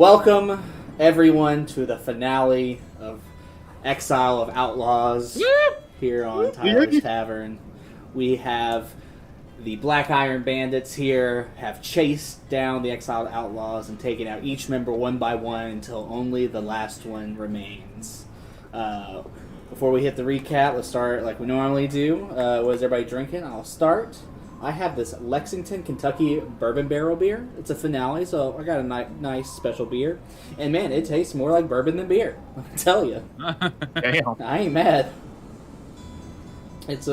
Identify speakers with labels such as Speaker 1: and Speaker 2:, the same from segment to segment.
Speaker 1: Welcome, everyone, to the finale of Exile of Outlaws here on Tyler's Tavern. We have the Black Iron Bandits here, have chased down the Exiled Outlaws and taken out each member one by one until only the last one remains. Before we hit the recap, let's start like we normally do. What is everybody drinking? I'll start. I have this Lexington, Kentucky bourbon barrel beer. It's a finale, so I got a nice special beer. And man, it tastes more like bourbon than beer. I tell you.
Speaker 2: Damn.
Speaker 1: I ain't mad. It's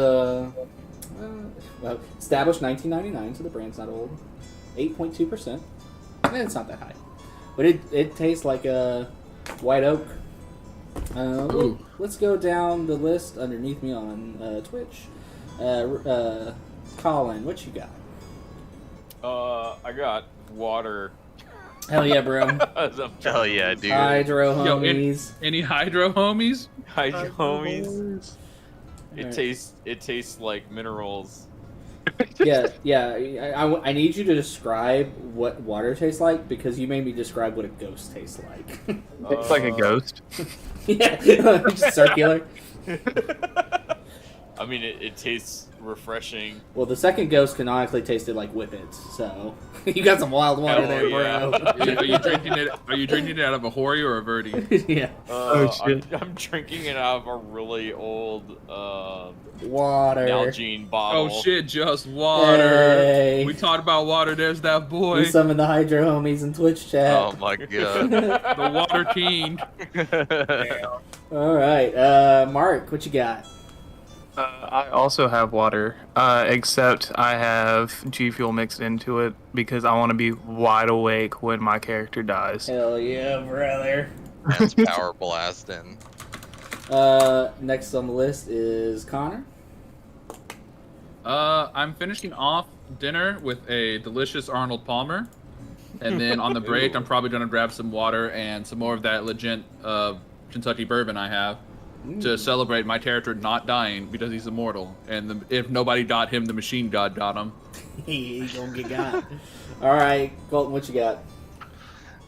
Speaker 1: established 1999, so the brand's not old. 8.2%. It's not that high, but it tastes like a white oak. Let's go down the list underneath me on Twitch. Colin, what you got?
Speaker 3: I got water.
Speaker 1: Hell yeah, bro.
Speaker 4: Hell yeah, dude.
Speaker 1: Hydro homies.
Speaker 2: Any hydro homies?
Speaker 3: Hydro homies. It tastes like minerals.
Speaker 1: Yeah. I need you to describe what water tastes like because you made me describe what a ghost tastes like.
Speaker 2: It's like a ghost.
Speaker 1: Yeah, just circular.
Speaker 3: I mean, it tastes refreshing.
Speaker 1: Well, the second ghost canonically tasted like whippets, so you got some wild water there, bro.
Speaker 2: Are you drinking it out of a Hori or a Verdi?
Speaker 1: Yeah.
Speaker 2: Shit.
Speaker 3: I'm drinking it out of a really old
Speaker 1: Water.
Speaker 3: Nalgene bottle.
Speaker 2: Oh shit, just water.
Speaker 1: Hey.
Speaker 2: We talked about water. There's that boy.
Speaker 1: We summon the Hydro homies in Twitch chat.
Speaker 4: Oh my god.
Speaker 2: The water king.
Speaker 1: All right, Mark, what you got?
Speaker 5: I also have water, except I have G Fuel mixed into it because I want to be wide awake when my character dies.
Speaker 1: Hell yeah, brother.
Speaker 4: That's power blasting.
Speaker 1: Next on the list is Connor.
Speaker 2: I'm finishing off dinner with a delicious Arnold Palmer, and then on the break, I'm probably gonna grab some water and some more of that legit Kentucky bourbon I have. To celebrate my character not dying because he's immortal, and if nobody got him, the machine god got him.
Speaker 1: He gonna get got. All right, Colton, what you got?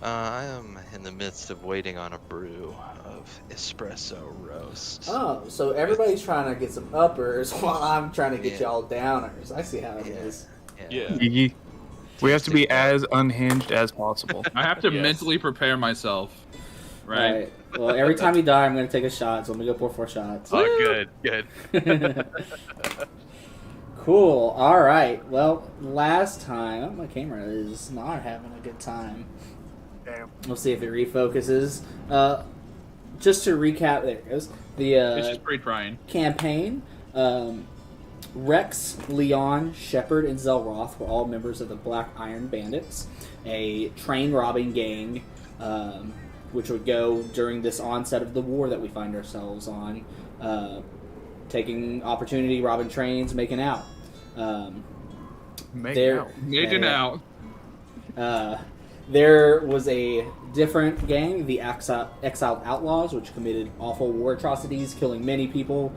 Speaker 4: I am in the midst of waiting on a brew of espresso roast.
Speaker 1: Oh, so everybody's trying to get some uppers while I'm trying to get y'all downers. I see how it is.
Speaker 3: Yeah.
Speaker 5: We have to be as unhinged as possible.
Speaker 2: I have to
Speaker 3: Yes.
Speaker 2: mentally prepare myself. Right.
Speaker 1: Well, every time you die, I'm going to take a shot, so I'm going to go pour 4 shots.
Speaker 4: Oh, good.
Speaker 1: Cool. All right. Well, last time, my camera is not having a good time.
Speaker 5: Damn.
Speaker 1: We'll see if it refocuses. Just to recap, there it goes.
Speaker 2: It's just
Speaker 1: The
Speaker 2: pre-trying.
Speaker 1: campaign, Rex, Leon, Shepard, and Zelroth were all members of the Black Iron Bandits, a train robbing gang, which would go during this onset of the war that we find ourselves on, taking opportunity, robbing trains, making out.
Speaker 2: Making out.
Speaker 1: There was a different gang, the Exiled Outlaws, which committed awful war atrocities, killing many people,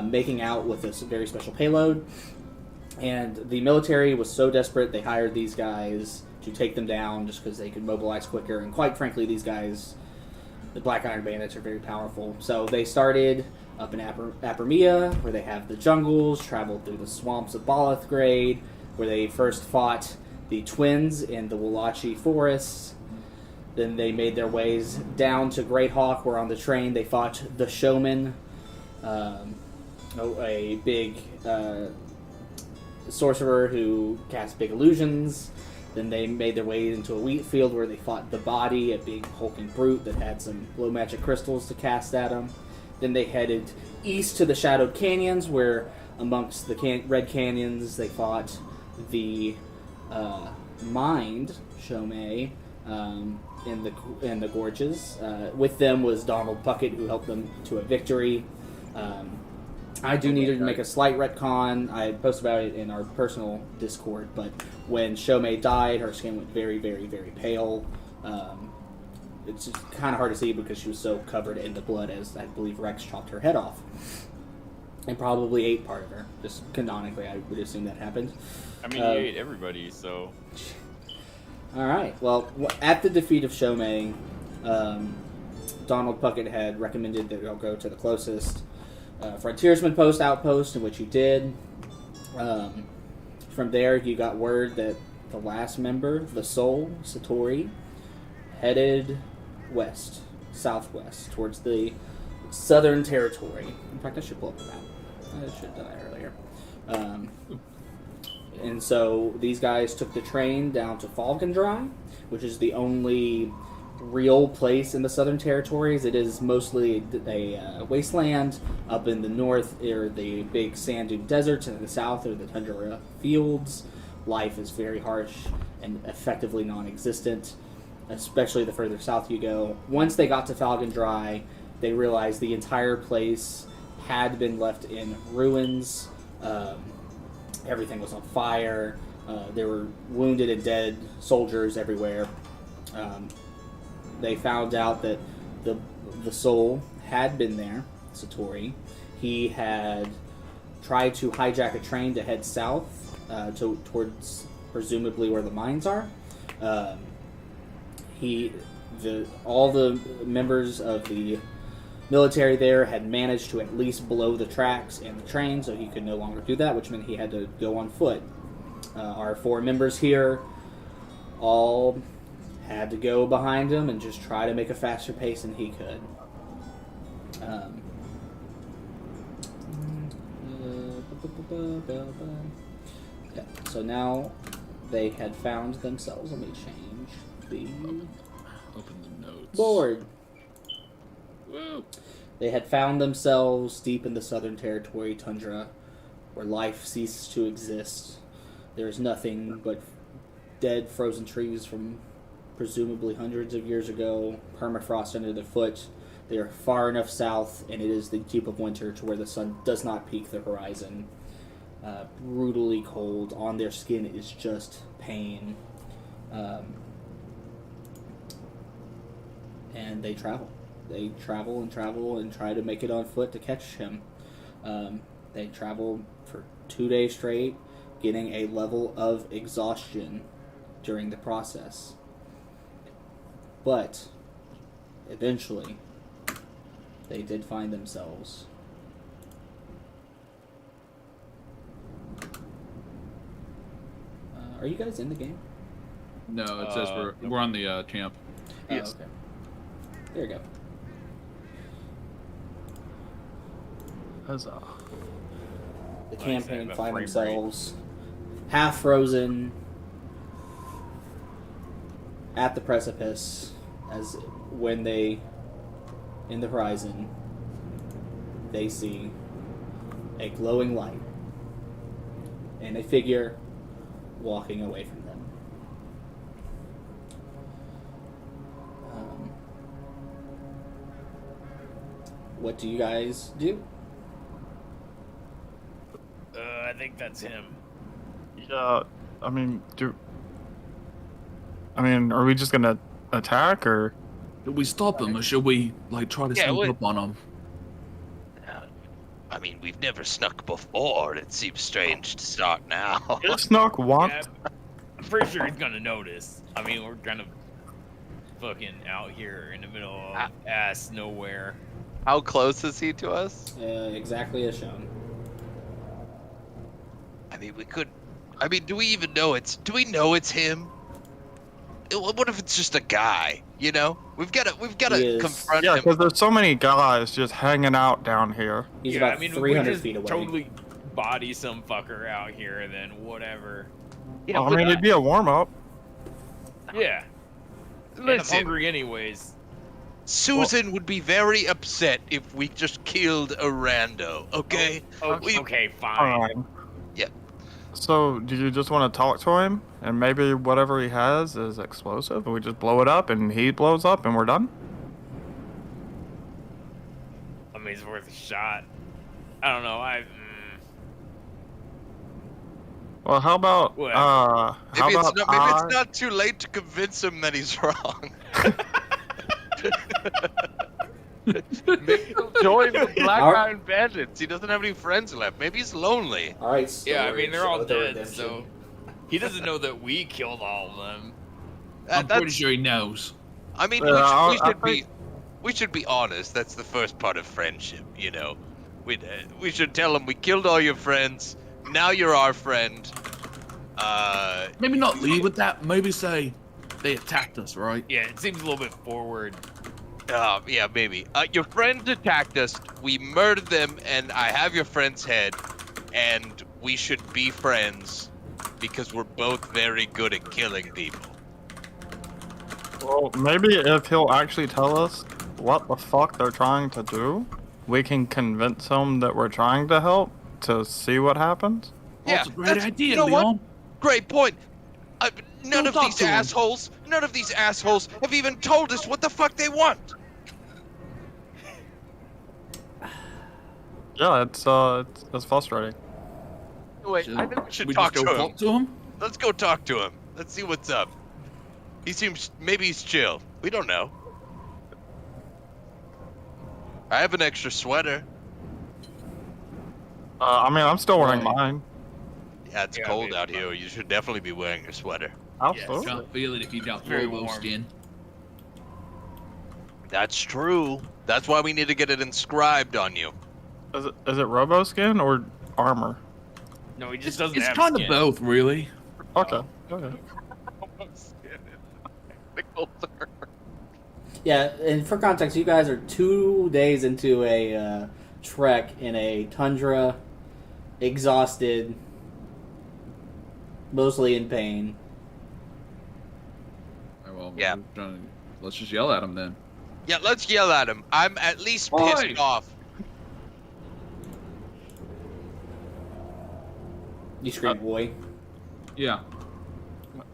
Speaker 1: making out with a very special payload. And the military was so desperate, they hired these guys to take them down just because they could mobilize quicker. And quite frankly, these guys, the Black Iron Bandits, are very powerful. So they started up in Apramia, where they have the jungles, traveled through the swamps of Balithgrade, where they first fought the twins in the Wallachi forests. Then they made their ways down to Great Hawk, where on the train they fought the Showman, a big sorcerer who cast big illusions. Then they made their way into a wheat field where they fought the Body, a big hulking brute that had some low magic crystals to cast at them. Then they headed east to the Shadowed Canyons, where amongst the Red Canyons they fought the Mind, Shomei, in the gorges. With them was Donald Puckett, who helped them to a victory. I do need to make a slight retcon. I posted about it in our personal Discord, but when Shomei died, her skin went very, very, very pale. It's just kind of hard to see because she was so covered in the blood as I believe Rex chopped her head off. And probably ate part of her. Just canonically, I would assume that happened.
Speaker 3: I mean, he ate everybody, so...
Speaker 1: All right. Well, at the defeat of Shomei, Donald Puckett had recommended that you'll go to the closest frontiersman outpost, in which you did. From there, you got word that the last member, the Soul, Satori, headed southwest, towards the Southern Territory. In fact, I should pull up the map. I should have done that earlier. And so these guys took the train down to Falkendry, which is the only real place in the Southern Territories. It is mostly a wasteland. Up in the north are the big sand dune deserts, and in the south are the tundra fields. Life is very harsh and effectively non-existent, especially the further south you go. Once they got to Falkendry, they realized the entire place had been left in ruins. Everything was on fire. There were wounded and dead soldiers everywhere. They found out that the Soul had been there, Satori. He had tried to hijack a train to head south towards presumably where the mines are. All the members of the military there had managed to at least blow the tracks in the train, so he could no longer do that, which meant he had to go on foot. Our 4 members here all had to go behind him and just try to make a faster pace than he could. Okay, so now they had found themselves. Let me change the
Speaker 2: Open the notes.
Speaker 1: board.
Speaker 2: Woo.
Speaker 1: They had found themselves deep in the Southern Territory tundra, where life ceased to exist. There is nothing but dead, frozen trees from presumably hundreds of years ago, permafrost under their foot. They are far enough south, and it is the deep of winter to where the sun does not peak the horizon. Brutally cold. On their skin is just pain. And they travel. They travel and travel and try to make it on foot to catch him. They travel for 2 days straight, getting a level of exhaustion during the process. But eventually, they did find themselves. Are you guys in the game?
Speaker 2: No, it says we're on the camp.
Speaker 5: Yes.
Speaker 1: Oh, okay. There you go.
Speaker 5: Huzzah.
Speaker 1: The
Speaker 3: Nice,
Speaker 1: campaign
Speaker 3: have a
Speaker 1: find
Speaker 3: frame
Speaker 1: themselves half frozen at the precipice, as when they, in the horizon, they see a glowing light and a figure walking away from them. What do you guys do?
Speaker 3: I think that's him.
Speaker 5: Yeah, I mean, are we just gonna attack, or?
Speaker 2: Should we stop him, or should we try to sneak up on him?
Speaker 4: I mean, we've never snuck before. It seems strange to start now.
Speaker 5: Snuck once?
Speaker 3: Yeah, I'm pretty sure he's gonna notice. I mean, we're kind of fucking out here in the middle of ass nowhere.
Speaker 4: How close is he to us?
Speaker 1: Exactly as shown.
Speaker 4: I mean, do we even know do we know it's him? What if it's just a guy, you know? We've got to confront
Speaker 5: Yeah,
Speaker 4: him.
Speaker 5: because there's so many guys just hanging out down here.
Speaker 1: He's
Speaker 3: Yeah,
Speaker 1: about
Speaker 3: I mean,
Speaker 1: 300
Speaker 3: we
Speaker 1: feet away.
Speaker 3: totally body some fucker out here, then whatever.
Speaker 4: Yeah,
Speaker 5: I mean, it'd be a warm-up.
Speaker 3: Yeah. And I'm hungry anyways.
Speaker 4: Susan would be very upset if we just killed a rando, okay?
Speaker 3: Okay, fine.
Speaker 5: Fine.
Speaker 4: Yeah.
Speaker 5: So, do you just want to talk to him, and maybe whatever he has is explosive, and we just blow it up, and he blows up, and we're done?
Speaker 3: I mean, it's worth a shot. I don't know.
Speaker 5: Well, how about,
Speaker 3: Whatever.
Speaker 4: Maybe it's not too late to convince him that he's wrong. Maybe he'll join the Black Iron Bandits. He doesn't have any friends left. Maybe he's lonely.
Speaker 1: Alright,
Speaker 3: Yeah, I mean, they're all
Speaker 1: Story of
Speaker 3: dead,
Speaker 1: Redemption.
Speaker 3: so he doesn't know that we killed all of them.
Speaker 2: I'm pretty sure he knows.
Speaker 4: I mean, we should be honest. That's the first part of friendship, you know. We should tell him we killed all your friends. Now you're our friend.
Speaker 2: Maybe not lead with that. Maybe say they attacked us, right?
Speaker 3: Yeah, it seems a little bit forward.
Speaker 4: Yeah, maybe. Your friends attacked us. We murdered them, and I have your friend's head. And we should be friends because we're both very good at killing people.
Speaker 5: Well, maybe if he'll actually tell us what the fuck they're trying to do, we can convince him that we're trying to help to see what happens.
Speaker 4: Yeah,
Speaker 2: That's a great idea,
Speaker 4: you know
Speaker 2: Leon.
Speaker 4: what? Great point. None
Speaker 2: Don't
Speaker 4: of
Speaker 2: talk
Speaker 4: these
Speaker 2: to him.
Speaker 4: assholes have even told us what the fuck they want.
Speaker 5: Yeah, it's frustrating.
Speaker 4: Wait, I think we should
Speaker 2: We
Speaker 4: talk
Speaker 2: just
Speaker 4: to
Speaker 2: go
Speaker 4: him.
Speaker 2: talk to him?
Speaker 4: Let's go talk to him. Let's see what's up. Maybe he's chill. We don't know. I have an extra sweater.
Speaker 5: I mean, I'm still wearing
Speaker 2: Right.
Speaker 5: mine.
Speaker 4: Yeah, it's cold out here. You should definitely be wearing your sweater.
Speaker 5: Absolutely.
Speaker 2: Can't feel it if you got
Speaker 3: Very
Speaker 2: robo
Speaker 3: warm.
Speaker 2: skin.
Speaker 4: That's true. That's why we need to get it inscribed on you.
Speaker 5: Is it robo skin or armor?
Speaker 3: No, he just doesn't
Speaker 2: It's
Speaker 3: have
Speaker 2: kind of
Speaker 3: skin.
Speaker 2: both, really.
Speaker 5: Okay. Okay.
Speaker 1: Yeah, and for context, you guys are 2 days into a trek in a tundra, exhausted, mostly in pain.
Speaker 2: Well,
Speaker 4: Yeah.
Speaker 2: Let's just yell at him then.
Speaker 4: Yeah, let's yell at him. I'm at least
Speaker 2: Oi!
Speaker 4: pissed off.
Speaker 1: You scream, boy.
Speaker 2: Yeah.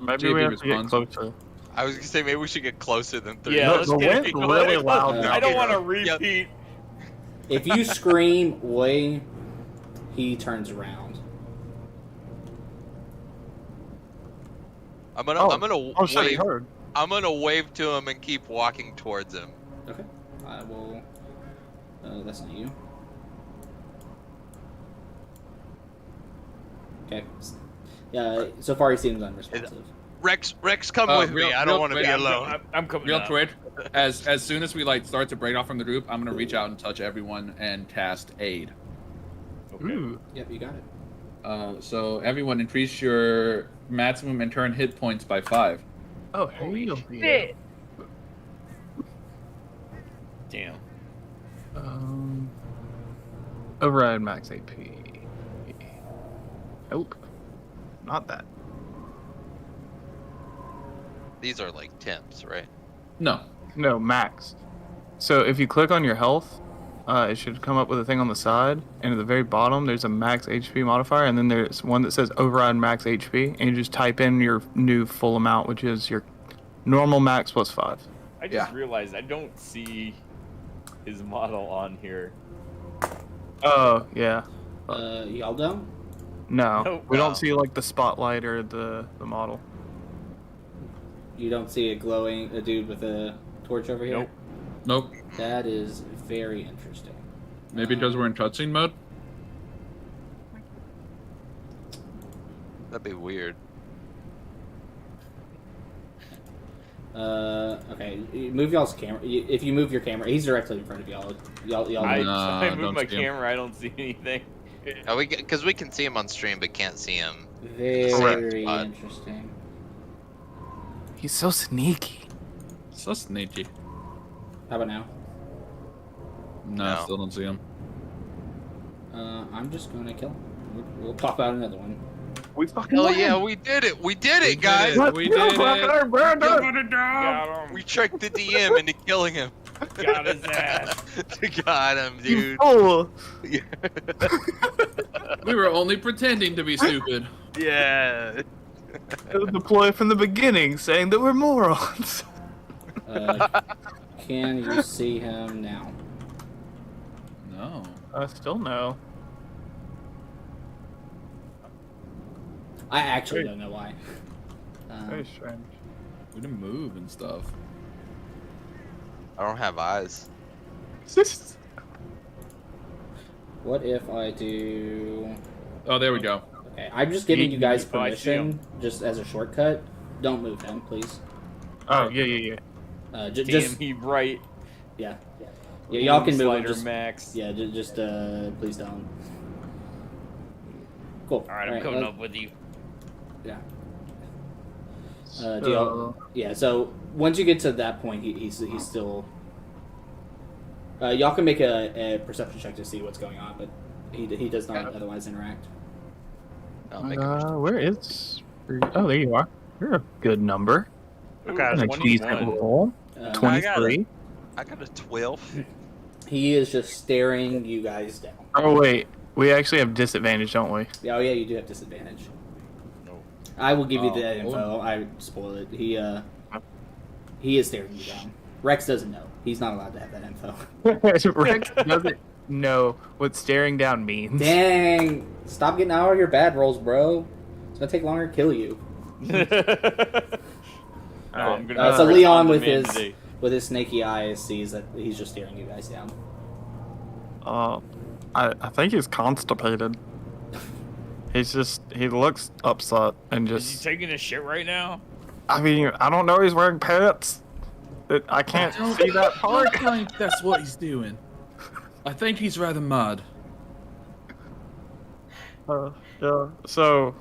Speaker 5: Maybe
Speaker 2: JP
Speaker 5: we have to get
Speaker 2: responds.
Speaker 5: closer.
Speaker 4: I was gonna say maybe we should get closer than 3.
Speaker 3: Yeah,
Speaker 5: The-
Speaker 3: let's
Speaker 5: the
Speaker 3: get
Speaker 5: wind's
Speaker 3: it.
Speaker 5: really loud
Speaker 1: now.
Speaker 3: I don't want to
Speaker 4: Yep.
Speaker 3: repeat.
Speaker 1: If you scream, oi, he turns around.
Speaker 4: I'm gonna
Speaker 5: Oh shit, he
Speaker 4: wave.
Speaker 5: heard.
Speaker 4: I'm gonna wave to him and keep walking towards him.
Speaker 1: Okay. I will. That's not you. Okay. Yeah, so far he seems unresponsive.
Speaker 4: Rex, come with me. I don't want to be alone.
Speaker 3: I'm coming
Speaker 2: Real
Speaker 3: up.
Speaker 2: quick, as soon as we start to break off from the group, I'm gonna reach out and touch everyone and cast aid.
Speaker 3: Okay.
Speaker 5: Ooh.
Speaker 1: Yep, you got it.
Speaker 2: So everyone increase your maximum and turn hit points by 5.
Speaker 5: Oh, hell yeah.
Speaker 3: Damn.
Speaker 5: Override max AP. Nope. Not that.
Speaker 4: These are like temps, right?
Speaker 2: No.
Speaker 5: No, max. So if you click on your health, it should come up with a thing on the side, and at the very bottom there's a max HP modifier, and then there's one that says override max HP, and you just type in your new full amount, which is your normal max plus 5.
Speaker 3: I just realized I don't see his model on here.
Speaker 5: Oh, yeah.
Speaker 1: Y'all don't?
Speaker 5: No,
Speaker 3: Nope.
Speaker 5: we
Speaker 4: No.
Speaker 5: don't see like the spotlight or the model.
Speaker 1: You don't see a dude with a torch over here?
Speaker 3: Nope.
Speaker 2: Nope.
Speaker 1: That is very interesting.
Speaker 2: Maybe because we're in cutscene mode.
Speaker 4: That'd be weird.
Speaker 1: Okay. Move y'all's camera. If you move your camera, he's directly in front of y'all. Y'all.
Speaker 3: I
Speaker 2: don't
Speaker 3: move my
Speaker 2: see him.
Speaker 3: camera. I don't see anything.
Speaker 4: Because we can see him on stream, but can't see him.
Speaker 1: Very
Speaker 4: Correct.
Speaker 1: interesting.
Speaker 5: He's so sneaky.
Speaker 2: So sneaky.
Speaker 1: How about now?
Speaker 2: No,
Speaker 4: No.
Speaker 2: still don't see him.
Speaker 1: I'm just gonna kill him. We'll talk about another one.
Speaker 5: We fucking
Speaker 4: Oh yeah, we did it! We did it, guys!
Speaker 2: We did it.
Speaker 3: Got him.
Speaker 4: We tricked the DM into killing him.
Speaker 3: Got his ass.
Speaker 4: Got him, dude.
Speaker 5: Oh,
Speaker 2: We were only pretending to be stupid.
Speaker 4: Yeah.
Speaker 5: deploy from the beginning, saying that we're morons.
Speaker 1: Can you see him now?
Speaker 2: No.
Speaker 5: I still no.
Speaker 1: I actually don't know why.
Speaker 5: Very strange.
Speaker 2: We didn't move and stuff.
Speaker 4: I don't have eyes.
Speaker 1: What if I do?
Speaker 2: Oh, there we go.
Speaker 1: Okay, I'm just giving you guys
Speaker 3: Oh, I see him.
Speaker 1: permission, just as a shortcut. Don't move him, please.
Speaker 5: Oh, yeah.
Speaker 1: Just
Speaker 3: Damn, he right.
Speaker 1: yeah. Yeah, y'all can move.
Speaker 3: Slider
Speaker 1: Just,
Speaker 3: max.
Speaker 1: yeah, just please don't. Cool.
Speaker 3: All right, I'm coming up with you.
Speaker 1: Yeah. Do y'all, yeah. So once you get to that point, he's still. Y'all can make a perception check to see what's going on, but he does not otherwise interact.
Speaker 4: I'll make a
Speaker 5: Where is? Oh, there you are. You're a good number.
Speaker 3: Okay,
Speaker 5: And a decent roll. 23.
Speaker 4: I got a 12.
Speaker 1: He is just staring you guys down.
Speaker 5: Oh wait, we actually have disadvantage, don't we?
Speaker 1: Oh yeah, you do have disadvantage.
Speaker 3: No.
Speaker 1: I will give you that info. I spoiled it. He is staring you down. Rex doesn't know. He's not allowed to have that info.
Speaker 5: Rex doesn't know what staring down means.
Speaker 1: Dang! Stop getting out of your bad rolls, bro. It's gonna take longer to kill you.
Speaker 3: I'm gonna
Speaker 1: So
Speaker 3: Rex
Speaker 1: Leon,
Speaker 3: on
Speaker 1: with
Speaker 3: demand
Speaker 1: his
Speaker 3: today.
Speaker 1: with his snaky eyes, sees that he's just staring you guys down.
Speaker 5: I think he's constipated. He looks upset and
Speaker 3: Is he
Speaker 5: just.
Speaker 3: taking a shit right now?
Speaker 5: I mean, I don't know. He's wearing pants. I can't see that part.
Speaker 2: I think that's what he's doing. I think he's rather mad.
Speaker 5: Yeah. So.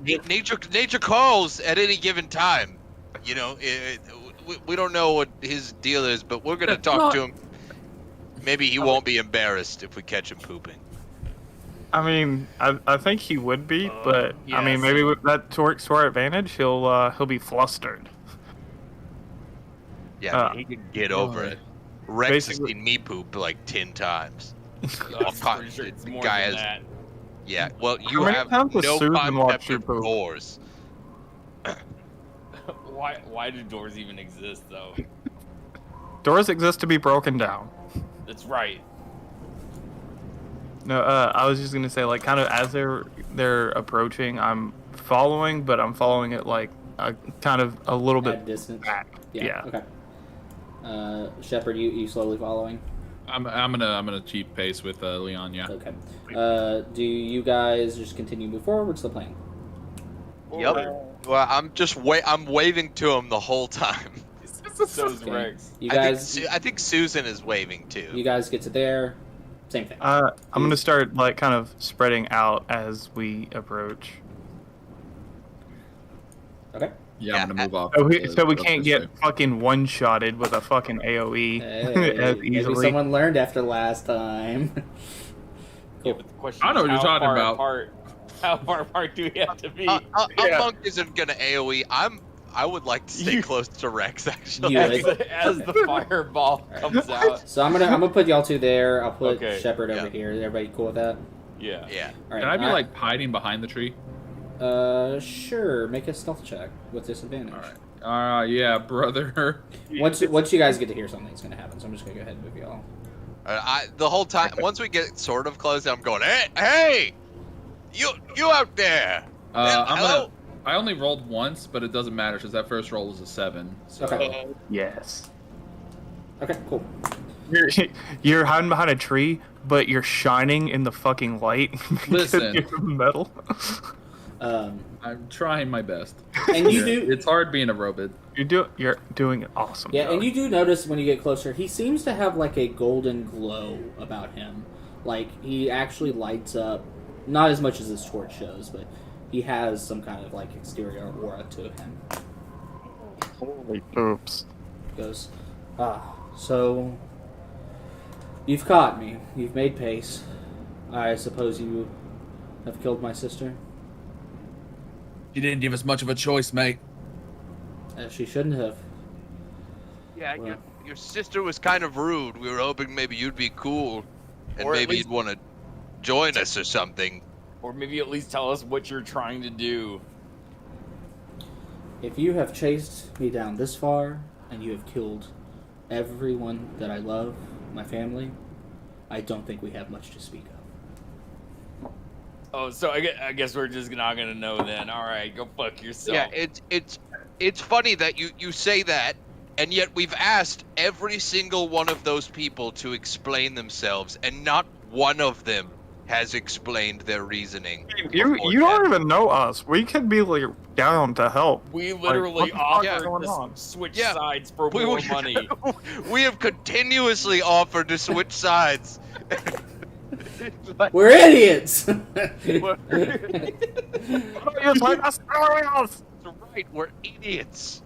Speaker 4: Nature calls at any given time. You know, we don't know what his deal is, but we're gonna talk to him. Maybe he won't be embarrassed if we catch him pooping.
Speaker 5: I mean, I think he would be, but I mean,
Speaker 3: yes.
Speaker 5: maybe with that works to our advantage. He'll be flustered.
Speaker 4: Yeah, he can get over it. Rex has
Speaker 5: basically-
Speaker 4: seen me poop like 10 times.
Speaker 3: I'm pretty sure it's more
Speaker 4: guy
Speaker 3: than
Speaker 4: has-
Speaker 3: that.
Speaker 4: Yeah, well, you
Speaker 5: many
Speaker 4: have
Speaker 5: times has
Speaker 4: no
Speaker 5: Susan watched
Speaker 4: concept
Speaker 5: you
Speaker 4: of
Speaker 5: poop?
Speaker 4: doors.
Speaker 3: Why do doors even exist, though?
Speaker 5: Doors exist to be broken down.
Speaker 3: That's right.
Speaker 5: No, I was just gonna say, like, kind of as they're approaching, I'm following, but I'm following it like kind of a little bit
Speaker 1: At distance.
Speaker 5: back. Yeah.
Speaker 1: Okay. Shepard, you slowly following.
Speaker 2: I'm gonna keep pace with Leon. Yeah.
Speaker 1: Okay. Do you guys just continue to move forward? What's the plan?
Speaker 4: Yep. Well, I'm waving to him the whole time.
Speaker 3: So is Rex.
Speaker 1: You guys,
Speaker 4: I think Susan is waving too.
Speaker 1: you guys get to there. Same thing.
Speaker 5: I'm gonna start like kind of spreading out as we approach.
Speaker 1: Okay.
Speaker 2: Yeah, I'm gonna move off.
Speaker 5: So we can't get fucking one-shotted with a fucking AOE
Speaker 1: Hey,
Speaker 5: as
Speaker 1: maybe
Speaker 5: easily.
Speaker 1: someone learned after last time.
Speaker 3: Yeah, but the question
Speaker 2: I know
Speaker 3: is,
Speaker 2: what you're
Speaker 3: how
Speaker 2: talking
Speaker 3: far
Speaker 2: about.
Speaker 3: apart- How far apart do we have to be?
Speaker 4: A monk isn't gonna AOE. I would like to stay close to Rex actually.
Speaker 1: You
Speaker 3: as,
Speaker 1: would.
Speaker 3: as the fireball comes out.
Speaker 1: So I'm gonna put y'all two there. I'll put
Speaker 3: Okay.
Speaker 1: Shepard over
Speaker 4: Yeah.
Speaker 1: here. Is everybody cool with that?
Speaker 3: Yeah.
Speaker 4: Yeah.
Speaker 1: All right.
Speaker 2: Can I be like hiding behind the tree?
Speaker 1: Sure. Make a stealth check with disadvantage.
Speaker 2: All right. Yeah, brother.
Speaker 1: Once you guys get to hear something's gonna happen, so I'm just gonna go ahead and move y'all.
Speaker 4: The whole time, once we get sort of close, I'm going, hey, you out there? Hello?
Speaker 2: I only rolled once, but it doesn't matter because that first roll was a 7. So.
Speaker 1: Okay.
Speaker 5: Yes.
Speaker 1: Okay. Cool.
Speaker 5: You're hiding behind a tree, but you're shining in the fucking light. because
Speaker 2: Listen.
Speaker 5: you're metal.
Speaker 2: I'm trying my best.
Speaker 1: And you do.
Speaker 2: It's hard being a robot.
Speaker 5: You're doing an awesome.
Speaker 1: Yeah,
Speaker 5: job.
Speaker 1: and you do notice when you get closer, he seems to have like a golden glow about him. Like he actually lights up, not as much as his torch shows, but he has some kind of like exterior aura to him.
Speaker 5: Holy oops.
Speaker 1: Goes, so you've caught me. You've made pace. I suppose you have killed my sister.
Speaker 2: You didn't give us much of a choice, mate.
Speaker 1: She shouldn't have.
Speaker 4: Yeah,
Speaker 1: Well.
Speaker 4: your sister was kind of rude. We were hoping maybe you'd be cool, and
Speaker 3: Or at
Speaker 4: maybe
Speaker 3: least-
Speaker 4: you'd want to join us or something.
Speaker 3: Or maybe at least tell us what you're trying to do.
Speaker 1: If you have chased me down this far, and you have killed everyone that I love, my family, I don't think we have much to speak of.
Speaker 3: Oh, so I guess we're just not gonna know then. All right, go fuck yourself.
Speaker 4: Yeah, it's funny that you say that, and yet we've asked every single one of those people to explain themselves, and not one of them has explained their reasoning.
Speaker 5: You
Speaker 4: before
Speaker 5: don't
Speaker 4: death.
Speaker 5: even know us. We could be like down to help.
Speaker 3: We
Speaker 5: Like,
Speaker 3: literally
Speaker 5: what the fuck's
Speaker 3: offered
Speaker 5: going
Speaker 3: to
Speaker 5: on?
Speaker 3: switch
Speaker 4: Yeah,
Speaker 3: sides for
Speaker 4: We
Speaker 3: more
Speaker 4: would-
Speaker 3: money.
Speaker 4: We have continuously offered to switch sides.
Speaker 1: We're idiots.
Speaker 5: Just let us off.
Speaker 4: That's right, we're idiots.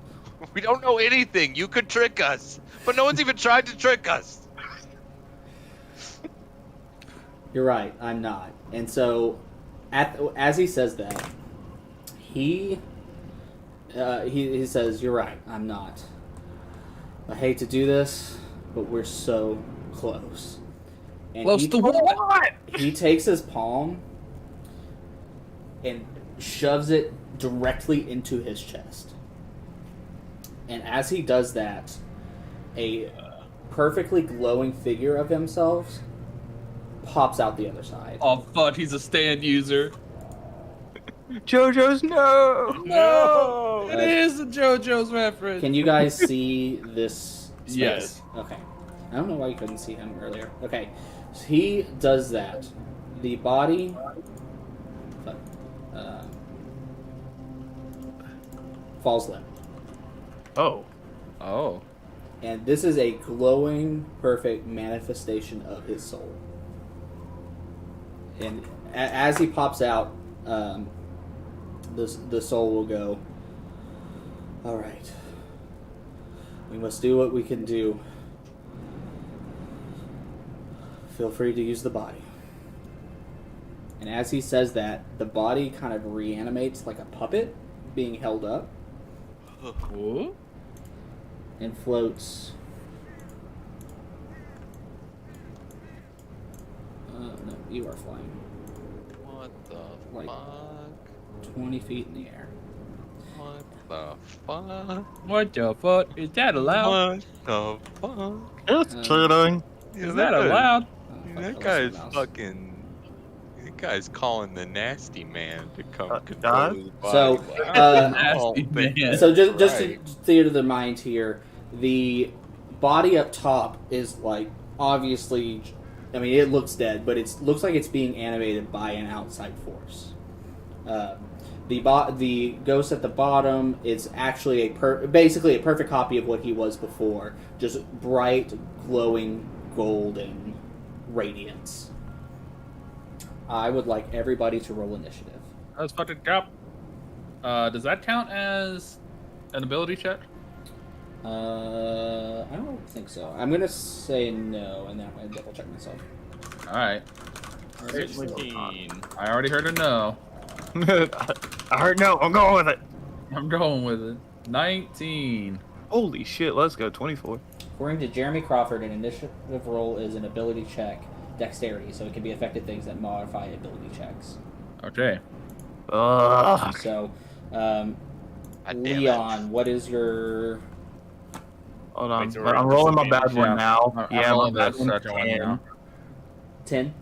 Speaker 4: We don't know anything. You could trick us, but no one's even tried to trick us.
Speaker 1: You're right. I'm not. And so, as he says that, he says, "You're right. I'm not. I hate to do this, but we're so close." And
Speaker 2: Close to what?
Speaker 1: He takes his palm and shoves it directly into his chest. And as he does that, a perfectly glowing figure of himself pops out the other side.
Speaker 2: Oh fuck, he's a stand user.
Speaker 5: JoJo's no.
Speaker 3: No!
Speaker 2: It is a JoJo's reference.
Speaker 1: Can you guys see this space?
Speaker 2: Yes.
Speaker 1: Okay. I don't know why you couldn't see him earlier. Okay. So he does that. The body... falls limp.
Speaker 5: Oh.
Speaker 2: Oh.
Speaker 1: And this is a glowing, perfect manifestation of his soul. And as he pops out, the soul will go, "All right. We must do what we can do. Feel free to use the body." And as he says that, the body kind of reanimates like a puppet being held up
Speaker 2: Ooh.
Speaker 1: and floats. No, you are flying
Speaker 4: What the
Speaker 1: Like-
Speaker 4: fuck?
Speaker 1: 20 feet in the air.
Speaker 4: What the fuck?
Speaker 2: What the fuck? Is that allowed?
Speaker 4: What the fuck?
Speaker 5: It's
Speaker 1: Uh,
Speaker 5: cheating.
Speaker 2: Is that allowed?
Speaker 4: That guy's fucking. That guy's calling the nasty man to come control
Speaker 5: God?
Speaker 4: his
Speaker 1: So,
Speaker 4: body.
Speaker 2: Nasty man.
Speaker 1: So just
Speaker 4: Right.
Speaker 1: to theater the mind here, the body up top is like obviously, I mean it looks dead, but it looks like it's being animated by an outside force. The ghost at the bottom is actually basically a perfect copy of what he was before, just bright, glowing, golden radiance. I would like everybody to roll initiative.
Speaker 2: That's fucking crap. Does that count as an ability check?
Speaker 1: I don't think so. I'm gonna say no, and then I'm gonna double check myself.
Speaker 2: Alright.
Speaker 3: 16.
Speaker 2: I already heard a no.
Speaker 5: I heard no. I'm going with it.
Speaker 2: I'm going with it. 19.
Speaker 5: Holy shit. Let's go. 24.
Speaker 1: According to Jeremy Crawford, an initiative roll is an ability check, dexterity, so it can be affected things that modify ability checks.
Speaker 2: Okay.
Speaker 5: Ugh.
Speaker 1: So,
Speaker 4: God damn it.
Speaker 1: Leon, what is your...
Speaker 5: Hold on.
Speaker 3: Wait, so
Speaker 5: But
Speaker 3: we're
Speaker 5: I'm rolling my
Speaker 3: disadvantaged?
Speaker 5: bad one now.
Speaker 2: I'm
Speaker 5: Yeah, my
Speaker 2: rolling
Speaker 5: bad
Speaker 2: the
Speaker 5: one's
Speaker 2: second one
Speaker 5: 10.
Speaker 2: now.
Speaker 1: 10?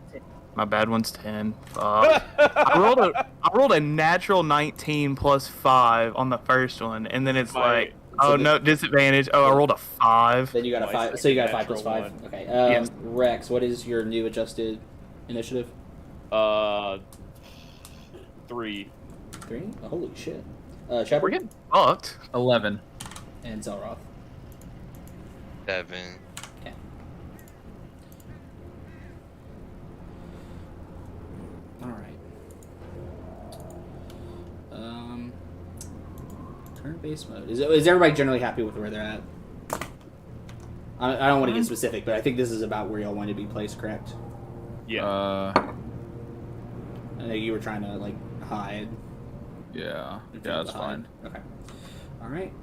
Speaker 5: My bad one's 10. Fuck. I rolled a natural 19 plus 5 on the first one, and then it's like, oh no, disadvantage. Oh, I rolled a 5.
Speaker 1: Then you got a
Speaker 3: Twice
Speaker 1: 5, so you got a 5
Speaker 3: natural
Speaker 1: plus 5.
Speaker 3: one.
Speaker 1: Okay,
Speaker 5: Yes.
Speaker 1: Rex, what is your new adjusted initiative?
Speaker 3: 3.
Speaker 1: 3? Oh, holy shit.
Speaker 5: We're
Speaker 1: Shepard?
Speaker 5: getting fucked.
Speaker 2: 11.
Speaker 1: And Zelroth.
Speaker 4: 7.
Speaker 1: Okay. Alright. Turn-based mode. Is everybody generally happy with where they're at? I don't want to get specific, but I think this is about where y'all want to be placed, correct?
Speaker 3: Yeah.
Speaker 1: I know you were trying to, like, hide.
Speaker 2: Yeah.
Speaker 1: If
Speaker 2: Yeah,
Speaker 1: you
Speaker 2: that's
Speaker 1: hide.
Speaker 2: fine.
Speaker 1: Okay. Alright,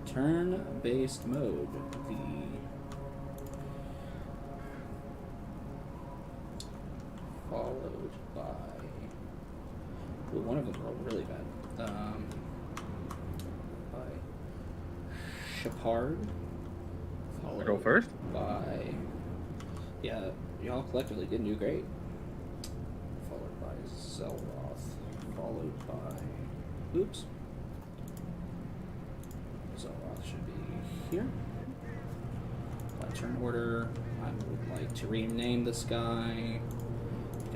Speaker 1: turn-based mode. Followed by... Ooh, one of them rolled really bad. By Shepard.
Speaker 2: I'll go first.
Speaker 1: By... Yeah, y'all collectively didn't do great. Followed by Zelroth. Followed by... Oops. Zelroth should be here. By turn order, I would like to rename this guy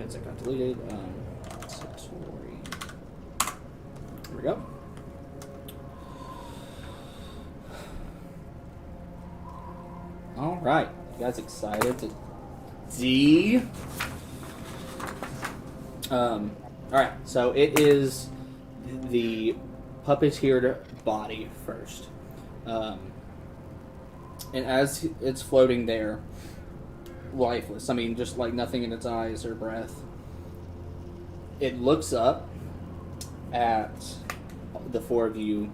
Speaker 1: because it got deleted. Satori. Here we go. All right, you guys excited to see? All right, so it is the puppeteered body first, and as it's floating there, lifeless. I mean, just like nothing in its eyes or breath. It looks up at the four of you,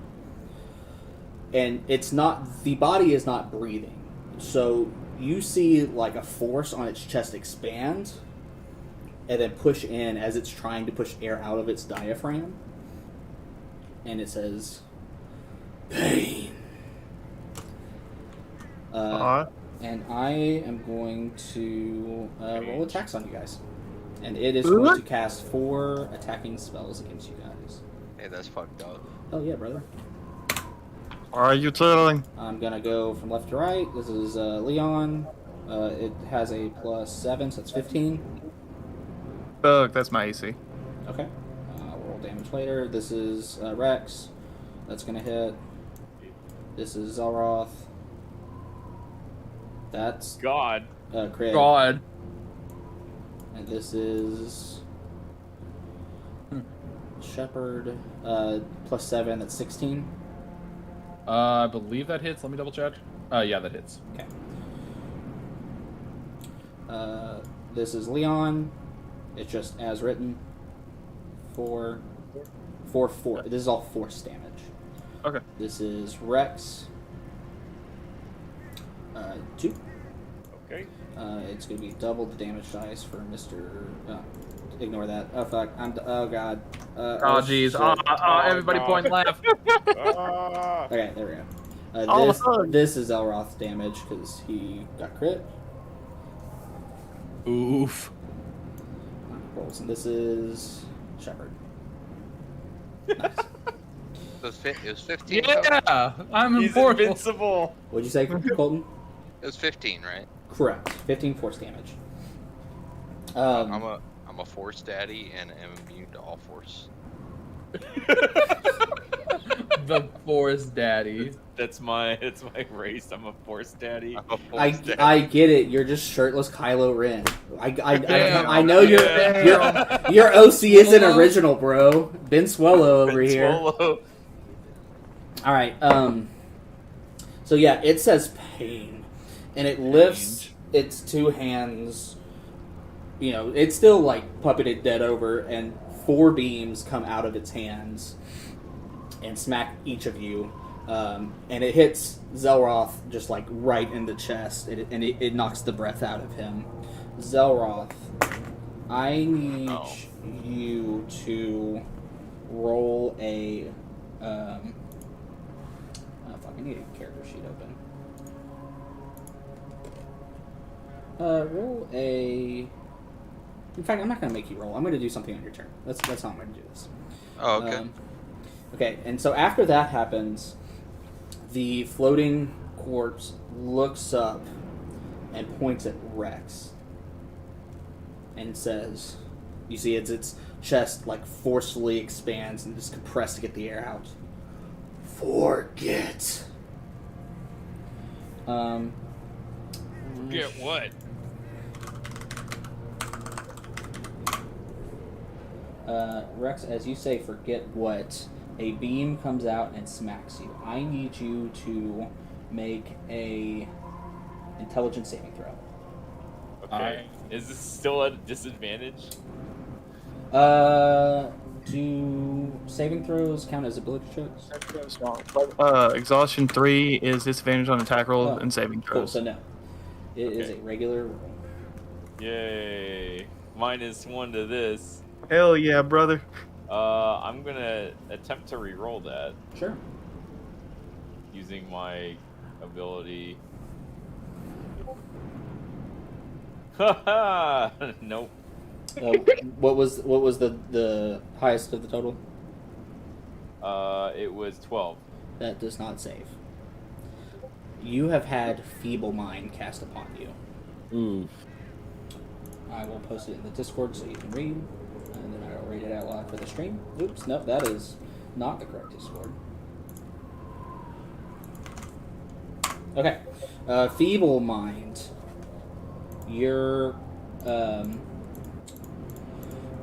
Speaker 1: and it's not. The body is not breathing. So you see like a force on its chest expand and then push in as it's trying to push air out of its diaphragm. And it says, pain. And I am going to roll attacks on you guys. And it is going to cast 4 attacking spells against you guys.
Speaker 4: Hey, that's fucked up.
Speaker 1: Oh yeah, brother.
Speaker 5: Are you telling?
Speaker 1: I'm gonna go from left to right. This is Leon. It has a +7, so it's 15.
Speaker 5: Fuck, that's my AC.
Speaker 1: Okay. Roll damage later. This is Rex. That's gonna hit. This is Zelroth. That's
Speaker 3: God.
Speaker 1: crit.
Speaker 2: God.
Speaker 1: And this is Shepherd. +7. That's 16.
Speaker 2: I believe that hits. Let me double check. Yeah, that hits.
Speaker 1: Okay. This is Leon. It's just as written. 4. This is all force damage.
Speaker 5: Okay.
Speaker 1: This is Rex. 2.
Speaker 3: Okay.
Speaker 1: It's going to be double the damage dice for Mr. Ignore that. Oh, fuck. Oh, God.
Speaker 2: Oh, jeez.
Speaker 1: shit.
Speaker 2: Everybody
Speaker 3: no.
Speaker 2: point and laugh.
Speaker 1: Okay, there we go. This is Elroth's damage because he got crit.
Speaker 2: Oof.
Speaker 1: Rolls, and this is Shepherd. Nice.
Speaker 4: It was 15.
Speaker 2: Yeah, I'm
Speaker 3: He's
Speaker 2: immortal.
Speaker 3: invincible.
Speaker 1: What'd you say, Colton?
Speaker 4: It was 15, right?
Speaker 1: Correct. 15 force damage.
Speaker 4: I'm a force daddy and am immune to all force.
Speaker 2: The Force Daddy.
Speaker 3: That's my race. I'm a force daddy.
Speaker 4: I'm a force daddy.
Speaker 1: I get it. You're just shirtless Kylo Ren.
Speaker 2: Damn.
Speaker 1: I know your OC isn't original, bro. Ben Swallow over here.
Speaker 3: Swallow.
Speaker 1: All right. So yeah, it says pain, and it lifts its 2 hands. You know, it's still like puppeted dead over, and 4 beams come out of its hands and smack each of you. And it hits Zelroth just like right in the chest, and it knocks the breath out of him. Zelroth, I need you to roll a. I need a character sheet open. Roll a. In fact, I'm not going to make you roll. I'm going to do something on your turn. That's how I'm going to do this.
Speaker 4: Oh, okay.
Speaker 1: Okay, and so after that happens, the floating corpse looks up and points at Rex and says, you see its chest like forcefully expands and is compressed to get the air out. Forget.
Speaker 3: Forget what?
Speaker 1: Rex, as you say, forget what, a beam comes out and smacks you. I need you to make a intelligence saving throw.
Speaker 3: Okay. Is this still at a disadvantage?
Speaker 1: Do saving throws count as ability checks?
Speaker 5: Exhaustion 3 is disadvantage on attack rolls and saving
Speaker 1: Cool,
Speaker 5: throws.
Speaker 1: so no. It is a regular roll.
Speaker 3: Yay. -1 to this.
Speaker 5: Hell yeah, brother.
Speaker 3: I'm gonna attempt to re-roll that
Speaker 1: Sure.
Speaker 3: using my ability. Haha! Nope.
Speaker 1: What was the highest of the total?
Speaker 3: It was 12.
Speaker 1: That does not save. You have had Feeble Mind cast upon you.
Speaker 2: Ooh.
Speaker 1: I will post it in the Discord so you can read, and then I will read it out loud for the stream. Oops, no, that is not the correct Discord. Okay. Feeble Mind. Your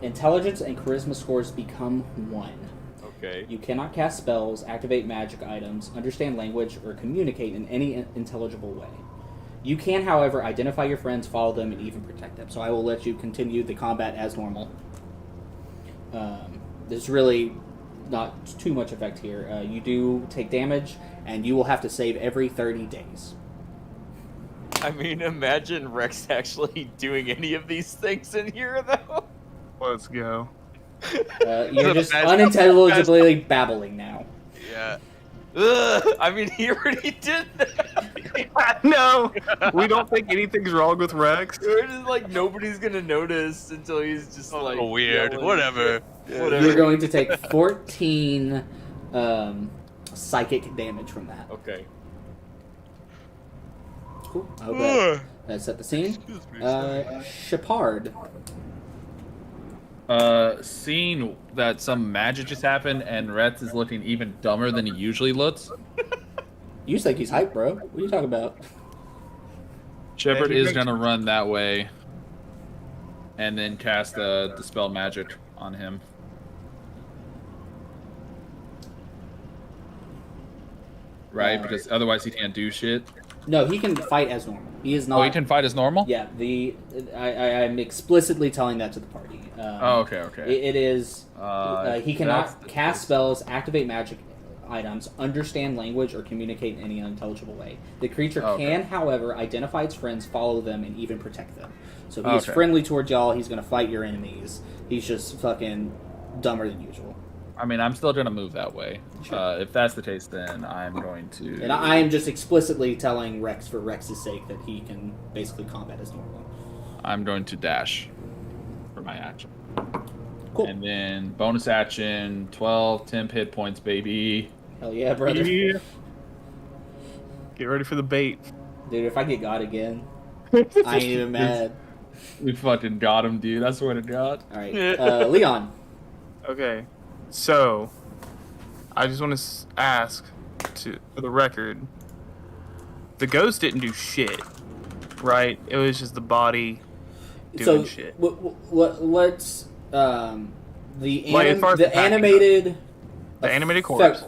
Speaker 1: intelligence and charisma scores become 1.
Speaker 3: Okay.
Speaker 1: You cannot cast spells, activate magic items, understand language, or communicate in any intelligible way. You can, however, identify your friends, follow them, and even protect them. So I will let you continue the combat as normal. There's really not too much effect here. You do take damage, and you will have to save every 30 days.
Speaker 3: I mean, imagine Rex actually doing any of these things in here, though.
Speaker 5: Let's go.
Speaker 1: You're just unintelligibly babbling now.
Speaker 4: Yeah.
Speaker 3: Ugh, I mean, he already did that.
Speaker 5: No, we don't think anything's wrong with Rex.
Speaker 3: We're just like, nobody's gonna notice until he's just like...
Speaker 4: Oh, weird.
Speaker 3: yelling.
Speaker 4: Whatever.
Speaker 3: Whatever.
Speaker 1: You're going to take 14 psychic damage from that.
Speaker 3: Okay.
Speaker 1: Cool. I hope that set the scene. Shepard.
Speaker 2: Seeing that some magic just happened and Retz is looking even dumber than he usually looks,
Speaker 1: You think he's hype, bro. What are you talking about?
Speaker 2: Shepard
Speaker 5: Yeah, he
Speaker 2: is
Speaker 5: makes-
Speaker 2: gonna run that way and then cast Dispel Magic on him. Right, because otherwise he can't do shit.
Speaker 1: No, he can fight as normal. He is not.
Speaker 2: Oh, he can fight as normal?
Speaker 1: Yeah, I'm explicitly telling that to the party.
Speaker 2: Oh, okay.
Speaker 1: It is. He cannot
Speaker 2: that's the
Speaker 1: cast
Speaker 2: case.
Speaker 1: spells, activate magic items, understand language, or communicate in any unintelligible way. The creature
Speaker 2: Okay.
Speaker 1: can, however, identify its friends, follow them, and even protect them. So he is
Speaker 2: Okay.
Speaker 1: friendly towards y'all. He's going to fight your enemies. He's just fucking dumber than usual.
Speaker 2: I mean, I'm still gonna move that way.
Speaker 1: Sure.
Speaker 2: If that's the case, then I'm going to...
Speaker 1: And I am just explicitly telling Rex, for Rex's sake, that he can basically combat as normal.
Speaker 2: I'm going to dash for my action.
Speaker 1: Cool.
Speaker 2: And then bonus action, 12 temp hit points, baby.
Speaker 1: Hell yeah, brother.
Speaker 5: Yeah. Get ready for the bait.
Speaker 1: Dude, if I get God again, I ain't even mad.
Speaker 2: We fucking got him, dude. I swear to God.
Speaker 1: Alright, Leon.
Speaker 5: Okay, so I just want to ask, for the record, the ghost didn't do shit, right? It was just the body doing shit.
Speaker 1: What's the
Speaker 5: Like, as far as
Speaker 1: the
Speaker 5: the backing
Speaker 1: animated
Speaker 5: The animated corpse.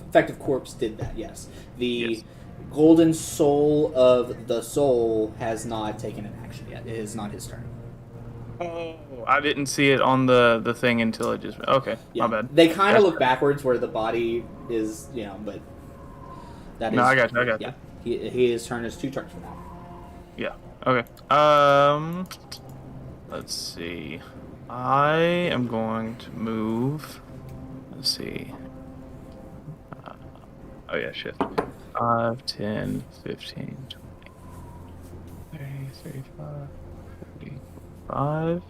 Speaker 1: effective corpse did that? Yes. The
Speaker 5: Yes.
Speaker 1: golden soul of the soul has not taken an action yet. It is not his turn.
Speaker 5: Oh, I didn't see it on the thing until it just. Okay,
Speaker 1: Yeah.
Speaker 5: my bad.
Speaker 1: They kind of
Speaker 5: That's
Speaker 1: look backwards where the body is, but that is.
Speaker 5: No, I got you.
Speaker 1: Yeah, his turn is 2 turns from now.
Speaker 5: Yeah. Okay. Let's see. I am going to move. Let's see. Oh yeah, shift. 5, 10, 15, 20, 30, 35, 45.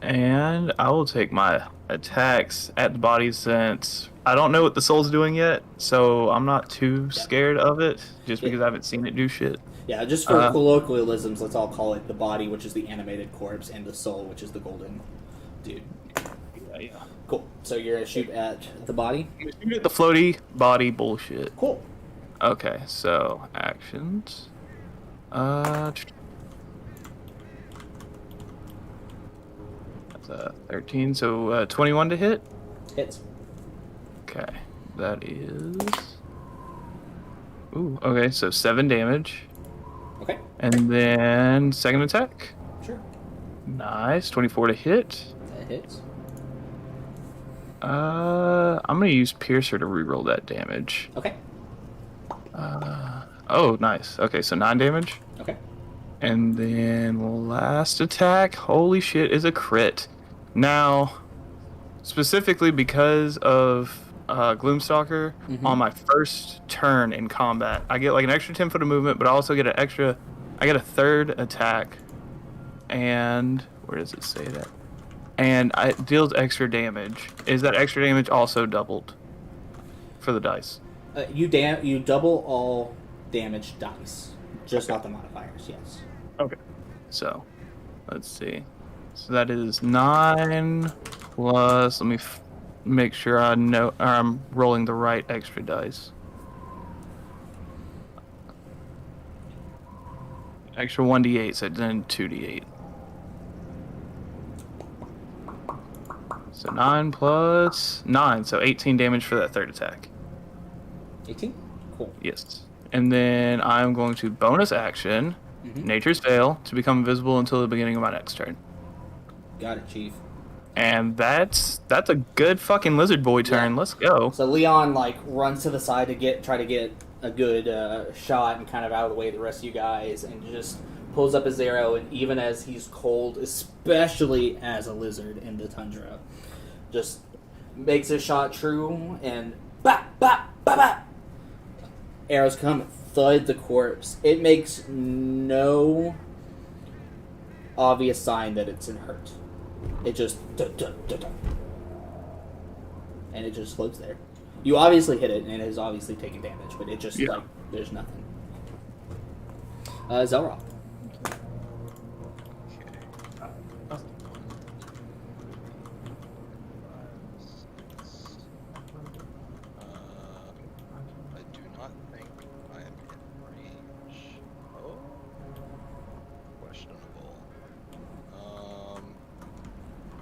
Speaker 5: And I will take my attacks at the body since I don't know what the soul's doing yet, so I'm not too scared of it, just because I haven't seen it do shit.
Speaker 1: Yeah, just for colloquialisms, let's all call it the body, which is the animated corpse, and the soul, which is the golden dude.
Speaker 5: Yeah.
Speaker 1: Cool. So you're gonna shoot at the body?
Speaker 5: Shoot at the floaty body bullshit.
Speaker 1: Cool.
Speaker 5: Okay, so actions. That's 13, so 21 to hit.
Speaker 1: Hits.
Speaker 5: Okay, that is. Ooh, okay, so 7 damage.
Speaker 1: Okay.
Speaker 5: And then second attack.
Speaker 1: Sure.
Speaker 5: Nice, 24 to hit.
Speaker 1: That hits.
Speaker 5: I'm gonna use Piercer to reroll that damage.
Speaker 1: Okay.
Speaker 5: Oh, nice. Okay, so 9 damage.
Speaker 1: Okay.
Speaker 5: And then last attack, holy shit, is a crit. Now, specifically because of Gloomstalker, on my first turn in combat, I get like an extra 10 foot of movement, but I also get I get a third attack. And where does it say that? And it deals extra damage. Is that extra damage also doubled for the dice?
Speaker 1: You double all damage dice, just not the modifiers. Yes.
Speaker 5: Okay. So, Let's see. So that is 9 plus. Let me make sure I know I'm rolling the right extra dice. Extra 1d8, so then 2d8. So 9 plus 9, so 18 damage for that third attack.
Speaker 1: 18? Cool.
Speaker 5: Yes. And then I'm going to bonus action, Nature's Veil, to become invisible until the beginning of my next turn.
Speaker 1: Got it, Chief.
Speaker 5: And that's a good fucking lizard boy turn.
Speaker 1: Yeah.
Speaker 5: Let's go.
Speaker 1: So Leon like runs to the side to try to get a good shot and kind of out of the way of the rest of you guys, and just pulls up his arrow. And even as he's cold, especially as a lizard in the tundra, just makes his shot true, and bap bap bap bap. Arrows come, thud the corpse. It makes no obvious sign that it's in hurt. It just and it just floats there. You obviously hit it, and it has obviously taken damage, but it just like there's nothing. Zelrock.
Speaker 4: I do not think I am in range. Oh, questionable.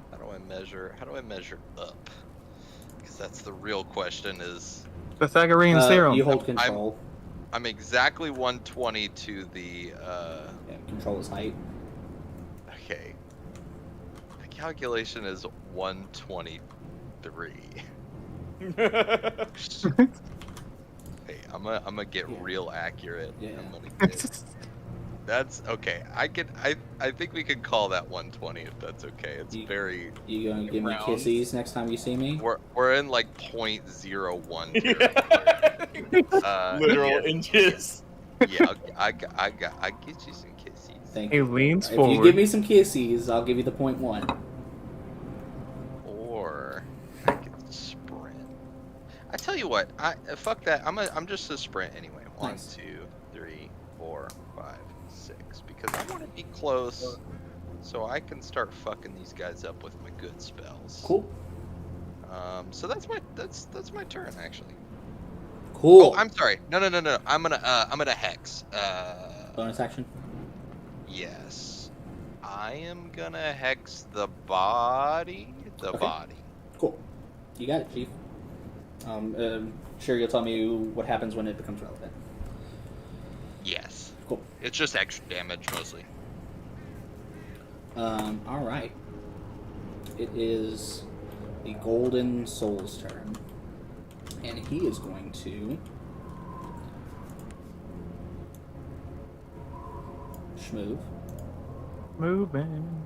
Speaker 4: How do I measure up? Because that's the real question. Is
Speaker 5: Pythagorean theorem.
Speaker 1: You hold control.
Speaker 4: I'm exactly 120 to the.
Speaker 1: Yeah, control is height.
Speaker 4: Okay. The calculation is 123. Hey, I'm gonna get real accurate.
Speaker 1: Yeah.
Speaker 4: I'm gonna get. That's okay. I think we can call that 120 if that's okay. It's very.
Speaker 1: You gonna give me kissies next time you see me?
Speaker 4: We're in like 0.01.
Speaker 3: Literal inches.
Speaker 4: Yeah, I get you some kissies.
Speaker 1: Thank
Speaker 5: He
Speaker 1: you.
Speaker 5: leans
Speaker 1: If
Speaker 5: forward.
Speaker 1: you give me some kissies, I'll give you the 0.1.
Speaker 4: Or I could sprint. I tell you what, fuck that. I'm just a sprint anyway. 1,
Speaker 1: Nice.
Speaker 4: 2, 3, 4, 5, 6. Because I want to be close, so I can start fucking these guys up with my good spells.
Speaker 1: Cool.
Speaker 4: So that's my turn actually.
Speaker 1: Cool.
Speaker 4: Oh, I'm sorry. No. I'm gonna hex.
Speaker 1: Bonus action.
Speaker 4: Yes. I am gonna hex the body. Body.
Speaker 1: Cool. You got it, Chief. Sure, you'll tell me what happens when it becomes relevant.
Speaker 4: Yes.
Speaker 1: Cool.
Speaker 4: It's just extra damage mostly.
Speaker 1: All right. It is the Golden Soul's turn, and he is going to schmove.
Speaker 5: Moving.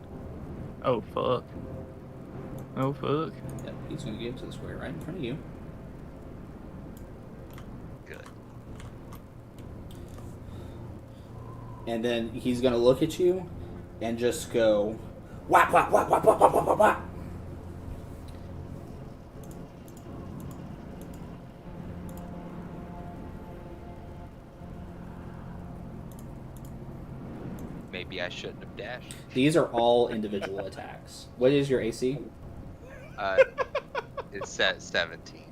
Speaker 5: Oh fuck. Oh fuck.
Speaker 1: Yep, he's going to get to the square right in front of you.
Speaker 4: Good.
Speaker 1: And then he's going to look at you and just go whap whap whap whap whap whap whap whap.
Speaker 4: Maybe I shouldn't have dashed.
Speaker 1: These are all individual attacks. What is your AC?
Speaker 4: It's set 17.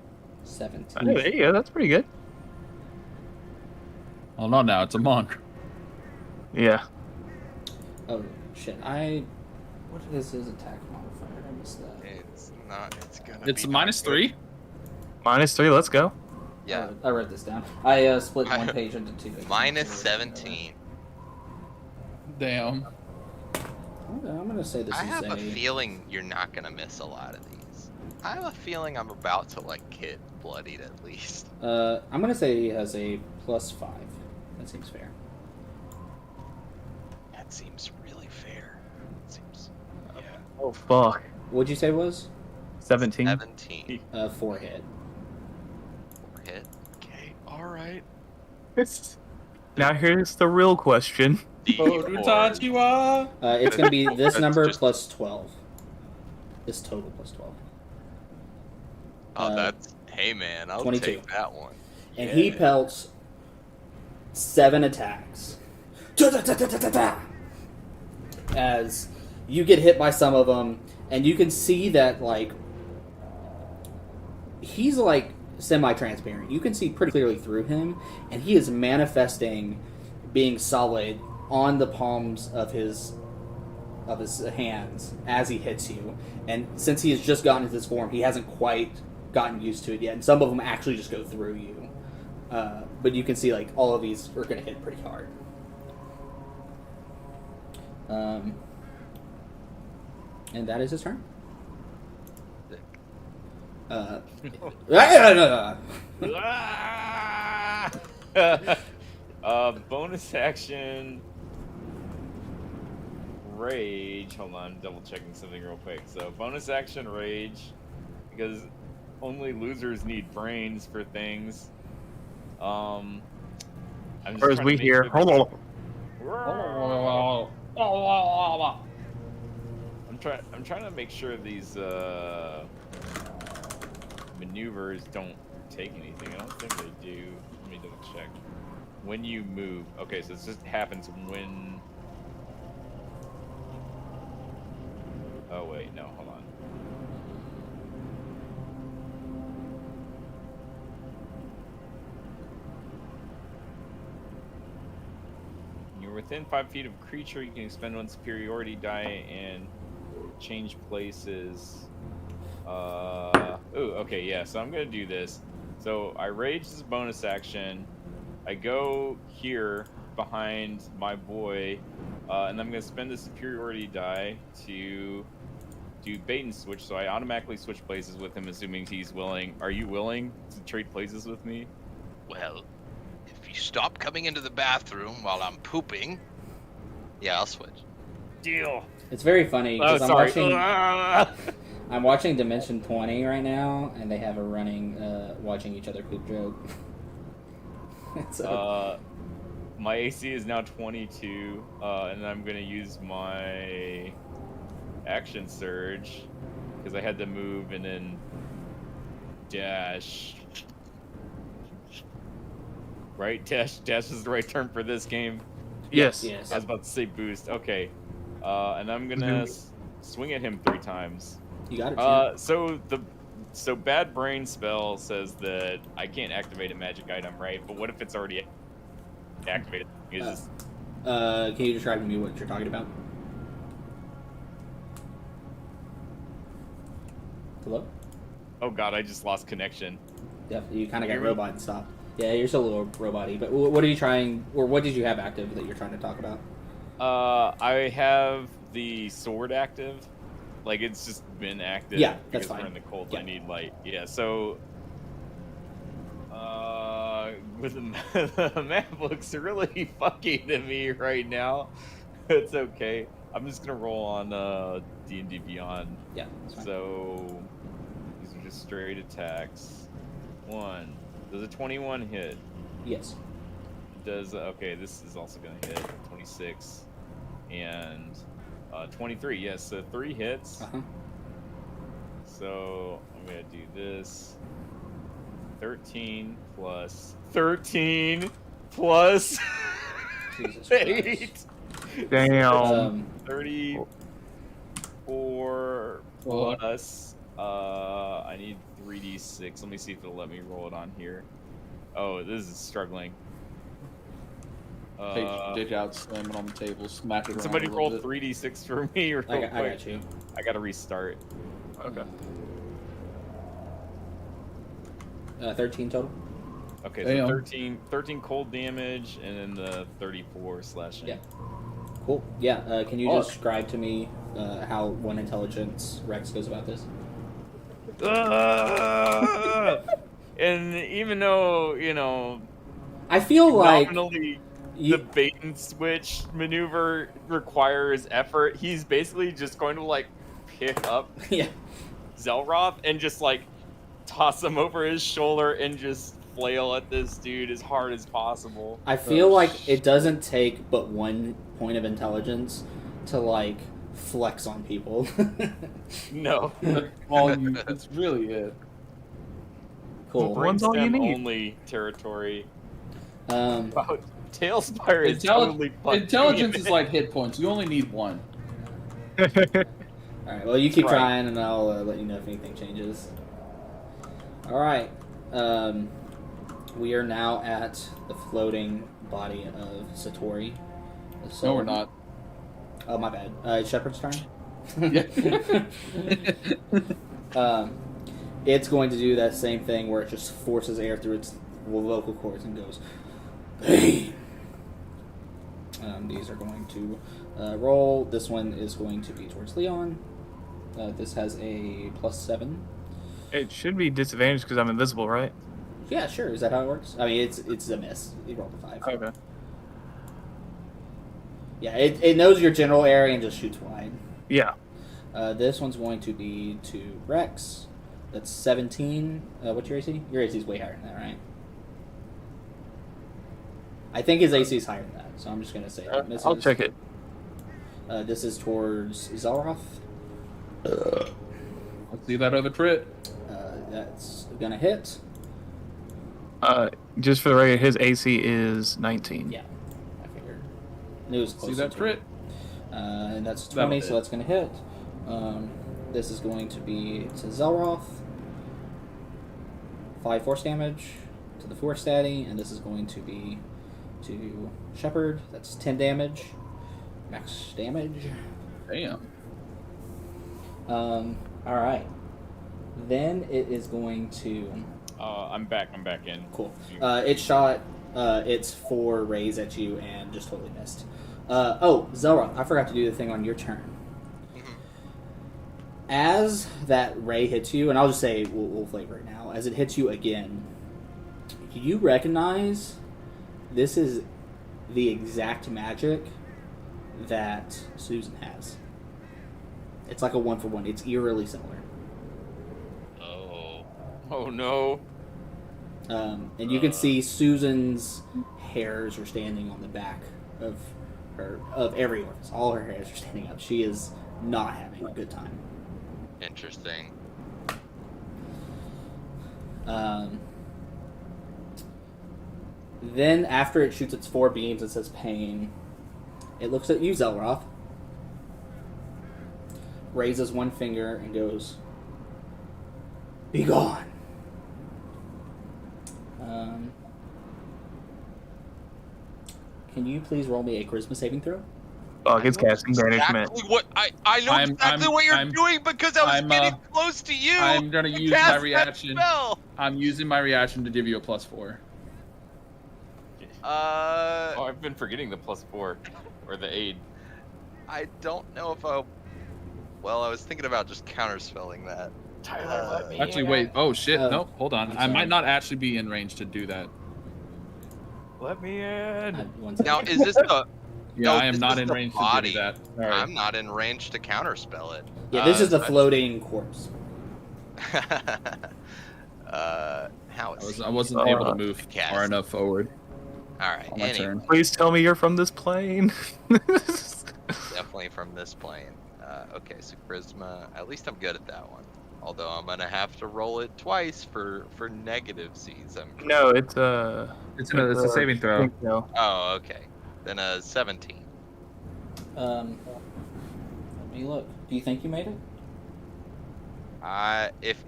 Speaker 1: 17.
Speaker 5: Hey, there you go. That's pretty good.
Speaker 2: Oh, not now. It's a monk.
Speaker 5: Yeah.
Speaker 1: Oh, shit. What is his attack modifier? I missed that.
Speaker 4: It's not. It's gonna.
Speaker 2: It's
Speaker 4: be
Speaker 2: -3.
Speaker 5: -3. Let's go.
Speaker 4: Yeah.
Speaker 1: I wrote this down. I split one page into two.
Speaker 4: -17.
Speaker 2: Damn.
Speaker 1: I'm gonna say this
Speaker 4: I
Speaker 1: is
Speaker 4: have a feeling you're not gonna miss a lot of these. I have a feeling I'm about to like get bloodied at least.
Speaker 1: I'm gonna say he has a +5. That seems fair.
Speaker 4: That seems really fair. It seems. Yeah.
Speaker 5: Oh fuck.
Speaker 1: What'd you say it was?
Speaker 5: 17.
Speaker 4: 17.
Speaker 1: 4 hit.
Speaker 4: 4 hit. Okay. All right.
Speaker 5: Now here's the real question.
Speaker 3: Tachiwa.
Speaker 1: It's gonna be this
Speaker 4: That's
Speaker 1: number
Speaker 4: just-
Speaker 1: plus 12. This total plus 12.
Speaker 4: Oh, that's. Hey man, I'll
Speaker 1: 22.
Speaker 4: take that one.
Speaker 1: And he
Speaker 4: Yeah.
Speaker 1: pelts 7 attacks. As you get hit by some of them, and you can see that like he's like semi-transparent. You can see pretty clearly through him, and he is manifesting being solid on the palms of his hands as he hits you. And since he has just gotten into this form, he hasn't quite gotten used to it yet. And some of them actually just go through you. But you can see like all of these are going to hit pretty hard. And that is his turn.
Speaker 3: Bonus action. Rage. Hold on, double checking something real quick. So bonus action rage, because only losers need brains for things. I'm just
Speaker 5: Whereas
Speaker 3: trying
Speaker 5: we
Speaker 3: to
Speaker 5: here,
Speaker 3: make
Speaker 5: hold
Speaker 3: on. I'm trying to make sure these maneuvers don't take anything. I don't think they do. Let me double check. When you move, okay, so this just happens when. Oh wait, no, hold on. You're within 5 feet of a creature, you can expend 1 superiority die and change places. Ooh, okay, yeah, so I'm gonna do this. So I rage this bonus action. I go here behind my boy, and I'm gonna spend the superiority die to do bait and switch, so I automatically switch places with him, assuming he's willing. Are you willing to trade places with me?
Speaker 4: Well, if you stop coming into the bathroom while I'm pooping, yeah, I'll switch.
Speaker 3: Deal.
Speaker 1: It's very funny
Speaker 3: Oh,
Speaker 1: because
Speaker 3: sorry.
Speaker 1: I'm watching Dimension 20 right now, and they have a running watching each other poop joke. So,
Speaker 3: my AC is now 22, and I'm gonna use my action surge because I had to move and then dash. Right, dash is the right term for this game.
Speaker 5: Yes.
Speaker 1: yes.
Speaker 3: I was about to say boost. Okay, and I'm gonna swing at him 3 times.
Speaker 1: You got it. Champ.
Speaker 3: So bad brain spell says that I can't activate a magic item, right? But what if it's already activated?
Speaker 1: Can you describe to me what you're talking about? Hello?
Speaker 3: Oh god, I just lost connection.
Speaker 1: Yep, you kind of got
Speaker 3: Hear me?
Speaker 1: robot and stopped. Yeah, you're still a little robot-y, but what are you trying, or what did you have active that you're trying to talk about?
Speaker 3: I have the sword active. Like, it's just been active.
Speaker 1: Yeah, that's
Speaker 3: because we're
Speaker 1: fine.
Speaker 3: in the cold.
Speaker 1: Yeah.
Speaker 3: I need light. Yeah, so with the map looks really fucking to me right now. It's okay. I'm just gonna roll on D&D Beyond.
Speaker 1: Yeah, that's fine.
Speaker 3: So these are just straight attacks. 1. Does a 21 hit?
Speaker 1: Yes.
Speaker 3: Does okay, this is also gonna hit 26 and 23. Yes, so 3 hits.
Speaker 1: Uh-huh.
Speaker 3: So I'm gonna do this. 13 plus 13 plus
Speaker 1: Jesus
Speaker 3: 8.
Speaker 1: Christ.
Speaker 5: Damn.
Speaker 3: 34 plus I need 3d6. Let me see if it'll let me roll it on here. Oh, this is struggling.
Speaker 2: Dig out, slam it on the table, smack it
Speaker 3: Can
Speaker 2: around
Speaker 3: somebody
Speaker 2: a little
Speaker 3: roll
Speaker 2: bit.
Speaker 3: 3d6 for me real
Speaker 1: I
Speaker 3: quick?
Speaker 1: got you.
Speaker 3: I gotta restart.
Speaker 5: Okay.
Speaker 1: 13 total?
Speaker 3: Okay,
Speaker 2: Damn.
Speaker 3: so 13 cold damage, and then the 34 slashing.
Speaker 1: Yeah. Cool. Yeah, can you
Speaker 2: Fuck.
Speaker 1: describe to me how one intelligence Rex goes about this?
Speaker 3: And even though, you know,
Speaker 1: I feel like
Speaker 3: nominally
Speaker 1: you,
Speaker 3: the bait and switch maneuver requires effort, he's basically just going to, like, pick up
Speaker 1: yeah.
Speaker 3: Zelroth and just, like, toss him over his shoulder and just flail at this dude as hard as possible.
Speaker 1: I feel like it doesn't take but 1 point of intelligence to like flex on people.
Speaker 3: No.
Speaker 2: That's really it.
Speaker 1: Cool.
Speaker 5: One's all you
Speaker 3: Brainstem
Speaker 5: need.
Speaker 3: only territory.
Speaker 1: Um,
Speaker 3: TaleSpire is totally fucking
Speaker 2: Intelligence is
Speaker 3: it.
Speaker 2: like hit points. You only need 1.
Speaker 1: Alright, well, you keep
Speaker 3: Right.
Speaker 1: trying, and I'll let you know if anything changes. Alright. We are now at the floating body of Satori.
Speaker 2: No, we're not.
Speaker 1: Oh, my bad. It's Shepard's turn? It's going to do that same thing where it just forces air through its vocal cords and goes, pain. These are going to roll. This one is going to be towards Leon. This has a +7.
Speaker 5: It should be disadvantaged because I'm invisible, right?
Speaker 1: Yeah, sure. Is that how it works? I mean, it's a miss. You rolled a 5.
Speaker 5: Okay.
Speaker 1: Yeah, it knows your general area and just shoots wide.
Speaker 5: Yeah.
Speaker 1: This one's going to be to Rex. That's 17. What's your AC? Your AC is way higher than that, right? I think his AC is higher than that, so I'm just going to say it misses.
Speaker 5: I'll check it.
Speaker 1: This is towards Zelroth.
Speaker 2: Let's see that other crit.
Speaker 1: That's going to hit.
Speaker 5: Just for the record, his AC is 19.
Speaker 1: Yeah, I figured. It was close.
Speaker 2: See that crit?
Speaker 1: And that's
Speaker 2: That'll
Speaker 1: 20, so
Speaker 2: hit.
Speaker 1: that's going to hit. This is going to be to Zelroth. 5 force damage to the force statty, and this is going to be to Shepard. That's 10 damage. Max damage.
Speaker 2: Damn.
Speaker 1: Alright. Then it is going to...
Speaker 3: I'm back in.
Speaker 1: Cool. It shot its 4 rays at you and just totally missed. Zelroth, I forgot to do the thing on your turn. As that ray hits you, and I'll just say, we'll flavor it now. As it hits you again, you recognize this is the exact magic that Susan has. It's like a 1-for-1. It's eerily similar.
Speaker 3: Oh no.
Speaker 1: And you can see Susan's hairs are standing on the back of every orifice. All her hairs are standing up. She is not having a good time.
Speaker 4: Interesting.
Speaker 1: Then after it shoots its 4 beams, it says pain. It looks at you, Zelroth, raises one finger and goes, "Be gone." Can you please roll me a charisma saving throw?
Speaker 5: Fuck, it's casting banishment.
Speaker 4: Exactly what I know exactly what you're doing because I was getting close to you.
Speaker 2: I'm gonna use
Speaker 4: cast
Speaker 2: my
Speaker 4: that
Speaker 2: reaction.
Speaker 4: spell.
Speaker 2: I'm using my reaction to give you a +4.
Speaker 3: Oh, I've been forgetting the +4 or the aid.
Speaker 4: I don't know if I'll. Well, I was thinking about just counterspelling that.
Speaker 3: Tyler, let me
Speaker 2: Actually,
Speaker 3: in.
Speaker 2: wait. Oh shit. No, hold on.
Speaker 1: I'm
Speaker 2: I
Speaker 1: sorry.
Speaker 2: might not actually be in range to do that.
Speaker 3: Let me in.
Speaker 1: One second.
Speaker 4: Now, is this the?
Speaker 2: Yeah,
Speaker 4: No,
Speaker 2: I am
Speaker 4: this
Speaker 2: not
Speaker 4: is
Speaker 2: in
Speaker 4: the
Speaker 2: range
Speaker 4: body.
Speaker 2: to do that. Sorry.
Speaker 4: I'm not in range to counterspell it.
Speaker 1: Yeah, this is the
Speaker 4: I-
Speaker 1: floating corpse.
Speaker 4: How is
Speaker 2: I wasn't able to move
Speaker 4: cast.
Speaker 2: far enough forward
Speaker 4: All right.
Speaker 2: on my
Speaker 4: Anyway,
Speaker 2: turn.
Speaker 5: Please tell me you're from this plane.
Speaker 4: definitely from this plane. Okay, so charisma. At least I'm good at that one. Although I'm gonna have to roll it twice for negative C's.
Speaker 5: No, it's
Speaker 2: It's a saving throw.
Speaker 5: No.
Speaker 4: Oh, okay. Then a 17.
Speaker 1: Let me look. Do you think you made it?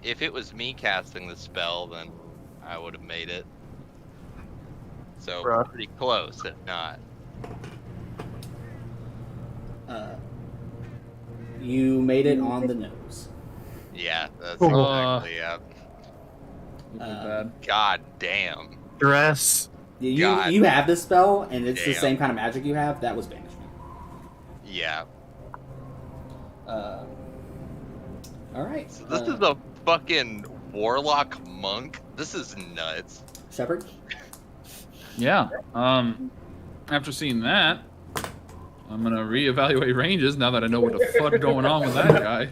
Speaker 4: If it was me casting the spell, then I would have made it. So
Speaker 5: Bruh.
Speaker 4: pretty close, if not.
Speaker 1: You made it on the nose.
Speaker 4: Yeah, that's
Speaker 2: Oh.
Speaker 4: exactly yeah.
Speaker 2: Bad.
Speaker 4: God damn.
Speaker 5: Dress.
Speaker 1: You have this spell, and it's the
Speaker 4: Damn.
Speaker 1: same kind of magic you have. That was banishment.
Speaker 4: Yeah.
Speaker 1: All right.
Speaker 4: So this is a fucking warlock monk. This is nuts.
Speaker 1: Shepard.
Speaker 2: Yeah. After seeing that, I'm gonna reevaluate ranges now that I know what the fuck going on with that guy.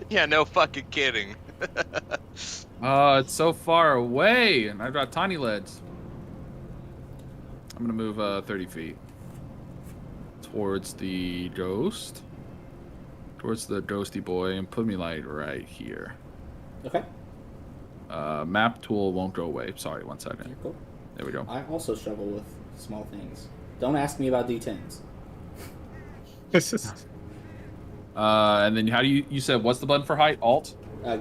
Speaker 4: Yeah, no fucking kidding.
Speaker 2: It's so far away, and I've got tiny leads. I'm gonna move 30 feet towards the ghost, towards the ghosty boy, and put me like right here.
Speaker 1: Okay.
Speaker 2: Map tool won't go away. Sorry, one second.
Speaker 1: You're cool.
Speaker 2: There we go.
Speaker 1: I also struggle with small things. Don't ask me about D10s.
Speaker 2: And then how do you said what's the button for height? Alt?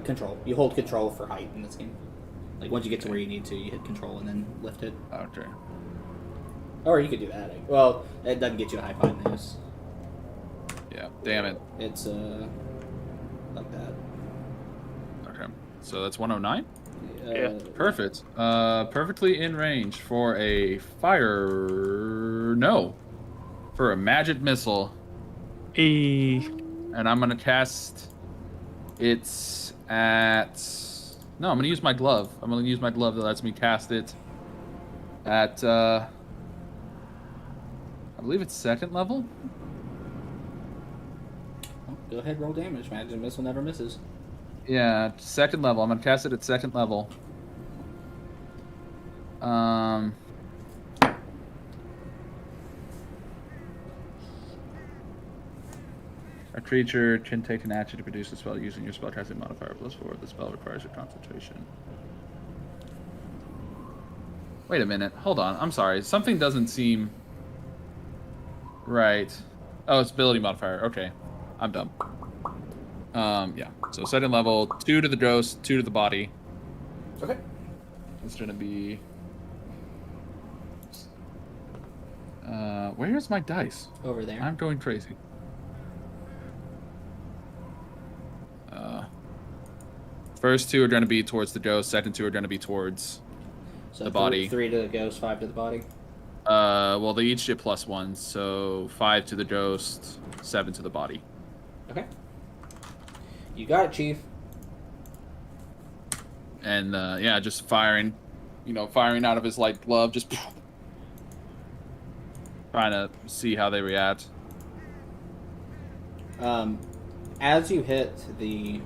Speaker 1: Control. You hold control for height in this game. Like once you get to where you need to, you hit control and then lift it.
Speaker 2: Okay.
Speaker 1: Or you could do that. Well, it doesn't get you a high five news.
Speaker 2: Yeah. Damn it.
Speaker 1: It's like that.
Speaker 2: Okay. So that's 109?
Speaker 5: Yeah.
Speaker 2: Perfect. Perfectly in range for a fire. No. For a magic missile. And I'm gonna cast. It's at. No, I'm gonna use my glove. I'm gonna use my glove that lets me cast it at. I believe it's 2nd level.
Speaker 1: Oh, go ahead, roll damage. Magic missile never misses.
Speaker 2: Yeah, 2nd level. I'm gonna cast it at 2nd level. A creature can take an action to produce a spell using your spellcasting modifier +4. The spell requires your concentration. Wait a minute. Hold on. I'm sorry. Something doesn't seem right. Oh, it's ability modifier. Okay. I'm dumb. Yeah. So 2nd level, 2 to the ghost, 2 to the body.
Speaker 1: Okay.
Speaker 2: It's gonna be. Where's my dice?
Speaker 1: Over there.
Speaker 2: I'm going crazy. First 2 are going to be towards the ghost. Second 2 are going to be towards
Speaker 1: So
Speaker 2: the body.
Speaker 1: 3 to the ghost, 5 to the body.
Speaker 2: Well, they each get +1, so 5 to the ghost, 7 to the body.
Speaker 1: Okay. You got it, Chief.
Speaker 2: And yeah, just firing out of his light glove, just trying to see how they react.
Speaker 1: As you hit the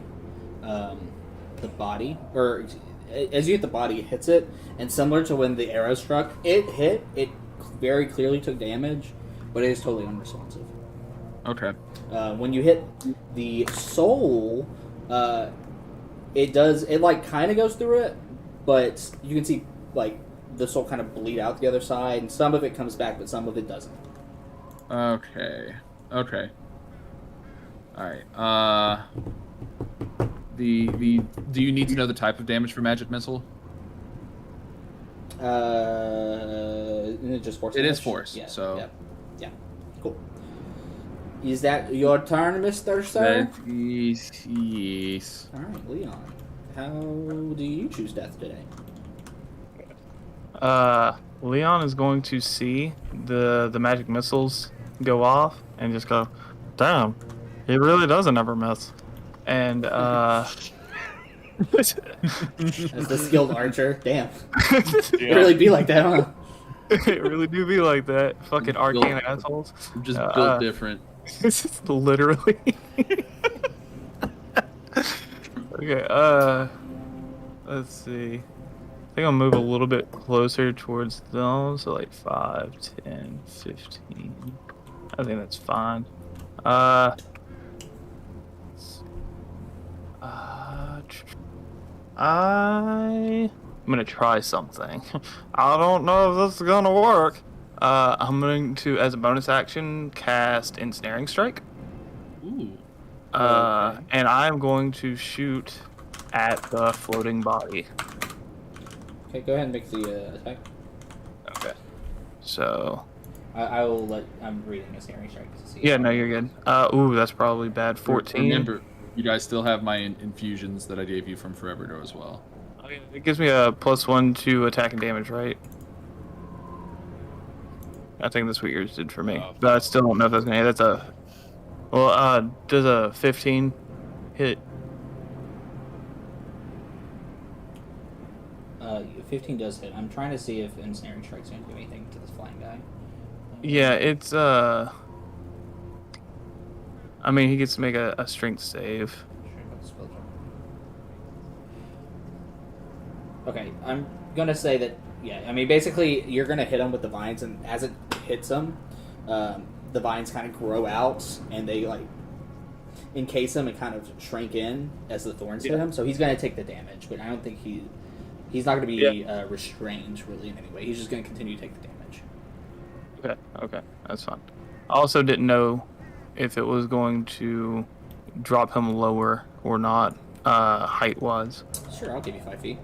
Speaker 1: body, or as you hit the body, it hits it, and similar to when the arrow struck, it very clearly took damage, but it is totally unresponsive.
Speaker 2: Okay.
Speaker 1: When you hit the soul, it kind of goes through it, but you can see like the soul kind of bleed out the other side, and some of it comes back, but some of it doesn't.
Speaker 2: Okay. All right. Do you need to know the type of damage for magic missile?
Speaker 1: It just force.
Speaker 2: It is
Speaker 1: damage?
Speaker 2: force.
Speaker 1: Yeah,
Speaker 2: So.
Speaker 1: Yeah. Cool. Is that your turn, Mr. Sir?
Speaker 2: Yes.
Speaker 1: All right, Leon. How do you choose death today?
Speaker 5: Leon is going to see the magic missiles go off and just go, damn, he really doesn't ever miss. And
Speaker 1: As the skilled archer, damn.
Speaker 3: Yeah.
Speaker 1: It really be like that, huh?
Speaker 5: it really do be like that. Fucking arcane assholes.
Speaker 2: I'm just built different.
Speaker 5: This is literally. Okay, let's see. I think I'll move a little bit closer towards them, so like 5, 10, 15. I think that's fine. I'm gonna try something. I don't know if this is gonna work. I'm going to, as a bonus action, cast Ensnaring Strike.
Speaker 2: Ooh.
Speaker 1: Okay.
Speaker 5: And I'm going to shoot at the floating body.
Speaker 1: Okay, go ahead and make the attack.
Speaker 5: Okay. So.
Speaker 1: I will let. I'm reading a snaring strike to see.
Speaker 5: Yeah, no, you're good. Ooh, that's probably bad. 14.
Speaker 2: Remember, you guys still have my infusions that I gave you from forever ago as well.
Speaker 5: Okay, it gives me a +1 to attack and damage, right? I think that's what yours did for me.
Speaker 3: Oh.
Speaker 5: But I still don't know if that's gonna hit. That's a. Well, does a 15 hit?
Speaker 1: 15 does hit. I'm trying to see if ensnaring strike's going to do anything to this flying guy.
Speaker 5: Yeah, it's I mean, he gets to make a strength save.
Speaker 1: Okay, I'm gonna say that. Yeah, I mean, basically, you're gonna hit him with the vines, and as it hits him, the vines kind of grow out, and they like encase him and kind of shrink in as the thorns hit him. So he's gonna take the damage, but I don't think he's not gonna be restrained really in any way. He's just gonna continue to take the damage.
Speaker 5: Okay, that's fine. I also didn't know if it was going to drop him lower or not, height-wise.
Speaker 1: Sure, I'll give you 5 feet.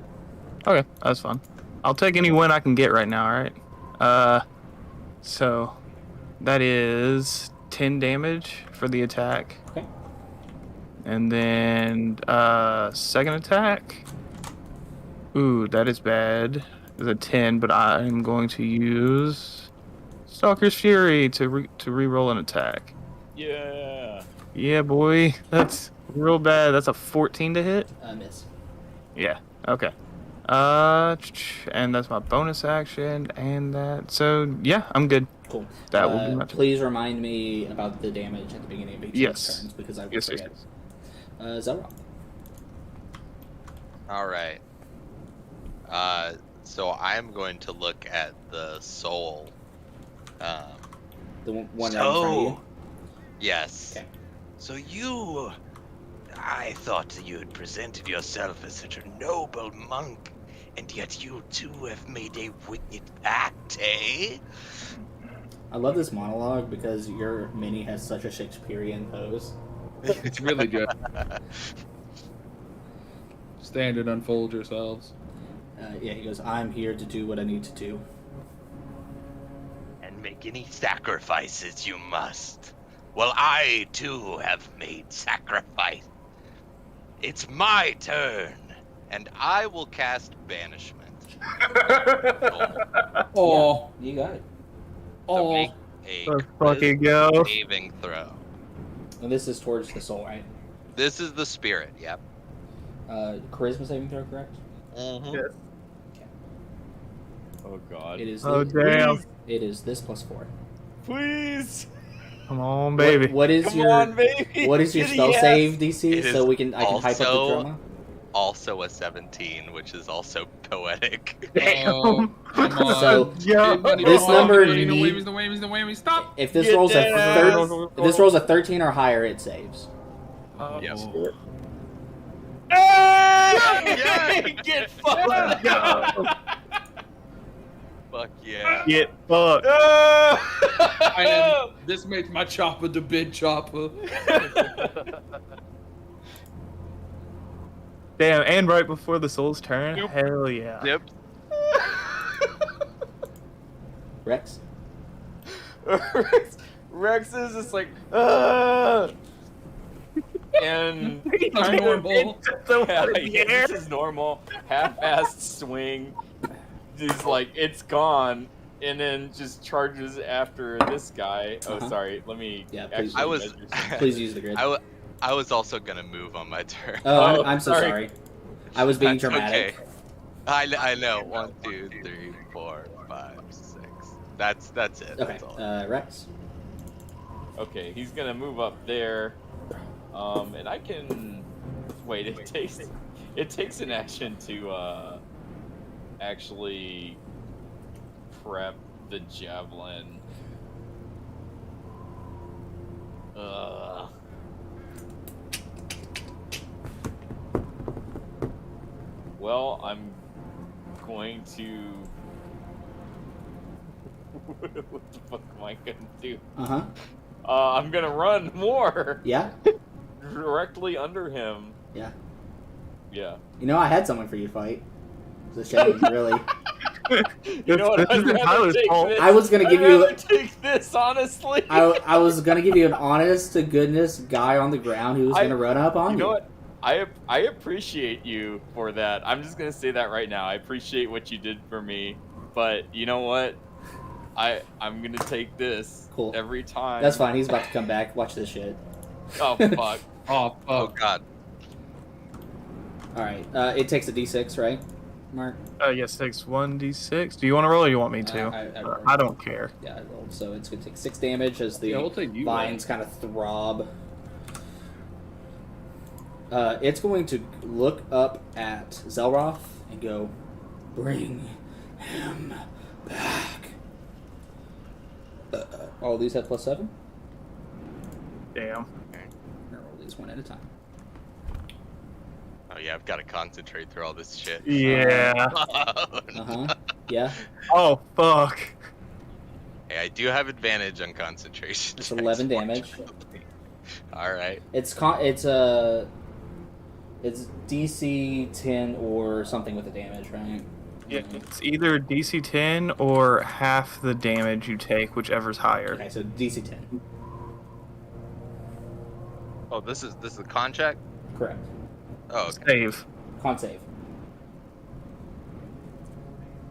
Speaker 5: Okay, that's fine. I'll take any win I can get right now, alright? So that is 10 damage for the attack.
Speaker 1: Okay.
Speaker 5: And then, second attack. Ooh, that is bad. It's a 10, but I'm going to use Stalker's Fury to re-roll an attack.
Speaker 3: Yeah.
Speaker 5: Yeah, boy. That's real bad. That's a 14 to hit?
Speaker 1: Miss.
Speaker 5: Yeah, okay. And that's my bonus action, and that. So, yeah, I'm good.
Speaker 1: Cool.
Speaker 5: That will be my turn.
Speaker 1: Please remind me about the damage at the beginning of each
Speaker 5: Yes.
Speaker 1: turns, because I will
Speaker 5: Yes,
Speaker 1: forget.
Speaker 5: yes.
Speaker 1: Zelrock.
Speaker 4: All right. So I'm going to look at the soul.
Speaker 1: The one right in front of you.
Speaker 4: Yes.
Speaker 1: Okay.
Speaker 6: So I thought that you had presented yourself as such a noble monk, and yet you too have made a wicked act, eh?
Speaker 1: I love this monologue because your mini has such a Shakespearean pose.
Speaker 2: It's really good. Stand and unfold yourselves.
Speaker 1: Yeah, he goes, I'm here to do what I need to do.
Speaker 6: And make any sacrifices you must. Well, I too have made sacrifice. It's my turn.
Speaker 4: And I will cast Banishment.
Speaker 2: Oh,
Speaker 1: Yeah, you got it.
Speaker 4: So
Speaker 2: oh.
Speaker 4: make a
Speaker 5: Let's fucking go.
Speaker 4: saving throw.
Speaker 1: And this is towards the soul, right?
Speaker 4: This is the spirit, yep.
Speaker 1: Charisma saving throw, correct?
Speaker 4: Mm-hmm.
Speaker 5: Yes.
Speaker 3: Oh god.
Speaker 1: It is.
Speaker 5: Oh,
Speaker 1: this,
Speaker 5: damn.
Speaker 1: It is this plus 4.
Speaker 3: Please.
Speaker 5: Come on, baby.
Speaker 1: What is
Speaker 3: Come
Speaker 1: your
Speaker 3: on, baby.
Speaker 1: What is your spell
Speaker 3: Yes.
Speaker 1: save DC?
Speaker 4: It
Speaker 1: So
Speaker 4: is
Speaker 1: I can hype up the
Speaker 4: also-
Speaker 1: drama.
Speaker 4: Also a 17, which is also poetic.
Speaker 2: Oh, come on.
Speaker 1: So,
Speaker 5: Yeah.
Speaker 1: this number
Speaker 2: The
Speaker 1: need-
Speaker 2: whammies, the whammies, the whammies. Stop.
Speaker 1: If this
Speaker 3: Get
Speaker 1: rolls
Speaker 3: down.
Speaker 1: if this rolls a 13 or higher, it saves.
Speaker 2: Oh.
Speaker 4: Yep.
Speaker 3: Hey! Get fucked.
Speaker 4: Fuck yeah.
Speaker 5: Get fucked.
Speaker 2: This makes my chopper the big chopper.
Speaker 5: Damn, and right before the soul's turn?
Speaker 4: Yep.
Speaker 5: Hell yeah.
Speaker 4: Yep.
Speaker 1: Rex.
Speaker 3: Rex is just like, and
Speaker 2: That's normal.
Speaker 3: yeah, this is normal. Half-assed swing. He's like, it's gone, and then just charges after this guy. Oh,
Speaker 1: Uh-huh.
Speaker 3: sorry. Let me.
Speaker 1: Yeah,
Speaker 3: actually
Speaker 1: please.
Speaker 4: I was
Speaker 3: measure something.
Speaker 1: Please use the grid.
Speaker 4: I was also gonna move on my turn.
Speaker 1: Oh,
Speaker 3: Oh,
Speaker 1: I'm so
Speaker 3: sorry.
Speaker 1: sorry. I was being
Speaker 4: That's
Speaker 1: dramatic.
Speaker 4: okay. I know. 1, 2, 3, 4, 5, 6. That's it.
Speaker 1: Okay,
Speaker 4: That's all.
Speaker 1: Rex.
Speaker 3: Okay, he's gonna move up there, and I can wait. It takes an action to actually prep the javelin. Well, I'm going to. What the fuck am I gonna do?
Speaker 1: Uh-huh.
Speaker 3: I'm gonna run more
Speaker 1: Yeah?
Speaker 3: directly under him.
Speaker 1: Yeah.
Speaker 3: Yeah.
Speaker 1: You know, I had someone for you to fight. It's a shame, really.
Speaker 3: You know what?
Speaker 5: This
Speaker 3: I'd
Speaker 5: isn't
Speaker 3: rather
Speaker 5: Tyler's
Speaker 3: take
Speaker 5: fault.
Speaker 3: this.
Speaker 1: I was gonna give
Speaker 3: I'd
Speaker 1: you-
Speaker 3: rather take this, honestly.
Speaker 1: I was gonna give you an honest-to-goodness guy on the ground who was gonna run up on you.
Speaker 3: You know what? I appreciate you for that. I'm just gonna say that right now. I appreciate what you did for me, but you know what? I'm gonna take this
Speaker 1: Cool.
Speaker 3: every time.
Speaker 1: That's fine, he's about to come back. Watch this shit.
Speaker 3: Oh fuck.
Speaker 2: Oh,
Speaker 4: Oh
Speaker 2: fuck.
Speaker 4: god.
Speaker 1: Alright, it takes a d6, right, Mark?
Speaker 5: Yes, takes 1d6. Do you want to roll or you want me to? I don't care.
Speaker 1: Yeah, I rolled. So it's going to take 6 damage as the
Speaker 2: Yeah, we'll take you,
Speaker 1: vines kind of throb. It's going to look up at Zelroth and go, bring him back. All these have +7?
Speaker 5: Damn.
Speaker 1: I'm going to roll these one at a time.
Speaker 4: Oh yeah, I've got to concentrate through all this shit.
Speaker 5: Yeah.
Speaker 1: Uh-huh. Yeah?
Speaker 5: Oh, fuck.
Speaker 4: Hey, I do have advantage on concentration.
Speaker 1: It's
Speaker 4: checks,
Speaker 1: 11 damage.
Speaker 4: fortunately. All right.
Speaker 1: It's DC 10 or something with the damage, right?
Speaker 5: Yeah, it's either DC 10 or half the damage you take, whichever's higher.
Speaker 1: Okay, so DC 10.
Speaker 4: Oh, this is the contract.
Speaker 1: Correct.
Speaker 4: Oh, okay.
Speaker 5: Save.
Speaker 1: Con save.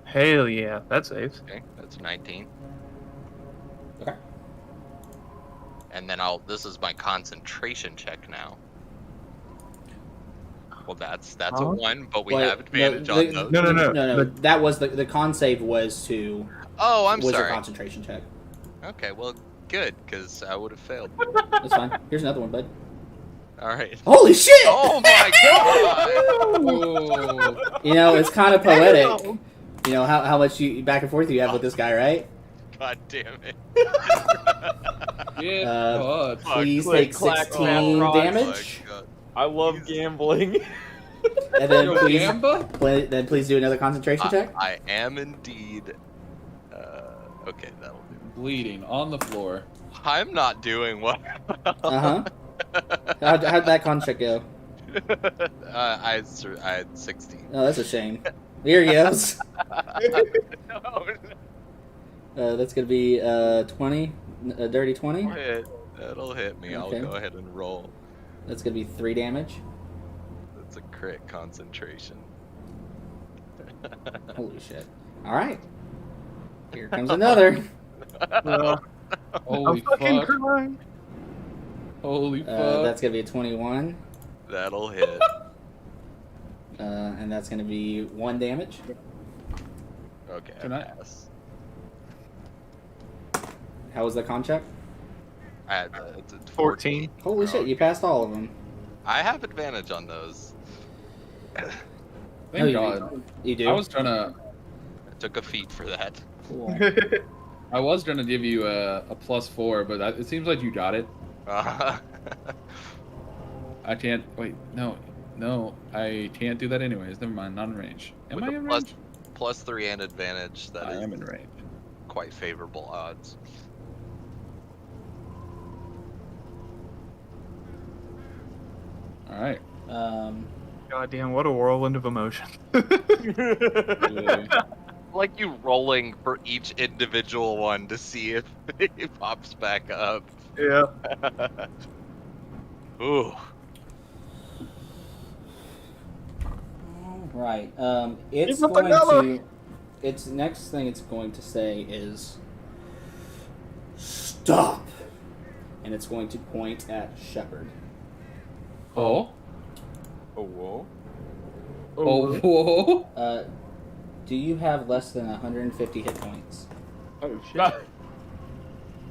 Speaker 5: Hell yeah, that's safe.
Speaker 4: Okay, that's 19.
Speaker 1: Okay.
Speaker 4: And then this is my concentration check now. Well, that's a
Speaker 5: Huh?
Speaker 4: 1, but we
Speaker 1: Wait,
Speaker 4: have advantage on those.
Speaker 5: No.
Speaker 1: That was the con save was to
Speaker 4: Oh, I'm
Speaker 1: was
Speaker 4: sorry.
Speaker 1: a concentration check.
Speaker 4: Okay, well, good, because I would have failed.
Speaker 1: That's fine. Here's another one, bud.
Speaker 4: All right.
Speaker 1: Holy shit!
Speaker 4: Oh my god!
Speaker 2: Oh.
Speaker 1: You know, it's kind of poetic. You know how much back and forth you have with this guy, right?
Speaker 4: God damn it!
Speaker 2: Yeah. God.
Speaker 1: Please
Speaker 3: Click,
Speaker 1: take
Speaker 3: clack,
Speaker 1: 16
Speaker 3: clap,
Speaker 1: damage,
Speaker 4: Oh my God.
Speaker 3: I love gambling.
Speaker 1: and then
Speaker 2: Yo,
Speaker 1: please,
Speaker 2: Gamba?
Speaker 1: please do another concentration check.
Speaker 4: I am indeed. Okay, that'll do.
Speaker 2: Bleeding on the floor.
Speaker 4: I'm not doing well.
Speaker 1: How'd that con check go?
Speaker 4: I had 16.
Speaker 1: Oh, that's a shame. Here he goes.
Speaker 4: No,
Speaker 1: That's gonna be 20, a dirty 20.
Speaker 4: that'll hit me.
Speaker 1: Okay.
Speaker 4: I'll go ahead and roll.
Speaker 1: That's gonna be 3 damage.
Speaker 4: That's a crit concentration.
Speaker 1: Holy shit! All right, here comes another.
Speaker 2: Holy
Speaker 5: fucking
Speaker 2: fuck.
Speaker 5: crying.
Speaker 2: Holy fuck.
Speaker 1: That's gonna be a 21,
Speaker 4: That'll hit.
Speaker 1: and that's gonna be 1 damage.
Speaker 4: Okay,
Speaker 2: Can I-
Speaker 4: pass.
Speaker 1: How was the con check?
Speaker 4: It's a
Speaker 5: 14.
Speaker 1: Holy shit! You passed all of them.
Speaker 4: I have advantage on those.
Speaker 2: Thank
Speaker 1: you
Speaker 2: God.
Speaker 1: You do.
Speaker 2: I was trying to.
Speaker 4: I took a feat for that.
Speaker 1: Cool.
Speaker 2: I was trying to give you a +4, but it seems like you got it. I can't. Wait, no, I can't do that anyways. Never mind. Not in range. Am
Speaker 4: With
Speaker 2: I
Speaker 4: a
Speaker 2: in
Speaker 4: plus-
Speaker 2: range?
Speaker 4: +3 and advantage. That
Speaker 2: I
Speaker 4: is
Speaker 2: am in range.
Speaker 4: quite favorable odds.
Speaker 2: All right.
Speaker 5: Goddamn, what a whirlwind of emotion.
Speaker 4: Like you rolling for each individual one to see if it pops back up.
Speaker 5: Yeah.
Speaker 4: Ooh.
Speaker 1: Right. It's
Speaker 5: Give up
Speaker 1: going
Speaker 5: another.
Speaker 1: to. Its next thing it's going to say is stop, and it's going to point at Shepard.
Speaker 2: Oh.
Speaker 3: Oh, whoa.
Speaker 2: Oh. Whoa.
Speaker 1: Do you have less than 150 hit points?
Speaker 2: Oh shit.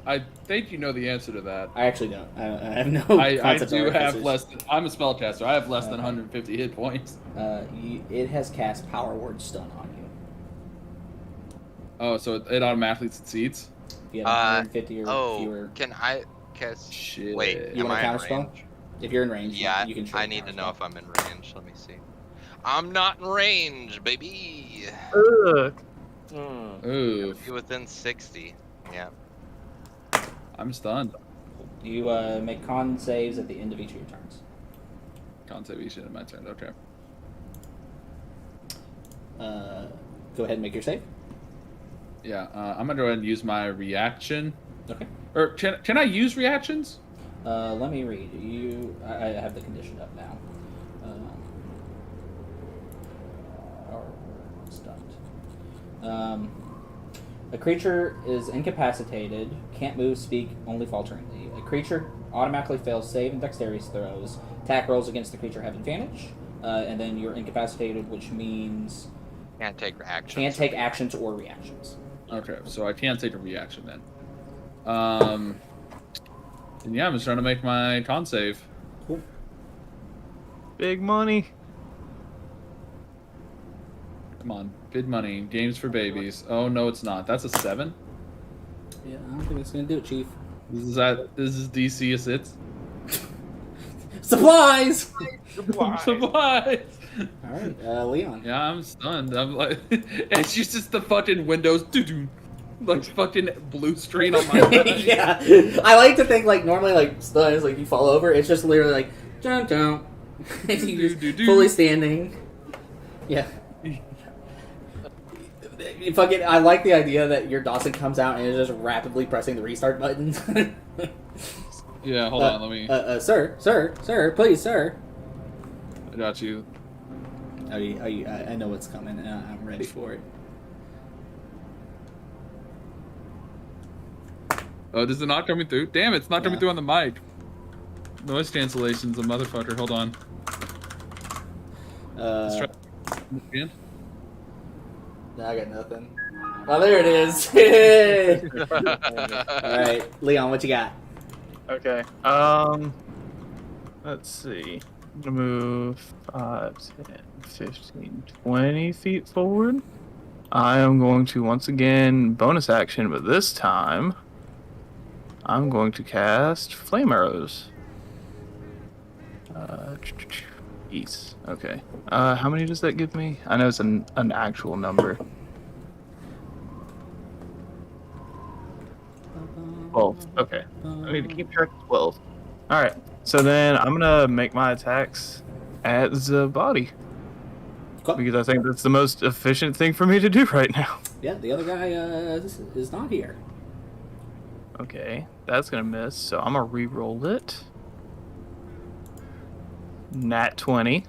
Speaker 2: I think you know the answer to that.
Speaker 1: I actually don't. I have no.
Speaker 2: I
Speaker 1: concept
Speaker 2: do
Speaker 1: of
Speaker 2: have
Speaker 1: artificers.
Speaker 2: less than. I'm a spellcaster. I have less than
Speaker 1: Okay.
Speaker 2: 150 hit points.
Speaker 1: It has cast Power Word Stun on you.
Speaker 2: Oh, so it automatically succeeds.
Speaker 1: If you have 150 or fewer.
Speaker 4: Can I cast?
Speaker 2: Shit.
Speaker 4: Wait,
Speaker 1: You
Speaker 4: am
Speaker 1: want a
Speaker 4: I in
Speaker 1: counterspell?
Speaker 4: range?
Speaker 1: If you're in range,
Speaker 4: Yeah,
Speaker 1: you can.
Speaker 4: I need to know if I'm in range. Let me see. I'm not in range, baby.
Speaker 5: Ugh.
Speaker 2: Ooh,
Speaker 4: Be within 60. Yeah.
Speaker 2: I'm stunned.
Speaker 1: You make con saves at the end of each of your turns.
Speaker 2: Conservation in my turn. Okay.
Speaker 1: Go ahead and make your save.
Speaker 2: Yeah, I'm gonna go ahead and use my reaction.
Speaker 1: Okay.
Speaker 2: Or can I use reactions?
Speaker 1: Let me read. I have the condition up now. Power word stunned. A creature is incapacitated, can't move, speak, only falteringly. A creature automatically fails save and dexterity throws. Attack rolls against the creature have advantage. And then you're incapacitated, which means
Speaker 4: Can't take actions.
Speaker 1: can't take actions or reactions.
Speaker 2: Okay, so I can't take a reaction then. And yeah, I'm just trying to make my con save.
Speaker 1: Cool.
Speaker 5: Big money.
Speaker 2: Come on, bid money, games for babies. Oh no, it's not. That's a 7.
Speaker 1: Yeah, I don't think it's gonna do it, Chief.
Speaker 2: This is DC as it's.
Speaker 1: Supplies!
Speaker 2: Supplies.
Speaker 1: Alright, Leon.
Speaker 2: Yeah, I'm stunned. I'm like, it's just the fucking windows. Doo-doo, Like fucking blue screen on my
Speaker 1: Yeah, I like to think like normally like stuns like you fall over. It's just literally like dun dun. You just fully standing. Yeah. You fucking. I like the idea that your Dawson comes out and is just rapidly pressing the restart button.
Speaker 2: Yeah, hold on, let me.
Speaker 1: Sir, please, sir.
Speaker 2: I got you.
Speaker 1: I know what's coming, and I'm ready for it.
Speaker 2: Oh, is it not coming through? Damn, it's not coming
Speaker 1: Yeah.
Speaker 2: through on the mic. Noise cancellation's a motherfucker. Hold on. Let's try again.
Speaker 1: No, I got nothing. Oh, there it is. All right, Leon, what you got?
Speaker 5: Okay. Let's see. I'm gonna move 5, 10, 15, 20 feet forward. I am going to once again bonus action, but this time I'm going to cast Flame Arrows. East. Okay. How many does that give me? I know it's an actual number. 12. Okay. I need to keep track of 12. Alright. So then I'm gonna make my attacks at the body.
Speaker 1: Cool.
Speaker 5: Because I think that's the most efficient thing for me to do right now.
Speaker 1: Yeah, the other guy is not here.
Speaker 5: Okay. That's gonna miss, so I'm gonna re-roll it. Nat 20.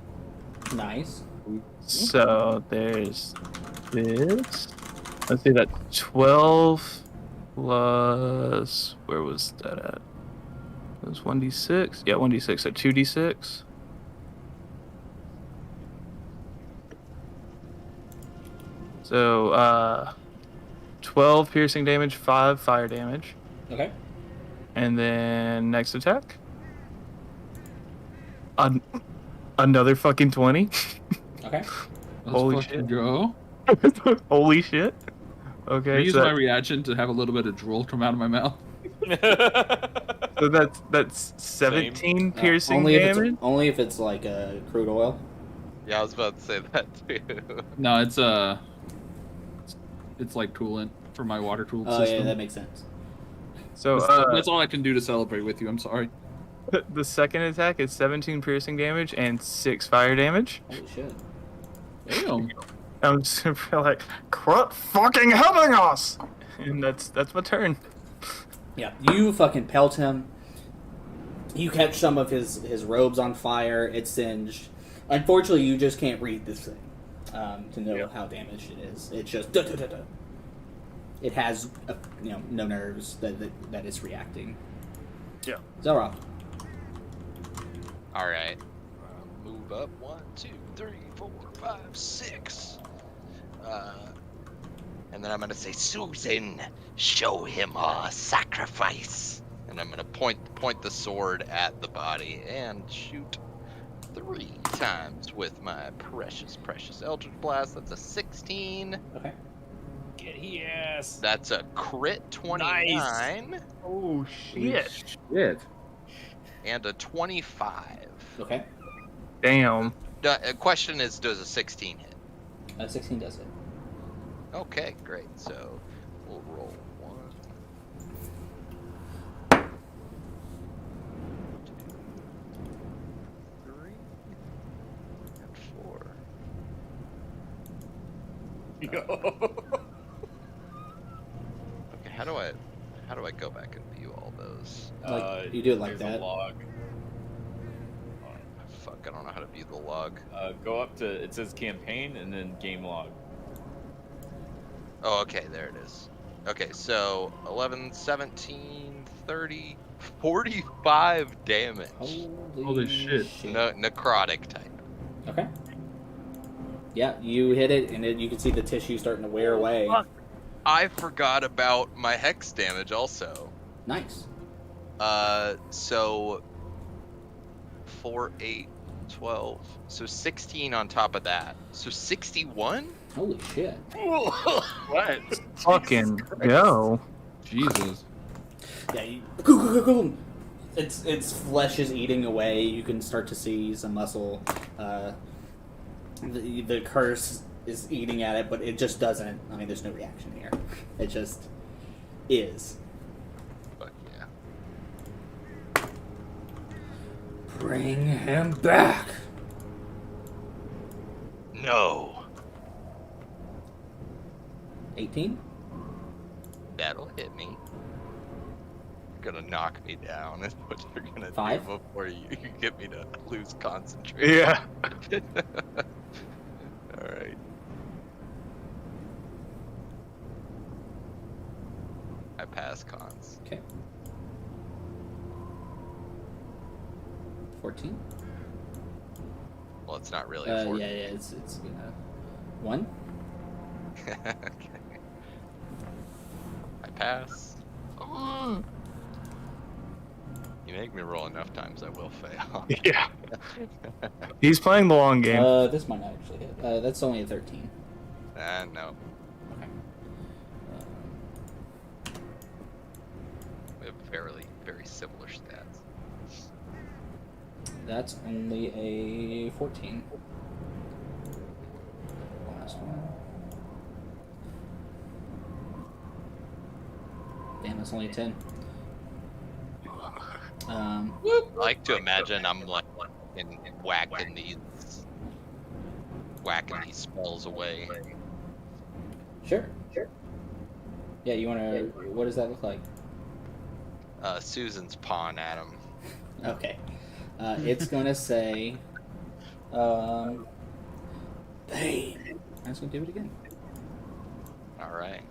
Speaker 1: Nice.
Speaker 5: So there's this. Let's see, that 12 plus. Where was that at? It was 1d6. Yeah, 1d6. So 2d6. So 12 piercing damage, 5 fire damage.
Speaker 1: Okay.
Speaker 5: And then next attack. Another fucking 20.
Speaker 1: Okay.
Speaker 2: Let's
Speaker 5: Holy
Speaker 2: fucking
Speaker 5: shit.
Speaker 2: go.
Speaker 5: Holy shit.
Speaker 2: I
Speaker 5: Okay,
Speaker 2: use
Speaker 5: so,
Speaker 2: my reaction to have a little bit of drool come out of my mouth.
Speaker 5: so that's 17 piercing
Speaker 1: only
Speaker 5: damage.
Speaker 1: Only if it's like crude oil.
Speaker 4: Yeah, I was about to say that too.
Speaker 2: No, it's like coolant for my water tool
Speaker 1: Oh
Speaker 2: system.
Speaker 1: yeah, that makes sense.
Speaker 5: So
Speaker 2: That's all I can do to celebrate with you. I'm sorry.
Speaker 5: the second attack is 17 piercing damage and 6 fire damage.
Speaker 1: Holy shit.
Speaker 2: Damn.
Speaker 5: I'm just gonna be like, quit fucking helping us! And that's my turn.
Speaker 1: Yeah, you fucking pelt him. You catch some of his robes on fire. It's singed. Unfortunately, you just can't read this thing to know how damaged it is. It's just da-da-da-da. It has no nerves that it's reacting.
Speaker 5: Yeah.
Speaker 1: Zelroth.
Speaker 4: All right. Move up 1, 2, 3, 4, 5, 6. And then I'm gonna say, Susan, show him a sacrifice. And I'm gonna point the sword at the body and shoot 3 times with my precious Eldritch Blast. That's a 16.
Speaker 1: Okay.
Speaker 3: Get yes.
Speaker 4: That's a crit 29.
Speaker 5: Oh shit.
Speaker 2: Shit.
Speaker 4: And a 25.
Speaker 1: Okay.
Speaker 5: Damn.
Speaker 4: The question is, does a 16 hit?
Speaker 1: 16 does it.
Speaker 4: Okay, great. So we'll roll 1, 2, 3, and 4. Okay, how do I go back and view all those?
Speaker 1: Like, you do it like
Speaker 3: there's
Speaker 1: that.
Speaker 3: A log.
Speaker 4: Fuck, I don't know how to view the log.
Speaker 3: Go up to, it says campaign and then game log.
Speaker 4: Oh, okay, there it is. Okay, so 11, 17, 30, 45 damage.
Speaker 2: Holy shit.
Speaker 4: Necrotic type.
Speaker 1: Okay. Yeah, you hit it, and you can see the tissue starting to wear away.
Speaker 4: Fuck. I forgot about my hex damage also.
Speaker 1: Nice.
Speaker 4: So 4, 8, 12. So 16 on top of that. So 61?
Speaker 1: Holy shit.
Speaker 5: What? Fucking go.
Speaker 2: Jesus.
Speaker 1: Yeah, its flesh is eating away. You can start to see some muscle. The curse is eating at it, but it just doesn't. I mean, there's no reaction here. It just is.
Speaker 4: But yeah.
Speaker 1: Bring him back.
Speaker 6: No.
Speaker 1: 18?
Speaker 4: That'll hit me. You're gonna knock me down is what you're gonna
Speaker 1: 5?
Speaker 4: do before you get me to lose concentration.
Speaker 5: Yeah.
Speaker 4: Alright. I pass cons.
Speaker 1: Okay. 14?
Speaker 4: Well, it's not really a 14.
Speaker 1: Yeah, it's gonna... 1?
Speaker 4: Okay. I pass. You make me roll enough times, I will fail.
Speaker 5: Yeah. He's playing the long game.
Speaker 1: This might not actually hit. That's only a 13.
Speaker 4: No.
Speaker 1: Okay.
Speaker 4: We have very similar stats.
Speaker 1: That's only a 14. Last one. Damn, that's only a 10.
Speaker 4: I like to imagine I'm like whacking these spells away.
Speaker 1: Sure. Yeah, you wanna... What does that look like?
Speaker 4: Susan's pawing at him.
Speaker 1: Okay. It's gonna say... Pain. I'm just gonna do it again.
Speaker 4: Alright.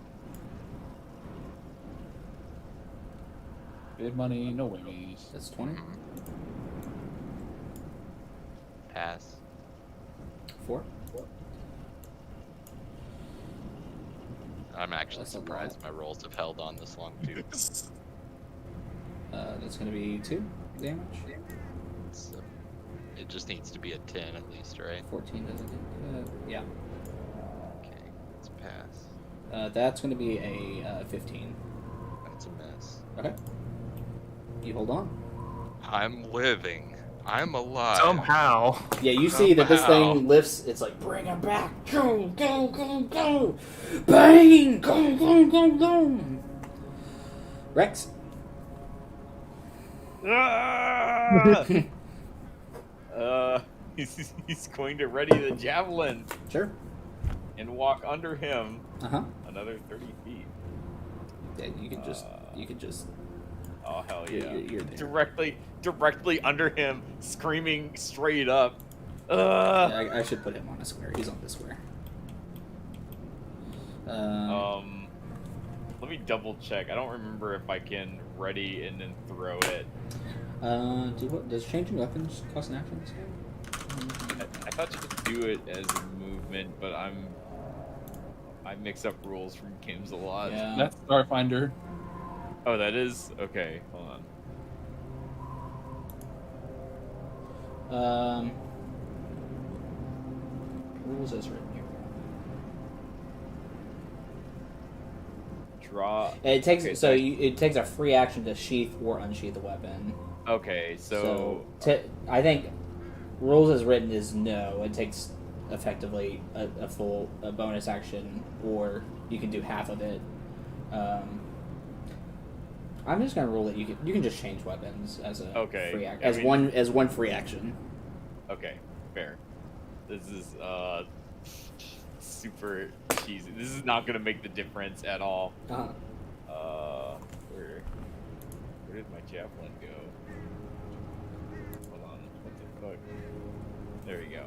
Speaker 2: Big money, no whammies.
Speaker 1: That's 20.
Speaker 4: Pass.
Speaker 1: 4.
Speaker 4: I'm actually
Speaker 1: That's a
Speaker 4: surprised my rolls have held on this long too.
Speaker 1: That's gonna be 2 damage.
Speaker 4: So it just needs to be a 10 at least, right?
Speaker 1: 14 doesn't hit. Yeah.
Speaker 4: Okay, let's pass.
Speaker 1: That's gonna be a 15.
Speaker 4: That's a miss.
Speaker 1: Okay. You hold on.
Speaker 4: I'm living. I'm alive.
Speaker 5: Somehow.
Speaker 1: Yeah, you see that this
Speaker 4: Somehow.
Speaker 1: thing lifts. It's like, bring him back. Go, go, go, go. Bang. Go, go, go, go. Rex.
Speaker 3: Ah! He's going to ready the javelin
Speaker 1: Sure.
Speaker 3: and walk under him
Speaker 1: Uh-huh.
Speaker 3: another 30 feet.
Speaker 1: Yeah, you can just...
Speaker 3: Oh hell
Speaker 1: You're-
Speaker 3: yeah!
Speaker 1: you're there.
Speaker 3: Directly under him, screaming straight up.
Speaker 1: Yeah, I should put him on a square. He's on this square.
Speaker 3: Let me double check. I don't remember if I can ready and then throw it.
Speaker 1: Does changing weapons cost an action this game?
Speaker 3: I thought you could do it as a movement, but I mix up rules from games a lot.
Speaker 1: Yeah.
Speaker 2: That's Starfinder.
Speaker 3: Oh, that is? Okay, hold on.
Speaker 1: Rules as written here.
Speaker 3: Draw.
Speaker 1: It takes
Speaker 3: Okay,
Speaker 1: it takes a free action to sheath or unsheath a weapon.
Speaker 3: Okay, so
Speaker 1: I think rules as written is no. It takes effectively a full bonus action, or you can do half of it. I'm just gonna rule that you can just change weapons as a
Speaker 3: Okay,
Speaker 1: free action,
Speaker 3: I
Speaker 1: as
Speaker 3: mean-
Speaker 1: one free action.
Speaker 3: okay, fair. This is super cheesy. This is not gonna make the difference at all.
Speaker 1: Uh-huh.
Speaker 3: Where did my javelin go? Hold on, what the fuck? There we go.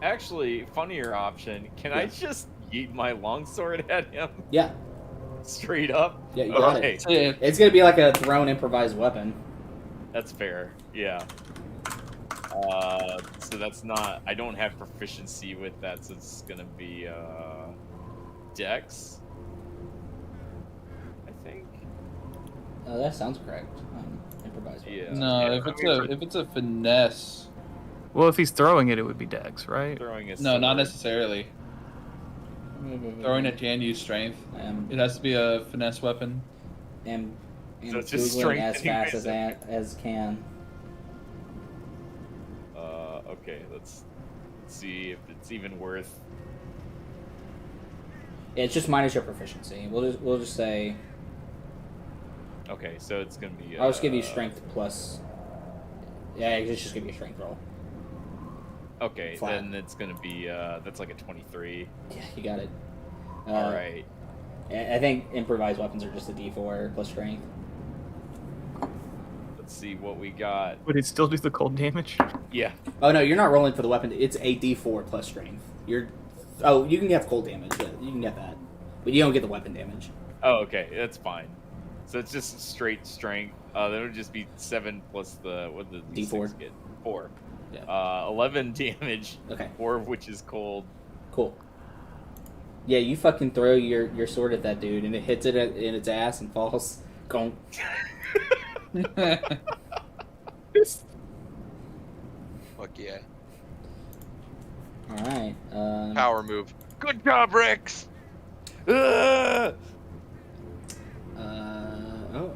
Speaker 3: Actually, funnier option. Can I
Speaker 1: Yeah.
Speaker 3: just yeet my longsword at him
Speaker 1: Yeah,
Speaker 3: straight up?
Speaker 1: yeah, you got
Speaker 3: Okay,
Speaker 1: it.
Speaker 2: That's it.
Speaker 1: It's gonna be like a thrown improvised weapon.
Speaker 3: that's fair. Yeah. So that's not. I don't have proficiency with that, so it's gonna be Dex. I think.
Speaker 1: That sounds correct. Improvised weapon.
Speaker 3: Yeah.
Speaker 2: No,
Speaker 3: Yeah,
Speaker 2: if it's a finesse.
Speaker 5: Well, if he's throwing it, it would be Dex, right?
Speaker 3: Throwing a
Speaker 2: No, not
Speaker 3: sword.
Speaker 2: necessarily. Throwing it can use strength. It has to be a finesse weapon.
Speaker 1: And
Speaker 3: So it's just
Speaker 1: Googling as
Speaker 3: strength
Speaker 1: fast as can.
Speaker 3: Okay, let's see if it's even worth.
Speaker 1: Yeah, it's just minus your proficiency. We'll just say.
Speaker 3: Okay, so it's gonna be.
Speaker 1: I'll just give you strength plus. Yeah, it's just give you a strength roll.
Speaker 3: Okay,
Speaker 1: Flat.
Speaker 3: then it's gonna be. That's like a 23.
Speaker 1: Yeah, you got it.
Speaker 3: All right.
Speaker 1: I think improvised weapons are just a D4 plus strength.
Speaker 3: Let's see what we got.
Speaker 5: Would it still do the cold damage?
Speaker 3: Yeah.
Speaker 1: Oh no, you're not rolling for the weapon. It's a D4 plus strength. You can get cold damage. Yeah, you can get that, but you don't get the weapon damage.
Speaker 3: Oh, okay, that's fine. So it's just straight strength. That would just be 7 plus the what the
Speaker 1: D4.
Speaker 3: get 4.
Speaker 1: Yeah.
Speaker 3: 11 damage.
Speaker 1: Okay.
Speaker 3: 4 of which is cold.
Speaker 1: Cool. Yeah, you fucking throw your sword at that dude, and it hits it in its ass and falls. Gonk.
Speaker 4: Fuck yeah.
Speaker 1: All right.
Speaker 4: Power move. Good job, Rex.
Speaker 3: Ah!
Speaker 1: Oh.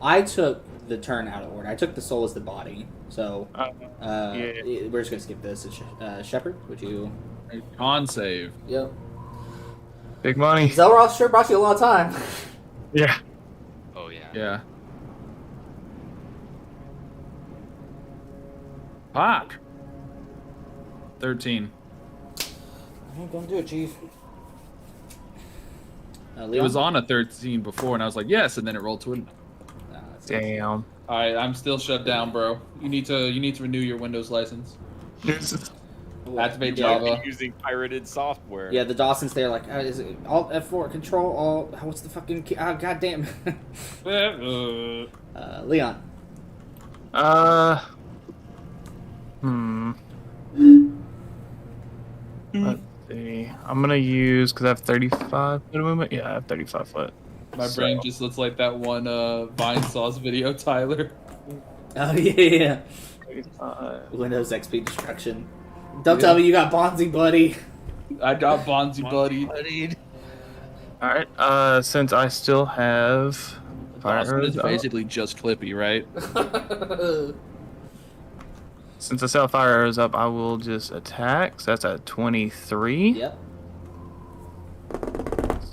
Speaker 1: I took the turn out of order. I took the soul as the body. So,
Speaker 5: Yeah.
Speaker 1: we're just gonna skip this. Shepard, would you?
Speaker 2: Con save.
Speaker 1: Yep.
Speaker 5: Big money.
Speaker 1: Zelroth sure brought you a lot of time.
Speaker 5: Yeah.
Speaker 6: Oh yeah.
Speaker 2: Yeah. Pop. 13.
Speaker 1: I ain't gonna do it, Chief. Leon?
Speaker 2: It was on a 13 before, and I was like, yes, and then it rolled to a.
Speaker 5: Damn.
Speaker 2: All right, I'm still shut down, bro. You need to renew your Windows license. Activate
Speaker 3: Yeah,
Speaker 2: Java.
Speaker 3: using pirated software.
Speaker 1: Yeah, the Dawson's there like, is it Alt F4, Control Alt, what's the fucking key? Oh, goddamn. Leon.
Speaker 5: Let's see. I'm gonna use, because I have 35 foot of movement. Yeah, I have 35 foot.
Speaker 2: My brain just looks like that one Vine Sauce video, Tyler.
Speaker 1: Oh, yeah.
Speaker 5: 35.
Speaker 1: Windows XP destruction. Don't tell me you got Bonzi, buddy.
Speaker 2: I got Bonzi Buddy.
Speaker 5: Alright, since I still have fire
Speaker 2: Boston
Speaker 5: arrows
Speaker 2: is
Speaker 5: up,
Speaker 2: basically just Clippy, right?
Speaker 5: since I still have fire arrows up, I will just attack. So that's a 23.
Speaker 1: Yep.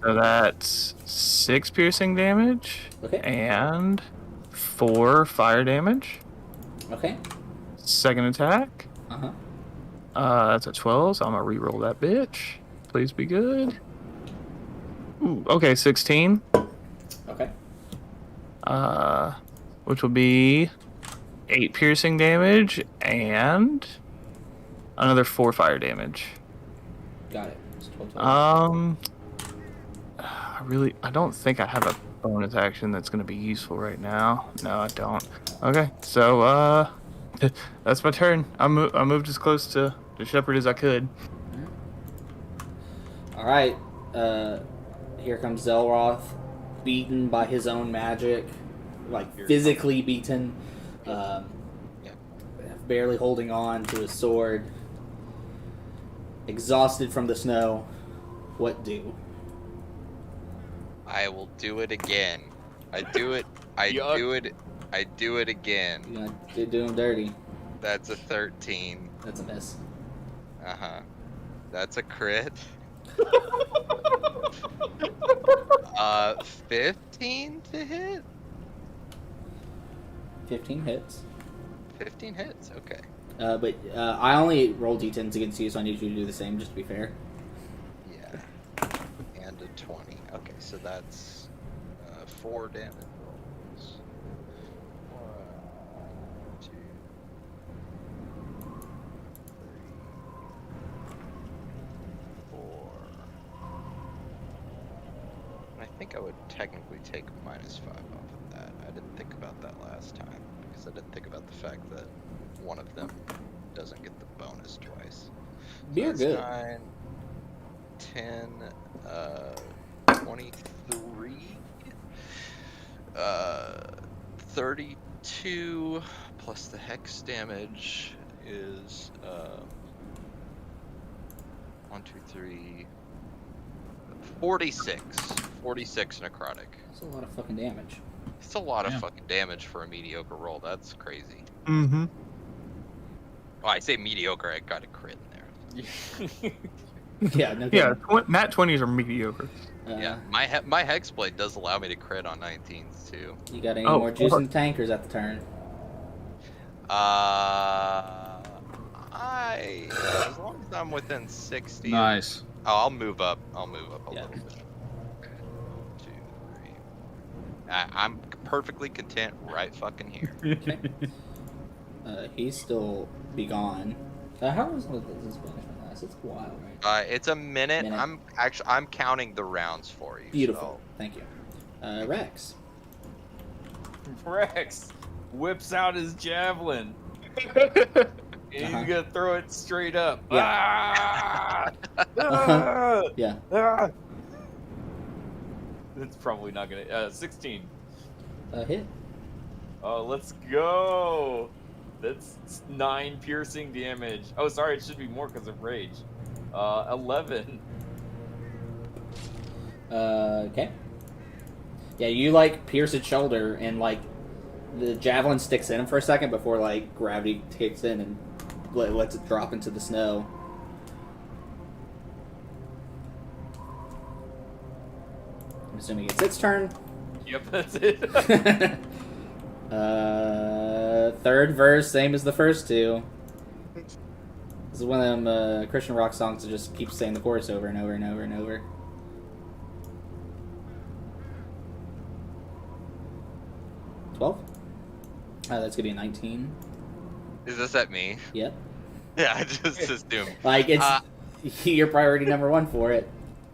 Speaker 5: So that's 6 piercing damage.
Speaker 1: Okay.
Speaker 5: And 4 fire damage.
Speaker 1: Okay.
Speaker 5: Second attack.
Speaker 1: Uh-huh.
Speaker 5: That's a 12, so I'm gonna re-roll that bitch. Please be good. Ooh, okay, 16.
Speaker 1: Okay.
Speaker 5: Which will be 8 piercing damage and another 4 fire damage.
Speaker 1: Got it. It's 12.
Speaker 5: I don't think I have a bonus action that's gonna be useful right now. No, I don't. Okay, so that's my turn. I moved as close to the shepherd as I could.
Speaker 1: All right. Here comes Zelroth, beaten by his own magic, like physically beaten, barely holding on to his sword, exhausted from the snow. What do?
Speaker 4: I will do it again. I do it. I
Speaker 3: Yuck.
Speaker 4: do it. I do it again.
Speaker 1: You gonna do him dirty?
Speaker 4: That's a 13.
Speaker 1: That's a miss.
Speaker 4: Uh-huh. That's a crit. 15 to hit?
Speaker 1: 15 hits.
Speaker 4: 15 hits, okay.
Speaker 1: But I only roll d10s against you, so I need you to do the same, just to be fair.
Speaker 4: Yeah. And a 20. Okay, so that's 4 damage rolls. 1, 2, 3, 4. And I think I would technically take -5 off of that. I didn't think about that last time, because I didn't think about the fact that one of them doesn't get the bonus twice.
Speaker 1: You're
Speaker 4: That's
Speaker 1: good.
Speaker 4: 9, 10, 23, 32 plus the hex damage is 1, 2, 3, 46. 46 necrotic.
Speaker 1: That's a lot of fucking damage.
Speaker 4: It's a lot of
Speaker 2: Yeah.
Speaker 4: fucking damage for a mediocre roll. That's crazy.
Speaker 5: Mm-hmm.
Speaker 4: Oh, I say mediocre. I got a crit in there.
Speaker 1: Yeah, no
Speaker 5: Yeah,
Speaker 1: kidding.
Speaker 5: nat 20s are mediocre.
Speaker 4: Yeah, my my hexblade does allow me to crit on 19s too.
Speaker 1: You got any
Speaker 5: Oh,
Speaker 1: more juice
Speaker 5: fuck.
Speaker 1: in the tank, or is that the turn?
Speaker 4: As long as I'm within 60.
Speaker 2: Nice.
Speaker 4: Oh, I'll move up. I'll move up a
Speaker 1: Yeah.
Speaker 4: little bit. 2, 3. I'm perfectly content right fucking here.
Speaker 1: Okay. He's still be gone. How long does this banishment last? It's a while, right?
Speaker 4: It's a minute.
Speaker 1: Minute.
Speaker 4: I'm counting the rounds for you.
Speaker 1: Beautiful. Thank you. Rex.
Speaker 3: Rex whips out his javelin. And he's gonna throw it straight up.
Speaker 1: Yeah.
Speaker 3: Ah! Ah!
Speaker 1: Yeah.
Speaker 3: Ah! It's probably not gonna. 16.
Speaker 1: Hit.
Speaker 3: Let's go. That's 9 piercing damage. Oh, sorry, it should be more because of rage. 11.
Speaker 1: Okay. Yeah, you like pierce its shoulder, and like the javelin sticks in him for a second before like gravity kicks in and lets it drop into the snow. I'm assuming it's its turn.
Speaker 3: Yep, that's it.
Speaker 1: Third verse, same as the first two. This is one of them Christian rock songs that just keeps saying the chorus over and over and over and over. Oh, that's gonna be a 19.
Speaker 4: Is this at me?
Speaker 1: Yep.
Speaker 4: Yeah, I just assumed.
Speaker 1: Like it's your priority number 1 for it.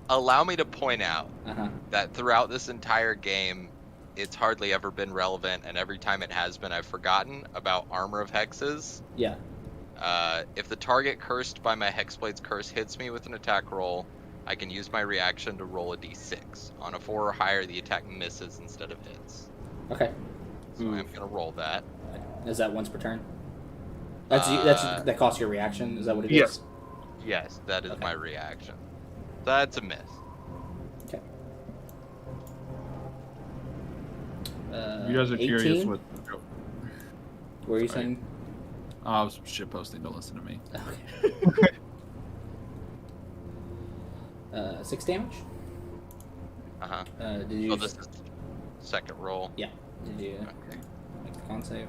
Speaker 4: Allow me to point out
Speaker 1: Uh-huh.
Speaker 4: that throughout this entire game, it's hardly ever been relevant, and every time it has been, I've forgotten about Armor of Hexes.
Speaker 1: Yeah.
Speaker 4: If the target cursed by my Hexblade's curse hits me with an attack roll, I can use my reaction to roll a d6. On a 4 or higher, the attack misses instead of hits.
Speaker 1: Okay.
Speaker 4: So I'm gonna roll that.
Speaker 1: Is that once per turn? That costs your reaction. Is that what it is?
Speaker 5: Yes.
Speaker 4: Yes, that is
Speaker 1: Okay.
Speaker 4: my reaction. That's a miss.
Speaker 1: Okay.
Speaker 2: You guys are
Speaker 1: 18?
Speaker 2: curious what.
Speaker 1: What were you
Speaker 2: Sorry.
Speaker 1: saying?
Speaker 2: I was shitposting. Don't listen to me.
Speaker 1: Okay. 6 damage.
Speaker 4: Uh-huh.
Speaker 1: Did you?
Speaker 4: Oh, this is second roll.
Speaker 1: Yeah. Did you
Speaker 4: Okay,
Speaker 1: make the con save?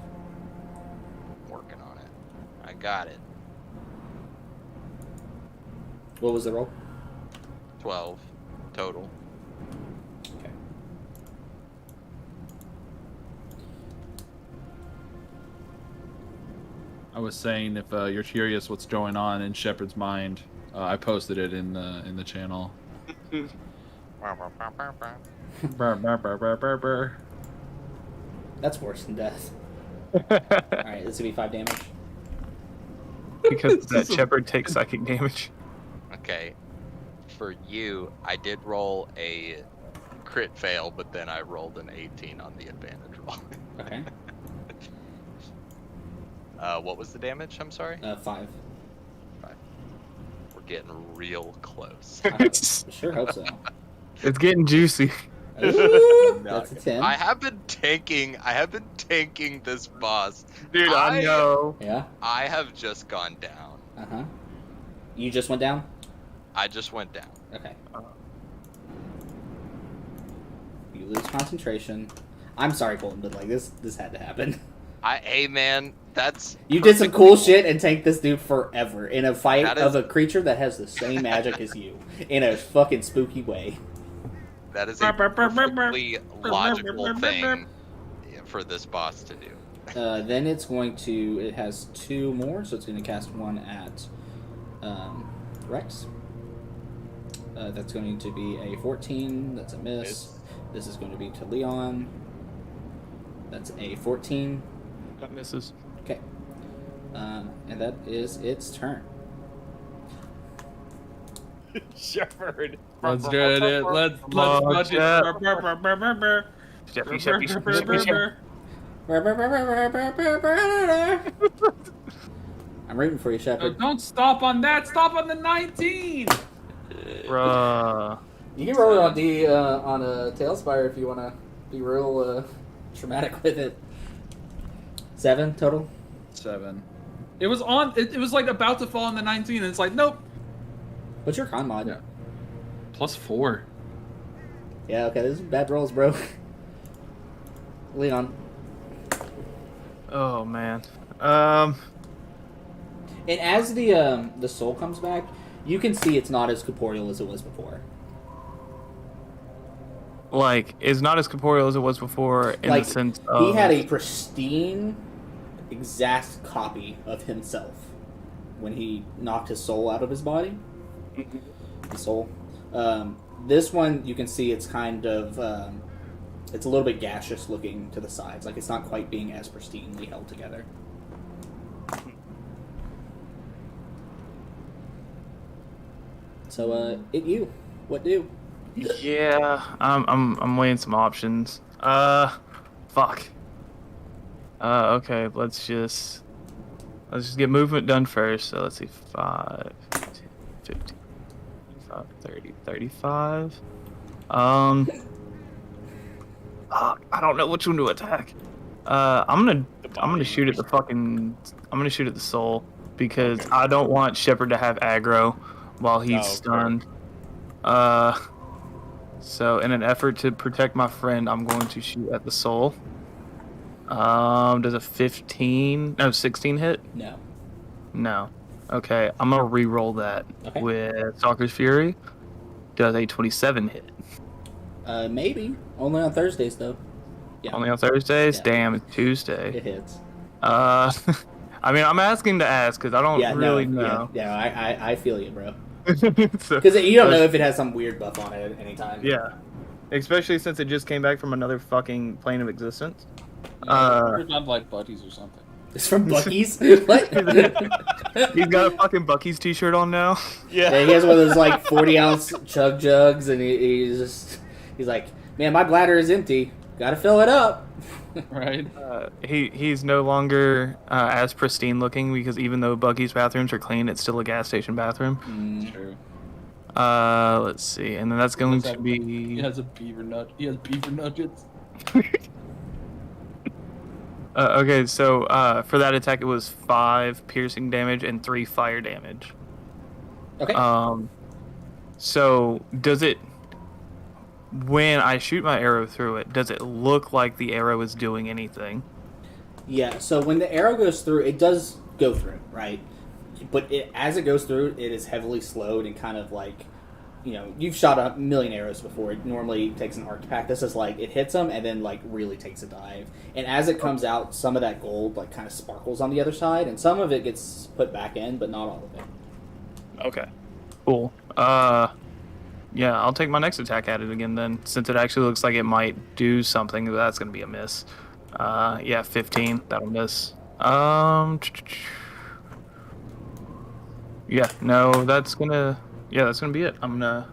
Speaker 4: working on it. I got it.
Speaker 1: What was the roll?
Speaker 4: 12 total.
Speaker 1: Okay.
Speaker 2: I was saying if you're curious what's going on in Shepard's mind, I posted it in the channel. Brr, brr, brr, brr, brr, brr.
Speaker 1: That's worse than death. Alright, this will be 5 damage.
Speaker 5: Because that shepherd takes psychic damage.
Speaker 4: Okay. For you, I did roll a crit fail, but then I rolled an 18 on the advantage roll.
Speaker 1: Okay.
Speaker 4: What was the damage? I'm sorry?
Speaker 1: 5.
Speaker 4: We're getting real close.
Speaker 1: I sure hope so.
Speaker 5: It's getting juicy.
Speaker 1: Ooh, that's a 10.
Speaker 4: I have been tanking this boss.
Speaker 5: Dude, I know.
Speaker 1: Yeah.
Speaker 4: I have just gone down.
Speaker 1: Uh-huh. You just went down?
Speaker 4: I just went down.
Speaker 1: Okay. You lose concentration. I'm sorry, Colton, but like this had to happen.
Speaker 4: Hey man, that's
Speaker 1: You did some cool shit and tanked this dude forever in a fight
Speaker 4: That
Speaker 1: of
Speaker 4: is-
Speaker 1: a creature that has the same magic as you in a fucking spooky way.
Speaker 4: That is a perfectly logical thing for this boss to do.
Speaker 1: Then it's going to. It has 2 more, so it's going to cast one at Rex. That's going to be a 14. That's a miss. This is going to be to Leon. That's a 14.
Speaker 5: That misses.
Speaker 1: Okay. And that is its turn.
Speaker 3: Shepard.
Speaker 2: Let's get it. Let's
Speaker 5: on,
Speaker 2: budget.
Speaker 5: Shep.
Speaker 2: Brr, brr, brr, brr, brr, brr.
Speaker 5: Sheppy,
Speaker 2: Brr,
Speaker 5: sheppy,
Speaker 2: brr, brr,
Speaker 5: sheppy,
Speaker 2: brr,
Speaker 5: sheppy,
Speaker 2: brr.
Speaker 1: I'm rooting for you, Shepard.
Speaker 2: Don't stop on that. Stop on the 19.
Speaker 5: Bruh.
Speaker 1: You can roll it on on a TaleSpire if you want to be real traumatic with it. 7 total.
Speaker 2: 7. It was on. It was like about to fall on the 19, and it's like, nope.
Speaker 1: What's your con mod?
Speaker 2: Yeah. +4.
Speaker 1: Yeah, okay, this is bad rolls, bro. Leon.
Speaker 5: Oh man.
Speaker 1: And as the soul comes back, you can see it's not as corporeal as it was before.
Speaker 5: Like, it's not as corporeal as it was before in
Speaker 1: Like,
Speaker 5: the sense of...
Speaker 1: he had a pristine, exact copy of himself when he knocked his soul out of his body. The soul. This one, you can see it's kind of... it's a little bit gaseous looking to the sides. Like, it's not quite being as pristinely held together. So, you. What do?
Speaker 5: Yeah, I'm weighing some options. Fuck. Okay, let's just get movement done first. So let's see, 5, 10, 15, 25, 30, 35. I don't know which one to attack. I'm gonna shoot at the fucking. I'm gonna shoot at the soul because I don't want Shepard to have aggro while he's stunned. So in an effort to protect my friend, I'm going to shoot at the soul. Does a 16 hit?
Speaker 1: No.
Speaker 5: No. Okay, I'm gonna re-roll that with Stalker's Fury. Does a 27 hit?
Speaker 1: Maybe. Only on Thursdays, though. Yeah.
Speaker 5: Only on Thursdays?
Speaker 1: Yeah.
Speaker 5: Damn, it's Tuesday.
Speaker 1: It hits.
Speaker 5: I mean, I'm asking to ask because I don't really know.
Speaker 1: Yeah, I feel you, bro.
Speaker 5: So,
Speaker 1: Because you don't know if it has some weird buff on it at any time.
Speaker 5: yeah. Especially since it just came back from another fucking plane of existence.
Speaker 2: It's not like Buddies or something.
Speaker 1: It's from Bucky's? What?
Speaker 5: He's got a fucking Bucky's t-shirt on now.
Speaker 1: Yeah, he has one of those like 40-ounce chug jugs, and he's like, man, my bladder is empty. Gotta fill it up.
Speaker 2: Right.
Speaker 5: He's no longer as pristine looking because even though Bucky's bathrooms are clean, it's still a gas station bathroom.
Speaker 2: True.
Speaker 5: Let's see, and then that's going to be.
Speaker 2: He has a beaver nut. He has beaver nuggets.
Speaker 5: Okay, so for that attack, it was 5 piercing damage and 3 fire damage.
Speaker 1: Okay.
Speaker 5: So does it? When I shoot my arrow through it, does it look like the arrow is doing anything?
Speaker 1: Yeah, so when the arrow goes through, it does go through, right? But as it goes through, it is heavily slowed and kind of like, you've shot a million arrows before. It normally takes an arc to pack. This is like, it hits them and then like really takes a dive. And as it comes out, some of that gold like kind of sparkles on the other side, and some of it gets put back in, but not all of it.
Speaker 5: Okay. Cool. Yeah, I'll take my next attack at it again then, since it actually looks like it might do something. That's gonna be a miss. Yeah, 15. That'll miss. Yeah, no, that's gonna be it. I'm gonna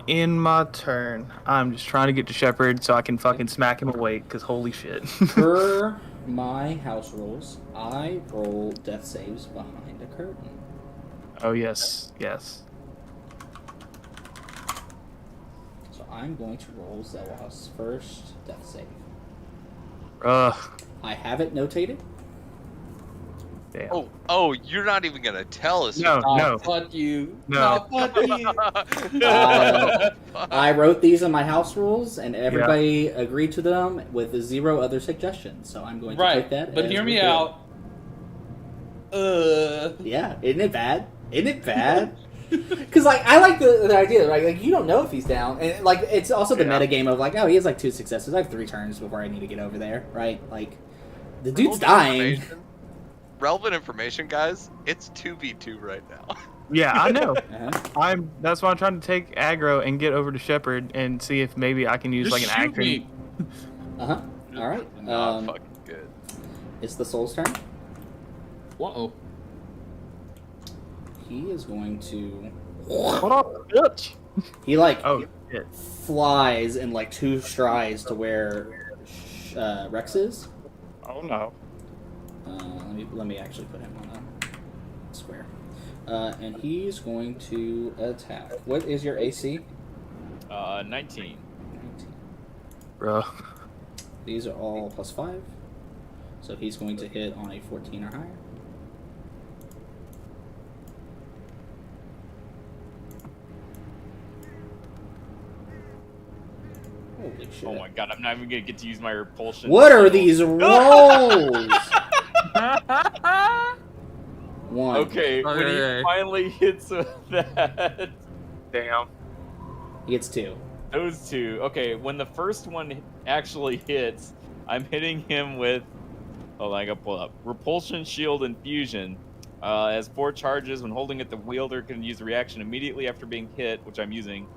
Speaker 5: end my turn. I'm just trying to get to Shepard so I can fucking smack him awake, because holy shit.
Speaker 1: Per my house rules, I roll death saves behind a curtain.
Speaker 5: Oh, yes.
Speaker 1: So I'm going to roll Zeloh's first death save. I have it notated.
Speaker 5: Damn.
Speaker 4: Oh, you're not even gonna tell us.
Speaker 5: No.
Speaker 2: Fuck you.
Speaker 5: No.
Speaker 2: Fuck you.
Speaker 1: I wrote these in my house rules, and everybody agreed to them with 0 other suggestions. So I'm going to take that.
Speaker 2: But
Speaker 1: as
Speaker 2: hear me
Speaker 1: record.
Speaker 2: out.
Speaker 1: Yeah, isn't it bad? Because like I like the idea, right? Like you don't know if he's down, and like it's also the meta game of like, oh, he has like 2 successes. I have 3 turns before I need to get over there, right? Like the dude's dying.
Speaker 4: Relevant information, guys. It's 2v2 right now.
Speaker 5: Yeah, I know.
Speaker 1: Uh-huh.
Speaker 5: That's why I'm trying to take aggro and get over to Shepard and see if maybe I can use
Speaker 2: Just
Speaker 5: like an
Speaker 2: shoot
Speaker 5: action.
Speaker 2: me.
Speaker 1: All right.
Speaker 4: Not fucking good.
Speaker 1: It's the soul's turn.
Speaker 2: Whoa.
Speaker 1: He is going to.
Speaker 5: Hold on, bitch.
Speaker 1: He like
Speaker 5: Oh shit.
Speaker 1: flies in like 2 strides to where Rex is.
Speaker 5: Oh no.
Speaker 1: Let me actually put him on a square. And he's going to attack. What is your AC?
Speaker 3: 19.
Speaker 1: 19.
Speaker 5: Bro.
Speaker 1: These are all +5. So he's going to hit on a 14 or higher. Holy shit.
Speaker 3: Oh my god, I'm not even gonna get to use my repulsion.
Speaker 1: What are these rolls? One.
Speaker 3: Okay, when
Speaker 2: Okay.
Speaker 3: he finally hits with that.
Speaker 5: Damn.
Speaker 1: He gets 2.
Speaker 3: Those two. Okay, when the first one actually hits, I'm hitting him with. Hold on, I gotta pull up. Repulsion, shield, and fusion. Has 4 charges. When holding it, the wielder can use the reaction immediately after being hit, which I'm using,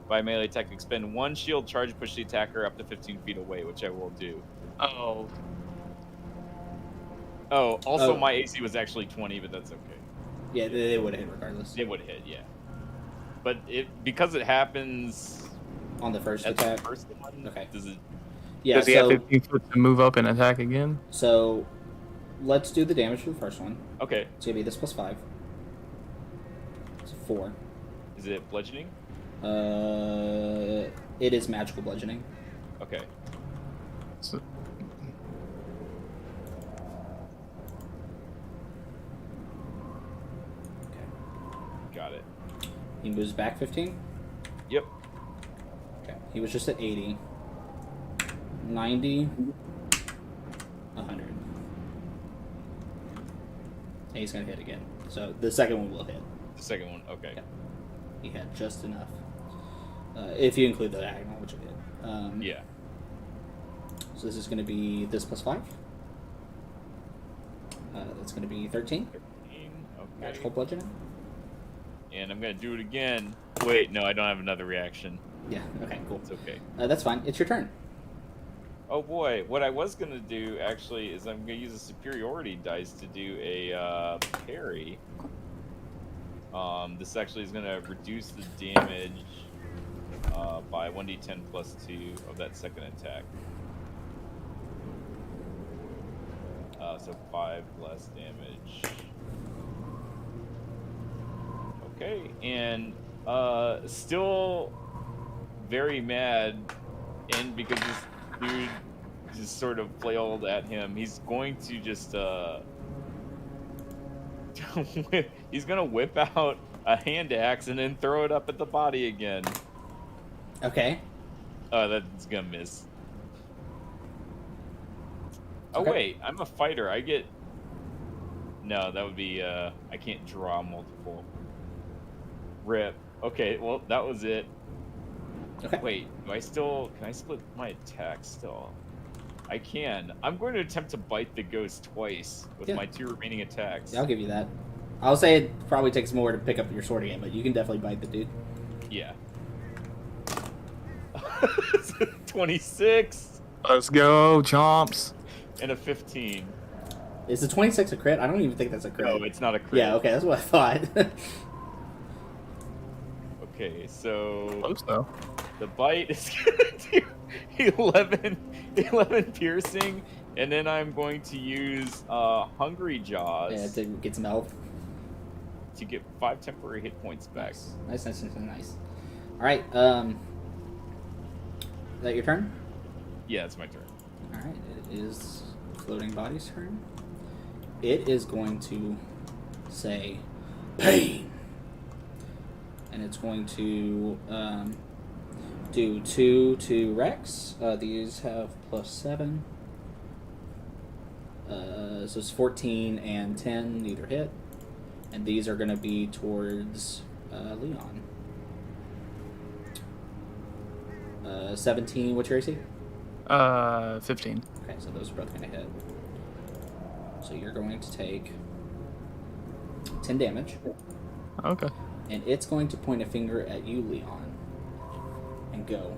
Speaker 3: by a melee attack. Expend 1 shield charge, push the attacker up to 15 feet away, which I will do.
Speaker 5: Oh.
Speaker 3: Oh, also
Speaker 1: Oh.
Speaker 3: my AC was actually 20, but that's okay.
Speaker 1: Yeah, they would have hit regardless.
Speaker 3: It would hit, yeah. But because it happens
Speaker 1: On the first
Speaker 3: at
Speaker 1: attack.
Speaker 3: the first one,
Speaker 1: Okay.
Speaker 3: does it?
Speaker 1: Yeah,
Speaker 5: Does he have 15 foot to move up and attack again?
Speaker 1: so let's do the damage for the first one.
Speaker 3: Okay.
Speaker 1: It's gonna be this plus 5. It's 4.
Speaker 3: Is it bludgeoning?
Speaker 1: It is magical bludgeoning.
Speaker 3: Okay.
Speaker 5: So,
Speaker 1: Okay.
Speaker 3: Got it.
Speaker 1: He moves back 15.
Speaker 3: Yep.
Speaker 1: Okay. He was just at 80. 90. 100. And he's gonna hit again. So the second one will hit.
Speaker 3: The second one. Okay.
Speaker 1: Yeah. He had just enough. If you include the diagonal, which it did.
Speaker 3: Yeah.
Speaker 1: So this is going to be this plus 5. That's going to be 13.
Speaker 3: 13.
Speaker 1: Magical
Speaker 3: Okay.
Speaker 1: bludgeoning.
Speaker 3: And I'm gonna do it again. Wait, no, I don't have another reaction.
Speaker 1: Yeah. Okay. Cool.
Speaker 3: It's okay.
Speaker 1: That's fine. It's your turn.
Speaker 3: Oh boy, what I was gonna do actually is I'm gonna use a superiority dice to do a parry. This actually is gonna reduce the damage by 1d10 plus 2 of that second attack. So 5 less damage. Okay, and still very mad, and because this dude just sort of flailed at him, he's going to just he's gonna whip out a hand axe and then throw it up at the body again.
Speaker 1: Okay.
Speaker 3: Oh, that's gonna miss. Oh
Speaker 1: Okay.
Speaker 3: wait, I'm a fighter. I get. No, that would be. I can't draw multiple. Rip. Okay, well that was it.
Speaker 1: Okay.
Speaker 3: Wait, do I still? Can I split my attack still? I can. I'm going to attempt to bite the ghost twice with
Speaker 1: Yeah.
Speaker 3: my 2 remaining attacks.
Speaker 1: Yeah, I'll give you that. I'll say it probably takes more to pick up your sword again, but you can definitely bite the dude.
Speaker 3: Yeah. 26
Speaker 5: let's go, chomps.
Speaker 3: and a 15.
Speaker 1: Is the 26 a crit? I don't even think that's a crit.
Speaker 3: No, it's not a crit.
Speaker 1: Yeah, okay, that's what I thought.
Speaker 3: Okay, so
Speaker 5: Close though.
Speaker 3: the bite is gonna do 11 piercing, and then I'm going to use Hungry Jaws
Speaker 1: Yeah, to get some health.
Speaker 3: to get 5 temporary hit points back.
Speaker 1: Nice. Alright, is that your turn?
Speaker 3: Yeah, it's my turn.
Speaker 1: Alright, it is Floating Body's turn. It is going to say, pain! And it's going to do 2 to Rex. These have +7. So it's 14 and 10, neither hit. And these are going to be towards Leon. 17, what's your AC?
Speaker 5: 15.
Speaker 1: Okay, so those are both going to hit. So you're going to take 10 damage.
Speaker 5: Okay.
Speaker 1: And it's going to point a finger at you, Leon, and go,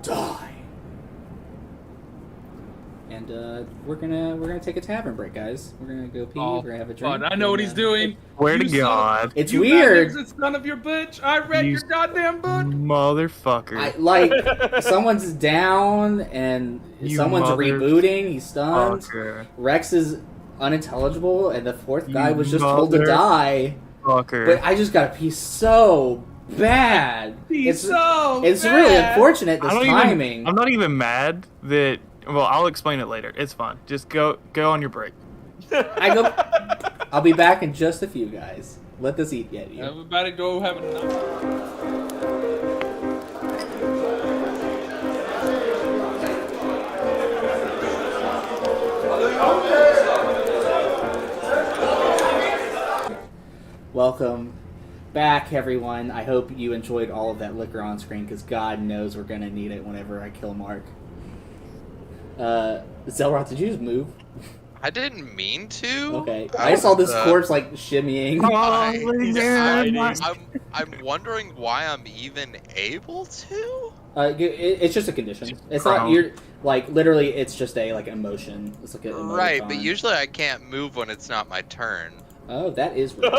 Speaker 1: die. And we're gonna take a tavern break, guys. We're gonna go pee.
Speaker 2: Oh,
Speaker 1: we're gonna have a drink.
Speaker 2: God, I know what
Speaker 1: and,
Speaker 2: he's doing.
Speaker 5: Where to
Speaker 2: You son of-
Speaker 5: God,
Speaker 1: It's
Speaker 2: You
Speaker 1: weird.
Speaker 2: magnificent son of your bitch! I read
Speaker 5: You
Speaker 2: your goddamn book.
Speaker 5: motherfucker.
Speaker 1: I like someone's down and
Speaker 5: You
Speaker 1: someone's rebooting. He's stunned.
Speaker 5: Fucker.
Speaker 1: Rex is unintelligible, and the fourth guy was just told to die.
Speaker 5: Fucker.
Speaker 1: But I just got to pee so bad.
Speaker 2: It's
Speaker 1: It's really unfortunate this timing.
Speaker 5: I'm not even mad that. Well, I'll explain it later. It's fine. Just go on your break.
Speaker 1: I'll be back in just a few, guys. Let this eat get you.
Speaker 2: Everybody go have a
Speaker 1: Welcome back, everyone. I hope you enjoyed all of that liquor on screen, because God knows we're going to need it whenever I kill Mark. Zelroth, did you just move?
Speaker 4: I didn't mean to.
Speaker 1: Okay. I saw this corpse, like, shimmying.
Speaker 4: I'm wondering why I'm even able to.
Speaker 1: It's just a condition. It's not, you're, like, literally, it's just a, like, emotion. It's like an emoticon.
Speaker 4: Right, but usually I can't move when it's not my turn.
Speaker 1: Oh, that is weird.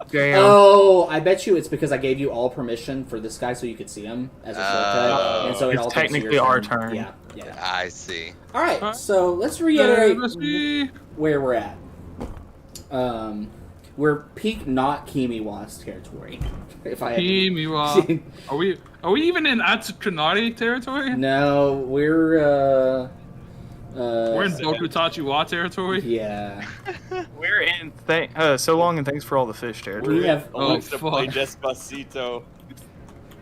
Speaker 5: Damn.
Speaker 1: Oh, I bet you it's because I gave you all permission for this guy so you could see him as a shortcut, and so it
Speaker 5: It's
Speaker 1: all takes
Speaker 5: technically
Speaker 1: your
Speaker 5: our
Speaker 1: turn.
Speaker 5: turn.
Speaker 1: Yeah.
Speaker 4: I see.
Speaker 1: All right, so let's reiterate
Speaker 2: Must be.
Speaker 1: where we're at. We're peak not Kimiwa's territory. If I had
Speaker 2: Kimiwa. Are we even in Atsukanari territory?
Speaker 1: No, we're
Speaker 2: We're in Dokutachiwa territory?
Speaker 1: yeah.
Speaker 5: We're in. So long and thanks for all the fish, Jared.
Speaker 1: We have
Speaker 3: Alexa, play
Speaker 2: fuck.
Speaker 3: Despacito.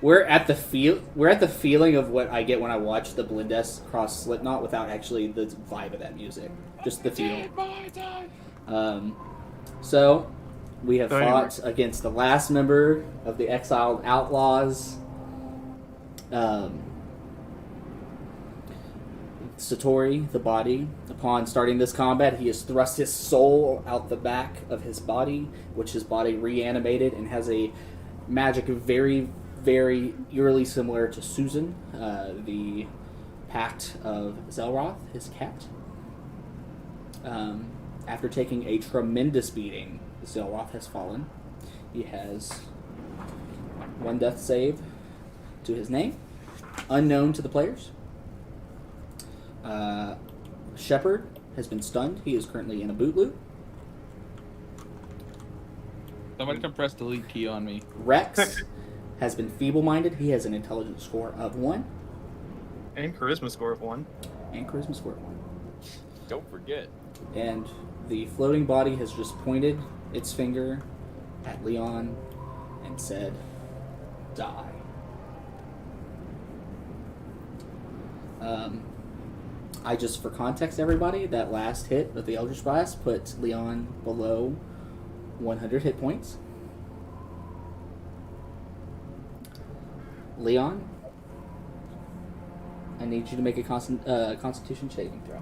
Speaker 1: we're at the feeling of what I get when I watch the Blindes cross Slipknot without actually the vibe of that music. Just the feel. So we have fought against the last member of the exiled Outlaws. Satori, the body. Upon starting this combat, he has thrust his soul out the back of his body, which his body reanimated and has a magic very, very eerily similar to Susan, the Pact of Zelroth, his cat. After taking a tremendous beating, Zelroth has fallen. He has one death save to his name, unknown to the players. Shepard has been stunned. He is currently in a boot loop.
Speaker 2: Somebody can press the delete key on me.
Speaker 1: Rex has been feeble-minded. He has an intelligence score of 1.
Speaker 5: And charisma score of 1.
Speaker 1: And charisma score of 1.
Speaker 3: Don't forget.
Speaker 1: And the floating body has just pointed its finger at Leon and said, die. I just, for context, everybody, that last hit of the Eldritch Blast puts Leon below 100 hit points. Leon, I need you to make a Constitution saving throw.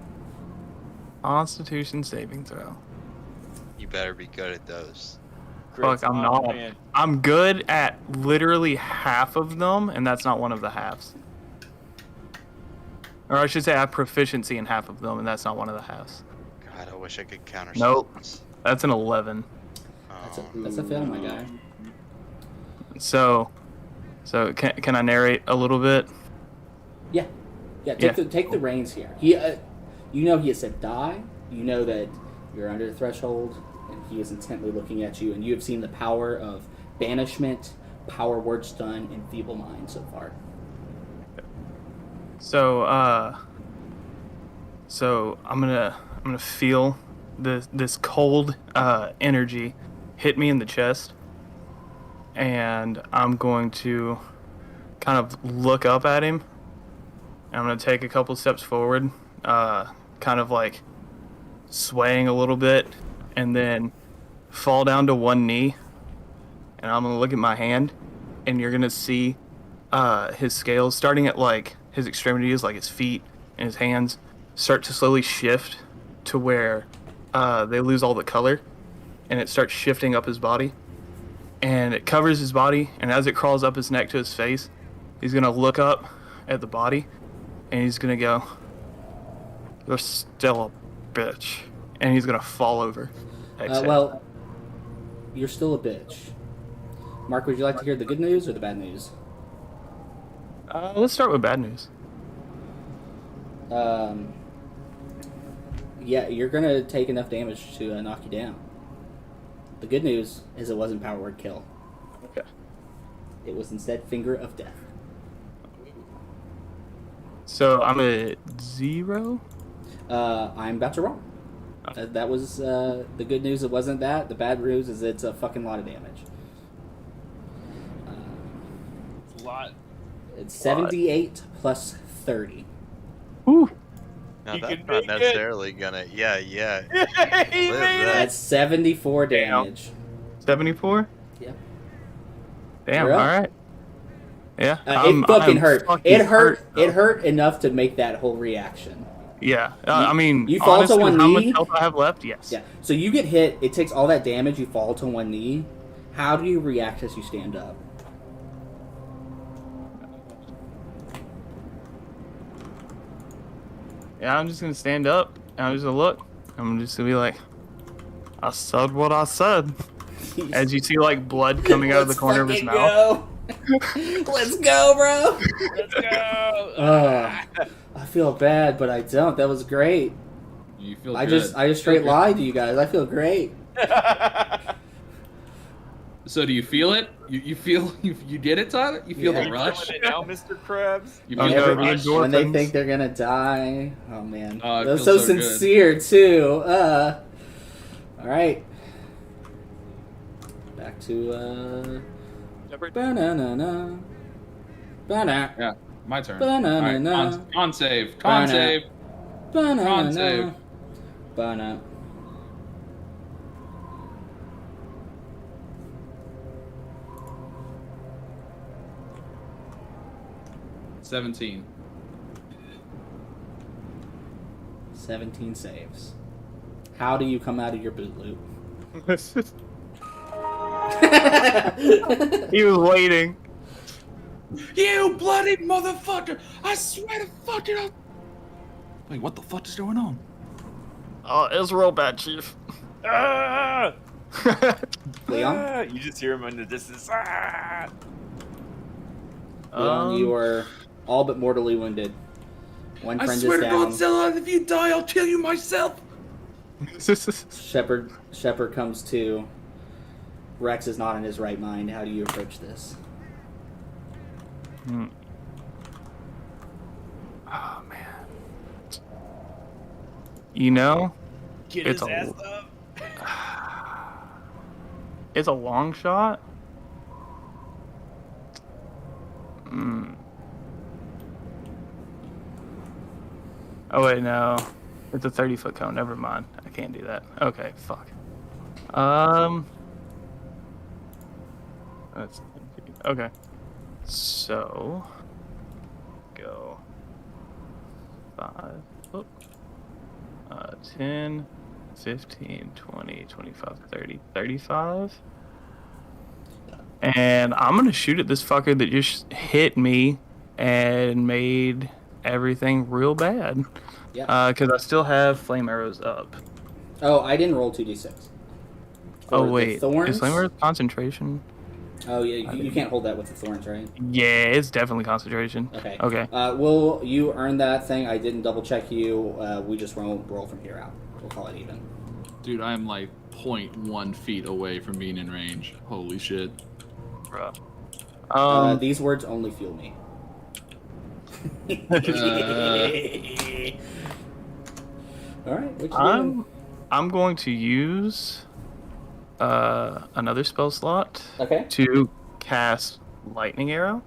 Speaker 5: Constitution saving throw.
Speaker 4: You better be good at those.
Speaker 5: Fuck, I'm
Speaker 3: Oh,
Speaker 5: not.
Speaker 3: man.
Speaker 5: I'm good at literally half of them, and that's not one of the halves. Or I should say I have proficiency in half of them, and that's not one of the halves.
Speaker 4: God, I wish I could counter.
Speaker 5: Nope.
Speaker 4: spells.
Speaker 5: That's an 11.
Speaker 1: That's a fail, my guy.
Speaker 5: So can I narrate a little bit?
Speaker 1: Yeah. Take the reins here. He, you know, he has said die. You know that you're under the threshold, and he is intently looking at you. And you have seen the power of banishment, power word stun, and feeble mind so far.
Speaker 5: So I'm gonna feel this cold energy hit me in the chest, and I'm going to kind of look up at him. I'm gonna take a couple steps forward, kind of like swaying a little bit, and then fall down to one knee. And I'm gonna look at my hand, and you're gonna see his scales starting at like his extremities, like his feet and his hands, start to slowly shift to where they lose all the color, and it starts shifting up his body. And it covers his body, and as it crawls up his neck to his face, he's gonna look up at the body, and he's gonna go, "You're still a bitch," and he's gonna fall over. Exhale.
Speaker 1: Well, you're still a bitch. Mark, would you like to hear the good news or the bad news?
Speaker 5: Let's start with bad news.
Speaker 1: Yeah, you're gonna take enough damage to knock you down. The good news is it wasn't power word kill.
Speaker 5: Okay.
Speaker 1: It was instead finger of death.
Speaker 5: So I'm at 0.
Speaker 1: I'm about to roll. That was the good news. It wasn't that. The bad news is it's a fucking lot of damage.
Speaker 2: It's a lot.
Speaker 1: It's 78 plus 30.
Speaker 5: Woo.
Speaker 4: Now
Speaker 3: He
Speaker 4: that's
Speaker 3: can
Speaker 4: not
Speaker 3: make it.
Speaker 4: necessarily gonna. Yeah.
Speaker 3: He
Speaker 4: Live
Speaker 3: made
Speaker 4: that.
Speaker 1: That's 74
Speaker 5: Damn.
Speaker 1: damage.
Speaker 5: 74.
Speaker 1: Yeah.
Speaker 5: Damn.
Speaker 1: You're
Speaker 5: All
Speaker 1: up.
Speaker 5: right. Yeah.
Speaker 1: It fucking hurt.
Speaker 5: fucking
Speaker 1: It hurt.
Speaker 5: though.
Speaker 1: It hurt enough to make that whole reaction.
Speaker 5: Yeah. I mean,
Speaker 1: you fall to
Speaker 5: honestly,
Speaker 1: one
Speaker 5: how
Speaker 1: knee?
Speaker 5: much health I have left? Yes.
Speaker 1: Yeah. So you get hit. It takes all that damage. You fall to one knee. How do you react as you stand up?
Speaker 5: Yeah. I'm just gonna stand up. And I'm just gonna look. I'm just gonna be like, I said what I said. As you see, like blood coming out of the corner of his mouth.
Speaker 1: Let's go, bro.
Speaker 3: Let's go.
Speaker 1: I feel bad, but I don't. That was great.
Speaker 2: You feel
Speaker 1: I
Speaker 2: good.
Speaker 1: just straight lied to you guys. I feel great.
Speaker 2: So do you feel it? You feel you get it, Tyler? You feel
Speaker 1: Yeah.
Speaker 2: the
Speaker 3: You
Speaker 2: rush?
Speaker 3: feeling it now, Mr. Krabs?
Speaker 2: You
Speaker 5: Oh,
Speaker 2: feel
Speaker 5: no,
Speaker 2: the
Speaker 5: the
Speaker 2: rush?
Speaker 5: endorphins.
Speaker 1: When they think they're gonna die. Oh man,
Speaker 2: Oh, it
Speaker 1: that was
Speaker 2: feels
Speaker 1: so
Speaker 2: so good.
Speaker 1: sincere too. All right. Back to Ba-na-na-na. Ba-na.
Speaker 2: Yeah, my turn.
Speaker 1: Ba-na-na-na.
Speaker 2: All right, con save.
Speaker 1: Ba-na.
Speaker 2: Con save.
Speaker 1: Ba-na-na-na.
Speaker 2: save.
Speaker 1: Ba-na.
Speaker 2: $17.
Speaker 1: 17 saves. How do you come out of your boot loop?
Speaker 5: He was waiting.
Speaker 2: You bloody motherfucker! I swear to fucking. Wait, what the fuck is going on?
Speaker 5: Oh, it's real bad, Chief.
Speaker 3: Ah!
Speaker 1: Leon?
Speaker 3: Ah! You just hear him in the distance. Ah!
Speaker 1: Leon, you are all but mortally wounded. One
Speaker 2: I
Speaker 1: friend
Speaker 2: swear
Speaker 1: is
Speaker 2: to
Speaker 1: down.
Speaker 2: God, Zilla, if you die, I'll kill you myself.
Speaker 1: Shepard comes to. Rex is not in his right mind. How do you approach this?
Speaker 5: Oh man. You know,
Speaker 3: Get
Speaker 5: It's
Speaker 3: his
Speaker 5: a-
Speaker 3: ass up.
Speaker 5: it's a long shot. Oh wait, no. It's a 30-foot cone. Never mind. I can't do that. Okay, fuck. That's okay. So go 5. 10, 15, 20, 25, 30, 35. And I'm gonna shoot at this fucker that just hit me and made everything real bad.
Speaker 1: Yeah.
Speaker 5: Because I still have flame arrows up.
Speaker 1: Oh, I didn't roll 2d6.
Speaker 5: Oh
Speaker 1: For the
Speaker 5: wait,
Speaker 1: thorns?
Speaker 5: is flame arrows concentration?
Speaker 1: Oh yeah, you can't hold that with the thorns, right?
Speaker 5: Yeah, it's definitely concentration.
Speaker 1: Okay.
Speaker 5: Okay.
Speaker 1: Will you earn that thing? I didn't double check you. We just roll from here out. We'll call it even.
Speaker 2: Dude, I am like 0.1 feet away from being in range. Holy shit.
Speaker 5: Bruh.
Speaker 1: These words only fuel me. All right, what you doing?
Speaker 5: I'm going to use another spell slot
Speaker 1: Okay.
Speaker 5: to cast lightning arrow,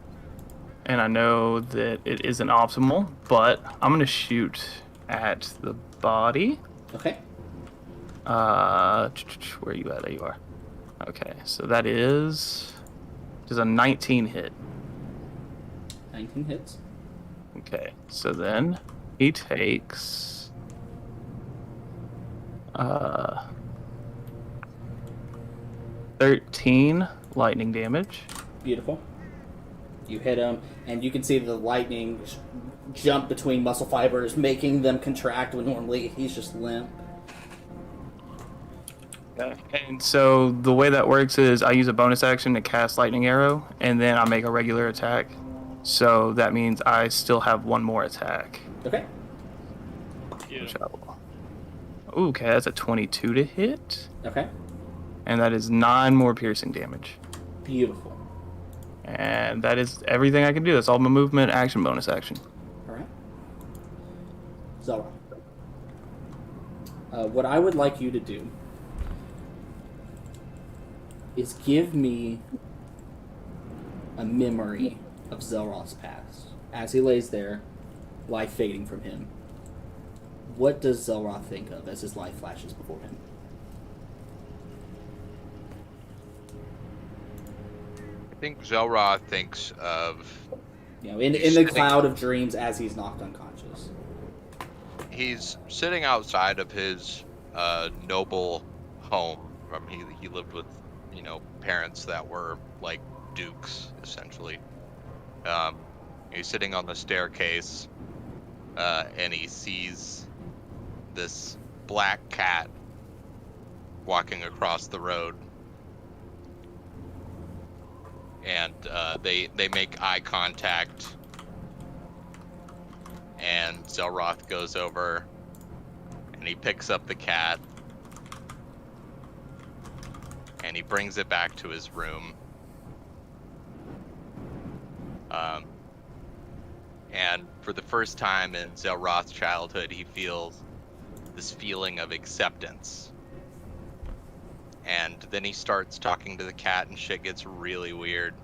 Speaker 5: and I know that it isn't optimal, but I'm gonna shoot at the body.
Speaker 1: Okay.
Speaker 5: Where are you at? There you are. Okay, so that is just a 19 hit.
Speaker 1: 19 hits.
Speaker 5: Okay, so then he takes 13 lightning damage.
Speaker 1: Beautiful. You hit him, and you can see the lightning jump between muscle fibers, making them contract when normally he's just limp.
Speaker 5: And so the way that works is I use a bonus action to cast lightning arrow, and then I make a regular attack. So that means I still have one more attack.
Speaker 1: Okay.
Speaker 3: Yeah.
Speaker 5: Ooh, okay, that's a 22 to hit,
Speaker 1: Okay.
Speaker 5: and that is 9 more piercing damage.
Speaker 1: Beautiful.
Speaker 5: And that is everything I can do. That's all my movement, action, bonus action.
Speaker 1: All right. Zara. What I would like you to do is give me a memory of Zelroth's past as he lays there, life fading from him. what does Zelroth think of as his life flashes before him?
Speaker 4: I think Zelroth thinks of
Speaker 1: You know, in the cloud of dreams as he's knocked unconscious.
Speaker 4: he's sitting outside of his noble home. He lived with, parents that were like dukes essentially. He's sitting on the staircase, and he sees this black cat walking across the road, and they make eye contact. And Zelroth goes over, and he picks up the cat, and he brings it back to his room. And for the first time in Zelroth's childhood, he feels this feeling of acceptance. And then he starts talking to the cat, and shit gets really weird.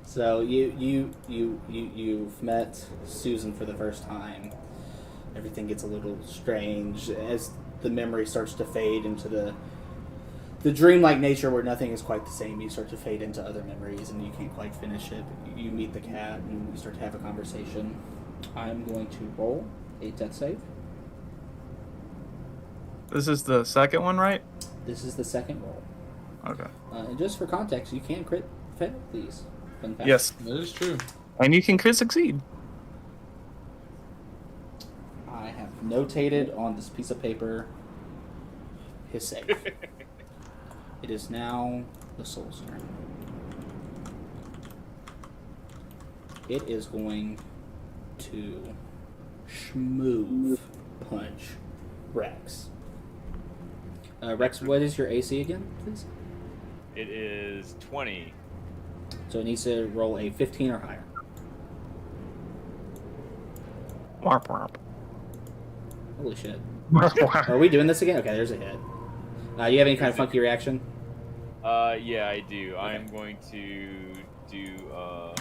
Speaker 1: So you've met Susan for the first time. Everything gets a little strange as the memory starts to fade into the dreamlike nature where nothing is quite the same. You start to fade into other memories and you can't quite finish it. You meet the cat and you start to have a conversation. I'm going to roll a death save.
Speaker 5: This is the second one, right?
Speaker 1: This is the second roll.
Speaker 5: Okay.
Speaker 1: And just for context, you can crit fail these. Fun fact.
Speaker 5: Yes.
Speaker 2: That is true.
Speaker 5: And you can crit succeed.
Speaker 1: I have notated on this piece of paper his save. It is now the soul's turn. It is going to schmoove punch Rex. Rex, what is your AC again, please?
Speaker 3: It is 20.
Speaker 1: So it needs to roll a 15 or higher.
Speaker 5: Warp, warp.
Speaker 1: Holy shit.
Speaker 5: Warp, warp.
Speaker 1: Are we doing this again? Okay, there's a hit. You have any kind of funky reaction?
Speaker 3: Yeah, I do. I'm going to do, hold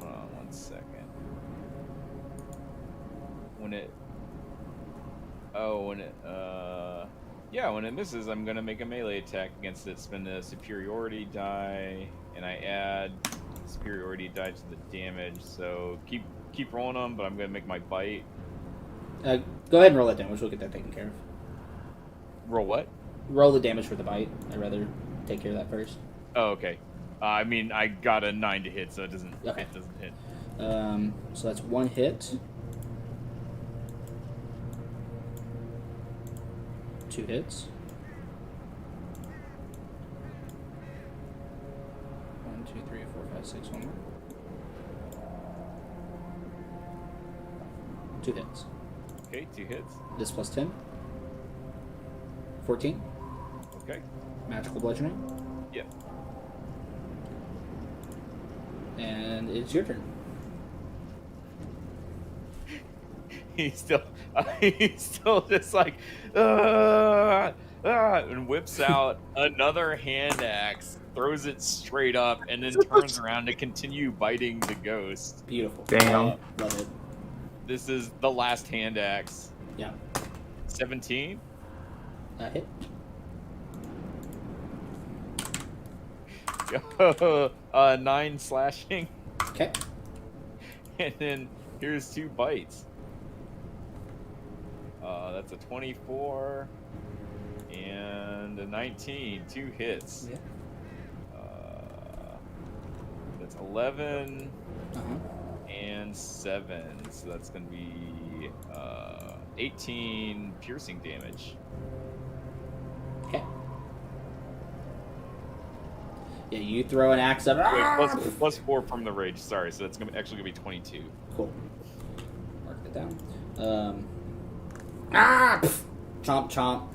Speaker 3: on 1 second. When it misses, I'm going to make a melee attack against it, spend a superiority die, and I add superiority die to the damage, so keep rolling them, but I'm going to make my bite.
Speaker 1: Go ahead and roll that damage. We'll get that taken care of.
Speaker 3: Roll what?
Speaker 1: Roll the damage for the bite. I'd rather take care of that first.
Speaker 3: Oh, okay. I mean, I got a 9 to hit, so it doesn't hit.
Speaker 1: So that's 1 hit. 2 hits. 1, 2, 3, 4, 5, 6. 1 more. 2 hits.
Speaker 3: Okay, 2 hits.
Speaker 1: This plus 10. 14.
Speaker 3: Okay.
Speaker 1: Magical bludgeoning.
Speaker 3: Yep.
Speaker 1: And it's your turn.
Speaker 3: He's still just like, and whips out another hand axe, throws it straight up, and then turns around to continue biting the ghost.
Speaker 1: Beautiful.
Speaker 5: Damn.
Speaker 1: Love it.
Speaker 3: This is the last hand axe.
Speaker 1: Yeah.
Speaker 3: 17.
Speaker 1: Hit.
Speaker 3: 9 slashing.
Speaker 1: Okay.
Speaker 3: And then here's 2 bites. That's a 24 and a 19. 2 hits.
Speaker 1: Yeah.
Speaker 3: That's 11
Speaker 1: Uh-huh.
Speaker 3: and 7. So that's going to be 18 piercing damage.
Speaker 1: Okay. Yeah, you throw an axe up.
Speaker 3: Wait, plus 4 from the rage. Sorry, so that's actually going to be 22.
Speaker 1: Cool. Mark that down. Chomp, chomp.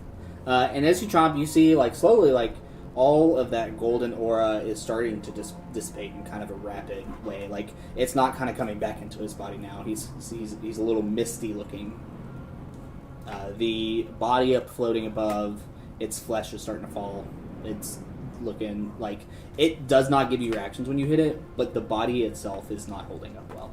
Speaker 1: And as you chomp, you see, like, slowly, like, all of that golden aura is starting to dissipate in kind of a rapid way. Like, it's not kind of coming back into his body now. He's a little misty looking. The body up floating above, its flesh is starting to fall. It's looking like it does not give you reactions when you hit it, but the body itself is not holding up well.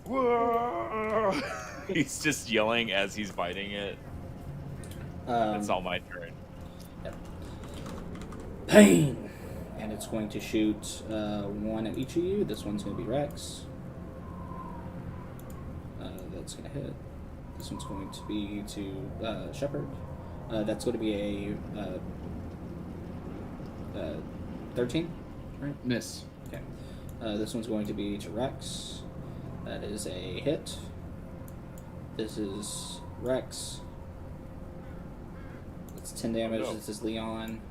Speaker 3: Whoa! He's just yelling as he's biting it. It's all my turn.
Speaker 1: Yep. Pain! And it's going to shoot one at each of you. This one's going to be Rex. That's going to hit. This one's going to be to Shepard. That's going to be a 13, right?
Speaker 2: Miss.
Speaker 1: Okay. This one's going to be to Rex. That is a hit. This is Rex. That's 10 damage.
Speaker 3: No.
Speaker 1: This is Leon.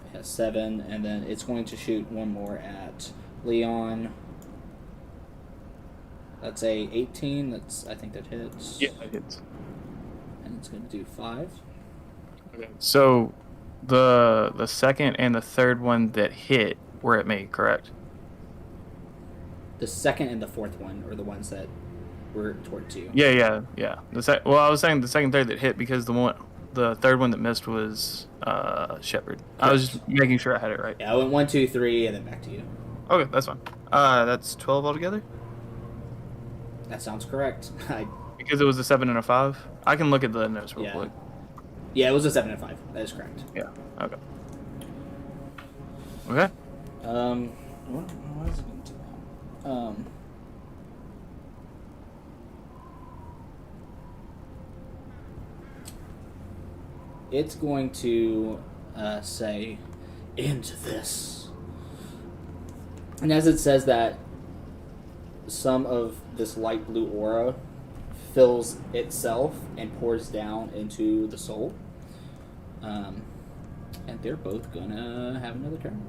Speaker 1: It has 7, and then it's going to shoot one more at Leon. That's a 18. I think that hits.
Speaker 5: Yeah, it hits.
Speaker 1: And it's going to do 5.
Speaker 5: Okay. So, the second and the third one that hit were at me, correct?
Speaker 1: The second and the fourth one are the ones that were towards you.
Speaker 5: Yeah. Well, I was saying the second, third that hit because the third one that missed was Shepard. I was just making sure I had it right.
Speaker 1: Yeah, I went 1, 2, 3, and then back to you.
Speaker 5: Okay, that's fine. That's 12 altogether.
Speaker 1: That sounds correct.
Speaker 5: Because it was a 7 and a 5. I can look at the notes real quick.
Speaker 1: Yeah, it was a 7 and 5. That is correct.
Speaker 5: Yeah. Okay. Okay.
Speaker 1: What is it going to do? It's going to say, "End this." And as it says that, some of this light blue aura fills itself and pours down into the soul. And they're both gonna have another turn.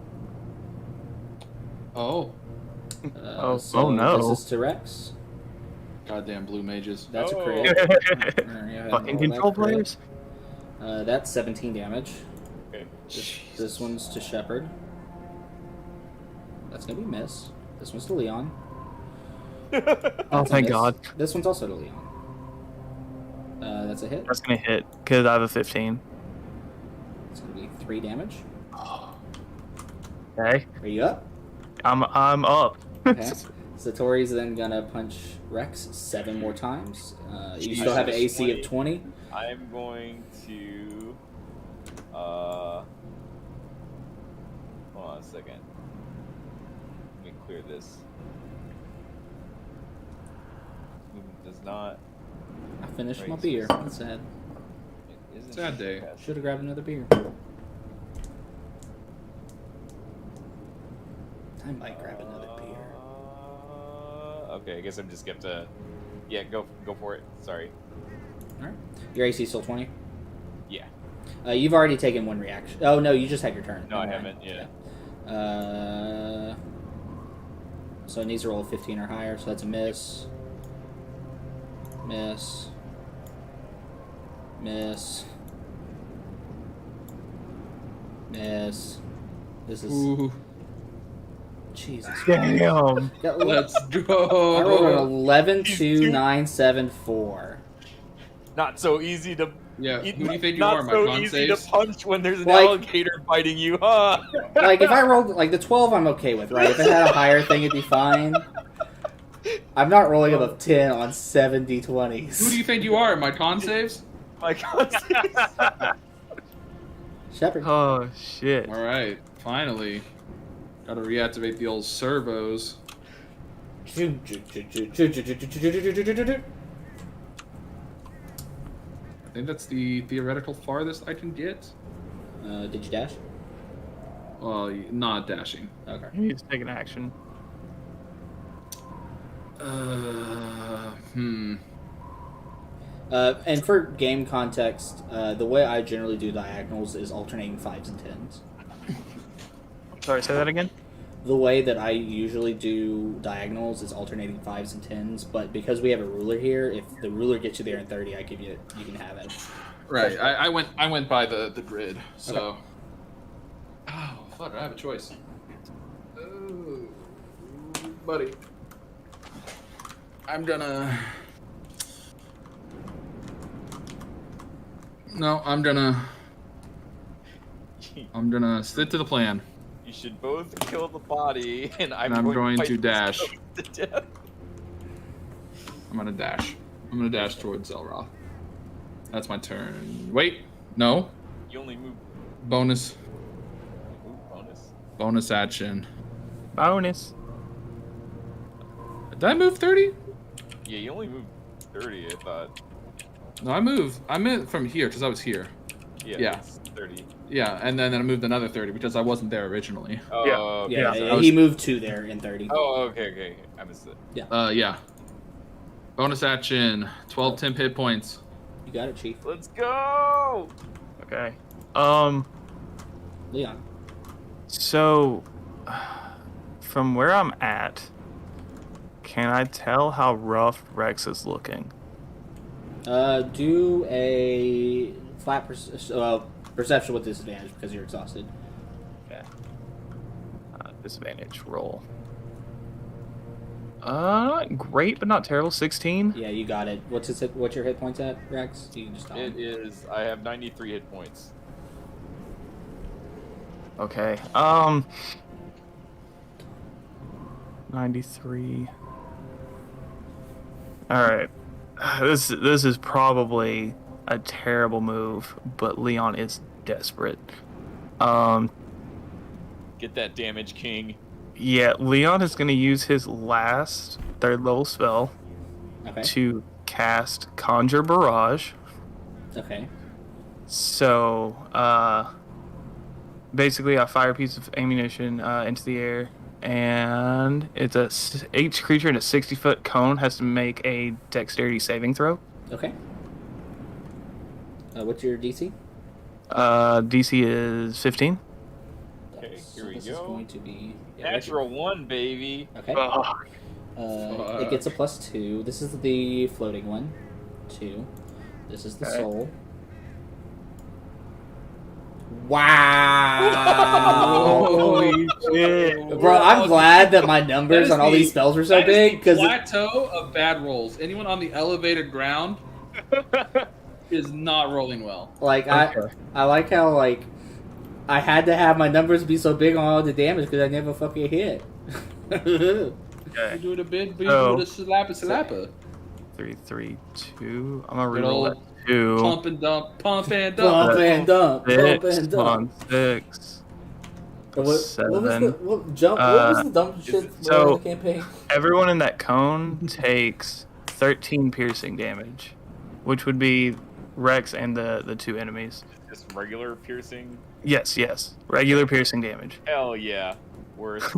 Speaker 2: Oh,
Speaker 5: oh no.
Speaker 1: This is to Rex.
Speaker 2: goddamn blue mages.
Speaker 1: That's a crit.
Speaker 5: Fucking control players.
Speaker 1: That's 17 damage.
Speaker 3: Okay.
Speaker 1: This one's to Shepard. That's gonna be miss. This one's to Leon.
Speaker 5: Oh,
Speaker 1: That's a
Speaker 5: thank
Speaker 1: miss.
Speaker 5: God.
Speaker 1: This one's also to Leon. That's a hit.
Speaker 5: That's gonna hit because I have a 15.
Speaker 1: It's gonna be 3 damage.
Speaker 5: Okay.
Speaker 1: Are you up?
Speaker 5: I'm up.
Speaker 1: Okay. Satori's then gonna punch Rex 7 more times. You still have an AC of 20.
Speaker 3: I'm going to. Hold on a second. Let me clear this. Movement does not.
Speaker 1: I finished my
Speaker 3: Right.
Speaker 1: beer. That's sad.
Speaker 3: It isn't
Speaker 2: Sad day.
Speaker 1: Should have grabbed another beer. I might grab another beer.
Speaker 3: Okay, I guess I'm just gonna have to. Yeah, go for it. Sorry.
Speaker 1: All right. Your AC is still 20.
Speaker 3: Yeah.
Speaker 1: You've already taken 1 reaction. Oh no, you just had your turn.
Speaker 3: No, I
Speaker 1: Never mind.
Speaker 3: haven't. Yeah.
Speaker 1: So it needs to roll a 15 or higher. So that's a miss. Miss. Miss. Miss. This is.
Speaker 2: Ooh,
Speaker 1: Jesus.
Speaker 5: Damn.
Speaker 1: Got-
Speaker 2: let's
Speaker 1: I rolled an
Speaker 2: go.
Speaker 1: 11, 2, 9, 7, 4.
Speaker 3: Not so easy to.
Speaker 2: Yeah, who do you think you
Speaker 3: not
Speaker 2: are, my
Speaker 3: so
Speaker 2: con
Speaker 3: easy to
Speaker 2: saves?
Speaker 3: punch when there's an
Speaker 1: Like-
Speaker 3: alligator biting you, huh?
Speaker 1: Like, if I rolled, like, the 12 I'm okay with, right? If it had a higher thing, it'd be fine. I'm not rolling above 10 on 7 D20s.
Speaker 2: Who do you think you are, my con saves?
Speaker 3: My God.
Speaker 1: Shepard.
Speaker 5: Oh shit.
Speaker 2: All right, finally. Gotta reactivate the old servos. I think that's the theoretical farthest I can get.
Speaker 1: Did you dash?
Speaker 2: Well, not dashing.
Speaker 1: Okay.
Speaker 5: You need to take an action.
Speaker 1: And for game context, the way I generally do diagonals is alternating 5s and 10s.
Speaker 5: Sorry, say that again.
Speaker 1: The way that I usually do diagonals is alternating 5s and 10s, but because we have a ruler here, if the ruler gets you there in 30, I give you, you can have it.
Speaker 2: Right, I went by the grid, so.
Speaker 1: Okay.
Speaker 2: Oh, fuck! I have a choice. Oh, buddy. I'm gonna. No, I'm gonna stick to the plan.
Speaker 3: You should both kill the body, and I'm
Speaker 2: I'm going
Speaker 3: fight
Speaker 2: to
Speaker 3: this
Speaker 2: dash.
Speaker 3: ghost to death.
Speaker 2: I'm gonna dash. I'm gonna dash towards Zelroth. That's my turn. Wait, no.
Speaker 3: You only move
Speaker 2: Bonus
Speaker 3: bonus.
Speaker 2: action.
Speaker 5: Bonus.
Speaker 2: Did I move 30?
Speaker 3: Yeah, you only move 30, I thought.
Speaker 2: No, I meant from here because I was here.
Speaker 3: Yeah. It's 30.
Speaker 2: Yeah, and then I moved another 30 because I wasn't there originally.
Speaker 3: Oh, okay.
Speaker 1: Yeah, he moved 2 there in 30.
Speaker 3: Oh, okay. I missed it.
Speaker 2: Yeah. Bonus action. 12 temp hit points.
Speaker 1: You got it, Chief.
Speaker 3: Let's go!
Speaker 5: Okay.
Speaker 1: Leon.
Speaker 5: So, from where I'm at, can I tell how rough Rex is looking?
Speaker 1: Do a flat perception with disadvantage because you're exhausted.
Speaker 5: Okay. Disadvantage roll. Great, but not terrible. 16.
Speaker 1: Yeah, you got it. What's your hit points at, Rex? You can just tell
Speaker 3: It
Speaker 1: him.
Speaker 3: is. I have 93 hit points.
Speaker 5: Okay. 93. All right. This is probably a terrible move, but Leon is desperate.
Speaker 3: Get that damage, King.
Speaker 5: Yeah, Leon is going to use his last 3rd level spell
Speaker 1: Okay.
Speaker 5: to cast Conjure Barrage.
Speaker 1: Okay.
Speaker 5: So, basically, I fire a piece of ammunition into the air, and each creature in a 60-foot cone has to make a dexterity saving throw.
Speaker 1: Okay. What's your DC?
Speaker 5: DC is 15.
Speaker 3: Okay,
Speaker 1: So
Speaker 3: here we
Speaker 1: this is
Speaker 3: go.
Speaker 1: going to be
Speaker 3: Natural 1, baby.
Speaker 1: Okay.
Speaker 5: Fuck.
Speaker 1: It gets a +2. This is the floating one. 2. This is the
Speaker 5: Okay.
Speaker 1: soul. Wow!
Speaker 5: Holy shit.
Speaker 1: Bro, I'm glad that my numbers on all these spells were so big because
Speaker 2: plateau of bad rolls. Anyone on the elevated ground is not rolling well.
Speaker 1: like
Speaker 5: Okay.
Speaker 1: I like how like I had to have my numbers be so big on all the damage because I never fucking hit.
Speaker 2: You
Speaker 5: Okay.
Speaker 2: do it a bit, but you
Speaker 5: So-
Speaker 2: do it a slapper.
Speaker 5: 3, 3, 2. I'm gonna
Speaker 2: Good
Speaker 5: reroll
Speaker 2: old
Speaker 5: that 2.
Speaker 2: Pump and dump.
Speaker 1: Bump and dump, bump
Speaker 5: 6.
Speaker 1: and
Speaker 5: Come on,
Speaker 1: dump.
Speaker 5: 6.
Speaker 1: What was
Speaker 5: 7.
Speaker 1: the what was the dumb shit
Speaker 5: so-
Speaker 1: in the campaign?
Speaker 5: Everyone in that cone takes 13 piercing damage, which would be Rex and the 2 enemies.
Speaker 3: Just regular piercing.
Speaker 5: Yes. Regular piercing damage.
Speaker 3: Hell yeah. Worth.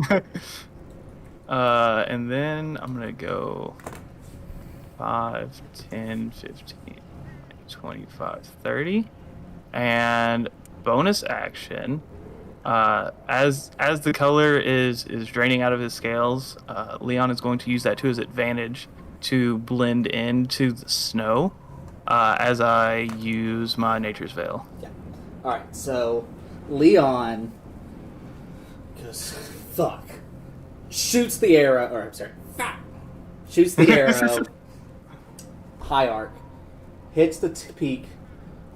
Speaker 5: And then I'm going to go 5, 10, 15, 25, 30. And bonus action, as the color is draining out of his scales, Leon is going to use that to his advantage to blend into the snow as I use my Nature's Veil.
Speaker 1: Alright, so Leon goes fuck. Shoots the arrow shoots the arrow high arc. Hits the peak.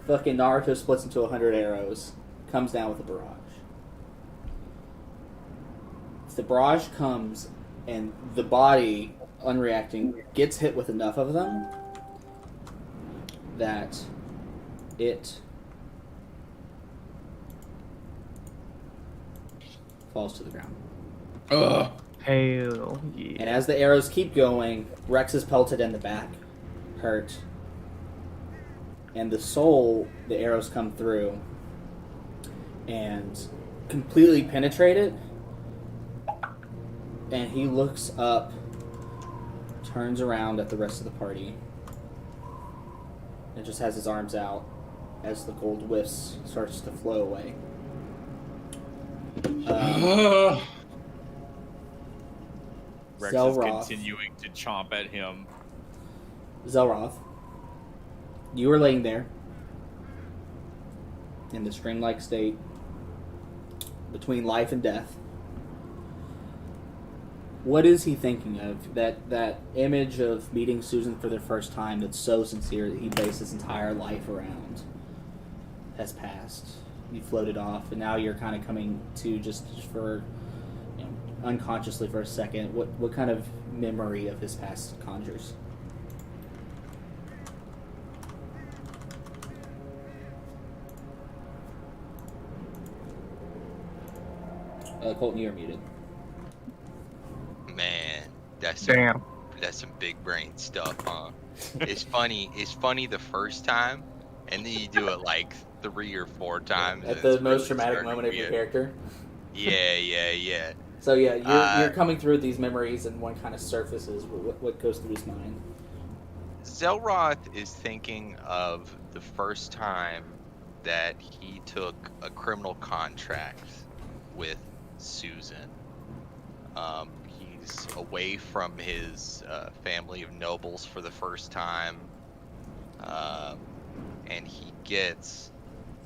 Speaker 1: Fucking Naruto splits into 100 arrows. Comes down with a barrage. The barrage comes, and the body, unreacting, gets hit with enough of them that it falls to the ground.
Speaker 2: Ugh.
Speaker 5: Hell yeah.
Speaker 1: And as the arrows keep going, Rex is pelted in the back, hurt. And the soul, the arrows come through and completely penetrate it. And he looks up, turns around at the rest of the party, and just has his arms out as the gold whiffs starts to flow away.
Speaker 3: Rex
Speaker 1: Zelroth.
Speaker 3: is continuing to chomp at him.
Speaker 1: Zelroth, you are laying there in this dreamlike state between life and death. What is he thinking of? That image of meeting Susan for the first time that's so sincere that he based his entire life around. has passed. You floated off, and now you're kind of coming to just for, unconsciously for a second. What kind of memory of his past conjures? Colton, you're muted.
Speaker 6: Man, that's
Speaker 5: Damn.
Speaker 6: some big brain stuff, huh? It's funny. It's funny the first time, and then you do it like 3 or 4 times.
Speaker 1: At
Speaker 6: and
Speaker 1: the
Speaker 6: it's
Speaker 1: most
Speaker 6: really
Speaker 1: traumatic
Speaker 6: starting to
Speaker 1: moment of your
Speaker 6: get-
Speaker 1: character.
Speaker 6: Yeah.
Speaker 1: So yeah, you're coming through these memories, and one kind of surfaces what goes through his mind.
Speaker 6: Zelroth is thinking of the first time that he took a criminal contract with Susan. He's away from his family of nobles for the first time, and he gets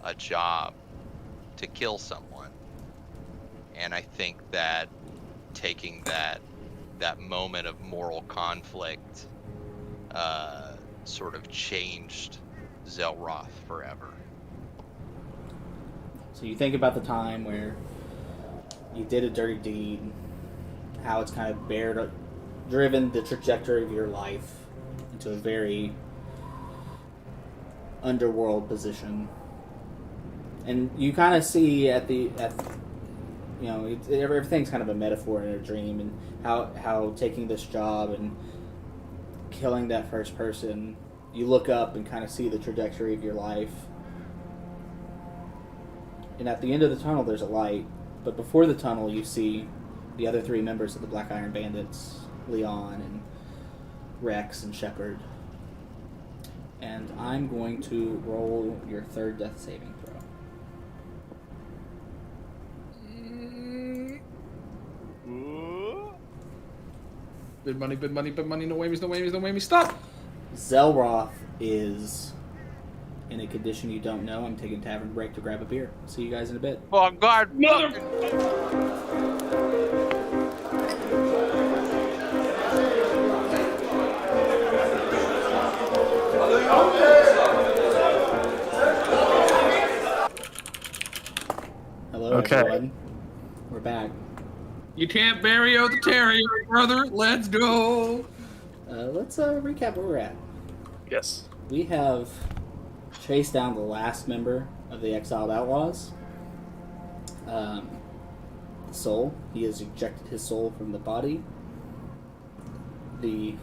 Speaker 6: a job to kill someone. And I think that taking that moment of moral conflict sort of changed Zelroth forever.
Speaker 1: So you think about the time where you did a dirty deed, how it's kind of driven the trajectory of your life into a very underworld position, and you kind of see everything's kind of a metaphor in a dream, and how taking this job and killing that first person, you look up and kind of see the trajectory of your life. And at the end of the tunnel, there's a light. But before the tunnel, you see the other 3 members of the Black Iron Bandits, Leon and Rex and Shepard. And I'm going to roll your 3rd death saving throw.
Speaker 2: Bid money, no whammies, stop!
Speaker 1: Zelroth is in a condition you don't know. I'm taking a tavern break to grab a beer. See you guys in a bit.
Speaker 6: Oh God,
Speaker 2: Mother...
Speaker 1: Hello,
Speaker 5: Okay.
Speaker 1: everyone. We're back.
Speaker 2: You can't bury out the terrier, brother. Let's go.
Speaker 1: Let's recap where we're at.
Speaker 5: Yes.
Speaker 1: We have chased down the last member of the exiled Outlaws. The soul. He has ejected his soul from the body. The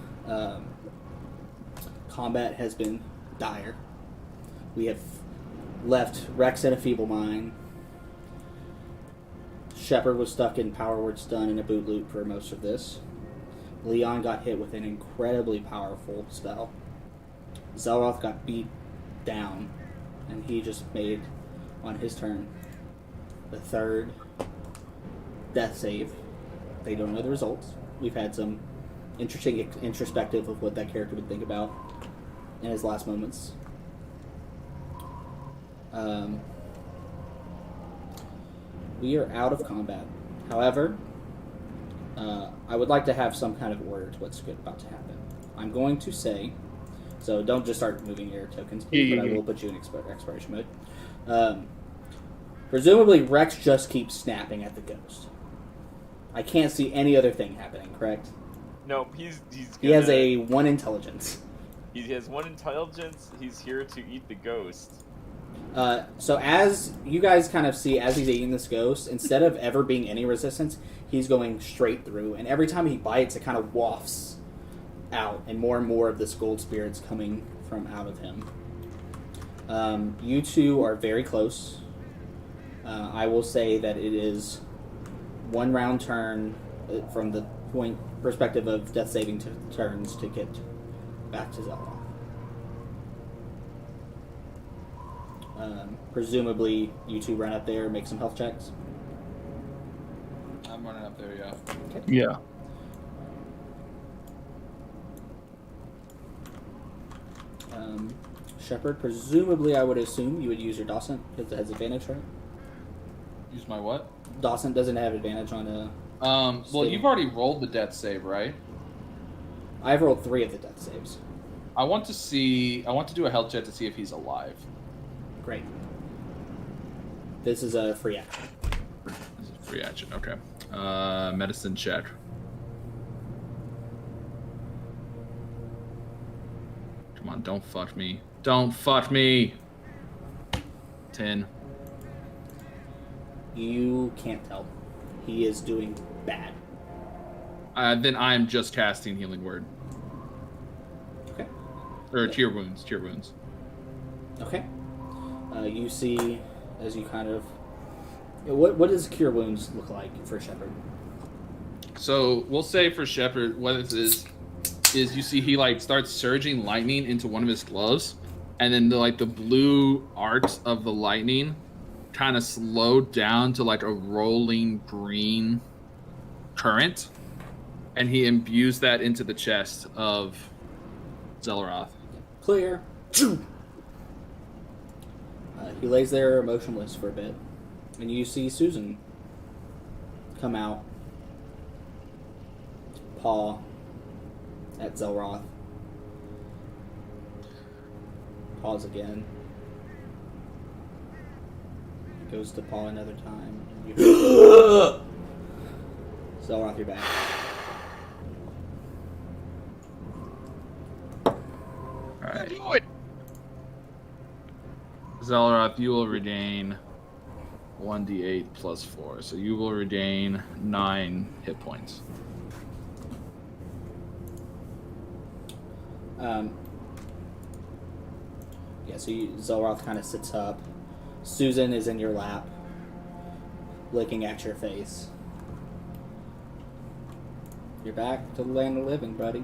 Speaker 1: combat has been dire. We have left Rex in a feeble mind. Shepard was stuck in power word stun in a boot loop for most of this. Leon got hit with an incredibly powerful spell. Zelroth got beat down, and he just made, on his turn, the 3rd death save. They don't know the results. We've had some interesting introspective of what that character would think about in his last moments. We are out of combat. However, I would like to have some kind of order to what's about to happen. I'm going to say, so don't just start moving your tokens, please, but I will put you in exploration mode. Presumably, Rex just keeps snapping at the ghost. I can't see any other thing happening, correct?
Speaker 3: No,
Speaker 1: He has a 1 intelligence.
Speaker 3: He has 1 intelligence. He's here to eat the ghost.
Speaker 1: So as you guys kind of see, as he's eating this ghost, instead of ever being any resistance, he's going straight through. And every time he bites, it kind of wafts out, and more of this gold spirit's coming from out of him. You two are very close. I will say that it is 1 round turn from the perspective of death saving turns to get back to Zelda. Presumably, you two run up there, make some health checks.
Speaker 2: I'm running up there, yeah.
Speaker 1: Okay.
Speaker 5: Yeah.
Speaker 1: Shepard, presumably I would assume you would use your Dawson, because it has advantage, right?
Speaker 2: Use my what?
Speaker 1: Dawson doesn't have advantage on a...
Speaker 2: Well,
Speaker 1: Save.
Speaker 2: you've already rolled the death save, right?
Speaker 1: I've rolled 3 of the death saves.
Speaker 2: I want to do a health check to see if he's alive.
Speaker 1: Great. This is a free action.
Speaker 2: This is free action. Okay. Medicine check. Come on, don't fuck me. Don't fuck me. 10.
Speaker 1: You can't tell. He is doing bad.
Speaker 2: Then I'm just casting Healing Word.
Speaker 1: Okay.
Speaker 2: Or Cure Wounds. Cure Wounds.
Speaker 1: Okay. You see, as you kind of... What does Cure Wounds look like for Shepard?
Speaker 2: So we'll say for Shepard, what this is you see he like starts surging lightning into one of his gloves, and then the blue arcs of the lightning kind of slowed down to like a rolling green current, and he imbues that into the chest of Zelroth.
Speaker 1: Clear. He lays there motionless for a bit, and you see Susan come out, paw at Zelroth. Pause again. Goes to paw another time. Zelroth, you're back.
Speaker 2: Alright.
Speaker 4: Do it.
Speaker 2: Zelroth, you will regain 1d8 plus 4. So you will regain 9 hit points.
Speaker 1: Yeah, so Zelroth kind of sits up. Susan is in your lap, licking at your face. You're back to the land of living, buddy.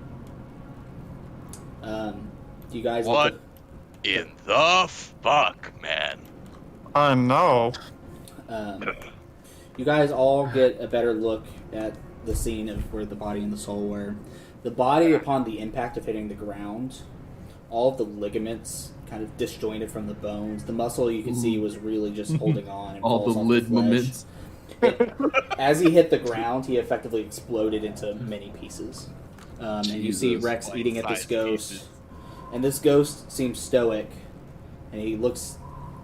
Speaker 1: You guys...
Speaker 4: What in the fuck, man?
Speaker 5: I know.
Speaker 1: You guys all get a better look at the scene of where the body and the soul were. The body, upon the impact of hitting the ground, all of the ligaments kind of disjointed from the bones. The muscle you can see was really just holding on. And
Speaker 2: All
Speaker 1: falls
Speaker 2: the
Speaker 1: off
Speaker 2: ligaments.
Speaker 1: As he hit the ground, he effectively exploded into many pieces. And you see
Speaker 2: Jesus.
Speaker 1: Rex eating at this
Speaker 3: Bite-sized
Speaker 1: ghost.
Speaker 3: pieces.
Speaker 1: And this ghost seems stoic. And he looks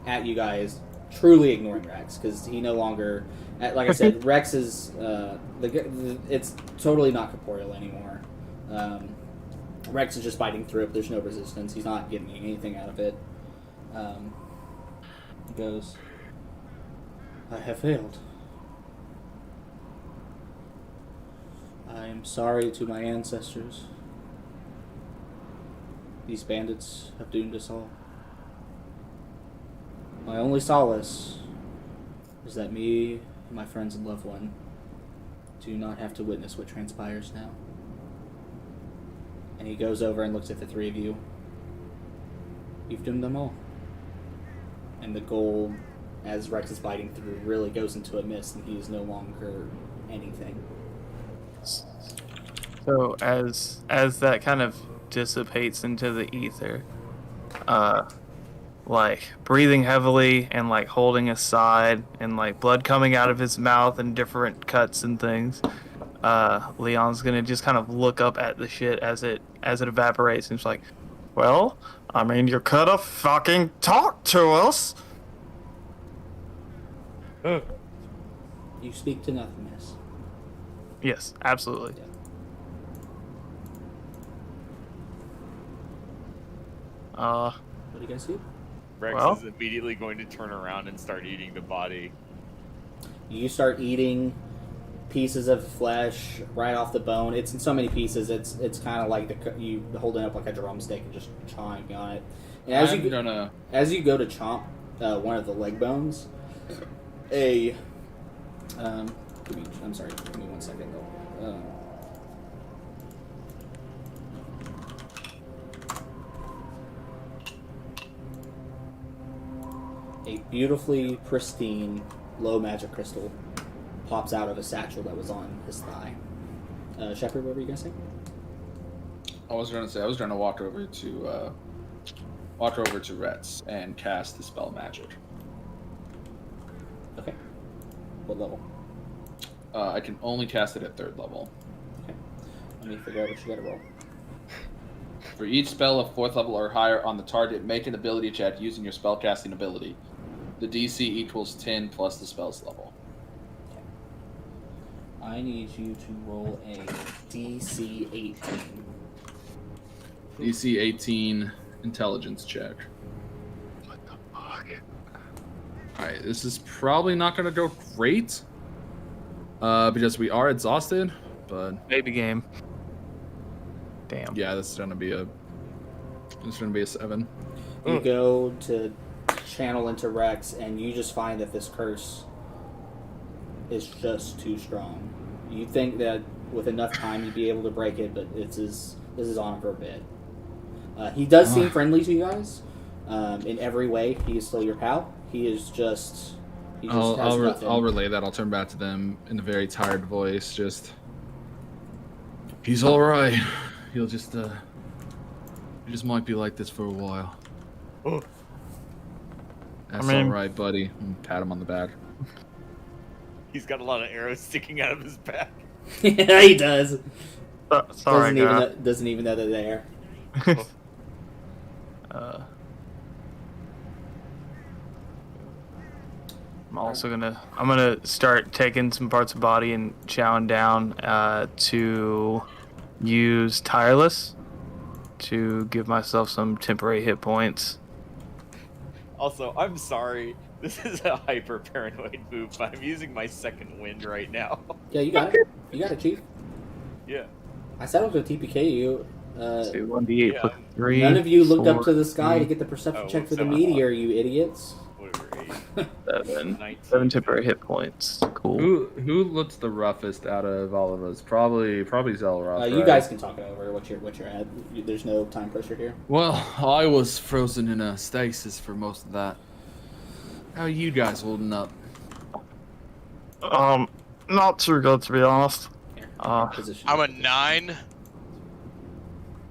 Speaker 1: at you guys, truly ignoring Rex, because he no longer... Like I said, Rex is... it's totally not corporeal anymore. Rex is just fighting through it. There's no resistance. He's not getting anything out of it. He goes, I have failed. I am sorry to my ancestors. These bandits have doomed us all. My only solace is that me and my friends and loved one do not have to witness what transpires now. And he goes over and looks at the three of you. You've doomed them all. And the gold, as Rex is biting through, really goes into a mist, and he is no longer anything.
Speaker 5: So as that kind of dissipates into the ether, like breathing heavily and like holding his side and like blood coming out of his mouth and different cuts and things, Leon's gonna just kind of look up at the shit as it evaporates and it's like, well, I mean, you could have fucking talked to us.
Speaker 1: You speak to nothingness.
Speaker 5: Yes, absolutely.
Speaker 1: Yeah. What do you guys do?
Speaker 3: Rex
Speaker 5: Well?
Speaker 3: is immediately going to turn around and start eating the body.
Speaker 1: You start eating pieces of flesh right off the bone. It's in so many pieces. It's kind of like you holding up like a drumstick and just chawing on it. And as you go to chomp one of the leg bones, give me 1 second though. A beautifully pristine low magic crystal pops out of a satchel that was on his thigh. Shepard, what were you gonna say?
Speaker 2: I was gonna walk over to Retz and cast the spell magic.
Speaker 1: Okay. What level?
Speaker 2: I can only cast it at 3rd level.
Speaker 1: Okay. Let me figure out what you gotta roll.
Speaker 2: For each spell of 4th level or higher on the target, make an ability check using your spellcasting ability. The DC equals 10 plus the spell's level.
Speaker 1: I need you to roll a DC 18.
Speaker 2: DC 18 intelligence check.
Speaker 5: What the fuck?
Speaker 2: Alright, this is probably not going to go great. Because we are exhausted, but...
Speaker 5: Baby game. Damn.
Speaker 2: Yeah, this is going to be a 7.
Speaker 1: You go to channel into Rex, and you just find that this curse is just too strong. You think that with enough time you'd be able to break it, but this is on him for a bit. He does seem friendly to you guys. In every way, he is still your pal. He is just... He just has nothing.
Speaker 2: I'll relay that. I'll turn back to them in a very tired voice. Just... He's alright. He'll just, he just might be like this for a while.
Speaker 3: Oh.
Speaker 2: That's
Speaker 5: I mean-
Speaker 2: alright, buddy. Pat him on the back.
Speaker 3: He's got a lot of arrows sticking out of his back.
Speaker 1: Yeah, he does.
Speaker 5: Sorry,
Speaker 1: Doesn't even know they're there.
Speaker 5: I'm gonna start taking some parts of body and chowing down to use tireless to give myself some temporary hit points.
Speaker 3: Also, I'm sorry. This is a hyper paranoid move, but I'm using my second wind right now.
Speaker 1: Yeah, you got it. You got it, Chief.
Speaker 3: Yeah.
Speaker 1: I said I was going to TPK you.
Speaker 5: Let's do 1d8
Speaker 3: yeah.
Speaker 5: plus 3.
Speaker 1: None of you looked up
Speaker 5: 4,
Speaker 1: to the sky
Speaker 5: 3,
Speaker 1: to get the perception
Speaker 3: Oh,
Speaker 1: check for the
Speaker 3: 7.
Speaker 1: meteor, you idiots.
Speaker 3: Whatever.
Speaker 5: 7.
Speaker 3: 19.
Speaker 5: 7 temporary hit points. Cool.
Speaker 2: Who looks the roughest out of all of us? Probably Zelroth,
Speaker 1: You
Speaker 2: right?
Speaker 1: guys can talk it over what you're at. There's no time pressure here.
Speaker 2: Well, I was frozen in a stasis for most of that. How are you guys holding up?
Speaker 5: Not too good to be honest.
Speaker 1: Here,
Speaker 5: Uh,
Speaker 1: position.
Speaker 4: I'm a 9.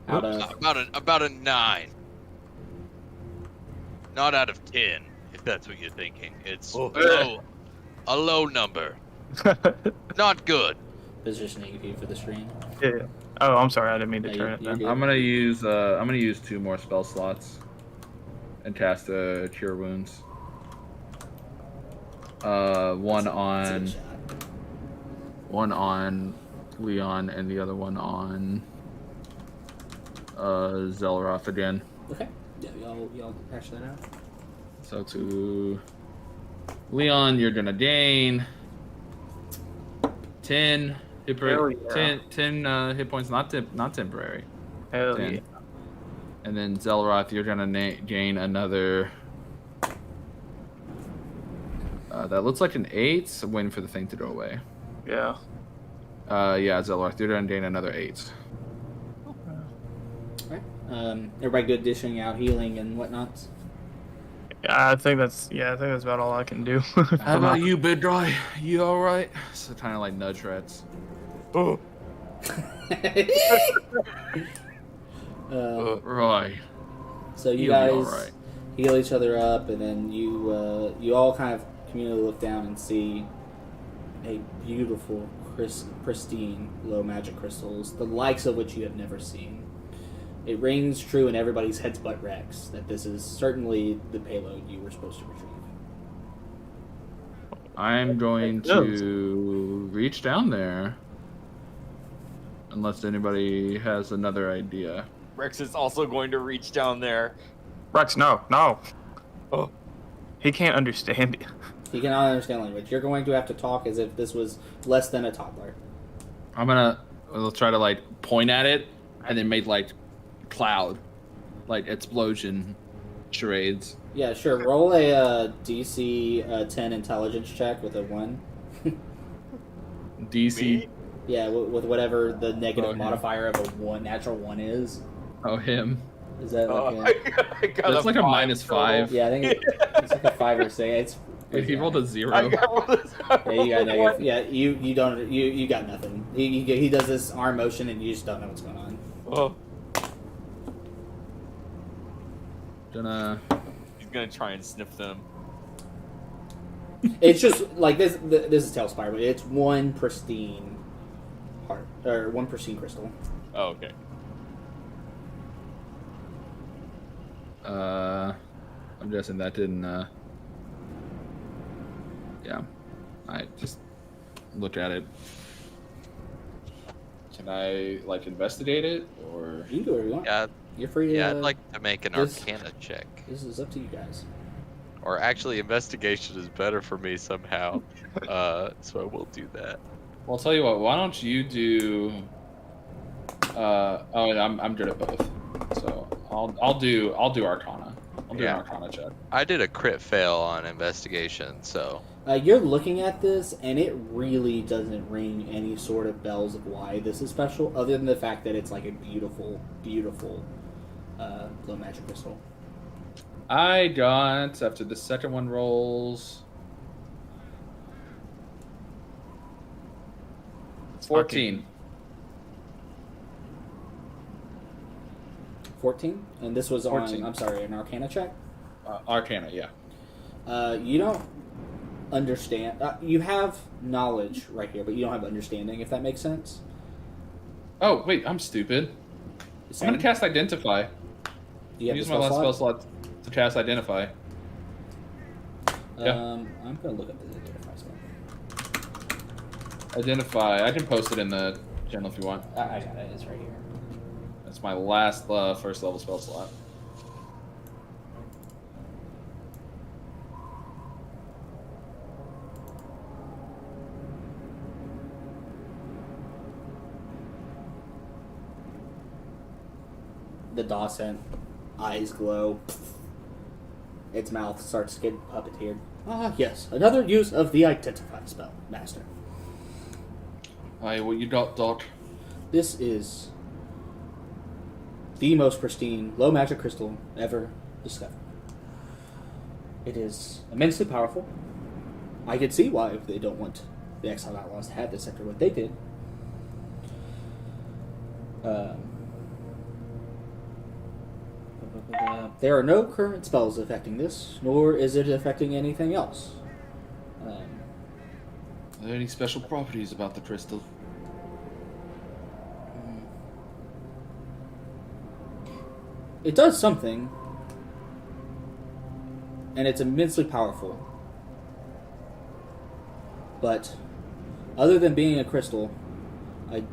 Speaker 1: Out of,
Speaker 4: About a 9. Not out of 10, if that's what you're thinking. It's
Speaker 3: Oh.
Speaker 4: a low number. Not good.
Speaker 1: positioning you for the stream.
Speaker 5: yeah. Oh, I'm sorry. I didn't mean to
Speaker 1: Yeah,
Speaker 5: turn it
Speaker 1: you
Speaker 5: down.
Speaker 1: did.
Speaker 2: I'm gonna use 2 more spell slots and cast Cure Wounds. One
Speaker 1: That's a
Speaker 2: on
Speaker 1: good shot.
Speaker 2: Leon and the other one on Zelroth again.
Speaker 1: Okay. Yeah, y'all hash that out.
Speaker 2: So to Leon, you're gonna gain 10 hit,
Speaker 5: Hell yeah.
Speaker 2: 10 hit points, not temporary.
Speaker 5: Hell
Speaker 2: 10.
Speaker 5: yeah.
Speaker 2: And then Zelroth, you're gonna gain another. That looks like an 8. So waiting for the thing to go away.
Speaker 5: Yeah.
Speaker 2: Yeah, Zelroth, you're gonna gain another 8.
Speaker 1: Alright. Everybody good dishing out healing and whatnot?
Speaker 5: Yeah, I think that's about all I can do.
Speaker 2: How about you, big guy? You all right? So kind of like nudge rats.
Speaker 3: Oh.
Speaker 2: Right.
Speaker 1: So you
Speaker 2: You'll be
Speaker 1: guys
Speaker 2: alright.
Speaker 1: heal each other up, and then you all kind of communally look down and see a beautiful, pristine, low magic crystals, the likes of which you have never seen. It rings true in everybody's heads but Rex that this is certainly the payload you were supposed to retrieve.
Speaker 2: I'm going to reach down there. Unless anybody has another idea.
Speaker 3: Rex is also going to reach down there.
Speaker 5: Rex, no.
Speaker 3: Oh.
Speaker 5: He can't understand it.
Speaker 1: He cannot understand language. You're going to have to talk as if this was less than a toddler.
Speaker 2: We'll try to like point at it and then make like cloud, like explosion charades.
Speaker 1: Yeah, sure. Roll a DC 10 intelligence check with a 1.
Speaker 2: DC.
Speaker 3: Me?
Speaker 1: Yeah, with whatever the negative
Speaker 2: Okay.
Speaker 1: modifier of a 1, natural 1 is.
Speaker 2: Oh, him.
Speaker 1: Is that like a...
Speaker 3: I got
Speaker 2: That's like a
Speaker 3: -5
Speaker 2: -5.
Speaker 1: Yeah, I think it's like a 5 or 6.
Speaker 2: Wait, he rolled a 0.
Speaker 3: I got this.
Speaker 1: Yeah, you got negative. Yeah, you don't you got nothing. He does this arm motion and you just don't know what's going on.
Speaker 3: Oh,
Speaker 2: He's
Speaker 3: gonna try and sniff them.
Speaker 1: It's just like this is TaleSpire, but it's one pristine heart or one pristine crystal.
Speaker 3: Oh, okay.
Speaker 2: I'm guessing that didn't Yeah. I just look at it. Can I like investigate it or?
Speaker 1: You can do whatever you want.
Speaker 4: Yeah,
Speaker 1: You're free to.
Speaker 4: yeah. I'd like to make an
Speaker 1: this-
Speaker 4: Arcana check,
Speaker 1: This is up to you guys.
Speaker 4: or actually, investigation is better for me somehow. So I will do that.
Speaker 2: Well, I'll tell you what. Why don't you do? I'm good at both. So I'll do Arcana. I'll do
Speaker 4: Yeah.
Speaker 2: an Arcana check.
Speaker 4: I did a crit fail on investigation, so
Speaker 1: You're looking at this, and it really doesn't ring any sort of bells of why this is special, other than the fact that it's like a beautiful, beautiful low magic crystal.
Speaker 2: I got after the second one rolls 14.
Speaker 1: 14, and this was
Speaker 2: 14.
Speaker 1: on. I'm sorry, an Arcana check.
Speaker 2: Arcana, yeah.
Speaker 1: You don't understand. You have knowledge right here, but you don't have understanding. If that makes sense.
Speaker 2: Oh wait, I'm stupid. I'm gonna cast Identify.
Speaker 1: Do you have
Speaker 2: Use
Speaker 1: the
Speaker 2: my last
Speaker 1: slot?
Speaker 2: spell slot to cast Identify. Yeah.
Speaker 1: I'm gonna look up the identify spell.
Speaker 2: Identify. I can post it in the channel if you want.
Speaker 1: I got it. It's right here.
Speaker 2: That's my last first level spell slot.
Speaker 1: The Dawson eyes glow. Its mouth starts getting puppeteered. Ah, yes, another use of the Identify spell, Master.
Speaker 2: Aye, what you got, Doc?
Speaker 1: This is the most pristine low magic crystal ever discovered. It is immensely powerful. I can see why they don't want the Exile Outlaws to have this after what they did. There are no current spells affecting this, nor is it affecting anything else.
Speaker 2: Are there any special properties about the crystal?
Speaker 1: It does something, and it's immensely powerful. But other than being a crystal, I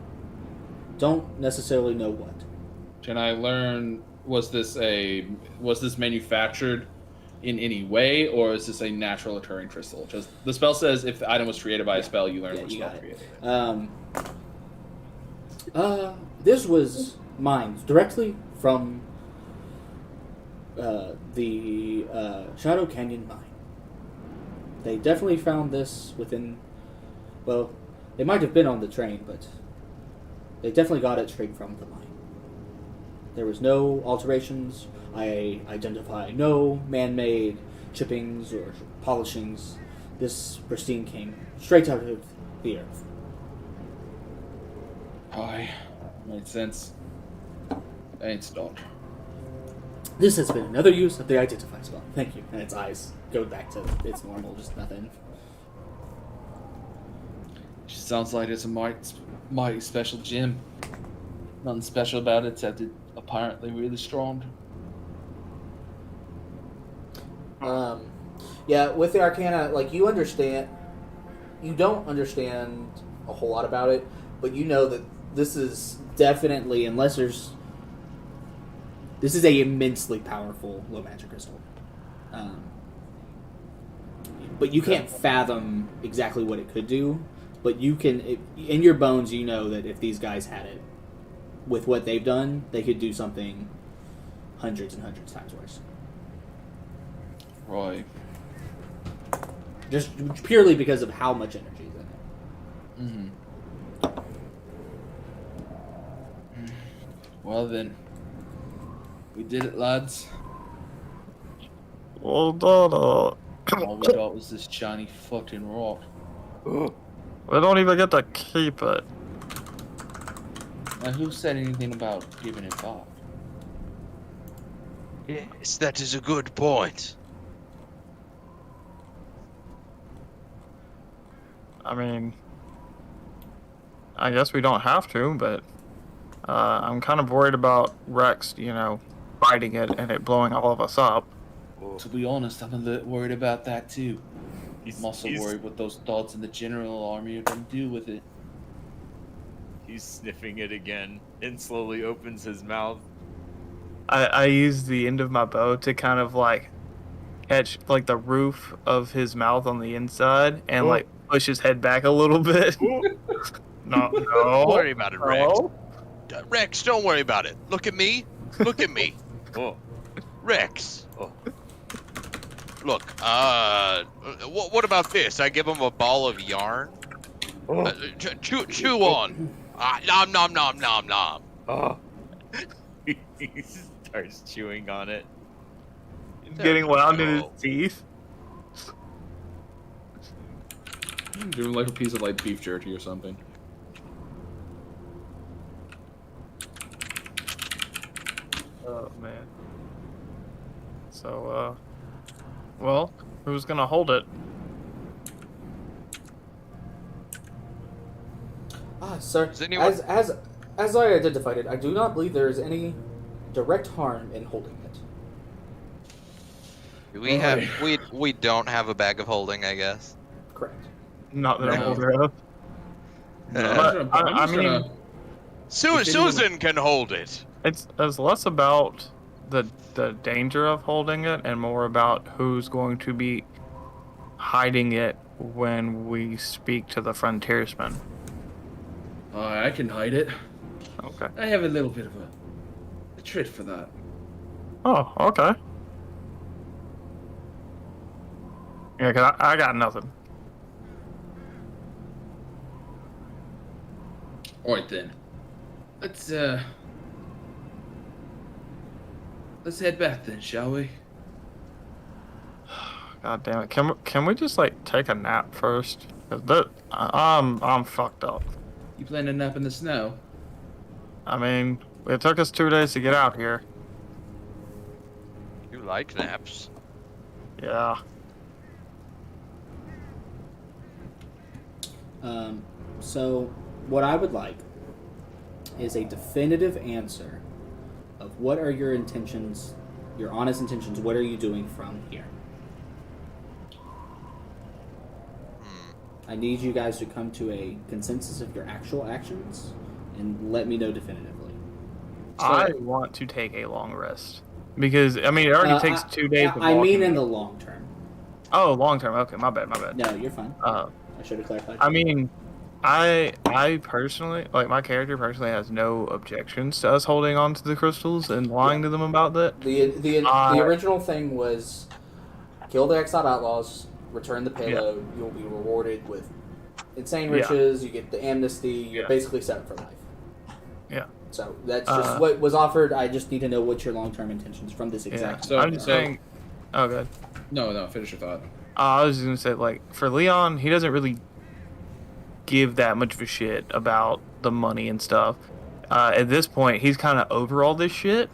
Speaker 1: don't necessarily know what.
Speaker 2: Can I learn? Was this manufactured in any way, or is this a natural occurring crystal? Just the spell says if the item was created by a spell, you learn
Speaker 1: Yeah,
Speaker 2: which
Speaker 1: you
Speaker 2: spell
Speaker 1: got
Speaker 2: created
Speaker 1: it. This was mined directly from the Shadow Canyon mine. They definitely found this within. Well, they might have been on the train, but they definitely got it straight from the mine. There was no alterations. I identify no man-made chippings or polishings. This pristine came straight out of the earth.
Speaker 2: Aye, made sense. Thanks, Doc.
Speaker 1: This has been another use of the Identify spell. Thank you. And its eyes go back to its normal, just nothing.
Speaker 2: Sounds like it's a mighty special gem. Nothing special about it except it's apparently really strong.
Speaker 1: Yeah, with the Arcana, like, you understand. You don't understand a whole lot about it, but you know that this is definitely, unless there's. This is a immensely powerful low magic crystal. But you can't fathom exactly what it could do. But you can, in your bones, you know that if these guys had it, with what they've done, they could do something hundreds and hundreds of times worse.
Speaker 2: Right.
Speaker 1: Just purely because of how much energy is in it.
Speaker 2: Mm-hmm. Well then, we did it, lads.
Speaker 5: Well done.
Speaker 2: All we got was this shiny fucking rock.
Speaker 5: We don't even get to keep it.
Speaker 2: Now, who said anything about giving it back?
Speaker 6: Yes, that is a good point.
Speaker 5: I mean, I guess we don't have to, but I'm kind of worried about Rex, fighting it and it blowing all of us up.
Speaker 2: To be honest, I'm a little worried about that too. I'm also worried what those thoughts in the general army are going to do with it.
Speaker 3: He's sniffing it again and slowly opens his mouth.
Speaker 5: I use the end of my bow to kind of like catch like the roof of his mouth on the inside and like push his head back a little bit. No,
Speaker 4: Don't worry about it, Rex.
Speaker 5: no.
Speaker 4: Rex, don't worry about it. Look at me. Look at me.
Speaker 3: Oh,
Speaker 4: Rex.
Speaker 3: oh.
Speaker 4: Look, what about this? I give him a ball of yarn. Chew on. Nom nom nom nom nom.
Speaker 3: Oh. He starts chewing on it.
Speaker 5: Getting wound in his teeth.
Speaker 2: Give him like a piece of like beef jerky or something.
Speaker 5: Oh man. So well, who's gonna hold it?
Speaker 1: Sir,
Speaker 4: Does anyone-
Speaker 1: as I identified it, I do not believe there is any direct harm in holding it.
Speaker 4: We don't have a bag of holding, I guess.
Speaker 1: Correct.
Speaker 5: Not that I'm
Speaker 2: No.
Speaker 5: aware of.
Speaker 2: I'm just gonna-
Speaker 4: Susan can hold it.
Speaker 5: It's less about the danger of holding it and more about who's going to be hiding it when we speak to the frontiersmen.
Speaker 2: I can hide it.
Speaker 5: Okay.
Speaker 2: I have a little bit of a trick for that.
Speaker 5: Oh, okay. Yeah, 'cause I got nothing.
Speaker 2: Alright then. Let's head back then, shall we?
Speaker 5: God damn it! Can we just like take a nap first? 'Cause I'm fucked up.
Speaker 2: You plan to nap in the snow?
Speaker 5: I mean, it took us 2 days to get out here.
Speaker 4: You like naps?
Speaker 5: Yeah.
Speaker 1: So, what I would like is a definitive answer of what are your intentions, your honest intentions. What are you doing from here? I need you guys to come to a consensus of your actual actions and let me know definitively.
Speaker 5: I want to take a long rest because I mean it already takes 2 days.
Speaker 1: I mean, in the long term.
Speaker 5: Oh, long term. Okay, my bad.
Speaker 1: No, you're fine. I should have clarified.
Speaker 5: I mean, I personally, like my character personally, has no objections to us holding on to the crystals and lying to them about that.
Speaker 1: The original thing was kill the Exile Outlaws, return the payload. You'll be rewarded with insane riches. You get the amnesty. You're basically set up for life.
Speaker 5: Yeah.
Speaker 1: So that's just what was offered. I just need to know what your long-term intentions from this exact.
Speaker 2: So
Speaker 5: I'm just saying. Oh, good.
Speaker 2: No, finish your thought.
Speaker 5: I was just gonna say, like, for Leon, he doesn't really give that much of a shit about the money and stuff. At this point, he's kind of over all this shit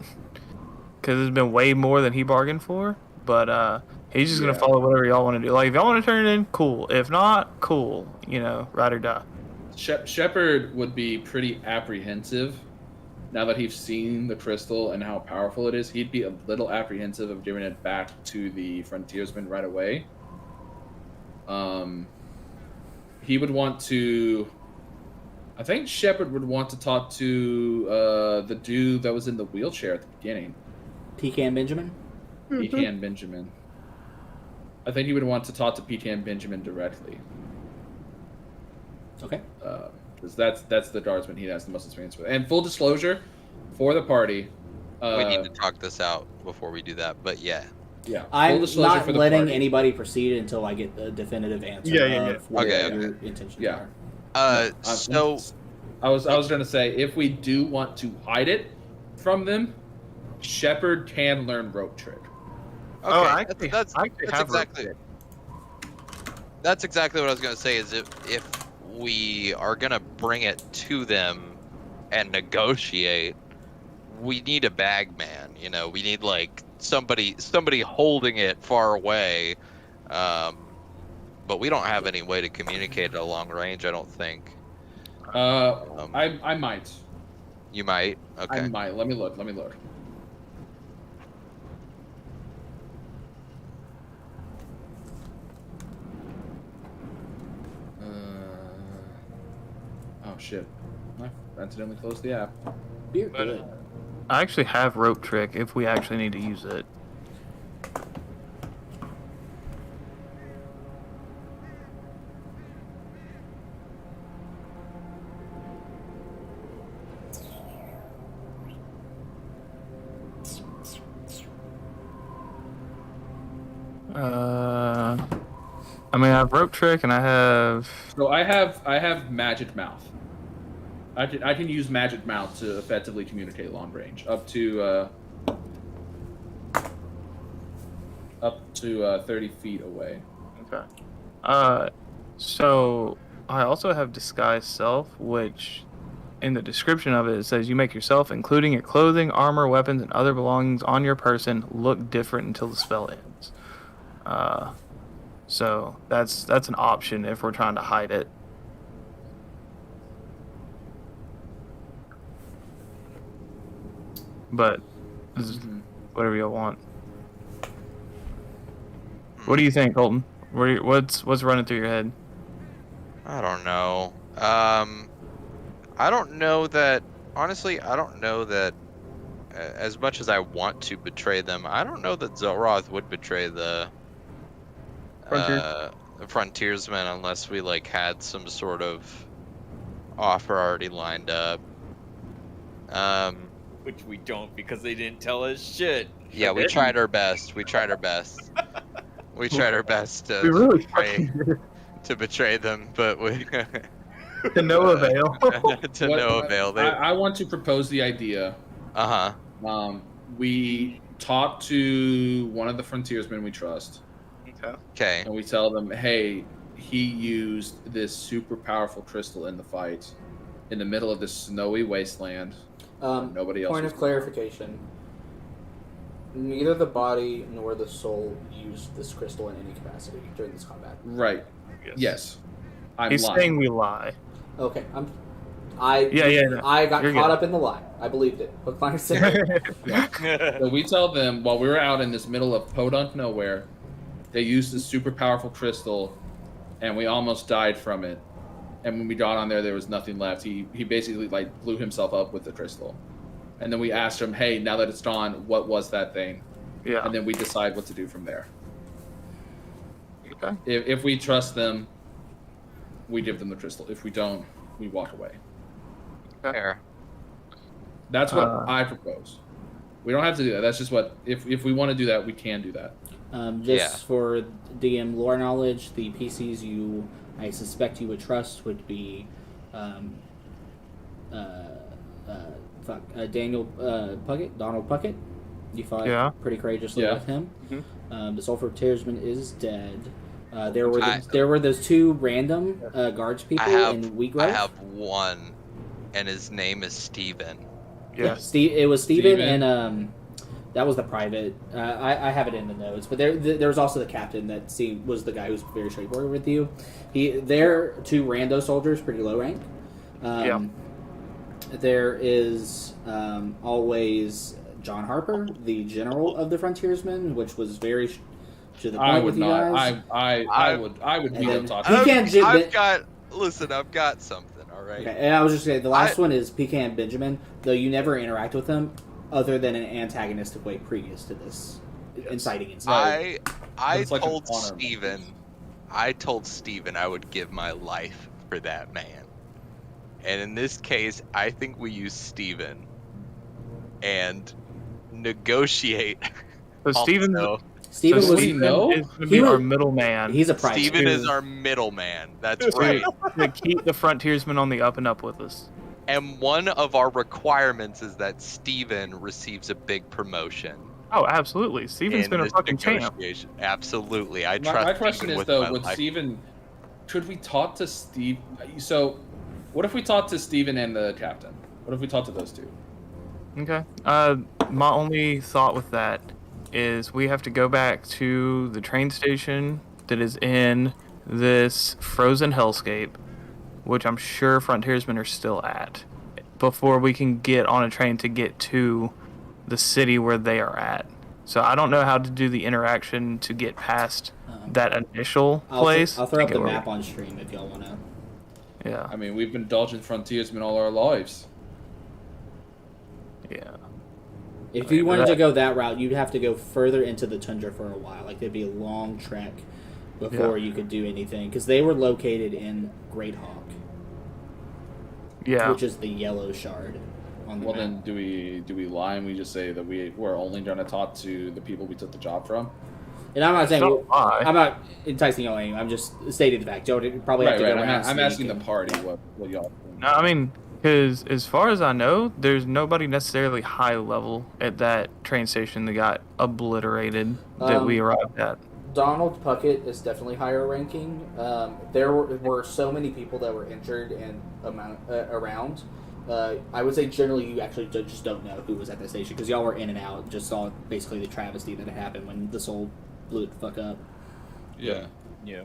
Speaker 5: because it's been way more than he bargained for. But he's just gonna follow whatever y'all want to do. Like, if y'all want to turn it in, cool. If not, cool. You know, ride or die.
Speaker 2: Shepard would be pretty apprehensive now that he's seen the crystal and how powerful it is. He'd be a little apprehensive of giving it back to the frontiersmen right away. He would want to. I think Shepard would want to talk to the dude that was in the wheelchair at the beginning.
Speaker 1: Pecan Benjamin?
Speaker 2: Pecan Benjamin. I think he would want to talk to Pecan Benjamin directly.
Speaker 1: Okay.
Speaker 2: Because that's the guardsman he has the most experience with. And full disclosure, for the party,
Speaker 4: we need to talk this out before we do that. But yeah.
Speaker 2: Yeah.
Speaker 1: I'm not
Speaker 2: for the
Speaker 1: letting
Speaker 2: party.
Speaker 1: anybody proceed until I get the definitive answer of what your intentions are.
Speaker 4: So
Speaker 2: I was gonna say, if we do want to hide it from them, Shepard can learn rope trick.
Speaker 4: Okay, that's exactly what I was gonna say. Is if we are gonna bring it to them and negotiate, we need a bag man. You know, we need like somebody holding it far away. But we don't have any way to communicate at a long range, I don't think.
Speaker 2: I might.
Speaker 4: You might. Okay.
Speaker 2: I might. Let me look. shit. I accidentally closed the app.
Speaker 1: You're
Speaker 5: But,
Speaker 1: good.
Speaker 5: I actually have rope trick if we actually need to use it. I mean, I have rope trick and I have.
Speaker 2: So I have magic mouth. I can use magic mouth to effectively communicate long range up to 30 feet away.
Speaker 5: Okay. So I also have disguise self, which in the description of it says you make yourself, including your clothing, armor, weapons, and other belongings on your person, look different until the spell ends. So that's an option if we're trying to hide it. But this is whatever you want. What do you think, Colton? What's running through your head?
Speaker 4: I don't know. I don't know that. Honestly, I don't know that. As much as I want to betray them, I don't know that Zoroth would betray the frontiersmen unless we like had some sort of offer already lined up.
Speaker 3: Which we don't because they didn't tell us shit.
Speaker 4: Yeah, we tried our best. We tried our best. We tried our best to
Speaker 5: We really
Speaker 4: to betray them, but we
Speaker 5: to no avail.
Speaker 4: to no avail.
Speaker 2: I want to propose the idea. We talk to one of the frontiersmen we trust.
Speaker 4: Okay.
Speaker 2: And we tell them, hey, he used this super powerful crystal in the fight in the middle of this snowy wasteland. Nobody else.
Speaker 1: Point of clarification. Neither the body nor the soul used this crystal in any capacity during this combat.
Speaker 2: Right. Yes. I'm
Speaker 5: He's
Speaker 2: lying.
Speaker 5: saying we lie.
Speaker 1: Okay,
Speaker 5: No.
Speaker 1: I got
Speaker 5: You're
Speaker 1: caught
Speaker 5: good.
Speaker 1: up in the lie. I believed it. Hook, line, and sinker.
Speaker 2: So we tell them while we were out in this middle of podunk nowhere, they used this super powerful crystal, and we almost died from it. And when we got on there was nothing left. He basically like blew himself up with the crystal. And then we asked him, hey, now that it's gone, what was that thing?
Speaker 5: Yeah.
Speaker 2: And then we decide what to do from there.
Speaker 5: Okay.
Speaker 2: If we trust them, we give them the crystal. If we don't, we walk away.
Speaker 4: Fair.
Speaker 2: That's what I propose. We don't have to do that. That's just what if we want to do that, we can do that.
Speaker 1: Just for DM lore knowledge, the PCs I suspect you would trust would be Donald Puckett. You fought pretty courageously with him.
Speaker 5: Mm-hmm.
Speaker 1: The Sulfur Tiersman is dead. There were those two random guards people in Wheatgrove.
Speaker 4: I have one, and his name is Steven.
Speaker 5: Yes.
Speaker 1: It was Steven and that was the private. I have it in the notes, but there was also the captain that was the guy who was very straightforward with you. They're two rando soldiers, pretty low rank. There is always John Harper, the general of the frontiersmen, which was very to the point
Speaker 2: I would
Speaker 1: with you
Speaker 2: not.
Speaker 1: guys.
Speaker 2: I would beat up talk.
Speaker 4: I've got something. All right.
Speaker 1: Okay, and I was just saying the last one is Pecan Benjamin, though you never interact with them other than an antagonistic way previous to this inciting incident.
Speaker 4: I told Steven I would give my life for that man. And in this case, I think we use Steven and negotiate.
Speaker 5: So Steven
Speaker 1: is
Speaker 5: going to be our middleman.
Speaker 1: He's a private.
Speaker 4: Steven is our middleman. That's right.
Speaker 5: To keep the frontiersmen on the up and up with us.
Speaker 4: And one of our requirements is that Steven receives a big promotion.
Speaker 5: Oh, absolutely. Steven's been a fucking champ.
Speaker 4: Absolutely. I trust
Speaker 2: My question
Speaker 4: Steven
Speaker 2: is,
Speaker 4: with
Speaker 2: though,
Speaker 4: my
Speaker 2: with
Speaker 4: life.
Speaker 2: Steven, could we talk to Steve? So, what if we talk to Steven and the captain? What if we talk to those two?
Speaker 5: Okay. My only thought with that is we have to go back to the train station that is in this frozen hellscape, which I'm sure frontiersmen are still at, before we can get on a train to get to the city where they are at. So I don't know how to do the interaction to get past that initial place.
Speaker 1: I'll throw up the map on stream if y'all want to.
Speaker 5: Yeah.
Speaker 2: I mean, we've been indulgent frontiersmen all our lives.
Speaker 5: Yeah.
Speaker 1: If you wanted to go that route, you'd have to go further into the tundra for a while. Like, there'd be a long trek before you could do anything. Because they were located in Great Hawk,
Speaker 5: Yeah.
Speaker 1: which is the yellow shard on the
Speaker 2: Well,
Speaker 1: map.
Speaker 2: then do we lie and we just say that we're only going to talk to the people we took the job from?
Speaker 1: And I'm not saying
Speaker 5: Don't lie.
Speaker 1: I'm not enticing y'all anything. I'm just stating the fact. Y'all would probably have to go around.
Speaker 2: I'm asking the
Speaker 1: sneak
Speaker 2: party
Speaker 1: and-
Speaker 2: what y'all think.
Speaker 5: No, I mean, because as far as I know, there's nobody necessarily high level at that train station that got obliterated that we arrived at.
Speaker 1: Donald Puckett is definitely higher ranking. There were so many people that were injured and around. I would say generally you actually just don't know who was at that station because y'all were in and out. Just saw basically the travesty that had happened when the soul blew it the fuck up.
Speaker 2: Yeah.
Speaker 3: Yeah.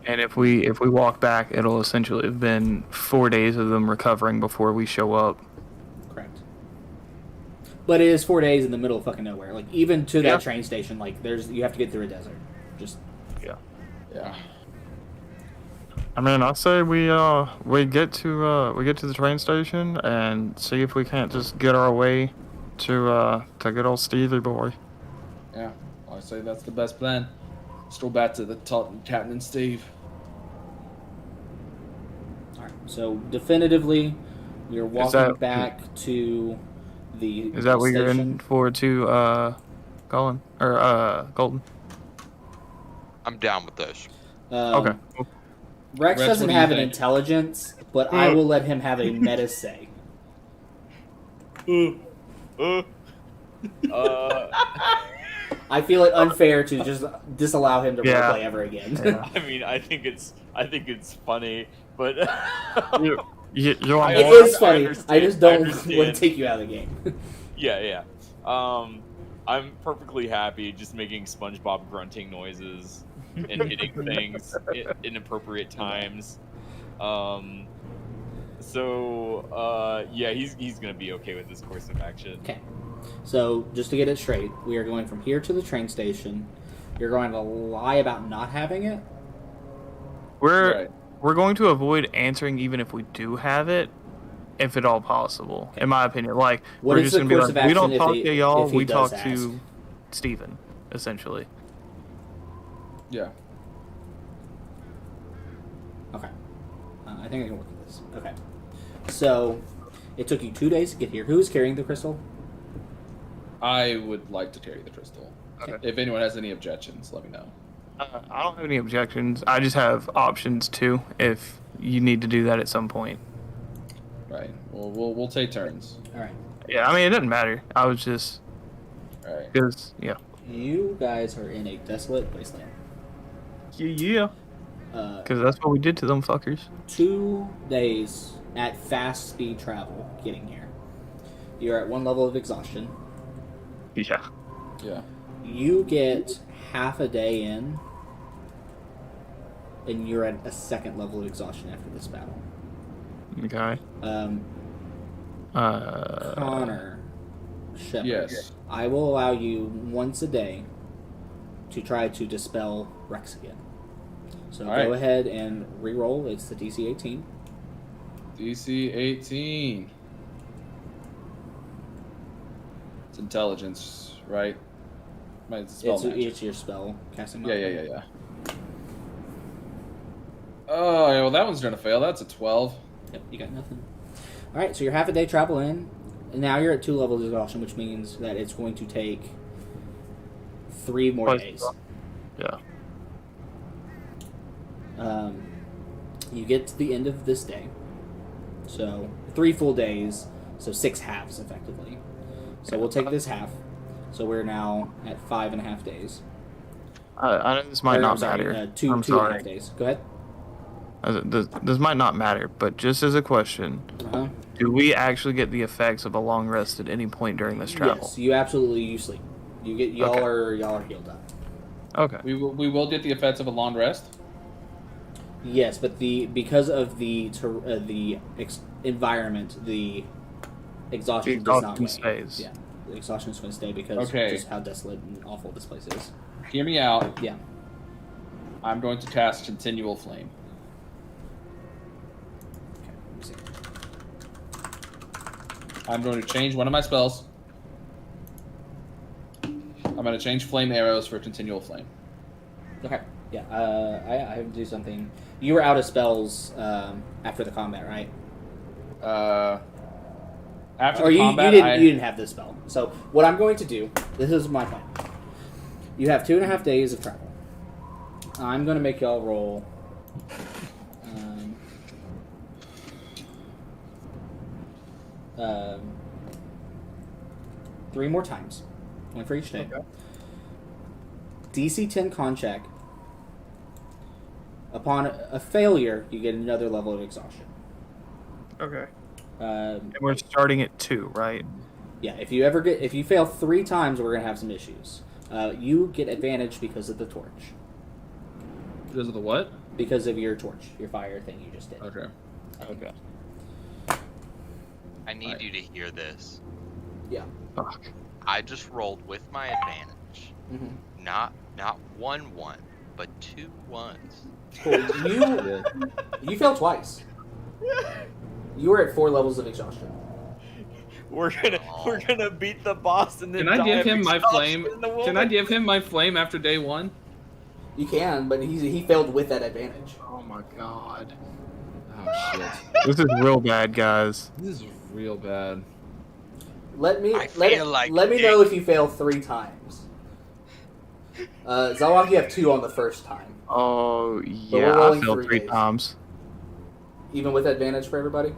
Speaker 5: And if we walk back, it'll essentially have been 4 days of them recovering before we show up.
Speaker 1: Correct. But it is 4 days in the middle of fucking nowhere. Like even to that
Speaker 5: Yeah.
Speaker 1: train station, like you have to get through a desert. Just
Speaker 2: Yeah.
Speaker 5: I mean, I say we get to the train station and see if we can't just get our way to good old Stevie boy.
Speaker 2: Yeah. I say that's the best plan. Stroll back to the Captain and Steve.
Speaker 1: all right. So definitively, we are walking
Speaker 5: that-
Speaker 1: back to the
Speaker 5: Is that what you're in
Speaker 1: station.
Speaker 5: for to Colin or Colton?
Speaker 4: I'm down with this.
Speaker 5: Okay.
Speaker 1: Rex
Speaker 2: Rex,
Speaker 1: doesn't
Speaker 2: what do you
Speaker 1: have an
Speaker 2: think?
Speaker 1: intelligence, but I will let him have a meta say. I feel it unfair to just disallow him to
Speaker 5: Yeah.
Speaker 1: roleplay ever again.
Speaker 5: Yeah.
Speaker 3: I mean, I think it's funny, but
Speaker 5: You're on
Speaker 3: I-
Speaker 1: It
Speaker 5: board?
Speaker 1: is funny. I
Speaker 3: understand-
Speaker 1: just don't
Speaker 3: I understand.
Speaker 1: want to take you out of the game.
Speaker 3: yeah. I'm perfectly happy just making SpongeBob grunting noises and hitting things in inappropriate times. Yeah, he's gonna be okay with this course of action.
Speaker 1: Okay. So, just to get it straight, we are going from here to the train station. You're going to lie about not having it?
Speaker 5: We're going to avoid answering even if we do have it, if at all possible. In my opinion, like
Speaker 1: What
Speaker 5: we're
Speaker 1: is
Speaker 5: just
Speaker 1: the
Speaker 5: gonna be
Speaker 1: course
Speaker 5: like,
Speaker 1: of
Speaker 5: we don't
Speaker 1: action
Speaker 5: talk
Speaker 1: if
Speaker 5: to y'all,
Speaker 1: if he
Speaker 5: we talk
Speaker 1: does
Speaker 5: to Steven, essentially.
Speaker 2: Yeah.
Speaker 1: Okay. I think I can work with this. Okay. So, it took you 2 days to get here. Who is carrying the crystal?
Speaker 2: I would like to carry the crystal.
Speaker 5: Okay.
Speaker 2: If anyone has any objections, let me know.
Speaker 5: I don't have any objections. I just have options too, if you need to do that at some point.
Speaker 2: Right. Well, we'll take turns.
Speaker 1: All right.
Speaker 5: Yeah, I mean it doesn't matter. I was just
Speaker 2: All right.
Speaker 5: because
Speaker 1: You guys are in a desolate wasteland.
Speaker 5: yeah,
Speaker 1: Uh,
Speaker 5: because that's what we did to them fuckers.
Speaker 1: 2 days at fast speed travel getting here. You're at 1 level of exhaustion.
Speaker 5: Yeah.
Speaker 2: Yeah.
Speaker 1: You get half a day in, and you're at a 2nd level of exhaustion after this battle.
Speaker 5: Okay.
Speaker 1: Connor Shepard,
Speaker 2: Yes.
Speaker 1: I will allow you once a day to try to dispel Rex again. So
Speaker 2: All
Speaker 1: go
Speaker 2: right.
Speaker 1: ahead and re-roll. It's the DC 18.
Speaker 2: DC 18. It's intelligence, right? It's spell magic.
Speaker 1: It's your spell casting.
Speaker 2: Yeah. Oh, yeah, well, that one's gonna fail. That's a 12.
Speaker 1: Yep, you got nothing. All right, so you're half a day travel in, and now you're at 2 levels of exhaustion, which means that it's going to take 3 more
Speaker 5: Twice
Speaker 1: days.
Speaker 5: Yeah.
Speaker 1: You get to the end of this day, so 3 full days, so 6 halves effectively. So we'll take this half. So we're now at 5.5 days.
Speaker 5: I know this might
Speaker 1: Or,
Speaker 5: not
Speaker 1: I'm sorry,
Speaker 5: matter.
Speaker 1: two
Speaker 5: I'm
Speaker 1: and a half
Speaker 5: sorry.
Speaker 1: days. Go ahead.
Speaker 5: This might not matter, but just as a question,
Speaker 1: Uh-huh.
Speaker 5: do we actually get the effects of a long rest at any point during this travel?
Speaker 1: Yes, you absolutely sleep. Y'all
Speaker 5: Okay.
Speaker 1: are healed up.
Speaker 5: Okay.
Speaker 2: We will get the effects of a long rest.
Speaker 1: Yes, but because of the environment, the exhaustion does not
Speaker 5: exhaustion
Speaker 1: wane.
Speaker 5: stays.
Speaker 1: Yeah, the exhaustion is going to stay because
Speaker 2: Okay.
Speaker 1: of just how desolate and awful this place is.
Speaker 2: Hear me out.
Speaker 1: Yeah.
Speaker 2: I'm going to cast Continual Flame. I'm going to change one of my spells. I'm going to change flame arrows for continual flame.
Speaker 1: Okay. Yeah. I have to do something. You were out of spells after the combat, right?
Speaker 2: After
Speaker 1: Or
Speaker 2: the
Speaker 1: you
Speaker 2: combat,
Speaker 1: you didn't have this spell. So what I'm going to do. This is my plan. You have 2.5 days of travel. I'm going to make y'all roll. 3 more times. One for each day.
Speaker 2: Okay.
Speaker 1: DC 10 con check. Upon a failure, you get another level of exhaustion.
Speaker 5: Okay.
Speaker 1: Um,
Speaker 5: And we're starting at 2, right?
Speaker 1: yeah, if you fail 3 times, we're gonna have some issues. You get advantage because of the torch,
Speaker 2: Because of the what?
Speaker 1: because of your torch, your fire thing you just did.
Speaker 2: Okay. Okay.
Speaker 4: I need you to hear this.
Speaker 1: Yeah.
Speaker 5: Fuck.
Speaker 4: I just rolled with my advantage.
Speaker 1: Mm-hmm.
Speaker 4: Not 1 1, but 2 ones.
Speaker 1: Cool. You failed twice. You were at 4 levels of exhaustion.
Speaker 3: We're gonna beat the boss and then.
Speaker 2: Can I
Speaker 3: die
Speaker 2: give
Speaker 3: of
Speaker 2: him my
Speaker 3: exhaustion
Speaker 2: flame?
Speaker 3: in the
Speaker 2: Can I
Speaker 3: wilderness?
Speaker 2: give him my flame after day 1?
Speaker 1: You can, but he failed with that advantage.
Speaker 5: Oh my god.
Speaker 2: Oh shit.
Speaker 5: This is real bad, guys.
Speaker 2: This is real bad.
Speaker 1: Let me
Speaker 4: I feel like
Speaker 1: let me
Speaker 4: dick.
Speaker 1: know if you fail 3 times. Zalok, you have 2 on the first time,
Speaker 5: Oh,
Speaker 1: we're
Speaker 5: yeah, I
Speaker 1: rolling
Speaker 5: failed
Speaker 1: 3
Speaker 5: 3
Speaker 1: days.
Speaker 5: times.
Speaker 1: even with advantage for everybody.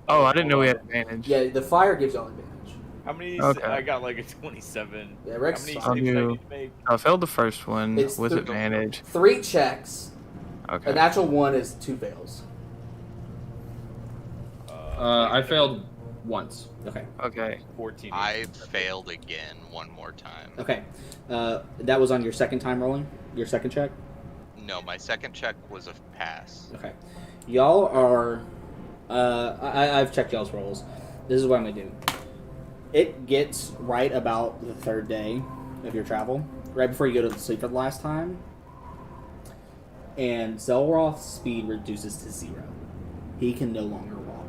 Speaker 5: Oh, I didn't know we had advantage.
Speaker 1: Yeah, the fire gives y'all advantage.
Speaker 3: How many?
Speaker 5: Okay.
Speaker 3: I got like a 27.
Speaker 1: Yeah, Rex.
Speaker 3: How many
Speaker 5: I'll
Speaker 3: saves do I
Speaker 5: do-
Speaker 3: need to make?
Speaker 5: I failed the first one
Speaker 1: It's
Speaker 5: with
Speaker 1: the-
Speaker 5: advantage.
Speaker 1: 3 checks.
Speaker 5: Okay.
Speaker 1: A natural 1 is 2 fails.
Speaker 2: I failed once.
Speaker 1: Okay.
Speaker 5: Okay.
Speaker 3: 14.
Speaker 4: I failed again 1 more time.
Speaker 1: Okay. That was on your second time rolling? Your second check?
Speaker 4: No, my second check was a pass.
Speaker 1: Okay. Y'all are... I've checked y'all's rolls. This is what I'm going to do. It gets right about the 3rd day of your travel, right before you go to sleep for the last time, and Zelroth's speed reduces to 0. He can no longer walk.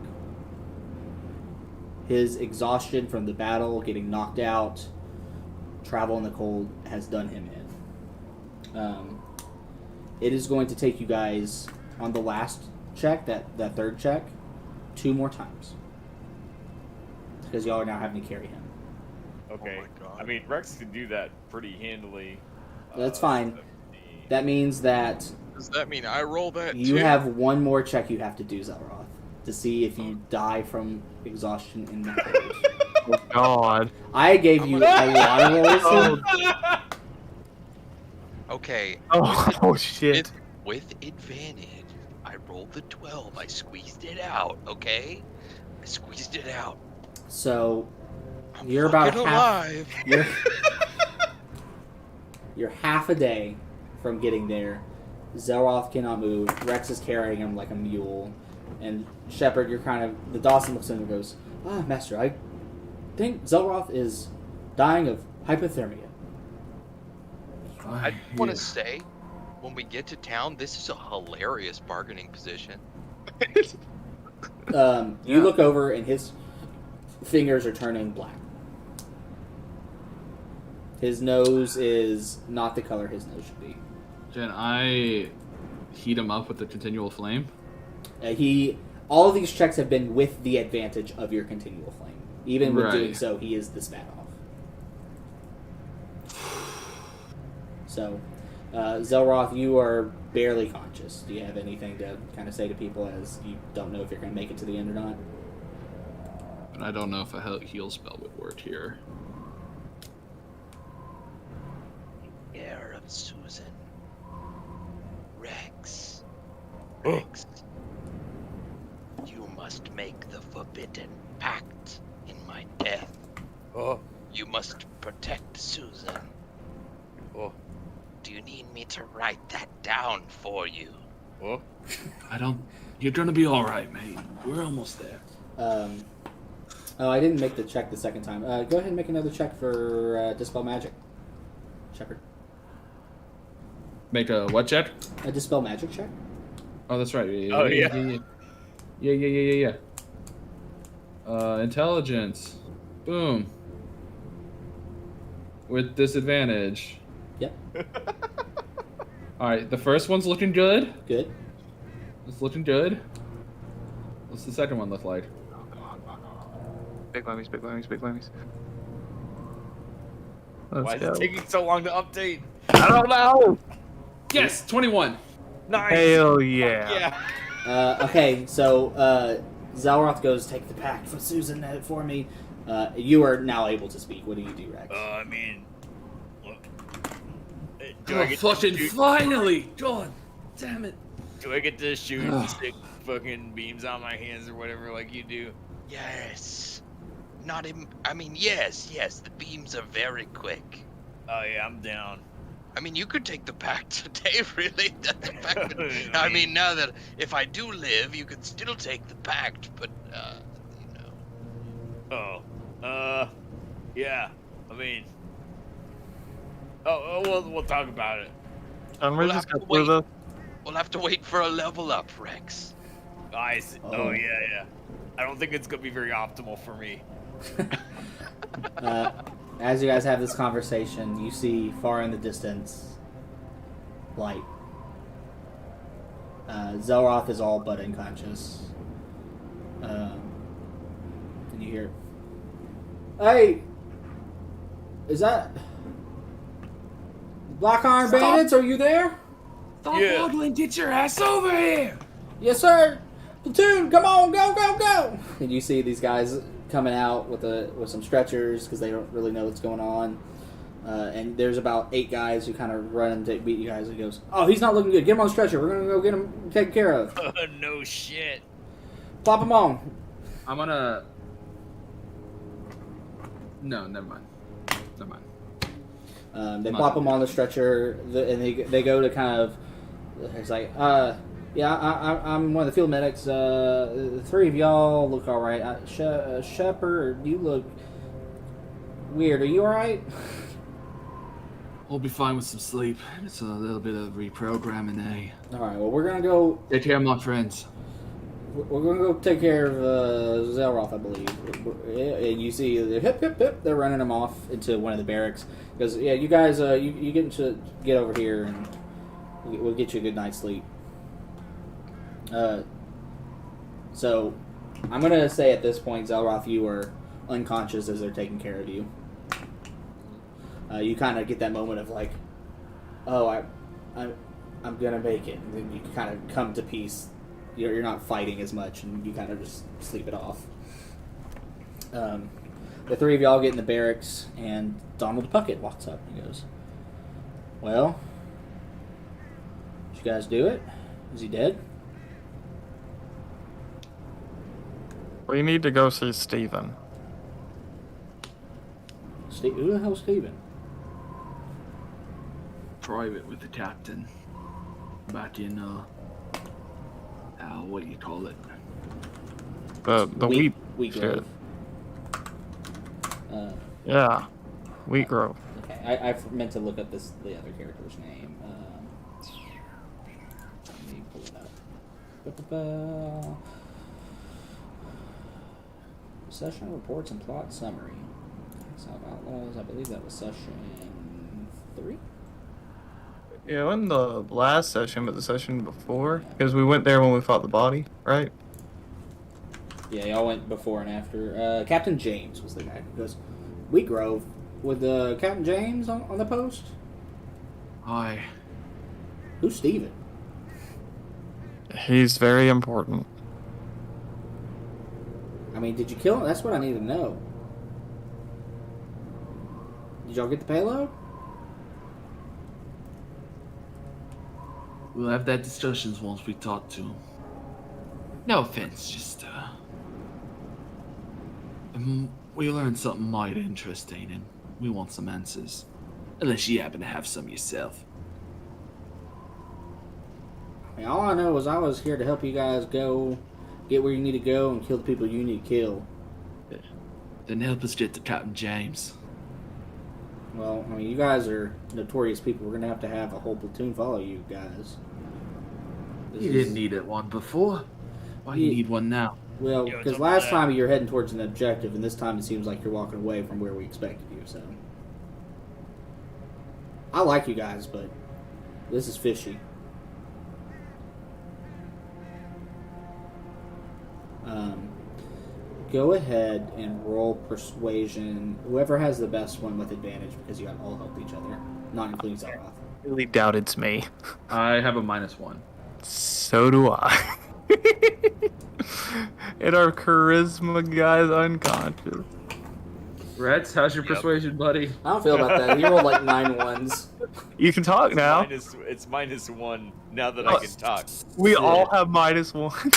Speaker 1: His exhaustion from the battle, getting knocked out, travel in the cold, has done him in. It is going to take you guys, on the last check, that 3rd check, 2 more times. Because y'all are now having to carry him.
Speaker 3: Okay.
Speaker 4: Oh my God.
Speaker 3: I mean, Rex could do that pretty handily.
Speaker 1: That's fine. That means that
Speaker 4: Does that mean I roll that
Speaker 1: you
Speaker 4: too?
Speaker 1: have 1 more check you have to do, Zelroth, to see if you die from exhaustion in that phase.
Speaker 5: Oh god.
Speaker 1: I gave you a lot of rolls.
Speaker 4: Okay.
Speaker 5: Oh shit.
Speaker 4: With advantage, I rolled the 12. I squeezed it out, okay? I squeezed it out.
Speaker 1: So
Speaker 4: I'm
Speaker 1: you're about
Speaker 4: fucking
Speaker 1: half.
Speaker 4: alive.
Speaker 1: You're half a day from getting there. Zelroth cannot move. Rex is carrying him like a mule. And Shepard, you're kind of... The Dawson looks at him and goes, Master, I think Zelroth is dying of hypothermia.
Speaker 4: I want to say, when we get to town, this is a hilarious bargaining position.
Speaker 1: You look over and his fingers are turning black. His nose is not the color his nose should be.
Speaker 2: Can I heat him up with the continual flame?
Speaker 1: All of these checks have been with the advantage of your continual flame. Even with doing
Speaker 2: Right.
Speaker 1: so, he is this bad off. So, Zelroth, you are barely conscious. Do you have anything to kind of say to people as you don't know if you're going to make it to the end or not?
Speaker 2: And I don't know if a heal spell would work here.
Speaker 6: Heir of Susan. Rex. Rex. You must make the forbidden pact in my death.
Speaker 3: Oh.
Speaker 6: You must protect Susan.
Speaker 3: Oh.
Speaker 6: Do you need me to write that down for you?
Speaker 3: Oh.
Speaker 2: I don't... You're gonna be alright, mate. We're almost there.
Speaker 1: I didn't make the check the second time. Go ahead and make another check for Dispel Magic. Shepard.
Speaker 2: Make a what check?
Speaker 1: A Dispel Magic check?
Speaker 2: Oh, that's right.
Speaker 3: Oh, yeah.
Speaker 2: Yeah. Intelligence. Boom. With disadvantage.
Speaker 1: Yep.
Speaker 2: All right, the first one's looking good.
Speaker 1: Good.
Speaker 2: It's looking good. What's the second one look like?
Speaker 5: Big lemmies, big lemmies, big lemmies.
Speaker 3: Why
Speaker 5: Let's
Speaker 3: is it
Speaker 5: go.
Speaker 3: taking so long to update?
Speaker 5: I don't know.
Speaker 2: Yes, 21.
Speaker 3: Nice.
Speaker 5: Hell yeah.
Speaker 3: Yeah.
Speaker 1: Okay, so Zalroth goes, take the pact for Susan for me. You are now able to speak. What do you do, Rex?
Speaker 3: I mean, look.
Speaker 2: Fucking finally! God damn it.
Speaker 3: Do I get to shoot stick fucking beams on my hands or whatever like you do?
Speaker 6: Yes. I mean, yes. The beams are very quick.
Speaker 3: Oh yeah, I'm down.
Speaker 6: I mean, you could take the pact today, really. That's a pact. I mean, now that if I do live, you could still take the pact, but, you know.
Speaker 3: Yeah. I mean, we'll talk about it.
Speaker 5: We're
Speaker 6: We'll
Speaker 5: just
Speaker 6: have to
Speaker 5: gonna throw
Speaker 6: wait.
Speaker 5: the.
Speaker 6: We'll have to wait for a level up, Rex.
Speaker 3: I see. Oh yeah. I don't think it's gonna be very optimal for me.
Speaker 1: As you guys have this conversation, you see far in the distance light. Zelroth is all but unconscious. And you hear, "Hey, is that Black Iron Bandits? Are you there?"
Speaker 2: Stop
Speaker 3: Yeah.
Speaker 2: waddling, get your ass over here!
Speaker 1: "Yes, sir. Platoon, come on, go!" And you see these guys coming out with some stretchers because they don't really know what's going on. And there's about 8 guys who kind of run to beat you guys. And he goes, "Oh, he's not looking good. Get him on the stretcher. We're gonna go get him taken care of.
Speaker 3: No shit.
Speaker 1: Plop him on."
Speaker 2: I'm gonna... No, never mind.
Speaker 1: They plop him on the stretcher, and they go to kind of. It's like, yeah, I'm one of the field medics. The 3 of y'all look all right. Shepard, you look weird. Are you all right?
Speaker 2: We'll be fine with some sleep. It's a little bit of reprogramming, eh?
Speaker 1: All right. Well, we're gonna go.
Speaker 2: Take care of my friends.
Speaker 1: We're gonna go take care of Zelroth, I believe. And you see the hip hip hip. They're running him off into one of the barracks because yeah, you guys, you get over here and we'll get you a good night's sleep. So I'm gonna say at this point, Zelroth, you are unconscious as they're taking care of you. You kind of get that moment of like, oh, I'm gonna make it. And then you kind of come to peace. You're not fighting as much, and you kind of just sleep it off. The 3 of y'all get in the barracks, and Donald Puckett walks up and goes, "Well, did you guys do it? Is he dead?"
Speaker 5: We need to go see Steven.
Speaker 1: Who the hell's Steven?
Speaker 2: Private with the captain. Back in, what do you call it?
Speaker 5: The wheat
Speaker 1: Wheat
Speaker 5: shit.
Speaker 1: Grove.
Speaker 5: Yeah, Wheat Grove.
Speaker 1: Okay, I meant to look up the other character's name. Let me pull it up. Ba-ba-ba. Session reports and plot summary. Exile of Outlaws. I believe that was session 3.
Speaker 5: Yeah, wasn't the last session, but the session before, because we went there when we fought the body, right?
Speaker 1: Yeah, y'all went before and after. Captain James was the guy who goes, Wheat Grove, with Captain James on the post?
Speaker 2: Hi.
Speaker 1: Who's Steven?
Speaker 5: He's very important.
Speaker 1: I mean, did you kill him? That's what I need to know. Did y'all get the payload?
Speaker 2: We'll have that discussions once we talk to him. No offense, just, we learned something mighty interesting, and we want some answers. Unless you happen to have some yourself.
Speaker 1: I mean, all I know is I was here to help you guys go, get where you need to go, and kill the people you need to kill.
Speaker 2: Then help us get to Captain James.
Speaker 1: Well, I mean, you guys are notorious people. We're going to have a whole platoon follow you guys.
Speaker 2: You didn't need it one before. Why do you need one now?
Speaker 1: Well,
Speaker 7: Yeah,
Speaker 1: because
Speaker 7: it's
Speaker 1: last
Speaker 7: over
Speaker 1: time you're heading towards an objective, and this time it seems like you're walking away from where we expected you. So, I like you guys, but this is fishy. Go ahead and roll persuasion. Whoever has the best one with advantage, because you all helped each other, not including Zelroth.
Speaker 5: I really doubt it's me.
Speaker 2: I have a -1.
Speaker 5: So do I. And our charisma guy's unconscious.
Speaker 2: Reds, how's your
Speaker 4: Yep.
Speaker 2: persuasion, buddy?
Speaker 1: I don't feel about that. He rolled like 9 ones.
Speaker 5: You can talk now.
Speaker 3: It's -1 now that I can talk.
Speaker 5: We
Speaker 2: Sick.
Speaker 5: all have -1.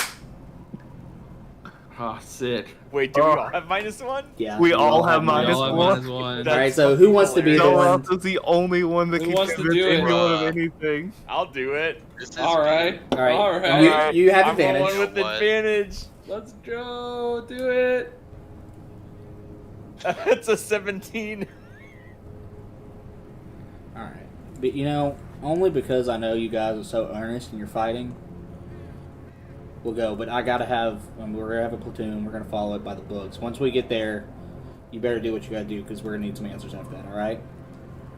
Speaker 2: Ah, sick.
Speaker 3: Wait, do we all have -1?
Speaker 1: Yeah.
Speaker 5: We
Speaker 1: you
Speaker 5: all have
Speaker 2: We
Speaker 5: minus
Speaker 2: all have
Speaker 5: one.
Speaker 2: -1.
Speaker 3: That-
Speaker 1: All right. So who wants to be the one?
Speaker 5: Zelroth is the only one that
Speaker 2: Who
Speaker 5: can
Speaker 2: wants to
Speaker 5: convince
Speaker 2: do it?
Speaker 5: anyone of anything.
Speaker 3: I'll do it.
Speaker 4: This is
Speaker 2: All right.
Speaker 1: All right.
Speaker 2: All right.
Speaker 1: You have
Speaker 3: I'm the
Speaker 1: advantage.
Speaker 3: one with
Speaker 4: What?
Speaker 3: advantage.
Speaker 2: Let's go. Do it.
Speaker 3: That's a 17.
Speaker 1: All right. But only because I know you guys are so earnest and you're fighting. We'll go, but I gotta have. We're gonna have a platoon. We're gonna follow it by the books. Once we get there, you better do what you gotta do because we're gonna need some answers after that. All right.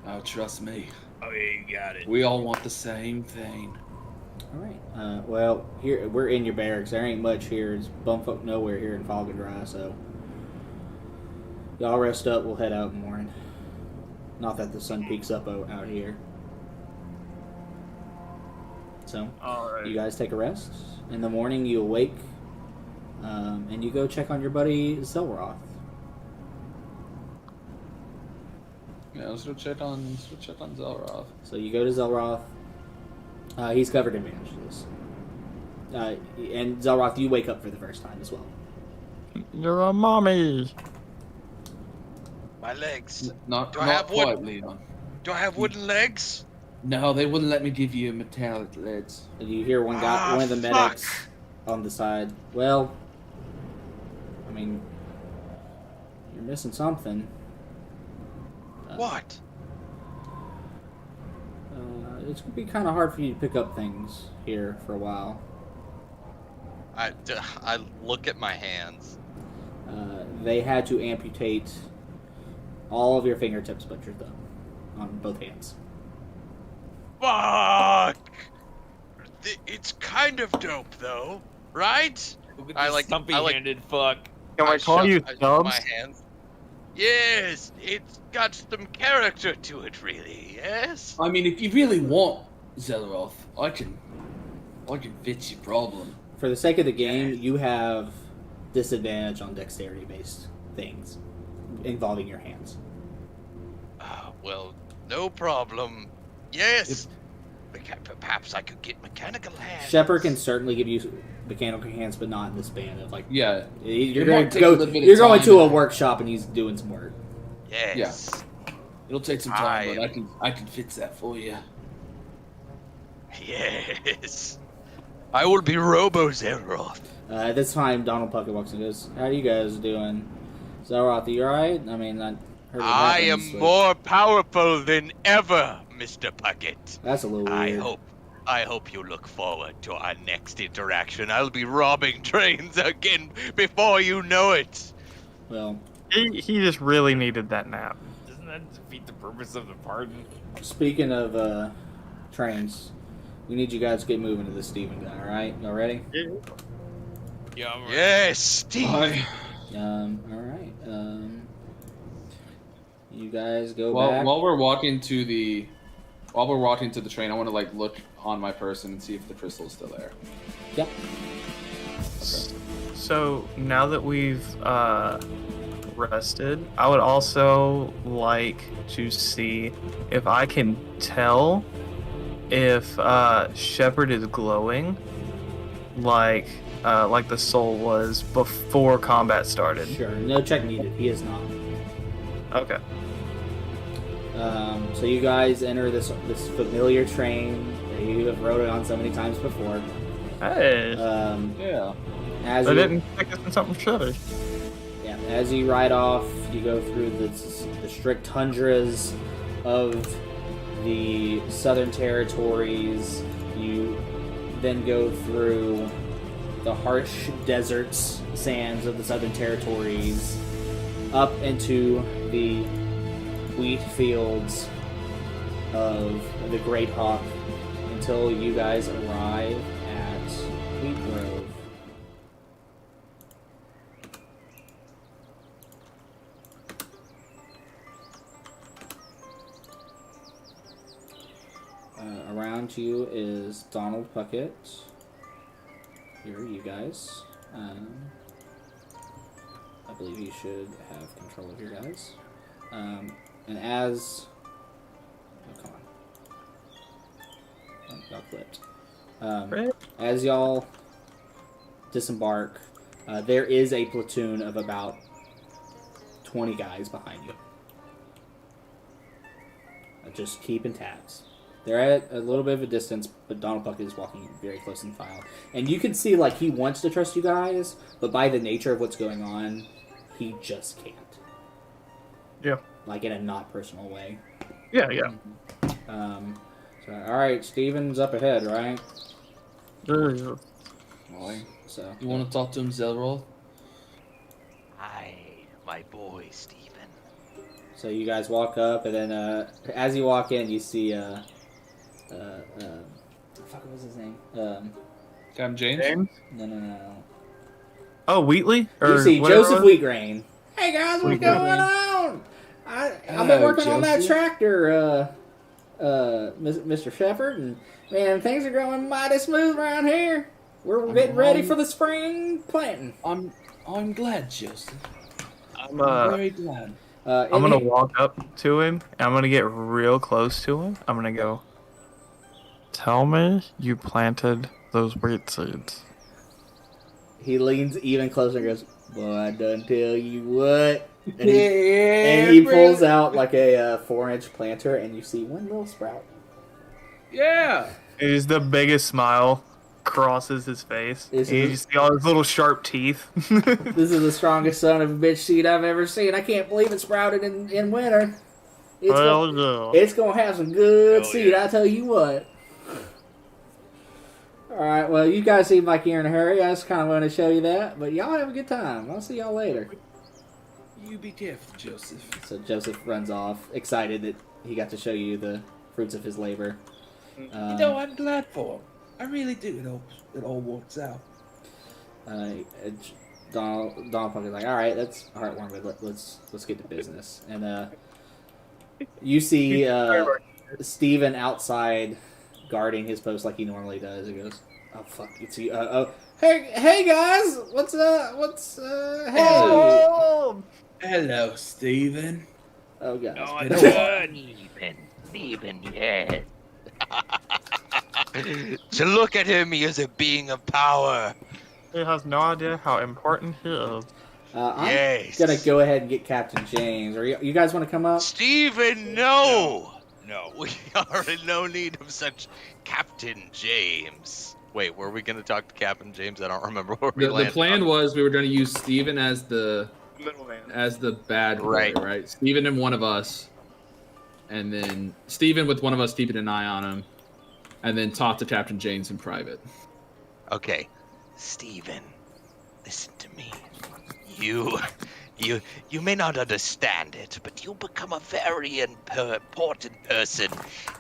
Speaker 2: Oh, trust me.
Speaker 7: Oh, yeah, you got it.
Speaker 2: We all want the same thing.
Speaker 1: All right. Well, here we're in your barracks. There ain't much here. It's bumfuck nowhere here in Fog and Dry. So y'all rest up. We'll head out in the morning. Not that the sun peaks up out here. So
Speaker 5: Alright.
Speaker 1: you guys take a rest. In the morning, you awake, and you go check on your buddy Zelroth.
Speaker 2: Yeah, let's go check on Zelroth.
Speaker 1: So you go to Zelroth. He's covered in bandages. And Zelroth, you wake up for the first time as well.
Speaker 5: You're a mommy.
Speaker 4: My legs.
Speaker 2: Not
Speaker 4: Do I have wood?
Speaker 2: quite, Leon.
Speaker 4: Do I have wooden legs?
Speaker 2: No, they wouldn't let me give you metallic leads.
Speaker 1: And you hear one of the
Speaker 4: fuck.
Speaker 1: medics on the side. Well, I mean, you're missing something.
Speaker 4: What?
Speaker 1: It's gonna be kind of hard for you to pick up things here for a while.
Speaker 4: I look at my hands.
Speaker 1: They had to amputate all of your fingertips but your thumb on both hands.
Speaker 4: Fuck! It's kind of dope, though, right? I like.
Speaker 3: Stumpy-handed fuck.
Speaker 5: Can I call you
Speaker 4: I shove
Speaker 5: Stubbs?
Speaker 4: my hands. Yes, it's got some character to it, really. Yes.
Speaker 2: I mean, if you really want Zelroth, I can fix your problem.
Speaker 1: For the sake of the game, you have disadvantage on dexterity-based things involving your hands.
Speaker 4: Well, no problem. Yes. Perhaps I could get mechanical hands.
Speaker 1: Shepard can certainly give you mechanical hands, but not in this band of like.
Speaker 2: Yeah.
Speaker 1: You're
Speaker 2: It
Speaker 1: going
Speaker 2: might
Speaker 1: to
Speaker 2: take a
Speaker 1: go.
Speaker 2: little bit of
Speaker 1: You're going
Speaker 2: time.
Speaker 1: to a workshop, and he's doing some work.
Speaker 4: Yes.
Speaker 2: It'll take some time,
Speaker 4: I-
Speaker 2: but I can fix that for you.
Speaker 4: Yes. I will be Robo Zelroth.
Speaker 1: At this time, Donald Puckett walks in and goes, "How you guys doing? Zelroth, are you alright? I mean, I heard what
Speaker 4: I
Speaker 1: happened,
Speaker 4: am
Speaker 1: so-
Speaker 4: more powerful than ever, Mr. Puckett.
Speaker 1: That's a little weird.
Speaker 4: I hope you look forward to our next interaction. I'll be robbing trains again before you know it.
Speaker 1: Well,
Speaker 5: He just really needed that nap.
Speaker 3: Doesn't that defeat the purpose of the pardon?
Speaker 1: speaking of trains, we need you guys to get moving to the Steven guy. All right, y'all ready?
Speaker 3: Yeah. I'm right.
Speaker 4: Yes, Steve.
Speaker 1: All right. You guys go
Speaker 2: Well,
Speaker 1: back.
Speaker 2: while we're walking to the train, I want to like look on my person and see if the crystal's still there.
Speaker 1: Yep.
Speaker 5: So now that we've rested, I would also like to see if I can tell if Shepard is glowing, like the soul was before combat started.
Speaker 1: Sure. No check needed. He is not.
Speaker 5: Okay.
Speaker 1: So you guys enter this familiar train that you have rode it on so many times before.
Speaker 5: Hey,
Speaker 2: Yeah.
Speaker 1: As
Speaker 5: I
Speaker 1: you,
Speaker 5: didn't think it's something shitty.
Speaker 1: yeah, as you ride off, you go through the strict tundras of the Southern Territories. You then go through the harsh deserts, sands of the Southern Territories, up into the wheat fields of the Great Hawk, until you guys arrive at Wheat Grove. Around you is Donald Puckett. Here are you guys. I believe you should have control of your guys. And as... Oh, come on. Oh, got clipped. As y'all disembark, there is a platoon of about 20 guys behind you. Just keeping tabs. They're at a little bit of a distance, but Donald Puckett is walking very close in file. And you can see, like, he wants to trust you guys, but by the nature of what's going on, he just can't.
Speaker 5: Yeah.
Speaker 1: Like, in a not personal way.
Speaker 5: Yeah, yeah.
Speaker 1: So, alright, Steven's up ahead, right?
Speaker 5: Yeah.
Speaker 1: So,
Speaker 7: You want to talk to him, Zelroth?
Speaker 6: Hi, my boy, Stephen.
Speaker 1: so you guys walk up, and then, as you walk in, you see, fuck, what was his name?
Speaker 2: Captain James?
Speaker 1: No.
Speaker 5: Oh, Wheatley?
Speaker 1: You see
Speaker 5: whatever
Speaker 1: Joseph
Speaker 5: it was?
Speaker 1: Wheatgrain. Hey guys, what's
Speaker 5: Wheatgrain.
Speaker 1: going on? I've been
Speaker 7: Hello,
Speaker 1: working on that
Speaker 7: Joseph.
Speaker 1: tractor, Mr. Shepherd, and man, things are going mighty smooth around here. We're getting ready for the spring planting.
Speaker 7: I'm glad, Joseph.
Speaker 5: I'm
Speaker 7: Very glad.
Speaker 5: I'm gonna walk up to him, and I'm gonna get real close to him. I'm gonna go, tell me you planted those wheat seeds.
Speaker 1: He leans even closer and goes, "Boy, I done tell you what." And
Speaker 7: Yeah,
Speaker 1: and he pulls out like a 4-inch planter, and you see one little sprout.
Speaker 7: Yeah.
Speaker 5: It is the biggest smile crosses his face.
Speaker 1: Is
Speaker 5: And you
Speaker 1: it-
Speaker 5: just see all his little sharp teeth.
Speaker 1: This is the strongest son of a bitch seed I've ever seen. I can't believe it sprouted in winter. It's gonna have some good
Speaker 3: Hell
Speaker 1: seed,
Speaker 3: yeah.
Speaker 1: I tell you what. Alright, well, you guys seem like you're in a hurry. I just kind of want to show you that. But y'all have a good time. I'll see y'all later.
Speaker 7: You be careful, Joseph.
Speaker 1: So Joseph runs off, excited that he got to show you the fruits of his labor.
Speaker 7: I'm glad for him. I really do. It all works out.
Speaker 1: Donald Puck's like, alright, that's heartwarming, but let's get to business. And you see Steven outside guarding his post like he normally does. He goes, "Oh fuck, it's you! Hey guys, what's hey?"
Speaker 5: Oh!
Speaker 7: Hello, Stephen.
Speaker 1: Oh god,
Speaker 3: Oh,
Speaker 7: been
Speaker 3: it's
Speaker 7: a
Speaker 3: good.
Speaker 6: Stephen, yes. To look at him, he is a being of power.
Speaker 5: He has no idea how important he is.
Speaker 1: I'm
Speaker 6: Yes.
Speaker 1: gonna go ahead and get Captain James. Or you guys want to come up?
Speaker 6: Stephen, no!
Speaker 3: No.
Speaker 6: We are in no need of such Captain James. Wait, were we going to talk to Captain James? I don't remember where we
Speaker 2: The
Speaker 6: landed.
Speaker 2: plan was we were going to use Steven as the
Speaker 5: Middleman.
Speaker 2: bad boy,
Speaker 6: Right.
Speaker 2: right? Steven and one of us. And then Steven with one of us keeping an eye on him. And then talk to Captain James in private.
Speaker 6: Okay, Stephen, listen to me. You may not understand it, but you become a very important person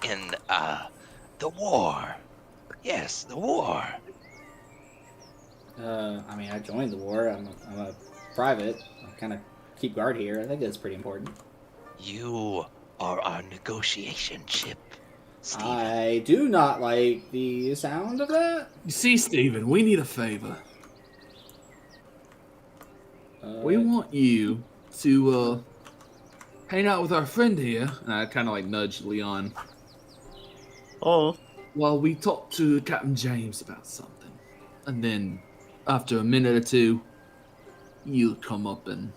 Speaker 6: in the war. Yes, the war.
Speaker 1: I mean, I joined the war. I'm a private. I kind of keep guard here. I think that's pretty important.
Speaker 6: You are our negotiation chip, Stephen.
Speaker 1: I do not like the sound of that.
Speaker 7: You see, Stephen, we need a favor. We
Speaker 1: Uh,
Speaker 7: want you to hang out with our friend here
Speaker 2: And I kind of like nudged Leon.
Speaker 5: Oh.
Speaker 7: while we talk to Captain James about something. And then, after a minute or two, you come up and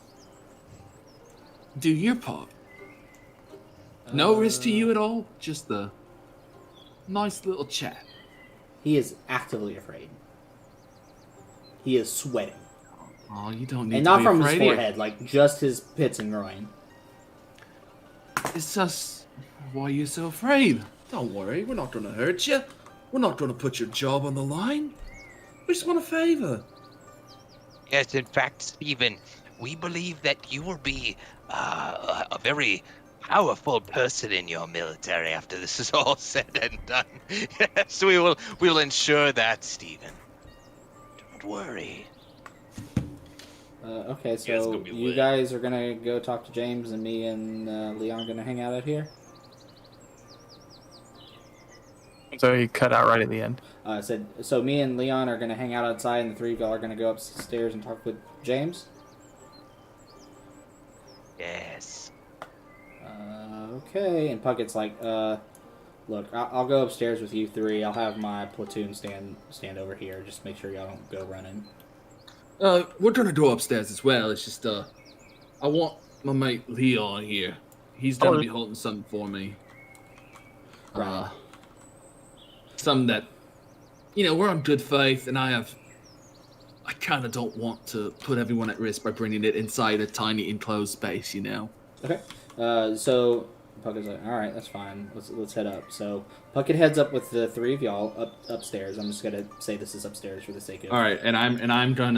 Speaker 7: do your part. No risk to you at all, just a nice little chat.
Speaker 1: He is actively afraid. He is sweating.
Speaker 7: Oh, you don't need
Speaker 1: And
Speaker 7: to
Speaker 1: not
Speaker 7: be
Speaker 1: from his
Speaker 7: afraid.
Speaker 1: forehead, like just his pits and groin.
Speaker 7: It's just, why are you so afraid? Don't worry, we're not going to hurt you. We're not going to put your job on the line. We just want a favor.
Speaker 6: Yes, in fact, Stephen, we believe that you will be a very powerful person in your military after this is all said and done. Yes, we'll ensure that, Stephen. Don't worry.
Speaker 1: Okay,
Speaker 3: it's
Speaker 1: so
Speaker 3: gonna be
Speaker 1: you
Speaker 3: lit.
Speaker 1: guys are gonna go talk to James, and me and Leon are gonna hang out here.
Speaker 5: So he cut out right at the end.
Speaker 1: I said, so me and Leon are gonna hang out outside, and the three of y'all are gonna go upstairs and talk with James.
Speaker 6: Yes.
Speaker 1: Okay, and Puckett's like, look, I'll go upstairs with you three. I'll have my platoon stand over here. Just make sure y'all don't go running.
Speaker 7: We're gonna go upstairs as well. It's just, I want my mate Leon here. He's gonna be holding something for me.
Speaker 1: Right.
Speaker 7: Something that, we're on good faith, and I kind of don't want to put everyone at risk by bringing it inside a tiny enclosed space,
Speaker 1: Okay. So Puckett's like, all right, that's fine. Let's head up. So Puckett heads up with the three of y'all upstairs. I'm just gonna say this is upstairs for the sake of.
Speaker 7: All right, and I'm going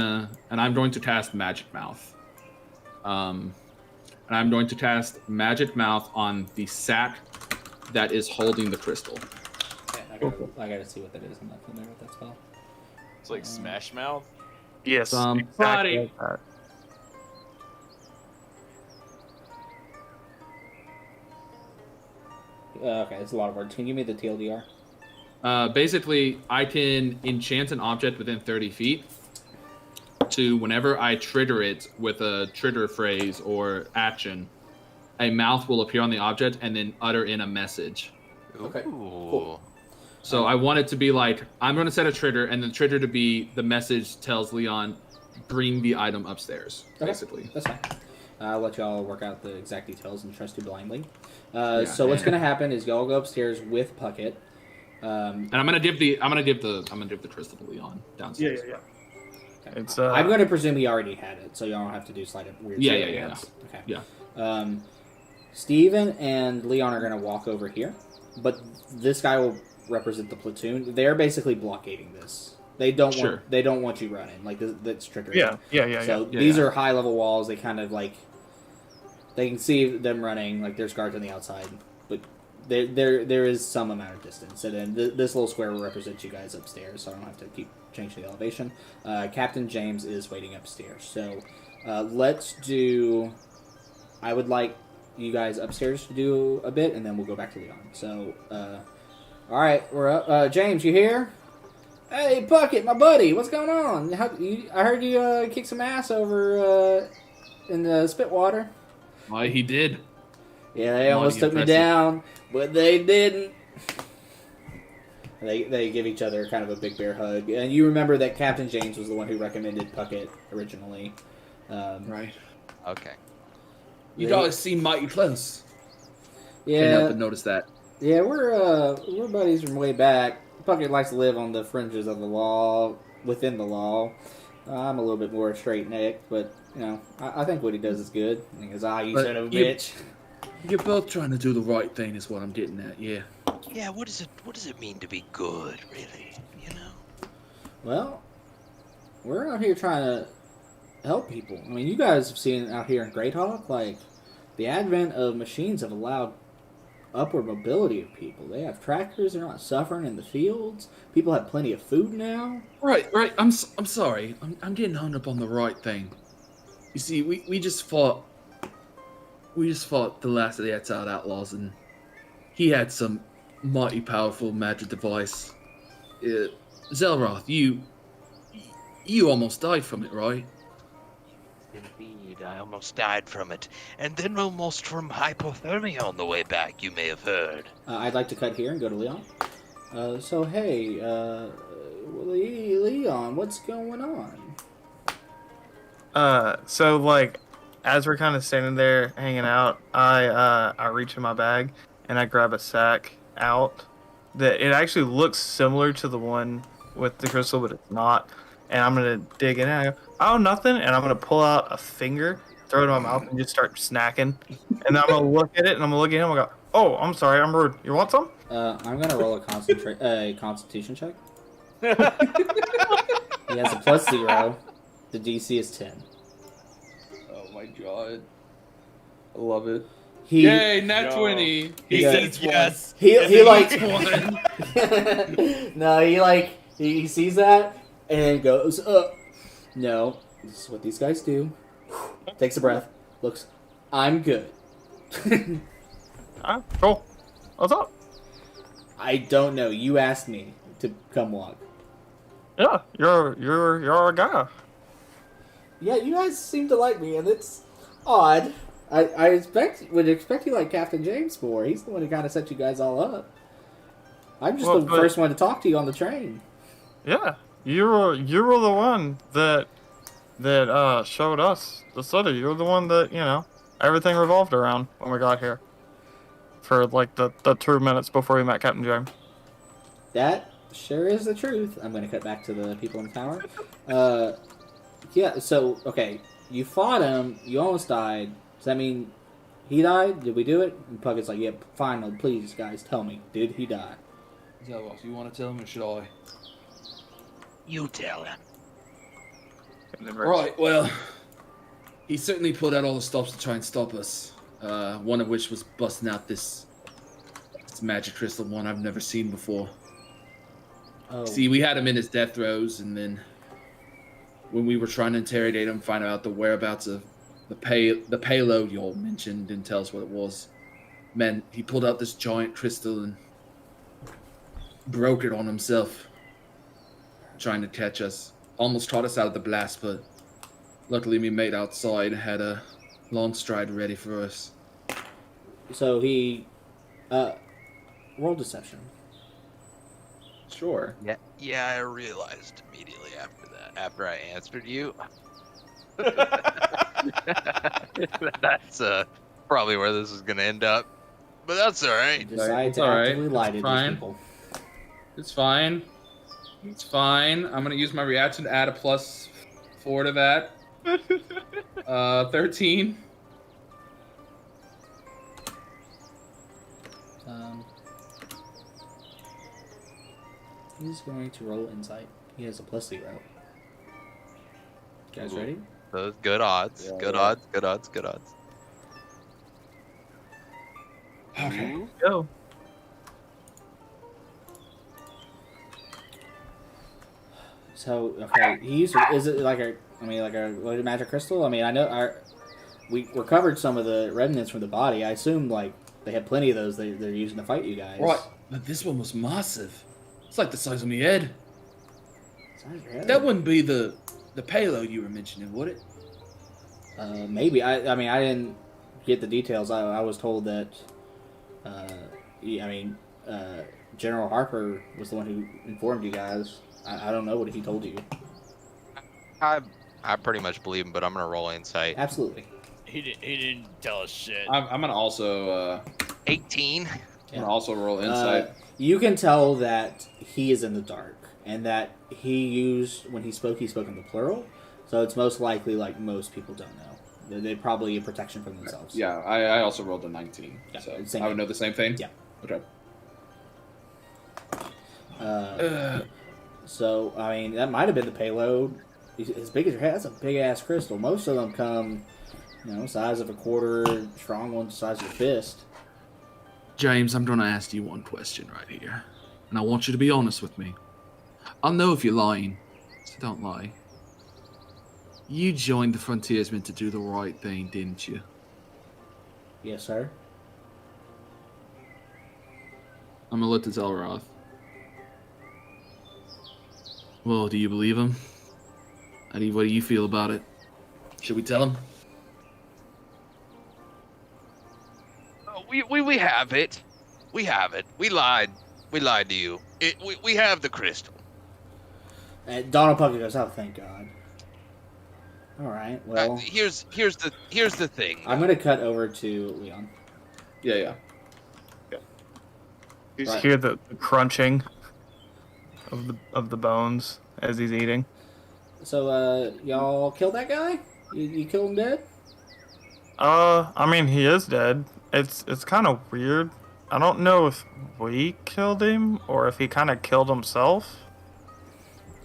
Speaker 7: to cast Magic Mouth. And I'm going to cast Magic Mouth on the sack that is holding the crystal.
Speaker 1: Okay, I gotta see what that is. I'm not familiar with that spell.
Speaker 3: It's like Smash Mouth.
Speaker 5: Yes.
Speaker 7: Somebody.
Speaker 5: Exactly like that.
Speaker 1: Okay, it's a lot of words. Can you give me the TLDR?
Speaker 7: Basically, I can enchant an object within 30 feet to whenever I trigger it with a trigger phrase or action, a mouth will appear on the object and then utter in a message.
Speaker 1: Okay,
Speaker 6: Ooh.
Speaker 1: cool.
Speaker 7: So I want it to be like, I'm going to set a trigger, and the trigger to be the message tells Leon, bring the item upstairs, basically.
Speaker 1: That's fine. I'll let y'all work out the exact details and trust you blindly.
Speaker 7: Yeah.
Speaker 1: So what's gonna happen is y'all go upstairs with Puckett.
Speaker 7: And I'm gonna give the crystal to Leon downstairs.
Speaker 5: Yeah.
Speaker 1: Okay.
Speaker 5: It's
Speaker 1: I'm gonna presume he already had it, so y'all don't have to do slight weird.
Speaker 7: Yeah.
Speaker 1: Okay.
Speaker 7: Yeah.
Speaker 1: Steven and Leon are gonna walk over here, but this guy will represent the platoon. They're basically blockading this. They don't want you running. Like that's triggering.
Speaker 5: Yeah.
Speaker 1: So these are high level walls. They kind of like they can see them running. Like there's guards on the outside, but there is some amount of distance. And then this little square will represent you guys upstairs, so I don't have to keep changing the elevation. Captain James is waiting upstairs. So let's do. I would like you guys upstairs to do a bit, and then we'll go back to Leon. So all right, we're up. James, you here? Hey, Puckett, my buddy, what's going on? I heard you kick some ass over in the Spitwater.
Speaker 7: Why he did.
Speaker 1: Yeah, they almost took me down, but they didn't. They give each other kind of a big bear hug. And you remember that Captain James was the one who recommended Puckett originally.
Speaker 7: Right.
Speaker 6: Okay.
Speaker 7: You guys seem mighty close. Can't
Speaker 1: Yeah,
Speaker 7: help but notice that.
Speaker 1: yeah, we're buddies from way back. Puckett likes to live on the fringes of the law, within the law. I'm a little bit more straight-necked, but, I think what he does is good. Because, you
Speaker 7: But
Speaker 1: son of a
Speaker 7: you-
Speaker 1: bitch.
Speaker 7: You're both trying to do the right thing is what I'm getting at, yeah.
Speaker 6: Yeah, what does it mean to be good, really?
Speaker 1: Well, we're out here trying to help people. I mean, you guys have seen out here in Great Hawk, like, the advent of machines have allowed upward mobility of people. They have tractors, they're not suffering in the fields. People have plenty of food now.
Speaker 7: Right. I'm sorry. I'm getting hung up on the right thing. You see, we just fought the last of the exiled outlaws, and he had some mighty powerful magic device. Zelroth, you almost died from it, right?
Speaker 6: Indeed, I almost died from it. And then almost from hypothermia on the way back, you may have heard.
Speaker 1: I'd like to cut here and go to Leon. So, hey, Leon, what's going on?
Speaker 5: So like, as we're kind of standing there hanging out, I reach in my bag and I grab a sack out. That it actually looks similar to the one with the crystal, but it's not. And I'm gonna dig in and I go, oh, nothing. And I'm gonna pull out a finger, throw it in my mouth, and just start snacking. And then I'm gonna look at it and I'm gonna look at him and go, oh, I'm sorry, I'm rude. You want some?
Speaker 1: I'm gonna roll a constitution check. He has a +0. The DC is 10.
Speaker 2: Oh my god. I love it.
Speaker 1: He
Speaker 2: Yay, nat
Speaker 3: No.
Speaker 2: 20.
Speaker 1: He
Speaker 2: says
Speaker 6: yes.
Speaker 1: he like
Speaker 2: one.
Speaker 1: no, he sees that and goes, no, this is what these guys do. Takes a breath, looks, I'm good.
Speaker 5: Cool. What's up?
Speaker 1: I don't know. You asked me to come walk.
Speaker 5: Yeah, you're our guy.
Speaker 1: Yeah, you guys seem to like me, and it's odd. I would expect you like Captain James more. He's the one who kind of set you guys all up. I'm just the first one to talk to you on the train.
Speaker 5: Yeah, you were the one that showed us the city. You were the one that everything revolved around when we got here. For like the 2 minutes before we met Captain James.
Speaker 1: That sure is the truth. I'm going to cut back to the people in the tower. Yeah, so, okay, you fought him, you almost died. Does that mean he died? Did we do it? And Puckett's like, yep, final, please, guys, tell me. Did he die?
Speaker 7: So, you want to tell him or should I?
Speaker 6: You tell him.
Speaker 7: Right, well, he certainly pulled out all the stops to try and stop us. One of which was busting out this magic crystal one I've never seen before.
Speaker 1: Oh,
Speaker 7: See, we had him in his death throes, and then when we were trying to interrogate him, find out the whereabouts of the payload you all mentioned, didn't tell us what it was. Man, he pulled out this giant crystal and broke it on himself, trying to catch us. Almost caught us out of the blast, but luckily me mate outside had a long stride ready for us.
Speaker 1: so he, roll deception.
Speaker 2: Sure.
Speaker 4: Yeah, I realized immediately after I answered you. That's probably where this is gonna end up. But that's alright.
Speaker 1: Decide to
Speaker 2: All right,
Speaker 1: actively lie to these
Speaker 2: fine.
Speaker 1: people.
Speaker 2: It's fine. It's fine. I'm gonna use my reaction to add a +4 to that. 13.
Speaker 1: He's going to roll insight. He has a +0. Guys
Speaker 4: Ooh.
Speaker 1: ready?
Speaker 4: Those good odds.
Speaker 3: Yeah,
Speaker 4: Good
Speaker 3: yeah.
Speaker 4: odds. Good odds. Good odds.
Speaker 7: Okay.
Speaker 5: Go.
Speaker 1: So, okay, he used. Is it like a loaded magic crystal? I mean, I know we recovered some of the remnants from the body. I assume like they had plenty of those they're using to fight you guys.
Speaker 7: Right, but this one was massive. It's like the size of my head.
Speaker 1: Sounds good.
Speaker 7: That wouldn't be the payload you were mentioning, would it?
Speaker 1: Maybe. I mean, I didn't get the details. I was told that. General Harper was the one who informed you guys. I don't know what he told you.
Speaker 4: I pretty much believe him, but I'm gonna roll insight.
Speaker 1: Absolutely.
Speaker 8: He didn't tell us shit.
Speaker 2: I'm gonna also
Speaker 4: 18.
Speaker 2: roll insight.
Speaker 1: You can tell that he is in the dark, and that when he spoke in the plural. So it's most likely like most people don't know. They probably get protection from themselves.
Speaker 2: Yeah, I also rolled a 19.
Speaker 1: Yeah,
Speaker 2: So
Speaker 1: same
Speaker 2: I would
Speaker 1: thing.
Speaker 2: know the same thing?
Speaker 1: Yeah.
Speaker 2: Okay.
Speaker 1: So I mean, that might have been the payload. As big as your head, that's a big ass crystal. Most of them come, size of a quarter. Strong ones, size of your fist.
Speaker 7: James, I'm going to ask you one question right here. And I want you to be honest with me. I'll know if you're lying, so don't lie. You joined the frontiersmen to do the right thing, didn't you?
Speaker 1: Yes, sir.
Speaker 7: I'm going to let the teller off. Well, do you believe him? What do you feel about it? Should we tell him?
Speaker 4: We have it. We have it. We lied. We lied to you. We have the crystal.
Speaker 1: And Donald Puckett goes, "Oh, thank God." All right. Well,
Speaker 4: Here's the thing.
Speaker 1: I'm gonna cut over to Leon.
Speaker 2: Yeah.
Speaker 5: You just
Speaker 1: Right.
Speaker 5: hear the crunching of the bones as he's eating.
Speaker 1: So, y'all killed that guy? You killed him dead?
Speaker 5: I mean, he is dead. It's kind of weird. I don't know if we killed him or if he kind of killed himself.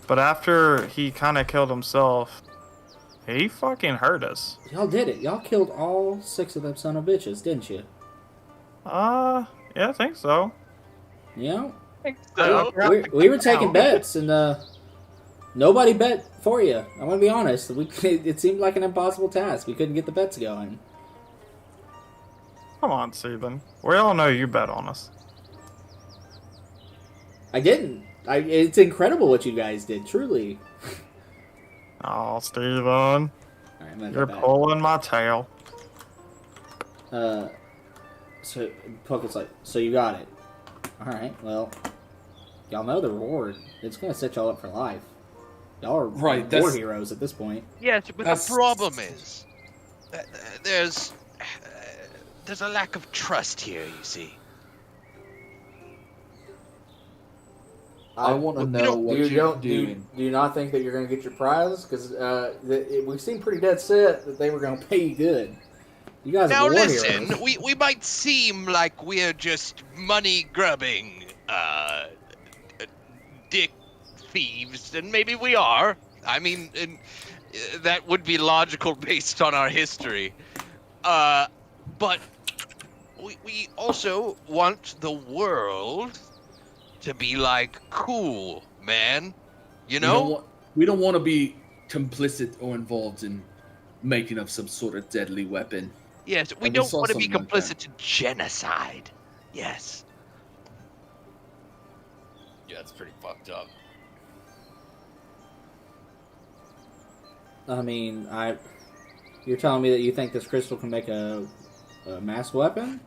Speaker 5: But after he kind of killed himself, he fucking hurt us.
Speaker 1: Y'all did it. Y'all killed all 6 of them son of bitches, didn't you?
Speaker 5: Yeah, I think so.
Speaker 1: Yeah.
Speaker 4: So,
Speaker 1: We were taking bets, and nobody bet for you. I'm gonna be honest. It seemed like an impossible task. We couldn't get the bets going.
Speaker 5: Come on, Steven. We all know you bet on us.
Speaker 1: I didn't. It's incredible what you guys did. Truly.
Speaker 5: Oh, Steven.
Speaker 1: All right, I'm gonna
Speaker 5: You're
Speaker 1: go back.
Speaker 5: pulling my tail.
Speaker 1: So Puckle's like, so you got it. All right. Well, y'all know the reward. It's gonna set y'all up for life. Y'all are
Speaker 7: Right,
Speaker 1: war
Speaker 7: that's-
Speaker 1: heroes at this point.
Speaker 4: yes, but
Speaker 7: That's-
Speaker 4: the problem is that there's a lack of trust here. You see.
Speaker 7: I want to know what you're doing.
Speaker 1: Do you not think that you're going to get your prize? Because we seem pretty dead set that they were going to pay you good. You guys
Speaker 4: Now
Speaker 1: are war
Speaker 4: listen,
Speaker 1: heroes.
Speaker 4: we might seem like we're just money grubbing, dick thieves, and maybe we are. I mean, that would be logical based on our history. But we also want the world to be like, cool, man. You know?
Speaker 7: We don't want to be complicit or involved in making of some sort of deadly weapon.
Speaker 4: Yes, we
Speaker 7: And we
Speaker 4: don't
Speaker 7: saw
Speaker 4: want to be
Speaker 7: something like
Speaker 4: complicit
Speaker 7: that.
Speaker 4: to genocide. Yes.
Speaker 8: Yeah, it's pretty fucked up.
Speaker 1: I mean, you're telling me that you think this crystal can make a mass weapon?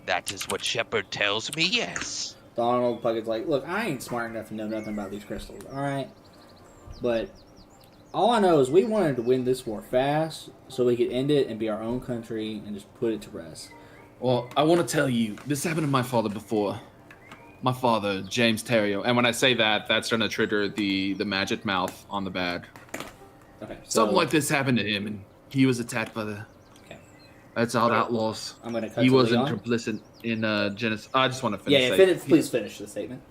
Speaker 4: That is what Shepard tells me, yes.
Speaker 1: Donald Puckett's like, look, I ain't smart enough to know nothing about these crystals, alright? But all I know is we wanted to win this war fast so we could end it and be our own country and just put it to rest.
Speaker 7: Well, I want to tell you, this happened to my father before. My father, James Terrio.
Speaker 2: And when I say that, that's going to trigger the magic mouth on the bag.
Speaker 1: Okay, so
Speaker 7: Something like this happened to him, and he was attacked by the
Speaker 1: Okay.
Speaker 7: Exiled Outlaws.
Speaker 1: I'm going to cut
Speaker 7: He
Speaker 1: to
Speaker 7: wasn't
Speaker 1: Leon.
Speaker 7: complicit in genocide.
Speaker 2: I just want to finish.
Speaker 1: Please finish the statement.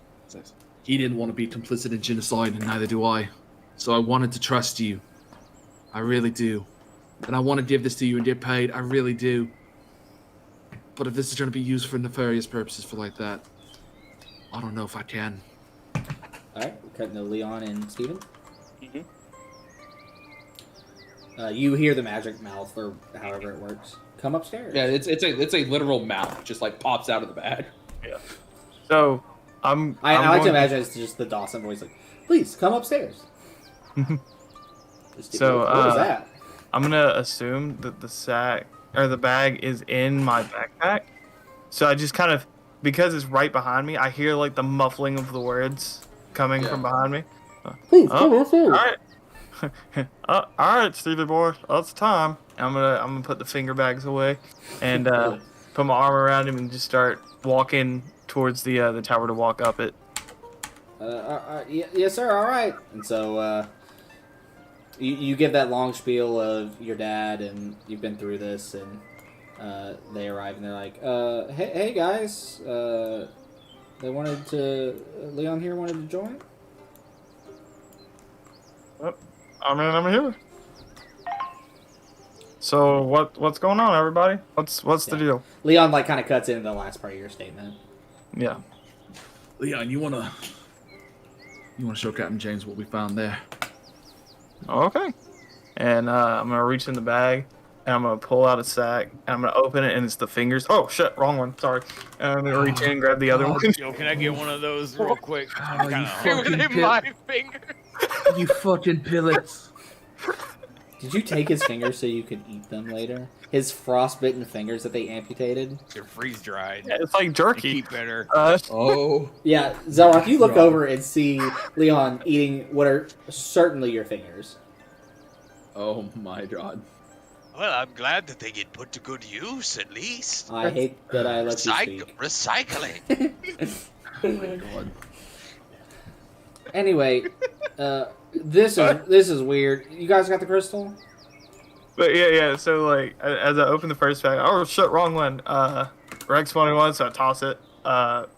Speaker 7: He didn't want to be complicit in genocide, and neither do I. So I wanted to trust you. I really do. And I want to give this to you and get paid. I really do. But if this is going to be used for nefarious purposes for like that, I don't know if I can.
Speaker 1: Alright, we're cutting to Leon and Steven.
Speaker 3: Mhm.
Speaker 1: You hear the magic mouth, or however it works. Come upstairs.
Speaker 2: Yeah, it's a literal mouth, just like pops out of the bag.
Speaker 5: So,
Speaker 1: I like to imagine it's just the Dawson voice, like, please, come upstairs.
Speaker 5: So,
Speaker 1: what was that?
Speaker 5: I'm gonna assume that the sack or the bag is in my backpack. So I just kind of, because it's right behind me, I hear like the muffling of the words coming from behind me.
Speaker 1: Please,
Speaker 5: Oh,
Speaker 1: come upstairs.
Speaker 5: All right, all right, Stevie boy, it's time. I'm gonna put the finger bags away and put my arm around him and just start walking towards the tower to walk up it.
Speaker 1: Yes, sir. All right. And so you give that long spiel of your dad, and you've been through this, and they arrive, and they're like, "Hey guys, they wanted to. Leon here wanted to join."
Speaker 5: I'm here. So what's going on, everybody? What's the deal?
Speaker 1: Leon kind of cuts into the last part of your statement.
Speaker 5: Yeah.
Speaker 7: Leon, you wanna show Captain James what we found there?
Speaker 5: Okay. And I'm gonna reach in the bag, and I'm gonna pull out a sack, and I'm gonna open it, and it's the fingers. Oh shit, wrong one. Sorry. And I'm gonna reach in and grab the other one.
Speaker 8: Yo, can I get one of those real quick? I'm
Speaker 7: you
Speaker 8: kinda
Speaker 7: fucking
Speaker 8: hungry.
Speaker 7: pit.
Speaker 4: My finger.
Speaker 7: You fucking pillets.
Speaker 1: Did you take his fingers so you could eat them later? His frostbitten fingers that they amputated?
Speaker 8: They're freeze dried.
Speaker 5: Yeah, it's like
Speaker 8: They
Speaker 5: jerky.
Speaker 8: keep better.
Speaker 7: Oh.
Speaker 1: Yeah, Zelrock, you look over and see Leon eating what are certainly your fingers.
Speaker 2: Oh my god.
Speaker 4: Well, I'm glad that they get put to good use, at least.
Speaker 1: I hate that I let you speak.
Speaker 4: Recycling.
Speaker 7: Oh my god.
Speaker 1: Anyway, this is weird. You guys got the crystal?
Speaker 5: But yeah. So like, as I open the first bag, oh shit, wrong one. Rex 21, so I toss it.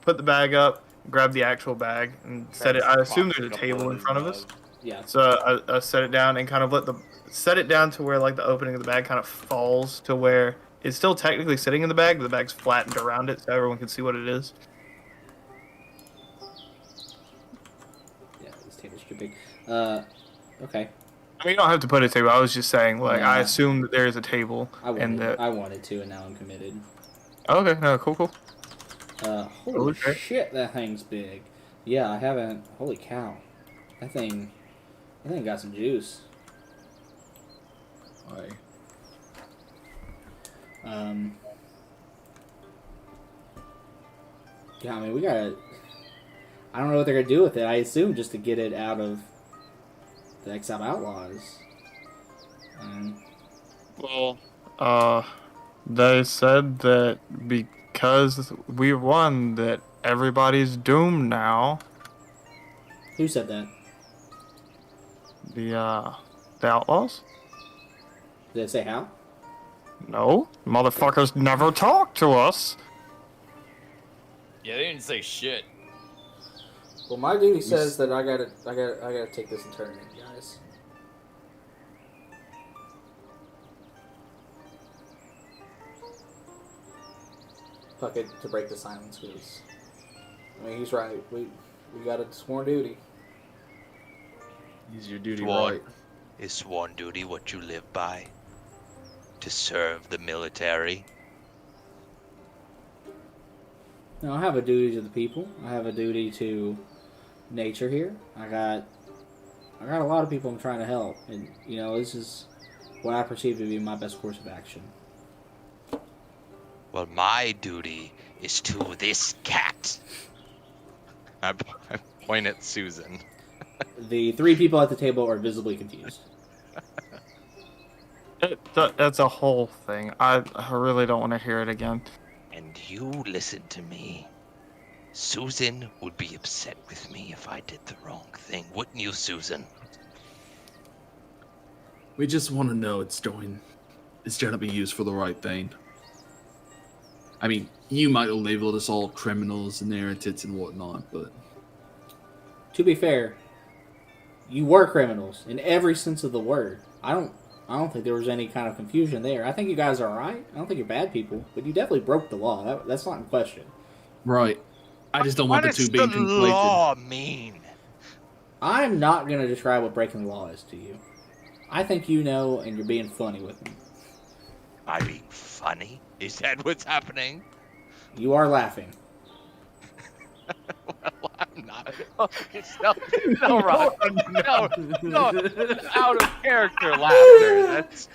Speaker 5: Put the bag up, grab the actual bag and set it. I assume there's a table in front of us.
Speaker 1: Yeah.
Speaker 5: So I set it down and kind of set it down to where like the opening of the bag kind of falls to where it's still technically sitting in the bag, but the bag's flattened around it so everyone can see what it is.
Speaker 1: Yeah, this table's too big. Okay.
Speaker 5: I mean, you don't have to put a table. I was just saying, like,
Speaker 1: Yeah.
Speaker 5: I assume that there is a table.
Speaker 1: I wanted to, and now I'm committed.
Speaker 5: Okay, no, cool.
Speaker 1: Holy
Speaker 5: Okay.
Speaker 1: shit, that thing's big. Yeah, I haven't. Holy cow, that thing got some juice.
Speaker 7: Why?
Speaker 1: Yeah, I mean, we gotta. I don't know what they're gonna do with it. I assume just to get it out of the Exile Outlaws.
Speaker 5: Well, they said that because we won, that everybody's doomed now.
Speaker 1: Who said that?
Speaker 5: The Outlaws?
Speaker 1: Did it say how?
Speaker 5: No, motherfuckers never talk to us.
Speaker 8: Yeah, they didn't say shit.
Speaker 1: Well, my duty says that I gotta take this and turn it in, guys. Fuck it, to break the silence, because I mean, he's right. We got a sworn duty.
Speaker 7: Use your duty
Speaker 6: Sworn.
Speaker 7: right.
Speaker 6: Is sworn duty what you live by? To serve the military?
Speaker 1: No, I have a duty to the people. I have a duty to nature here. I got a lot of people I'm trying to help, and you know, this is what I perceive to be my best course of action.
Speaker 6: Well, my duty is to this cat.
Speaker 4: I point at Susan.
Speaker 1: The three people at the table are visibly confused.
Speaker 5: That's a whole thing. I really don't want to hear it again.
Speaker 6: And you listen to me. Susan would be upset with me if I did the wrong thing. Wouldn't you, Susan?
Speaker 7: We just want to know it's trying to be used for the right thing. I mean, you might have labeled us all criminals and irritants and whatnot, but
Speaker 1: To be fair, you were criminals in every sense of the word. I don't think there was any kind of confusion there. I think you guys are alright. I don't think you're bad people, but you definitely broke the law. That's not in question.
Speaker 7: right. I just don't want the two being
Speaker 6: What does the
Speaker 7: conflated.
Speaker 6: law mean?
Speaker 1: I'm not going to describe what breaking the law is to you. I think you know, and you're being funny with me.
Speaker 6: Am I being funny? Is that what's happening?
Speaker 1: You are laughing.
Speaker 6: Well, I'm not. No, Ron. No, out of character laughter. That's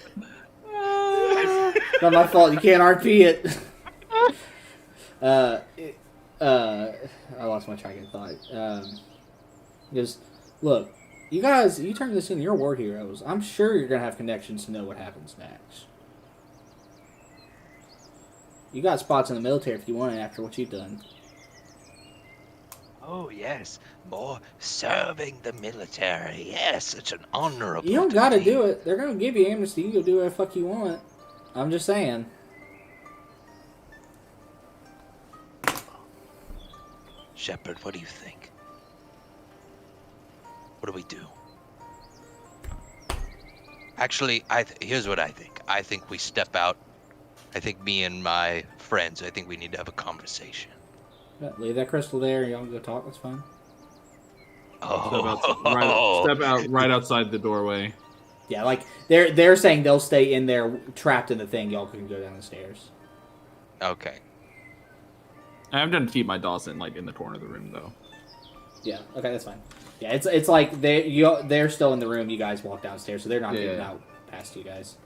Speaker 1: Not my fault. You can't RP it. I lost my track of thought. Just look, you guys. You turn this in. You're war heroes. I'm sure you're gonna have connections to know what happens next. You got spots in the military if you want it after what you've done.
Speaker 6: Oh, yes. More serving the military. Yes, it's an honorable
Speaker 1: You don't gotta
Speaker 6: duty.
Speaker 1: do it. They're gonna give you amnesty. You go do whatever the fuck you want. I'm just saying.
Speaker 6: Shepard, what do you think? What do we do? Actually, here's what I think. I think we step out. I think me and my friends, I think we need to have a conversation.
Speaker 1: Yeah, leave that crystal there. Y'all can go talk. That's fine.
Speaker 7: Step out right outside the doorway.
Speaker 1: Yeah, like they're saying they'll stay in there trapped in the thing. Y'all can go down the stairs.
Speaker 6: Okay.
Speaker 7: I'm gonna keep my Dawson like in the corner of the room though.
Speaker 1: Yeah. Okay, that's fine. Yeah, it's like they're still in the room. You guys walk downstairs, so they're not getting out past you guys.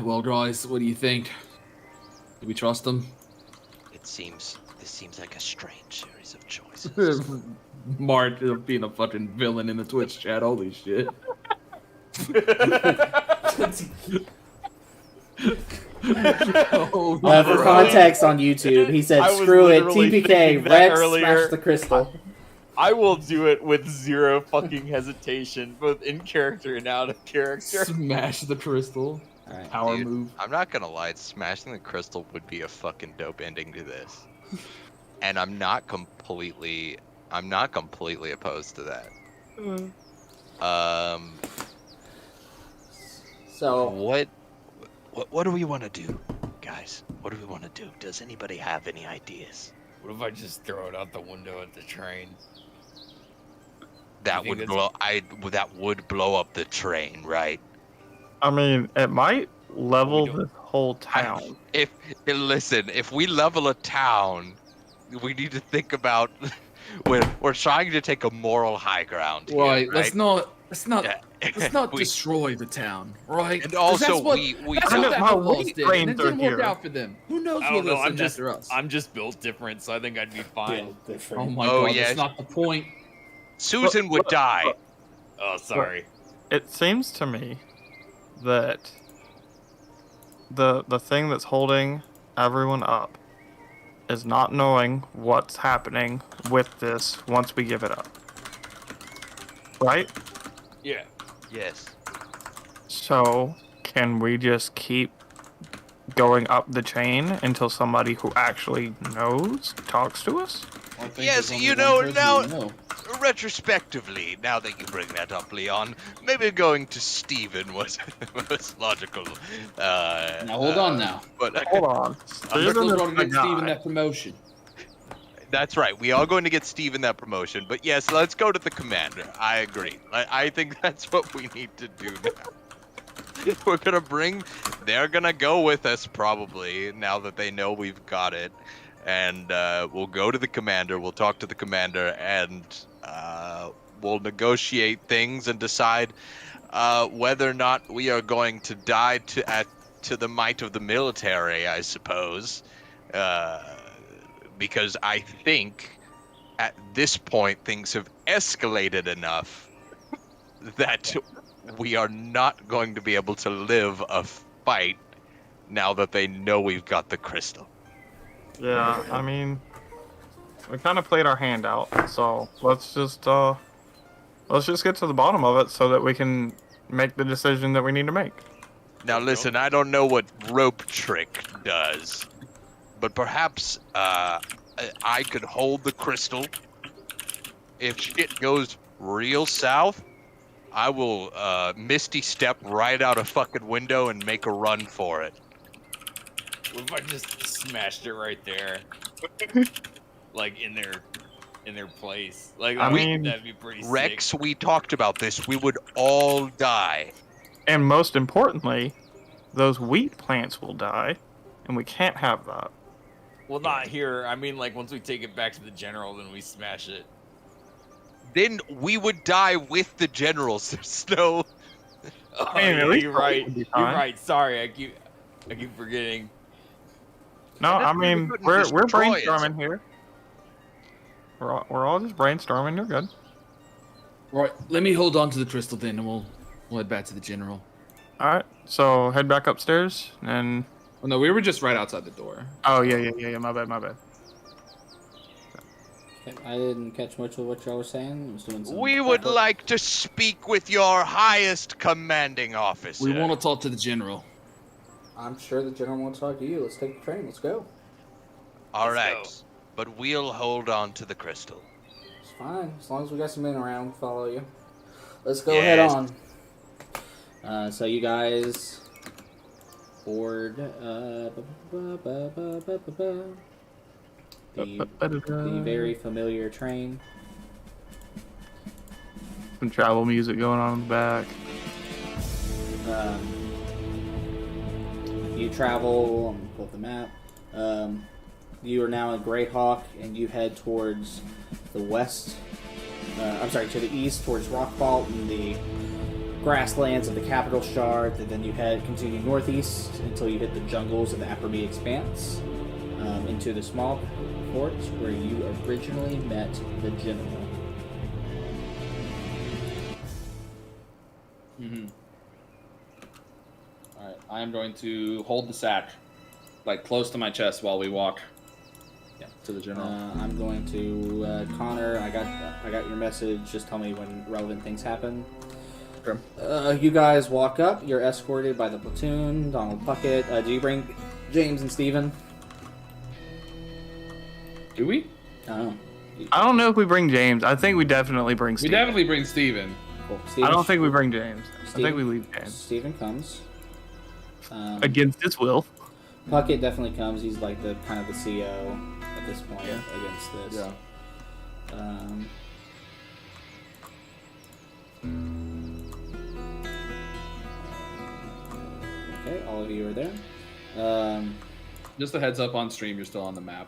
Speaker 7: Well, guys, what do you think? Do we trust them?
Speaker 6: This seems like a strange series of choices.
Speaker 7: Mark being a fucking villain in the Twitch chat. Holy shit.
Speaker 1: For context on YouTube, he said,
Speaker 3: I was
Speaker 1: "Screw it,
Speaker 3: literally
Speaker 1: TPK,
Speaker 3: thinking that
Speaker 1: Rex,
Speaker 3: earlier.
Speaker 1: smash the crystal."
Speaker 3: I will do it with zero fucking hesitation, both in character and out of character.
Speaker 7: Smash the crystal.
Speaker 1: All right.
Speaker 7: Power
Speaker 4: Dude,
Speaker 7: move.
Speaker 4: I'm not gonna lie, smashing the crystal would be a fucking dope ending to this. and I'm not completely opposed to that.
Speaker 1: So
Speaker 4: What do we want to do, guys? What do we want to do? Does anybody have any ideas?
Speaker 8: What if I just throw it out the window at the train?
Speaker 4: That
Speaker 8: think
Speaker 4: would
Speaker 8: that's-
Speaker 4: that would blow up the train, right?
Speaker 5: I mean, it might level
Speaker 8: don't-
Speaker 5: the whole town.
Speaker 4: If we level a town, we need to think about we're trying to take a moral high ground here,
Speaker 7: Right.
Speaker 4: right?
Speaker 7: Let's not
Speaker 4: We-
Speaker 7: destroy the town, right?
Speaker 4: And
Speaker 7: 'Cause
Speaker 4: also,
Speaker 7: that's what,
Speaker 4: we
Speaker 7: that's
Speaker 5: I
Speaker 7: what
Speaker 5: know
Speaker 7: the
Speaker 5: how
Speaker 7: Outlaws
Speaker 5: we
Speaker 7: did,
Speaker 5: trained
Speaker 7: and it didn't
Speaker 5: through
Speaker 7: work
Speaker 5: here.
Speaker 7: out for them. Who knows
Speaker 3: I
Speaker 7: who
Speaker 3: don't know.
Speaker 7: they'll send after us?
Speaker 3: I'm just built different, so I think I'd be fine.
Speaker 7: Oh my
Speaker 4: Oh,
Speaker 7: god,
Speaker 4: yeah.
Speaker 7: that's not the point.
Speaker 4: Susan would die.
Speaker 3: Oh, sorry.
Speaker 5: It seems to me that the thing that's holding everyone up is not knowing what's happening with this once we give it up. Right?
Speaker 3: Yeah.
Speaker 4: Yes.
Speaker 5: So, can we just keep going up the chain until somebody who actually knows talks to us?
Speaker 7: I think
Speaker 4: Yes,
Speaker 7: there's only
Speaker 4: you
Speaker 7: one
Speaker 4: know,
Speaker 7: person
Speaker 4: now-
Speaker 7: we know.
Speaker 4: Retrospectively, now that you bring that up, Leon, maybe going to Steven was most logical.
Speaker 7: Now hold on now.
Speaker 4: But
Speaker 5: Hold on.
Speaker 7: I'm still
Speaker 5: Steven is
Speaker 7: going
Speaker 5: the
Speaker 7: to get Steven
Speaker 5: guy.
Speaker 7: that promotion.
Speaker 4: that's right. We are going to get Steven that promotion. But yes, let's go to the commander. I agree. I think that's what we need to do now. We're gonna they're gonna go with us probably now that they know we've got it. And we'll go to the commander, we'll talk to the commander, and we'll negotiate things and decide whether or not we are going to die to the might of the military, I suppose. Because I think at this point things have escalated enough that we are not going to be able to live a fight now that they know we've got the crystal.
Speaker 5: Yeah, I mean, we kind of played our hand out, so let's just get to the bottom of it so that we can make the decision that we need to make.
Speaker 4: Now listen, I don't know what rope trick does, but perhaps I could hold the crystal. If shit goes real south, I will Misty step right out a fucking window and make a run for it.
Speaker 3: What if I just smashed it right there? Like in their place. Like
Speaker 5: I mean,
Speaker 3: that'd be pretty
Speaker 4: Rex,
Speaker 3: sick.
Speaker 4: we talked about this. We would all die.
Speaker 5: And most importantly, those wheat plants will die, and we can't have that.
Speaker 3: Well, not here. I mean, like once we take it back to the general, then we smash it.
Speaker 4: Then we would die with the generals. There's no.
Speaker 3: Oh,
Speaker 5: I mean, at
Speaker 3: yeah,
Speaker 5: least
Speaker 3: you're
Speaker 5: that
Speaker 3: right.
Speaker 5: would be
Speaker 3: You're
Speaker 5: fine.
Speaker 3: right. Sorry, I keep forgetting.
Speaker 5: No, I mean,
Speaker 4: couldn't
Speaker 5: we're
Speaker 4: destroy it.
Speaker 5: brainstorming here. We're all just brainstorming. You're good.
Speaker 7: Right, let me hold on to the crystal then, and we'll head back to the general.
Speaker 5: All right, so head back upstairs, and
Speaker 7: Oh no, we were just right outside the door.
Speaker 5: oh yeah. My bad.
Speaker 1: I didn't catch much of what y'all were saying. I was doing some
Speaker 4: We would
Speaker 1: backup.
Speaker 4: like to speak with your highest commanding officer.
Speaker 7: We want to talk to the general.
Speaker 1: I'm sure the general wants to talk to you. Let's take the train. Let's go.
Speaker 4: All
Speaker 3: Let's
Speaker 4: right,
Speaker 3: go.
Speaker 4: but we'll hold on to the crystal.
Speaker 1: It's fine. As long as we got some men around to follow you. Let's go
Speaker 4: Yes.
Speaker 1: head on. So you guys board the very familiar train.
Speaker 5: Some travel music going on in the back.
Speaker 1: You travel, pull up the map. You are now in Greyhawk, and you head towards the west. To the east, towards Rockvault and the grasslands of the Capital Shard. And then you continue northeast until you hit the jungles of the Apperby Expanse, into the small fort where you originally met the general.
Speaker 2: Mm-hmm. All right, I am going to hold the sack, like close to my chest while we walk. Yeah, to the general.
Speaker 1: I'm going to Connor. I got your message. Just tell me when relevant things happen.
Speaker 2: Okay.
Speaker 1: You guys walk up. You're escorted by the platoon. Donald Puckett. Do you bring James and Steven?
Speaker 2: Do we?
Speaker 1: Oh.
Speaker 5: I don't know if we bring James. I think we definitely bring
Speaker 2: We
Speaker 5: Steven.
Speaker 2: definitely bring Steven.
Speaker 1: Cool.
Speaker 5: I don't think we bring James. I think we leave James.
Speaker 1: Steven comes.
Speaker 5: Against his will.
Speaker 1: Puckett definitely comes. He's like the kind of the CEO at this point against this.
Speaker 2: Yeah.
Speaker 1: Okay, all of you are there.
Speaker 2: Just a heads up on stream, you're still on the map.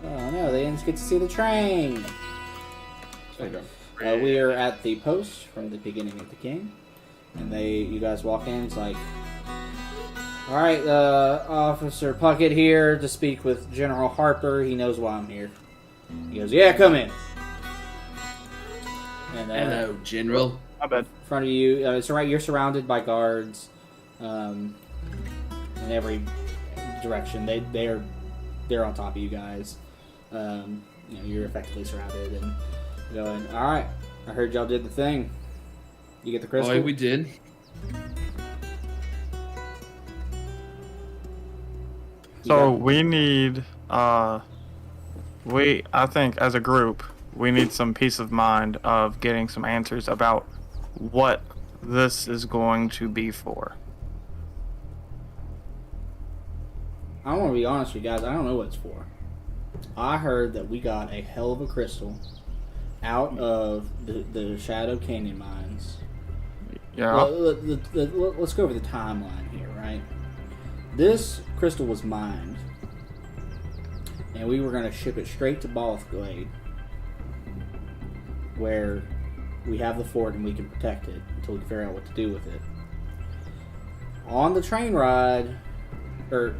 Speaker 1: Oh no, they didn't get to see the train.
Speaker 2: There you go.
Speaker 1: We are at the post from the beginning of the game, and you guys walk in. It's like, all right, Officer Puckett here to speak with General Harper. He knows why I'm here. He goes, yeah, come in. And
Speaker 7: Hello, General.
Speaker 5: I bet.
Speaker 1: in front of you, you're surrounded by guards, in every direction. They're on top of you guys. You're effectively surrounded and going, all right, I heard y'all did the thing. You get the crystal?
Speaker 7: Boy, we did.
Speaker 5: So we need, I think as a group, we need some peace of mind of getting some answers about what this is going to be for.
Speaker 1: I want to be honest with you guys. I don't know what it's for. I heard that we got a hell of a crystal out of the Shadow Canyon mines.
Speaker 5: Yeah.
Speaker 1: Let's go over the timeline here, right? This crystal was mined, and we were going to ship it straight to Ballthglade, where we have the fort and we can protect it until we can figure out what to do with it. On the train ride, or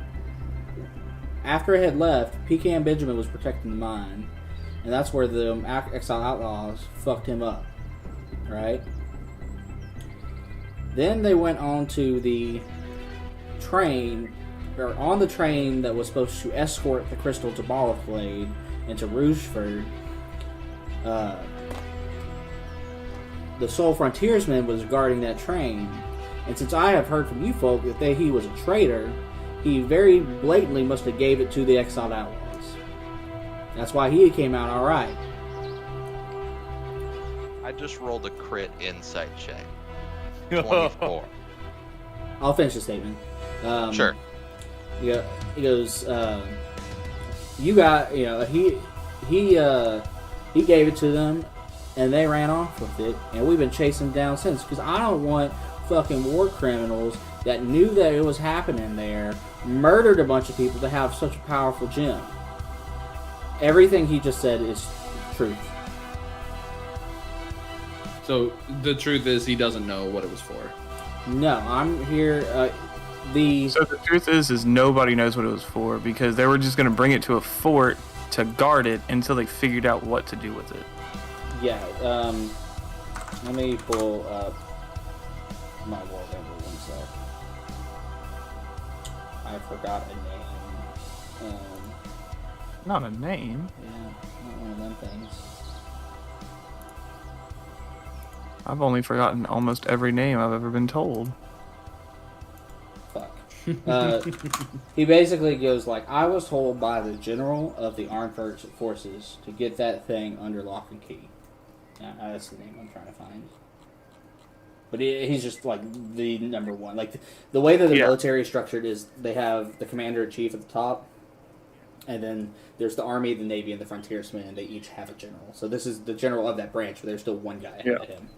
Speaker 1: after it had left, Pecan Benjamin was protecting the mine, and that's where the Exile Outlaws fucked him up, right? Then they went on to the train, or on the train that was supposed to escort the crystal to Ballthglade and to Rougeford. The Soul Frontiersman was guarding that train, and since I have heard from you folk that he was a traitor, he very blatantly must have gave it to the Exiled Outlaws. That's why he came out all right.
Speaker 4: I just rolled a crit insight check. 24.
Speaker 1: I'll finish the statement.
Speaker 4: Sure.
Speaker 1: He goes, you got, he gave it to them, and they ran off with it, and we've been chasing him down since, because I don't want fucking war criminals that knew that it was happening there, murdered a bunch of people to have such a powerful gem. Everything he just said is truth.
Speaker 2: So the truth is, he doesn't know what it was for.
Speaker 1: No, I'm here.
Speaker 5: So the truth is nobody knows what it was for, because they were just going to bring it to a fort to guard it until they figured out what to do with it.
Speaker 1: Yeah. Let me pull up my World Anvil one sec. I forgot a name.
Speaker 5: Not a name.
Speaker 1: Yeah, not one of them things.
Speaker 5: I've only forgotten almost every name I've ever been told.
Speaker 1: Fuck. He basically goes like, I was told by the general of the armed forces to get that thing under lock and key. Yeah, that's the name I'm trying to find. But he's just like the number one. Like the way that the military is structured is they have the commander-in-chief at the top, and then there's the army, the navy, and the frontiersmen, and they each have a general. So this is the general of that branch, but there's still one guy ahead of him.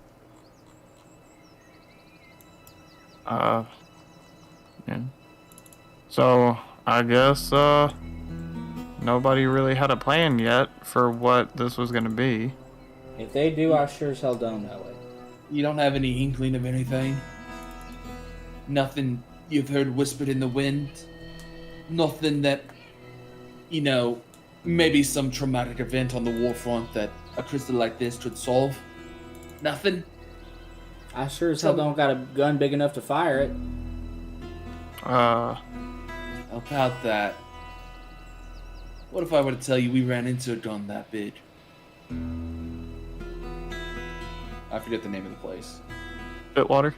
Speaker 5: Yeah. So I guess nobody really had a plan yet for what this was gonna be.
Speaker 1: If they do, I sure as hell don't know it.
Speaker 7: You don't have any inkling of anything? Nothing you've heard whispered in the wind? Nothing that, maybe some traumatic event on the war front that a crystal like this could solve? Nothing?
Speaker 1: I sure as hell don't got a gun big enough to fire it.
Speaker 7: About that. What if I were to tell you we ran into a gun that big?
Speaker 2: I forget the name of the place.
Speaker 5: Spitwater?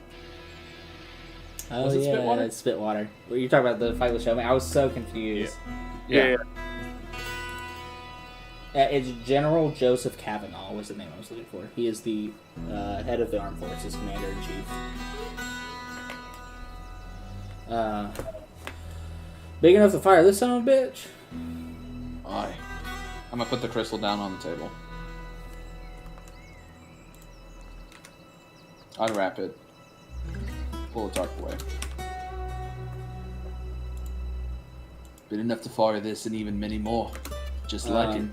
Speaker 1: Oh,
Speaker 2: Was it
Speaker 1: yeah,
Speaker 2: Spitwater?
Speaker 1: it's Spitwater. Well, you're talking about the fight with Showman. I was so confused.
Speaker 2: Yeah.
Speaker 1: It's General Joseph Kavanaugh was the name I was looking for. He is the head of the armed forces, commander-in-chief. Big enough to fire this son of a bitch?
Speaker 2: Aye. I'm gonna put the crystal down on the table. Unwrap it. Pull the tarp away. Big enough to fire this and even many more. Just like it.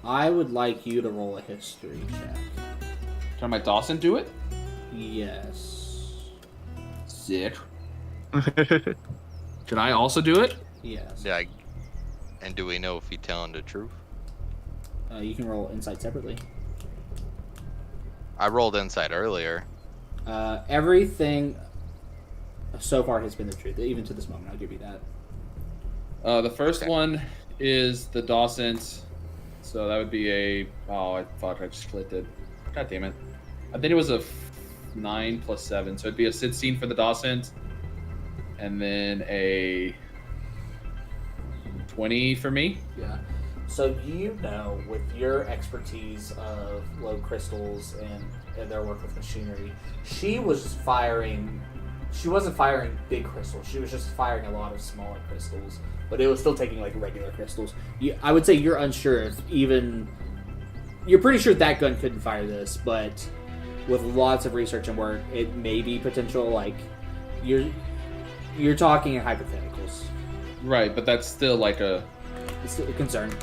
Speaker 1: I would like you to roll a history check.
Speaker 2: Can my Dawson do it?
Speaker 1: Yes.
Speaker 2: Sick. Can I also do it?
Speaker 1: Yes.
Speaker 4: Yeah. And do we know if he's telling the truth?
Speaker 1: You can roll insight separately.
Speaker 4: I rolled insight earlier.
Speaker 1: Everything so far has been the truth, even to this moment. I'll give you that.
Speaker 2: The first one is the Dawson's. So that would be a... Oh, I thought I just flipped it. God damn it. I think it was a 9 plus 7. So it'd be a 16 for the Dawson's. And then a 20 for me.
Speaker 1: Yeah. So you know, with your expertise of low crystals and their work with machinery, she wasn't firing big crystals. She was just firing a lot of smaller crystals, but it was still taking like regular crystals. I would say you're unsure if even... You're pretty sure that gun couldn't fire this, but with lots of research and work, it may be potential. Like you're talking in hypotheticals.
Speaker 2: Right, but that's still like a...
Speaker 1: It's still a concern.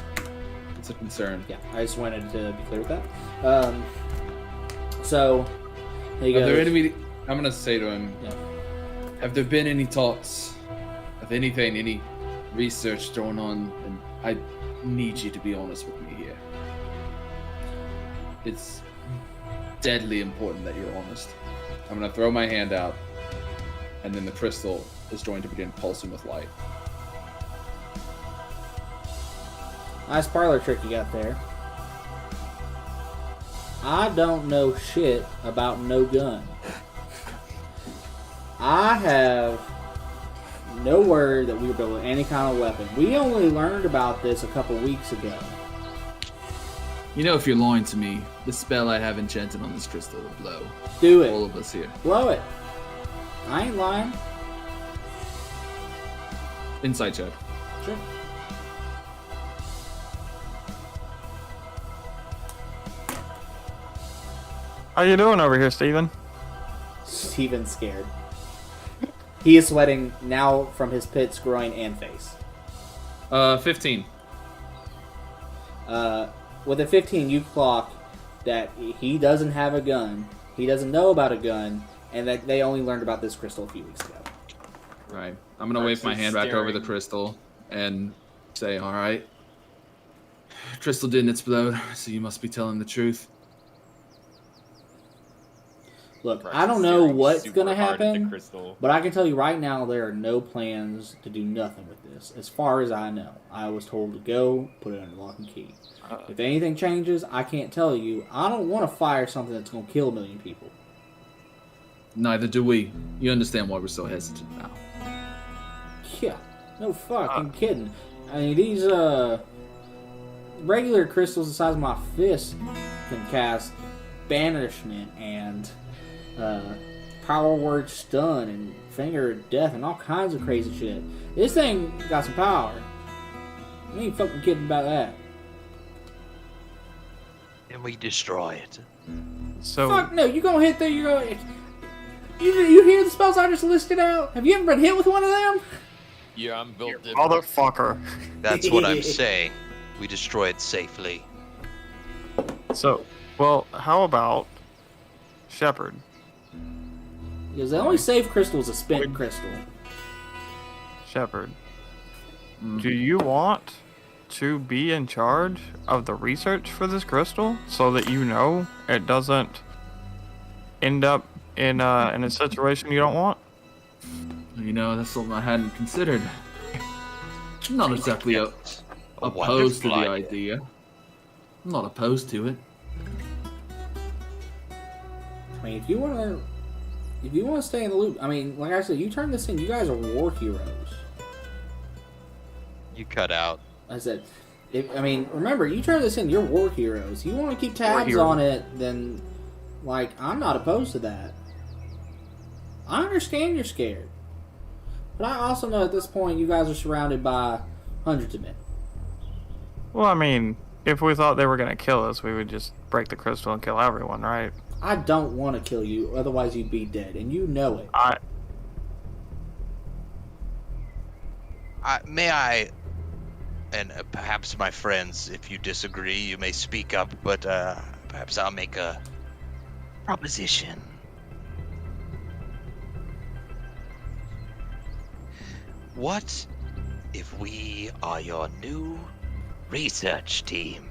Speaker 2: It's a concern.
Speaker 1: Yeah, I just wanted to be clear with that. So, there you
Speaker 2: Are
Speaker 1: go.
Speaker 2: there any... I'm gonna say to him,
Speaker 1: Yeah.
Speaker 2: have there been any talks of anything, any research going on? And I need you to be honest with me here. It's deadly important that you're honest. I'm gonna throw my hand out, and then the crystal is going to begin pulsing with light.
Speaker 1: Nice parlor trick you got there. I don't know shit about no gun. I have no word that we were building any kind of weapon. We only learned about this a couple weeks ago.
Speaker 7: You know, if you're lying to me, the spell I have enchanted on this crystal will blow.
Speaker 1: Do it.
Speaker 7: All of us here.
Speaker 1: Blow it. I ain't lying.
Speaker 7: Insight check.
Speaker 1: Sure.
Speaker 5: How you doing over here, Steven?
Speaker 1: Steven's scared. He is sweating now from his pits, groin, and face.
Speaker 2: 15.
Speaker 1: With a 15, you clock that he doesn't have a gun, he doesn't know about a gun, and that they only learned about this crystal a few weeks ago.
Speaker 2: Right. I'm gonna wave my hand back over the crystal and say, all right. Crystal didn't explode, so you must be telling the truth.
Speaker 1: Look,
Speaker 3: Rex
Speaker 1: I don't
Speaker 3: is
Speaker 1: know
Speaker 3: staring
Speaker 1: what's
Speaker 3: super
Speaker 1: going to
Speaker 3: hard at the
Speaker 1: happen,
Speaker 3: crystal.
Speaker 1: but I can tell you right now there are no plans to do nothing with this, as far as I know. I was told to go, put it under lock and key. If anything changes, I can't tell you. I don't want to fire something that's going to kill a million people.
Speaker 2: Neither do we. You understand why we're so hesitant now.
Speaker 1: Yeah, no fucking kidding. I mean, these regular crystals the size of my fist can cast banishment and power word stun and finger of death and all kinds of crazy shit. This thing got some power. You ain't fucking kidding about that.
Speaker 6: And we destroy it.
Speaker 5: So,
Speaker 1: Fuck no, you gonna hit there, you gonna... You hear the spells I just listed out? Have you ever been hit with one of them?
Speaker 8: Yeah, I'm built different.
Speaker 5: motherfucker.
Speaker 4: That's what I'm saying. We destroy it safely.
Speaker 5: So, well, how about Shepard?
Speaker 1: Because the only safe crystal is a spent crystal.
Speaker 5: Shepard, do you want to be in charge of the research for this crystal so that you know it doesn't end up in a situation you don't want?
Speaker 2: You know, that's something I hadn't considered. I'm not exactly opposed to the
Speaker 6: wonderful
Speaker 2: idea. I'm not opposed to it.
Speaker 1: I mean, if you want to stay in the loop, I mean, like I said, you turn this in, you guys are war heroes.
Speaker 4: You cut out.
Speaker 1: I said, remember, you turn this in, you're war heroes. You want to keep tabs on it, then, I'm not opposed to that. I understand you're scared. But I also know at this point you guys are surrounded by hundreds of men.
Speaker 5: Well, if we thought they were going to kill us, we would just break the crystal and kill everyone, right?
Speaker 1: I don't want to kill you, otherwise you'd be dead, and you know it.
Speaker 6: May I, and perhaps my friends, if you disagree, you may speak up, but perhaps I'll make a proposition. What if we are your new research team?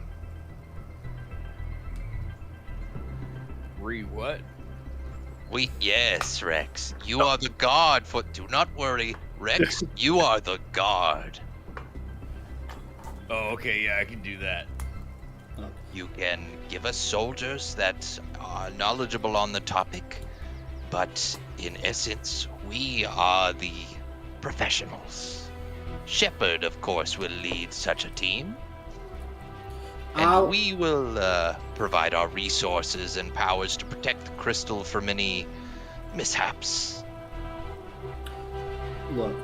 Speaker 8: What?
Speaker 6: Yes, Rex. You are the guard for. Do not worry, Rex. You are the guard.
Speaker 8: Oh, okay, yeah, I can do that.
Speaker 6: You can give us soldiers that are knowledgeable on the topic, but in essence, we are the professionals. Shepard, of course, will lead such a team. And we will provide our resources and powers to protect the crystal from any mishaps.
Speaker 1: Look,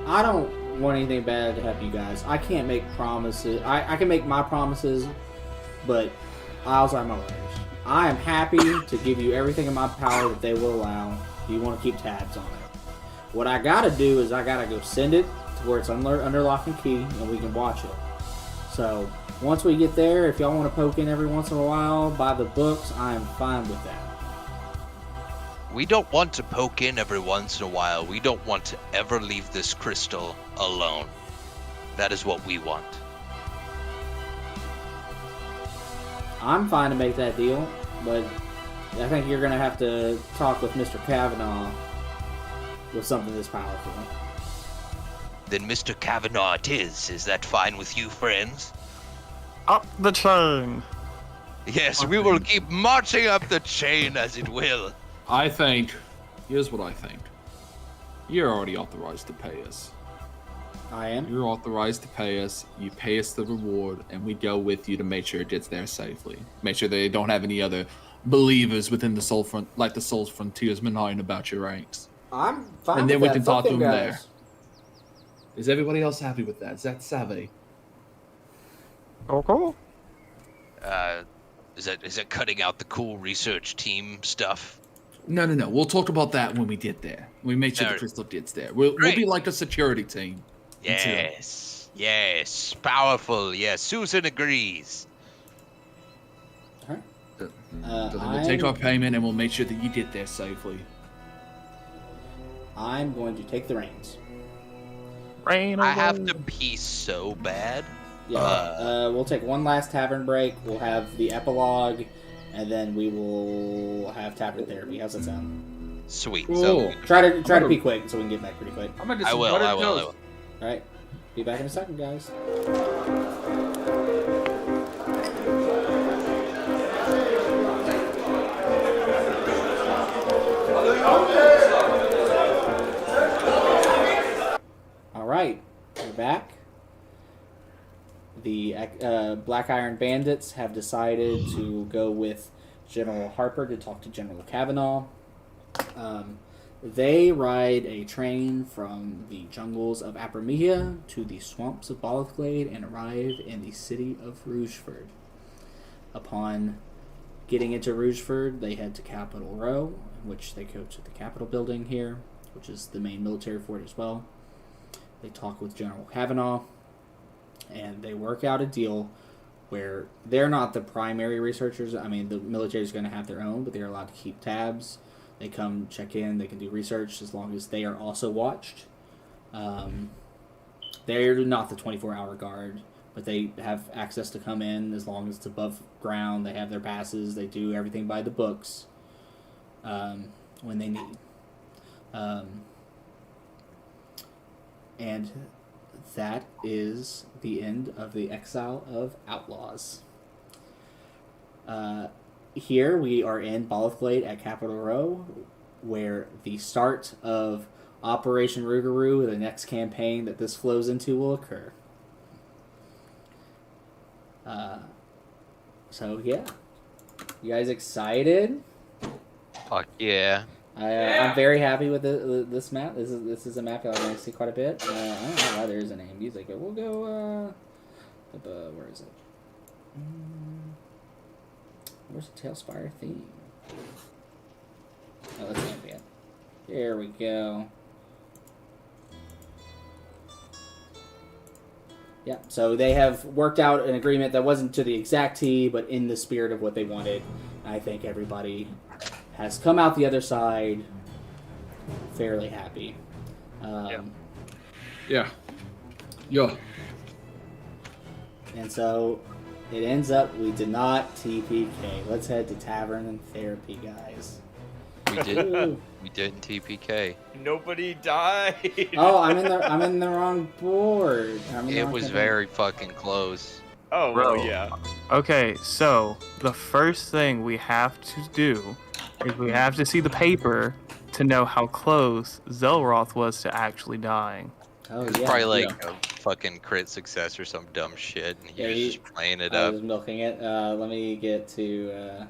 Speaker 1: I don't want anything bad to happen to you guys. I can't make promises. I can make my promises, but I also have my layers. I am happy to give you everything in my power that they will allow. If you want to keep tabs on it. What I gotta do is I gotta go send it to where it's under lock and key, and we can watch it. So, once we get there, if y'all want to poke in every once in a while, by the books, I am fine with that.
Speaker 6: We don't want to poke in every once in a while. We don't want to ever leave this crystal alone. That is what we want.
Speaker 1: I'm fine to make that deal, but I think you're going to have to talk with Mr. Kavanaugh with something this powerful.
Speaker 6: Then Mr. Kavanaugh it is. Is that fine with you, friends?
Speaker 5: Up the chain.
Speaker 6: Yes, we will keep marching up the chain as it will.
Speaker 7: Here's what I think. You're already authorized to pay us.
Speaker 1: I am?
Speaker 7: You're authorized to pay us. You pay us the reward, and we go with you to make sure it gets there safely. Make sure they don't have any other believers within the Soul Front, like the Soul's Frontiers, knowing about your ranks.
Speaker 1: I'm fine
Speaker 7: And then
Speaker 1: with
Speaker 7: we
Speaker 1: that.
Speaker 7: can talk to
Speaker 1: Fuck
Speaker 7: them
Speaker 1: them
Speaker 7: there.
Speaker 1: guys.
Speaker 7: Is everybody else happy with that? Is that savvy?
Speaker 5: Okay.
Speaker 6: Is that cutting out the cool research team stuff?
Speaker 7: No. We'll talk about that when we get there. We make sure the crystal gets there. We'll be like a security team.
Speaker 6: Yes. Powerful. Yes, Susan agrees.
Speaker 1: Alright.
Speaker 7: We'll take our payment and we'll make sure that you get there safely.
Speaker 1: I'm going to take the reins.
Speaker 6: I have to pee so bad.
Speaker 1: Yeah. We'll take one last tavern break. We'll have the epilogue, and then we will have tavern therapy. How's that sound?
Speaker 6: Sweet.
Speaker 7: Cool.
Speaker 6: So
Speaker 1: Try to be quick so we can get back pretty quick.
Speaker 2: I'm gonna do
Speaker 6: I
Speaker 2: some
Speaker 6: will.
Speaker 2: buttered toast.
Speaker 1: All right. Be back in a second, guys. All right, we're back. The Black Iron Bandits have decided to go with General Harper to talk to General Kavanaugh. They ride a train from the jungles of Apremia to the swamps of Bolithglade and arrive in the city of Rougeford. Upon getting into Rougeford, they head to Capitol Row, in which they go to the Capitol building here, which is the main military fort as well. They talk with General Kavanaugh, and they work out a deal where they're not the primary researchers. I mean, the military is going to have their own, but they're allowed to keep tabs. They come check in. They can do research as long as they are also watched. They're not the 24-hour guard, but they have access to come in as long as it's above ground. They have their passes. They do everything by the books when they need. And that is the end of the Exile of Outlaws. Here we are in Bolithglade at Capitol Row, where the start of Operation Rougarou, the next campaign that this flows into, will occur. So yeah, you guys excited?
Speaker 6: Fuck yeah.
Speaker 1: I'm very happy with this map. This is a map that I'm going to see quite a bit. I don't know why there isn't any music. We'll go. Where is it? Where's the TaleSpire theme? Oh, that's ambient. There we go. Yeah, so they have worked out an agreement that wasn't to the exact T, but in the spirit of what they wanted. I think everybody has come out the other side fairly happy.
Speaker 2: Yeah.
Speaker 1: And so it ends up we did not TPK. Let's head to Tavern and Therapy, guys.
Speaker 6: We didn't TPK.
Speaker 3: Nobody died.
Speaker 1: Oh, I'm in the wrong board.
Speaker 6: It was very fucking close.
Speaker 3: Oh,
Speaker 5: Bro.
Speaker 3: well, yeah.
Speaker 5: Okay, so the first thing we have to do is we have to see the paper to know how close Zelroth was to actually dying.
Speaker 1: Oh
Speaker 6: It's
Speaker 1: yeah.
Speaker 6: probably like a fucking crit success or some dumb shit, and he
Speaker 1: Yeah,
Speaker 6: was
Speaker 1: he-
Speaker 6: just playing it
Speaker 1: I
Speaker 6: up.
Speaker 1: was milking it. Let me get to.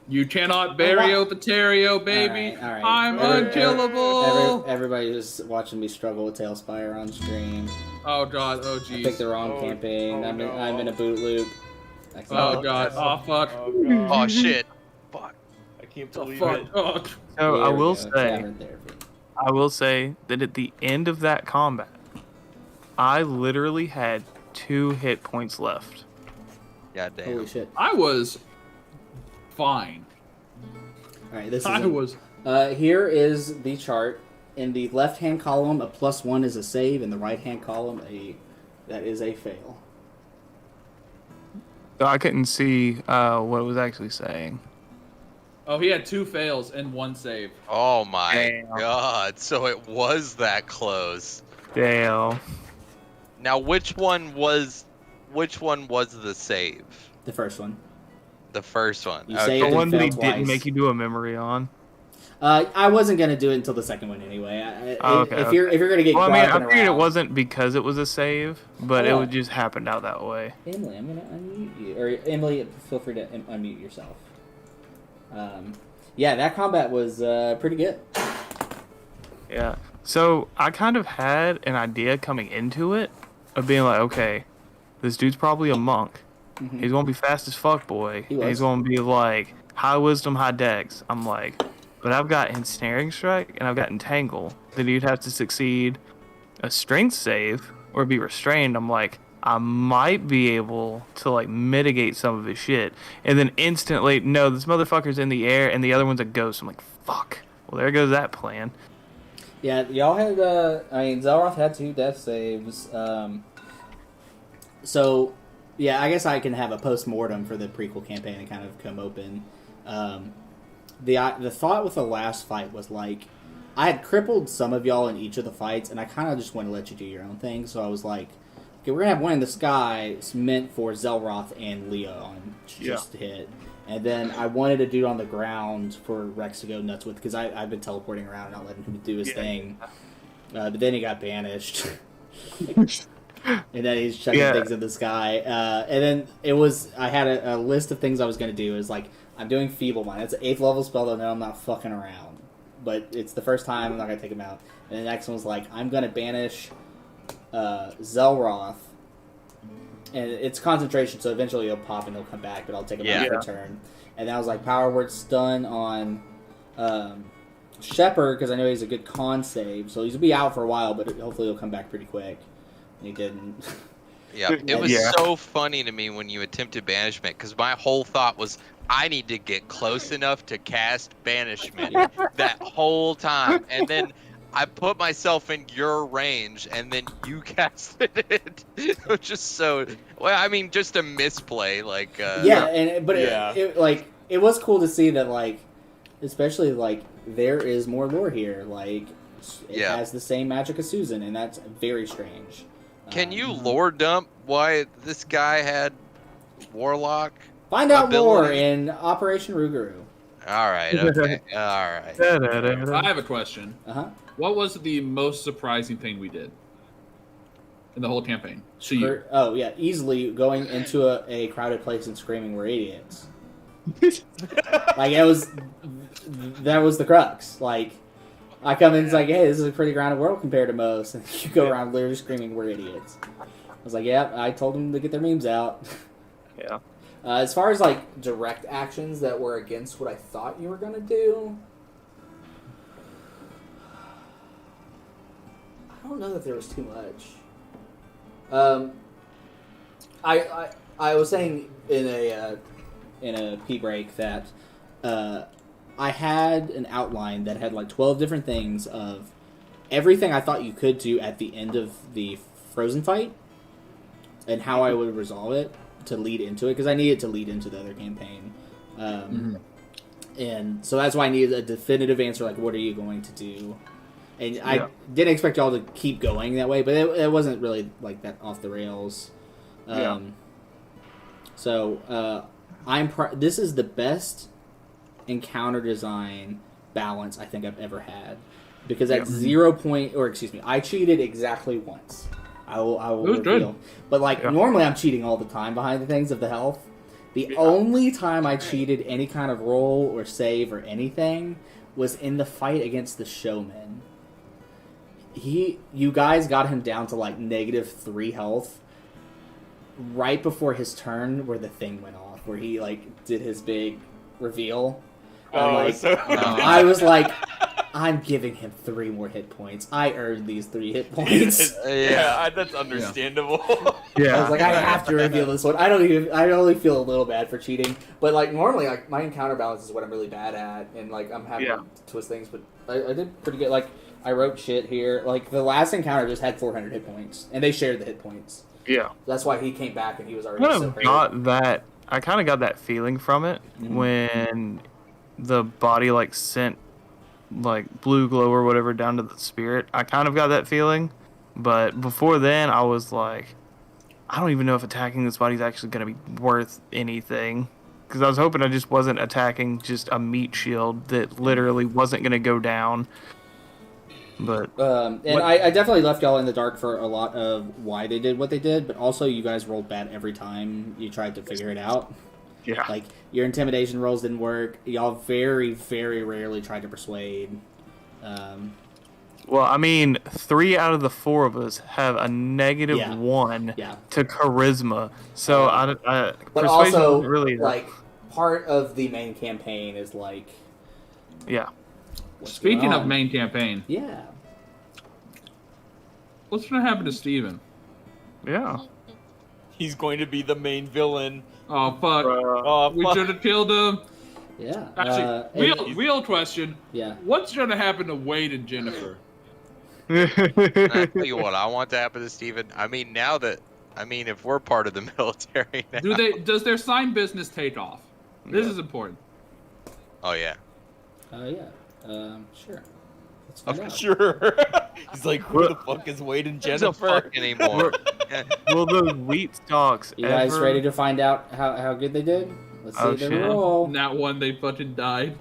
Speaker 2: You cannot bury Otheterio, baby.
Speaker 1: All right.
Speaker 2: I'm unkillable.
Speaker 1: Everybody just watching me struggle with TaleSpire on stream.
Speaker 2: Oh god. Oh
Speaker 1: I picked
Speaker 2: jeez.
Speaker 1: the wrong
Speaker 3: Oh,
Speaker 1: campaign.
Speaker 3: oh,
Speaker 1: I'm
Speaker 3: no.
Speaker 1: in a boot loop.
Speaker 2: Oh god. Oh fuck.
Speaker 3: Oh, God.
Speaker 6: Oh shit. Fuck.
Speaker 3: I can't
Speaker 2: Oh
Speaker 3: believe
Speaker 2: fuck.
Speaker 3: it.
Speaker 2: Oh.
Speaker 5: So
Speaker 1: Here
Speaker 5: I
Speaker 1: we
Speaker 5: will
Speaker 1: go,
Speaker 5: say,
Speaker 1: Tavern Therapy.
Speaker 5: that at the end of that combat, I literally had 2 hit points left.
Speaker 6: God damn.
Speaker 1: Holy shit!
Speaker 2: I was fine.
Speaker 1: All right, this is.
Speaker 2: I was.
Speaker 1: Here is the chart. In the left-hand column, a +1 is a save. In the right-hand column, that is a fail.
Speaker 5: So I couldn't see what it was actually saying.
Speaker 2: Oh, he had 2 fails and 1 save.
Speaker 6: Oh my
Speaker 5: Damn.
Speaker 6: god. So it was that close.
Speaker 5: Damn.
Speaker 6: Now which one was the save?
Speaker 1: The first one.
Speaker 6: The first one.
Speaker 1: You
Speaker 6: Okay.
Speaker 1: saved
Speaker 5: The
Speaker 1: and
Speaker 5: one that he
Speaker 1: failed
Speaker 5: didn't
Speaker 1: twice.
Speaker 5: make you do a memory on.
Speaker 1: I wasn't gonna do it until the second one anyway.
Speaker 5: Okay,
Speaker 1: If you're gonna get
Speaker 5: Well, I mean, I
Speaker 1: garbing
Speaker 5: figured it
Speaker 1: around-
Speaker 5: wasn't because it was a save, but it
Speaker 1: Oh.
Speaker 5: would just happened out that way.
Speaker 1: Emily, I'm gonna unmute you, or Emily, feel free to unmute yourself. Yeah, that combat was pretty good.
Speaker 5: Yeah. So I kind of had an idea coming into it of being like, okay, this dude's probably a monk.
Speaker 1: Mhm.
Speaker 5: He's gonna be fast as fuck, boy.
Speaker 1: He
Speaker 5: And he's
Speaker 1: was.
Speaker 5: gonna be like high wisdom, high dex. I'm like, but I've got ensnaring strike and I've got entangle. Then you'd have to succeed a strength save or be restrained. I'm like, I might be able to like mitigate some of his shit. And then instantly, no, this motherfucker's in the air and the other one's a ghost. I'm like, fuck. Well, there goes that plan.
Speaker 1: Yeah, y'all had. Zelroth had 2 death saves. So, yeah, I guess I can have a post-mortem for the prequel campaign and kind of come open. The thought with the last fight was like, I had crippled some of y'all in each of the fights, and I kind of just want to let you do your own thing. So I was like, okay, we're gonna have one in the sky. It's meant for Zelroth and Leon just to hit. And then I wanted a dude on the ground for Rex to go nuts with, because I've been teleporting around and not letting him do his thing. But then he got banished. And then he's chucking things in the sky. And then I had a list of things I was going to do. It was like, I'm doing Feeble Mind. It's an 8th level spell, though no, I'm not fucking around. But it's the first time, I'm not going to take him out. And the next one was like, I'm going to banish Zelroth. And it's concentration, so eventually he'll pop and he'll come back, but I'll take him out for a turn. And then I was like, Power Word Stun on Shepherd, because I know he's a good con save. So he's going to be out for a while, but hopefully he'll come back pretty quick. And he didn't.
Speaker 6: Yeah, it was so funny to me when you attempted banishment, because my whole thought was, I need to get close enough to cast banishment that whole time. And then I put myself in your range, and then you casted it. It was just so... Well, I mean, just a misplay. Like,
Speaker 1: it was cool to see that, like, especially, like, there is more lore here. Like, it has the same magic as Susan, and that's very strange.
Speaker 6: Can you lore dump why this guy had Warlock?
Speaker 1: Find out more
Speaker 6: ability?
Speaker 1: in Operation Rougarou.
Speaker 4: All right. Okay. All right.
Speaker 2: I have a question.
Speaker 1: Uh-huh.
Speaker 2: What was the most surprising thing we did in the whole campaign? To you?
Speaker 1: Oh yeah, easily going into a crowded place and screaming we're idiots. Like that was the crux. Like I come in, it's like, hey, this is a pretty grounded world compared to most, and you go around literally screaming we're idiots. I was like, yeah, I told them to get their memes out.
Speaker 5: Yeah.
Speaker 1: As far as like direct actions that were against what I thought you were gonna do, I don't know that there was too much. I was saying in a pee break that I had an outline that had like 12 different things of everything I thought you could do at the end of the Frozen fight and how I would resolve it to lead into it, because I needed to lead into the other campaign. And so that's why I needed a definitive answer, like, what are you going to do? And I didn't expect y'all to keep going that way, but it wasn't really like that off the rails. So this is the best encounter design balance I think I've ever had, because at 0 point, or excuse me, I cheated exactly once. I will reveal. Good. But like normally I'm cheating all the time behind the things of the health. The only time I cheated any kind of roll or save or anything was in the fight against the showman. You guys got him down to like -3 health right before his turn, where the thing went off, where he like did his big reveal. I was like, I'm giving him 3 more hit points. I earned these 3 hit points.
Speaker 3: That's understandable.
Speaker 1: I was like, I have to reveal this one. I only feel a little bad for cheating, but like normally, like my encounter balance is what I'm really bad at, and like I'm happy to twist things. But I did pretty good. Like I wrote shit here. Like the last encounter just had 400 hit points, and they shared the hit points. Yeah, that's why he came back and he was already so hurt.
Speaker 5: I kind of got that feeling from it when the body like sent like blue glow or whatever down to the spirit. I kind of got that feeling, but before then I was like, I don't even know if attacking this body is actually going to be worth anything, because I was hoping I just wasn't attacking just a meat shield that literally wasn't going to go down. But
Speaker 1: I definitely left y'all in the dark for a lot of why they did what they did, but also you guys rolled bad every time you tried to figure it out.
Speaker 5: Yeah.
Speaker 1: Like, your intimidation rolls didn't work. Y'all very, very rarely tried to persuade.
Speaker 5: Well, I mean, 3 out of the 4 of us have a -1 to charisma. So,
Speaker 1: but also, really like, part of the main campaign is, like...
Speaker 5: Yeah.
Speaker 2: Speaking of main campaign...
Speaker 1: Yeah.
Speaker 2: What's going to happen to Steven?
Speaker 5: Yeah.
Speaker 3: He's going to be the main villain.
Speaker 2: Oh, fuck. We should have killed him.
Speaker 1: Yeah.
Speaker 2: Actually, real question.
Speaker 1: Yeah.
Speaker 2: What's going to happen to Wade and Jennifer?
Speaker 4: I tell you what I want to happen to Steven. I mean, if we're part of the military now.
Speaker 2: Does their sign business take off? This is important.
Speaker 4: Oh, yeah.
Speaker 1: Sure. Let's find out.
Speaker 3: Sure. He's like, who the fuck is Wade and Jennifer?
Speaker 4: Fuck anymore.
Speaker 5: Will those wheat stalks
Speaker 1: You guys ready to find out how good they did? Let's see their roll.
Speaker 2: That one, they fucking died.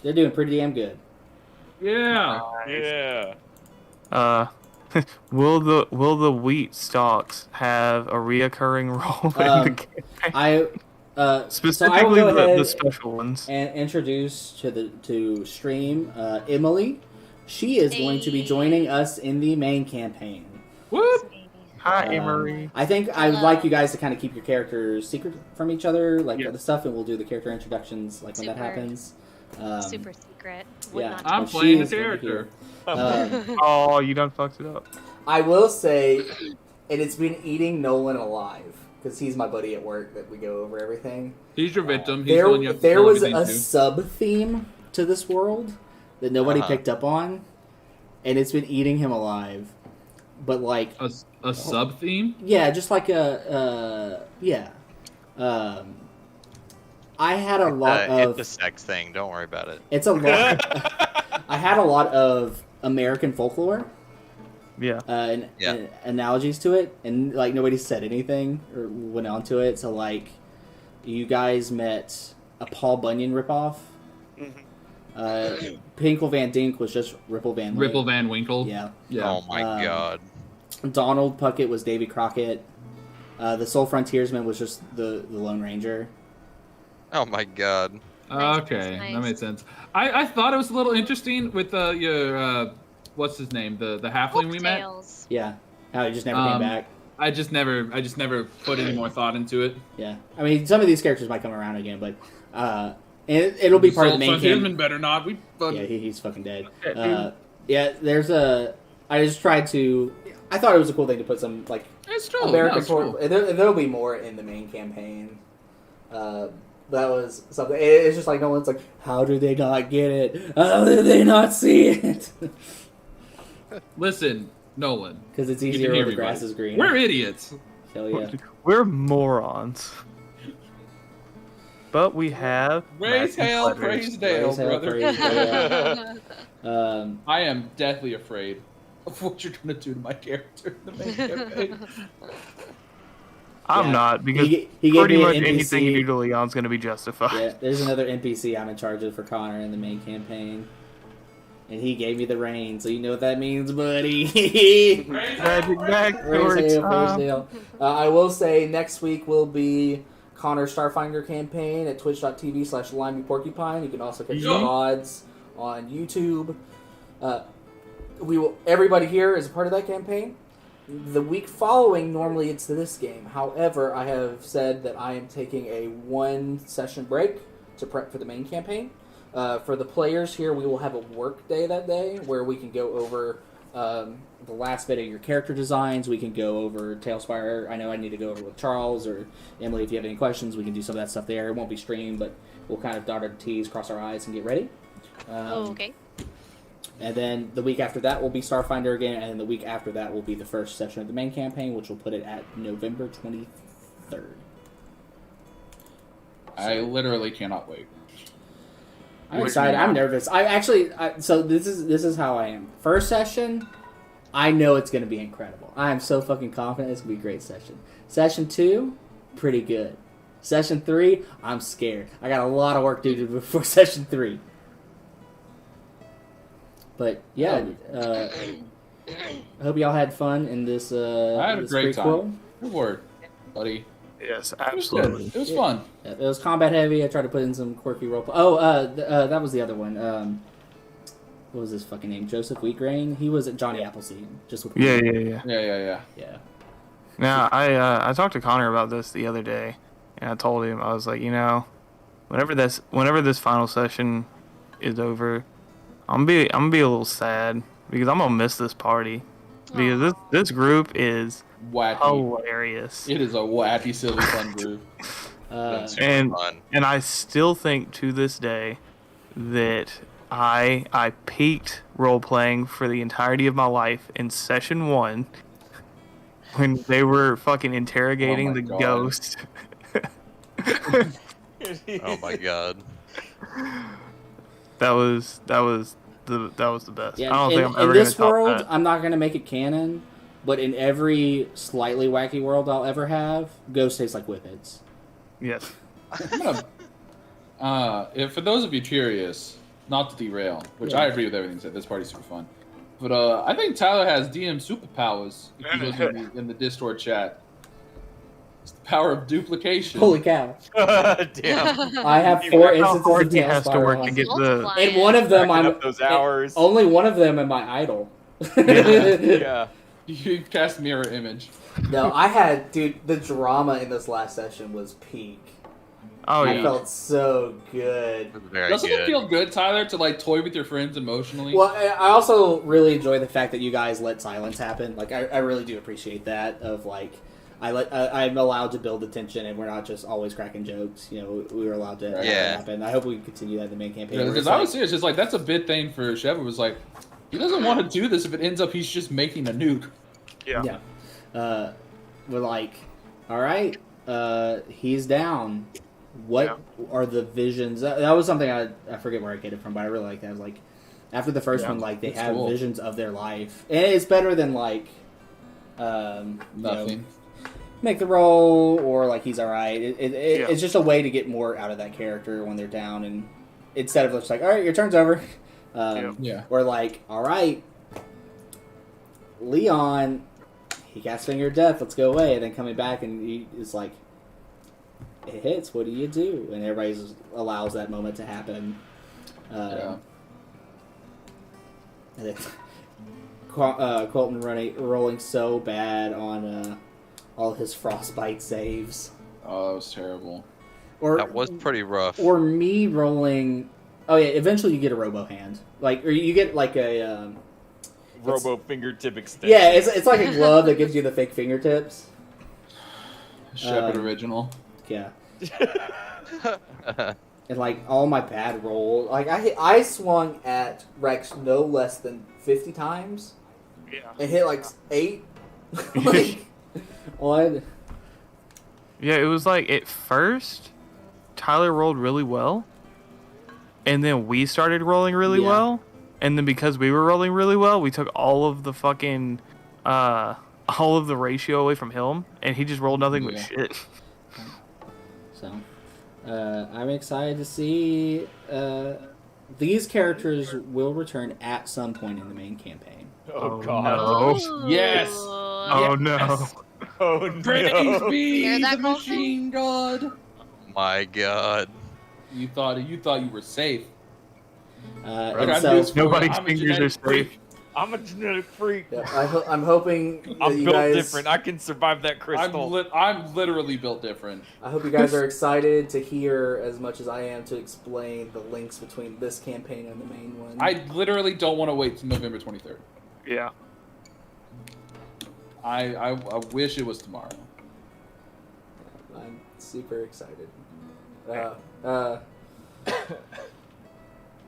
Speaker 1: They're doing pretty damn good.
Speaker 2: Yeah.
Speaker 3: Yeah.
Speaker 5: Will the wheat stalks have a reoccurring role in the campaign?
Speaker 1: Specifically
Speaker 5: so the special ones.
Speaker 1: And introduce to stream Emily. She is going to be joining us in the main campaign.
Speaker 2: Whoop!
Speaker 5: Hi, Emery.
Speaker 1: I think I would like you guys to kind of keep your characters secret from each other, like the stuff, and we'll do the character introductions like when that happens.
Speaker 9: Super secret.
Speaker 2: I'm playing a character.
Speaker 5: Oh, you done fucked it up.
Speaker 1: I will say, and it's been eating Nolan alive, because he's my buddy at work that we go over everything.
Speaker 2: He's your victim.
Speaker 1: There was a sub-theme to this world that nobody picked up on, and it's been eating him alive. But like...
Speaker 2: A sub-theme?
Speaker 1: Yeah, just like I had a lot of...
Speaker 4: It's a sex thing. Don't worry about it.
Speaker 1: It's a lot... I had a lot of American folklore.
Speaker 5: Yeah.
Speaker 1: And analogies to it, and like nobody said anything or went on to it. So like, you guys met a Paul Bunyan ripoff Pinkle Van Dink was just Ripple Van Winkle.
Speaker 2: Ripple Van Winkle.
Speaker 1: Yeah.
Speaker 2: Yeah.
Speaker 4: Oh my god.
Speaker 1: Donald Puckett was Davy Crockett. The Soul Frontiersman was just the Lone Ranger.
Speaker 4: Oh my god.
Speaker 2: Okay,
Speaker 9: Nice.
Speaker 2: that made sense. I thought it was a little interesting with your what's his name, the halfling we met.
Speaker 9: Tails.
Speaker 1: Yeah. How he just never came back.
Speaker 2: I just never put any more thought into it.
Speaker 1: Yeah. I mean, some of these characters might come around again, but it'll be part of the main campaign.
Speaker 2: Better not.
Speaker 1: Yeah, he's fucking dead. Yeah, there's a. I just tried to. I thought it was a cool thing to put some like
Speaker 2: It's true.
Speaker 1: American
Speaker 2: it's cool.
Speaker 1: There'll be more in the main campaign. That was something. It's just like no one's like, how do they not get it? How did they not see it?
Speaker 2: Listen, Nolan.
Speaker 1: Because it's
Speaker 2: You can
Speaker 1: easier
Speaker 2: hear
Speaker 1: when the
Speaker 2: me,
Speaker 1: grass
Speaker 2: buddy.
Speaker 1: is green.
Speaker 2: We're idiots.
Speaker 1: Hell yeah.
Speaker 5: We're morons. But we have
Speaker 2: Raise
Speaker 5: massive
Speaker 2: hell,
Speaker 5: letters.
Speaker 2: praise Dale,
Speaker 1: Raise hell,
Speaker 2: brother.
Speaker 1: praise Dale.
Speaker 2: I am deathly afraid of what you're gonna do to my character in the main campaign.
Speaker 5: I'm
Speaker 1: Yeah.
Speaker 5: not, because
Speaker 1: He gave
Speaker 5: pretty
Speaker 1: me an
Speaker 5: much anything you
Speaker 1: NPC.
Speaker 5: do to Leon's going to be justified.
Speaker 1: Yeah, there's another NPC I'm in charge of for Connor in the main campaign. And he gave me the reins, so you know what that means, buddy.
Speaker 5: Magic back
Speaker 1: Raise
Speaker 5: towards
Speaker 1: hail, praise
Speaker 5: time.
Speaker 1: Dale. I will say next week will be Connor's Starfinder campaign at twitch.tv/limeyporcupine. You can also catch the VODs on YouTube. Everybody here is a part of that campaign. The week following, normally it's this game. However, I have said that I am taking a 1-session break to prep for the main campaign. For the players here, we will have a work day that day where we can go over the last bit of your character designs. We can go over TaleSpire. I know I need to go over with Charles or Emily. If you have any questions, we can do some of that stuff there. It won't be streamed, but we'll kind of dot our T's, cross our I's, and get ready.
Speaker 9: Okay.
Speaker 1: And then the week after that will be Starfinder again, and then the week after that will be the first session of the main campaign, which will put it at November 23rd.
Speaker 2: I literally cannot wait.
Speaker 1: I'm excited. I'm nervous. So this is how I am. First session, I know it's going to be incredible. I am so fucking confident it's going to be a great session. Session 2, pretty good. Session 3, I'm scared. I got a lot of work to do before session 3. But yeah, I hope y'all had fun in this.
Speaker 2: I had a
Speaker 1: this
Speaker 2: great
Speaker 1: prequel.
Speaker 2: time. Good word, buddy.
Speaker 5: Yes,
Speaker 2: It was good.
Speaker 5: absolutely.
Speaker 2: It was fun.
Speaker 1: Yeah, it was combat heavy. I tried to put in some quirky role. That was the other one. What was his fucking name? Joseph Wheatgrain. He was at Johnny Appleseed. Just with
Speaker 5: Yeah.
Speaker 2: Yeah.
Speaker 1: yeah.
Speaker 5: Now, I talked to Connor about this the other day, and I told him, I was like, whenever this final session is over, I'm gonna be a little sad because I'm gonna miss this party because this group is
Speaker 2: Wacky.
Speaker 5: hilarious.
Speaker 2: It is a wacky, silly, fun group.
Speaker 5: And I still think to this day that I peaked role playing for the entirety of my life in session 1 when they were fucking interrogating
Speaker 2: Oh my
Speaker 5: the
Speaker 2: God.
Speaker 5: ghost.
Speaker 4: Oh my god.
Speaker 5: That was the best.
Speaker 1: Yeah,
Speaker 5: I don't think I'm
Speaker 1: in
Speaker 5: ever gonna
Speaker 1: this
Speaker 5: top
Speaker 1: world,
Speaker 5: that.
Speaker 1: I'm not gonna make it canon, but in every slightly wacky world I'll ever have, ghosts taste like whippets.
Speaker 5: Yes.
Speaker 2: I'm gonna. For those of you curious, not to derail, which I agree with everything said. This party's super fun, but I think Tyler has DM superpowers. If you look in the Discord chat, it's the power of duplication.
Speaker 1: Holy cow!
Speaker 3: Damn.
Speaker 1: I have
Speaker 5: How
Speaker 1: 4 instances
Speaker 5: hard
Speaker 1: of
Speaker 5: he has to
Speaker 1: TaleSpire
Speaker 5: work
Speaker 1: on.
Speaker 5: to get the.
Speaker 9: Multiply
Speaker 1: And one of them,
Speaker 3: Racking
Speaker 1: I'm
Speaker 3: up those hours.
Speaker 1: only one of them am my idol.
Speaker 3: Yeah.
Speaker 2: You cast mirror image.
Speaker 1: No, I had, dude, the drama in this last session was peak.
Speaker 5: Oh
Speaker 1: I
Speaker 5: yeah.
Speaker 1: felt so good.
Speaker 4: Very
Speaker 2: Doesn't it
Speaker 4: good.
Speaker 2: feel good, Tyler, to like toy with your friends emotionally?
Speaker 1: Well, I also really enjoy the fact that you guys let silence happen. Like, I really do appreciate that. Of like, I'm allowed to build the tension, and we're not just always cracking jokes. You know, we were allowed to let that
Speaker 4: Yeah.
Speaker 1: happen. I hope we can continue that in the main campaign. where
Speaker 2: Because
Speaker 1: it's
Speaker 2: I was
Speaker 1: like-
Speaker 2: serious. It's like that's a big thing for Sheva. Was like, he doesn't want to do this if it ends up he's just making a nuke.
Speaker 5: Yeah.
Speaker 1: We're like, all right, he's down. What are the visions? That was something I forget where I get it from, but I really like that. I was like, after the first one, like they
Speaker 2: that's
Speaker 1: have
Speaker 2: cool.
Speaker 1: visions of their life, and it's better than like,
Speaker 2: Nothing.
Speaker 1: You know, make the roll or like he's all right. It's just a way to get more out of that character when they're down, and instead of just like, all right, your turn's over.
Speaker 2: Yeah.
Speaker 1: We're like, all right, Leon, he cast Finger of Death, let's go away. And then coming back and he is like, it hits, what do you do? And everybody allows that moment to happen. And then Colton rolling so bad on all his frostbite saves.
Speaker 2: Oh, that was terrible.
Speaker 1: Or,
Speaker 4: That was pretty rough.
Speaker 1: Or me rolling... Oh yeah, eventually you get a robo hand. Or you get like a...
Speaker 3: Robo fingertip extension.
Speaker 1: Yeah, it's like a glove that gives you the fake fingertips.
Speaker 2: Shepard original.
Speaker 1: Yeah. And like all my bad rolls, like I swung at Rex no less than 50 times.
Speaker 10: Yeah.
Speaker 1: And hit like 8. Like, what?
Speaker 5: Yeah, it was like at first, Tyler rolled really well, and then we started rolling really well, and then because we were rolling really well, we took all of the fucking, all of the ratio away from him, and he just rolled nothing but shit.
Speaker 1: So, I'm excited to see. These characters will return at some point in the main campaign.
Speaker 3: Oh god.
Speaker 5: No.
Speaker 2: Yes.
Speaker 5: Oh no.
Speaker 3: Oh no.
Speaker 2: Praise be
Speaker 9: Hear that,
Speaker 2: the
Speaker 9: Colton?
Speaker 2: machine god.
Speaker 4: My God.
Speaker 2: You thought you were safe.
Speaker 1: And so,
Speaker 5: Nobody's fingers are safe.
Speaker 3: I'm a genetic freak.
Speaker 1: I'm hoping that
Speaker 3: I'm
Speaker 1: you
Speaker 3: built
Speaker 1: guys.
Speaker 3: different. I can survive that crystal.
Speaker 2: I'm literally built different.
Speaker 1: I hope you guys are excited to hear as much as I am to explain the links between this campaign and the main one.
Speaker 2: I literally don't want to wait till November 23rd.
Speaker 10: Yeah.
Speaker 2: I wish it was tomorrow.
Speaker 1: I'm super excited.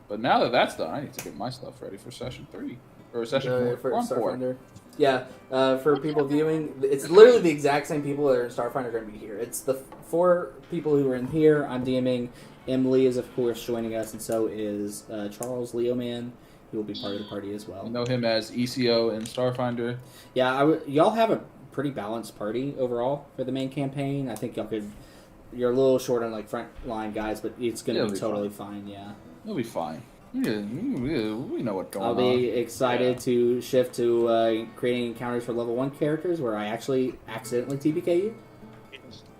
Speaker 2: But now that that's done, I need to get my stuff ready for session 3 or session 4.
Speaker 1: For Starfinder. Yeah, for people viewing, it's literally the exact same people that are in Starfinder are going to be here. It's the 4 people who are in here. I'm DMing. Emily is, of course, joining us, and so is Charles Leoman, who will be part of the party as well.
Speaker 2: I know him as ECO in Starfinder.
Speaker 1: Yeah, y'all have a pretty balanced party overall for the main campaign. I think y'all could... You're a little short on like front line guys, but it's going to be totally fine, yeah.
Speaker 2: It'll be fine. We know what's going on.
Speaker 1: I'll be excited to shift to creating encounters for level 1 characters where I actually accidentally TPK you.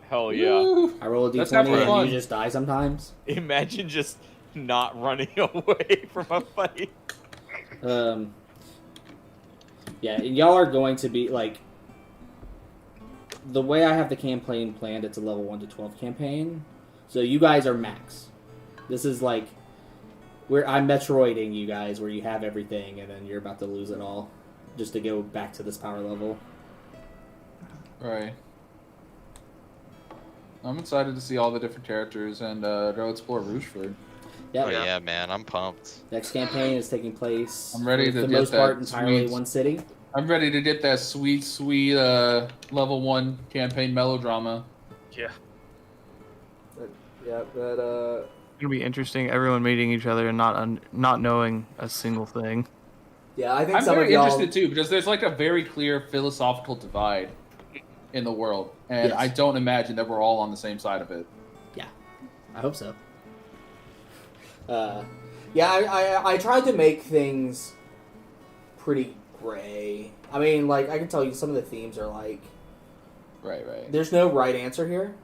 Speaker 3: Hell yeah.
Speaker 2: Woo!
Speaker 1: I roll a
Speaker 2: That's
Speaker 1: d20
Speaker 2: never
Speaker 1: and
Speaker 2: fun.
Speaker 1: you just die sometimes.
Speaker 3: Imagine just not running away from a fight.
Speaker 1: Yeah, and y'all are going to be like... The way I have the campaign planned, it's a level 1 to 12 campaign. So you guys are max. This is like... I'm Metroiding you guys, where you have everything, and then you're about to lose it all. Just to go back to this power level.
Speaker 2: Right. I'm excited to see all the different characters and go explore Rochefort.
Speaker 1: Yep.
Speaker 4: Oh yeah, man, I'm pumped.
Speaker 1: Next campaign is taking place,
Speaker 2: I'm ready
Speaker 1: for
Speaker 2: to
Speaker 1: the
Speaker 2: get
Speaker 1: most
Speaker 2: that
Speaker 1: part, entirely
Speaker 2: sweet-
Speaker 1: one city.
Speaker 2: I'm ready to get that sweet level 1 campaign melodrama.
Speaker 10: Yeah.
Speaker 5: It's gonna be interesting. Everyone meeting each other and not knowing a single thing.
Speaker 1: Yeah, I think
Speaker 2: I'm
Speaker 1: some
Speaker 2: very
Speaker 1: of y'all...
Speaker 2: interested too because there's like a very clear philosophical divide in the world, and
Speaker 1: Yes.
Speaker 2: I don't imagine that we're all on the same side of it.
Speaker 1: Yeah, I hope so. Yeah, I tried to make things pretty gray. I mean, like, I can tell you some of the themes are like...
Speaker 2: Right.
Speaker 1: There's no right answer here.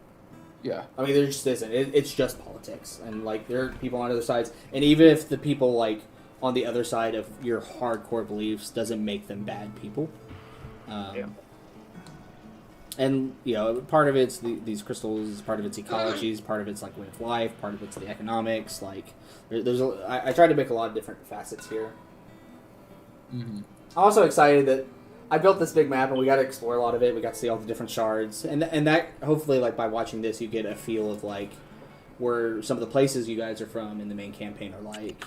Speaker 2: Yeah.
Speaker 1: I mean, there just isn't. It's just politics. And, like, there are people on other sides. And even if the people, like, on the other side of your hardcore beliefs doesn't make them bad people. And, you know, part of it's these crystals, part of it's ecologies, part of it's, like, way of life, part of it's the economics. Like, I tried to make a lot of different facets here.
Speaker 2: Mm-hmm.
Speaker 1: I'm also excited that I built this big map and we got to explore a lot of it. We got to see all the different shards, and that hopefully, like, by watching this, you get a feel of like where some of the places you guys are from in the main campaign are like.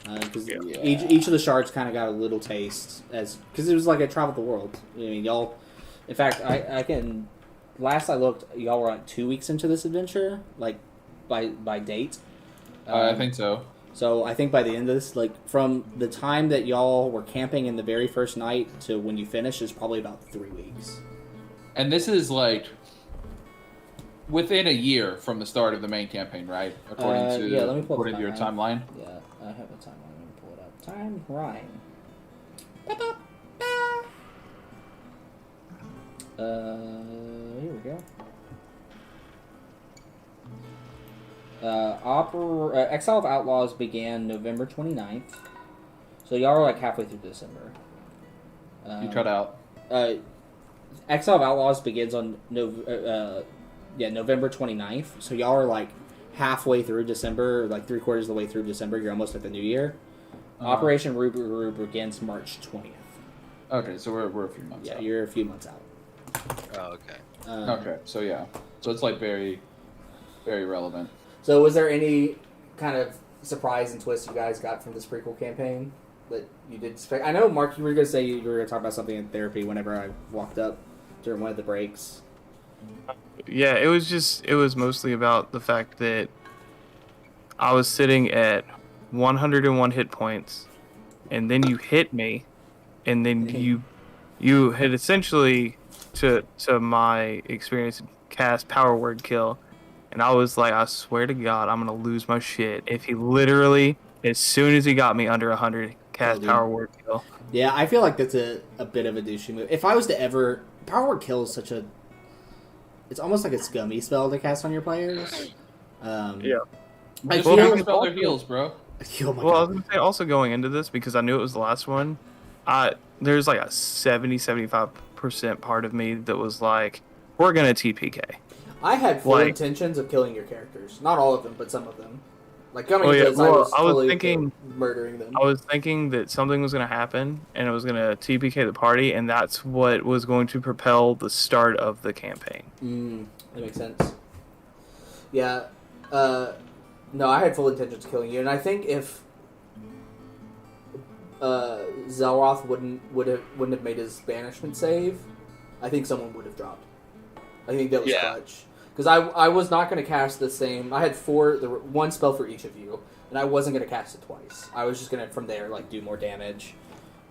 Speaker 1: Because each of the shards kind of got a little taste because it was like I traveled the world. I mean, y'all. In fact, I can. Last I looked, y'all were like 2 weeks into this adventure, like by date.
Speaker 2: I think so.
Speaker 1: So I think by the end of this, like, from the time that y'all were camping in the very first night to when you finish is probably about 3 weeks.
Speaker 2: And this is like within a year from the start of the main campaign, right? According to
Speaker 1: yeah, let me pull up
Speaker 2: according to your timeline.
Speaker 1: Yeah, I have a timeline. Let me pull it up. Timeline. Here we go. Exile of Outlaws began November 29th. So y'all are like halfway through December.
Speaker 2: You cut out.
Speaker 1: Exile of Outlaws begins on November 29th. So y'all are like halfway through December, like 3/4 of the way through December. You're almost at the new year. Operation Rubu begins March 20th.
Speaker 2: Okay, so we're a few months out.
Speaker 1: Yeah, you're a few months out.
Speaker 4: Oh, okay.
Speaker 2: Okay, so yeah. So it's like very, very relevant.
Speaker 1: So was there any kind of surprise and twist you guys got from this prequel campaign that you did expect? I know, Mark, you were going to say you were going to talk about something in therapy whenever I walked up during one of the breaks.
Speaker 5: Yeah, it was mostly about the fact that I was sitting at 101 hit points, and then you hit me, and then you had essentially, to my experience, cast Power Word Kill, and I was like, I swear to God, I'm gonna lose my shit if he literally, as soon as he got me under 100, cast Power Word Kill.
Speaker 1: Yeah, I feel like that's a bit of a douchey move. If I was to ever... Power Word Kill is such a... It's almost like a scummy spell to cast on your players.
Speaker 5: Yeah.
Speaker 1: I
Speaker 2: Just
Speaker 1: feel
Speaker 2: spell their heals, bro.
Speaker 1: Oh my
Speaker 5: Well, I was
Speaker 1: God.
Speaker 5: gonna say, also going into this, because I knew it was the last one, there's like a 75% part of me that was like, we're gonna TPK.
Speaker 1: I had full
Speaker 5: like-
Speaker 1: intentions of killing your characters. Not all of them, but some of them. Like, coming
Speaker 5: Oh,
Speaker 1: into
Speaker 5: yeah,
Speaker 1: this,
Speaker 5: well,
Speaker 1: I was
Speaker 5: thinking-
Speaker 1: murdering them.
Speaker 5: I was thinking that something was gonna happen, and it was gonna TPK the party, and that's what was going to propel the start of the campaign.
Speaker 1: That makes sense. Yeah. No, I had full intentions of killing you, and I think if Zelroth wouldn't have made his banishment save, I think someone would have dropped. I think that was clutch. Because I was not going to cast the same... I had one spell for each of you, and I wasn't going to cast it twice. I was just going to, from there, like, do more damage.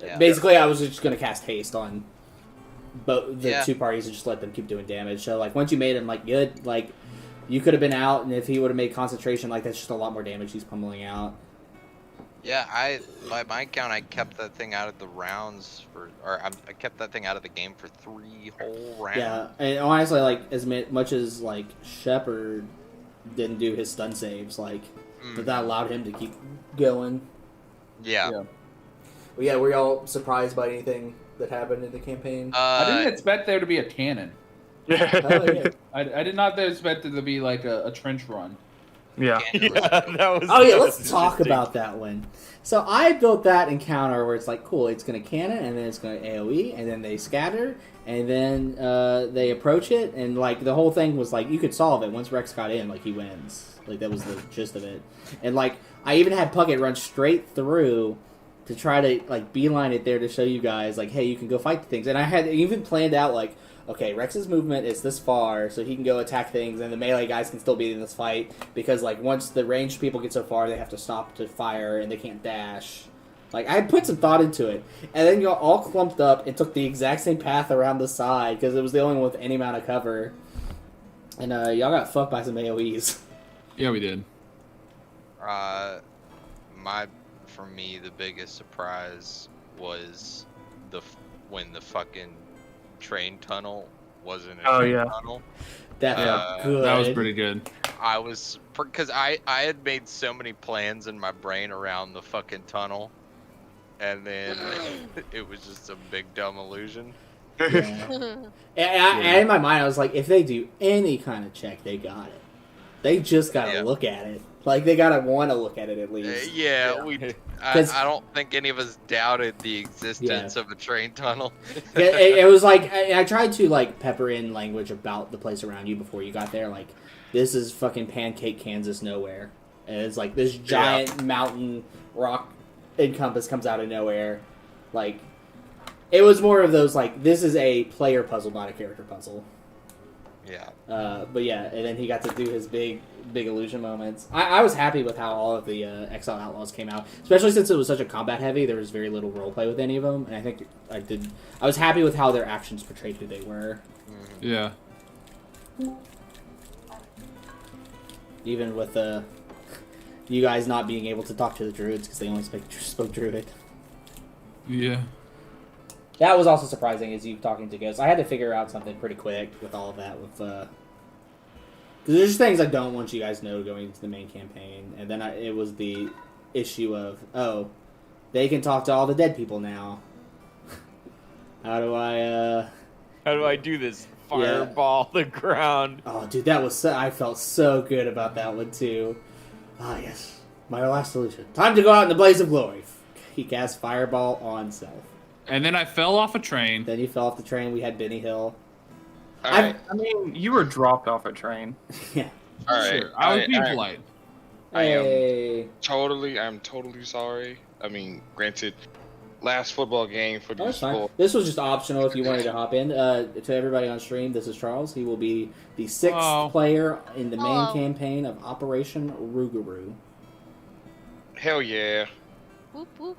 Speaker 4: Yeah.
Speaker 1: Basically, I was just going to cast haste on both the
Speaker 4: Yeah.
Speaker 1: two parties and just let them keep doing damage. So, like, once you made him, like, good, like, you could have been out, and if he would have made concentration, like, that's just a lot more damage he's pummeling out.
Speaker 4: Yeah, by my count, I kept that thing out of the rounds I kept that thing out of the game for 3 whole rounds.
Speaker 1: Yeah, and honestly, like, as much as, like, Shepard didn't do his stun saves, like, but that allowed him to keep going.
Speaker 4: Yeah.
Speaker 1: Well, yeah, were y'all surprised by anything that happened in the campaign?
Speaker 2: I didn't expect there to be a cannon.
Speaker 1: Oh, yeah.
Speaker 2: I did not expect it to be like a trench run.
Speaker 5: Yeah.
Speaker 3: That was.
Speaker 1: Oh yeah,
Speaker 3: that
Speaker 1: let's
Speaker 3: was
Speaker 1: talk
Speaker 3: interesting.
Speaker 1: about that one. So I built that encounter where it's like, cool, it's going to cannon, and then it's going to AoE, and then they scatter, and then they approach it, and like the whole thing was like, you could solve it once Rex got in, like he wins. Like that was the gist of it. And like I even had Puckett run straight through to try to like beeline it there to show you guys like, hey, you can go fight the things. And I had even planned out like, okay, Rex's movement is this far, so he can go attack things, and the melee guys can still be in this fight, because, like, once the ranged people get so far, they have to stop to fire, and they can't dash. Like, I had put some thought into it, and then y'all all clumped up and took the exact same path around the side, because it was the only one with any amount of cover. And, y'all got fucked by some AoEs.
Speaker 2: Yeah, we did.
Speaker 4: For me, the biggest surprise was when the fucking train tunnel wasn't a train tunnel.
Speaker 1: That felt good.
Speaker 2: That was pretty good.
Speaker 4: Because I had made so many plans in my brain around the fucking tunnel, and then it was just a big dumb illusion.
Speaker 1: Yeah. And in my mind, I was like, if they do any kind of check, they got it. They just gotta look at it. Like, they gotta want to look at it at least.
Speaker 4: I don't think any of us doubted the existence of a train tunnel.
Speaker 1: It was like, I tried to, like, pepper in language about the place around you before you got there. Like, this is fucking Pancake, Kansas nowhere. And it's like this giant mountain rock encompass comes out of nowhere. Like, it was more of those, like, this is a player puzzle, not a character puzzle.
Speaker 4: Yeah.
Speaker 1: But yeah, and then he got to do his big illusion moments. I was happy with how all of the Exile Outlaws came out, especially since it was such a combat heavy. There was very little roleplay with any of them, and I think I was happy with how their actions portrayed who they were.
Speaker 2: Yeah.
Speaker 1: Even with you guys not being able to talk to the druids because they only spoke druid.
Speaker 2: Yeah.
Speaker 1: That was also surprising, is you talking to ghosts. I had to figure out something pretty quick with all of that. Because there's just things I don't want you guys to know going into the main campaign. And then it was the issue of, they can talk to all the dead people now. How do I
Speaker 3: do this? Fireball the ground.
Speaker 1: Oh, dude, that was I felt so good about that one, too. Ah, yes. My last solution. Time to go out in the blaze of glory. He cast Fireball on self.
Speaker 2: And then I fell off a train.
Speaker 1: Then you fell off the train. We had Benny Hill.
Speaker 5: I mean, you were dropped off a train.
Speaker 1: Yeah.
Speaker 10: All right.
Speaker 2: Sure. I was being polite.
Speaker 1: Hey.
Speaker 10: I'm totally sorry. I mean, granted, last football game for these
Speaker 1: fine. This was just optional if you wanted to hop in. To everybody on stream, this is Charles. He will be the 6th player in the main campaign of Operation Rougarou.
Speaker 10: Hell yeah.
Speaker 9: Whoop, whoop.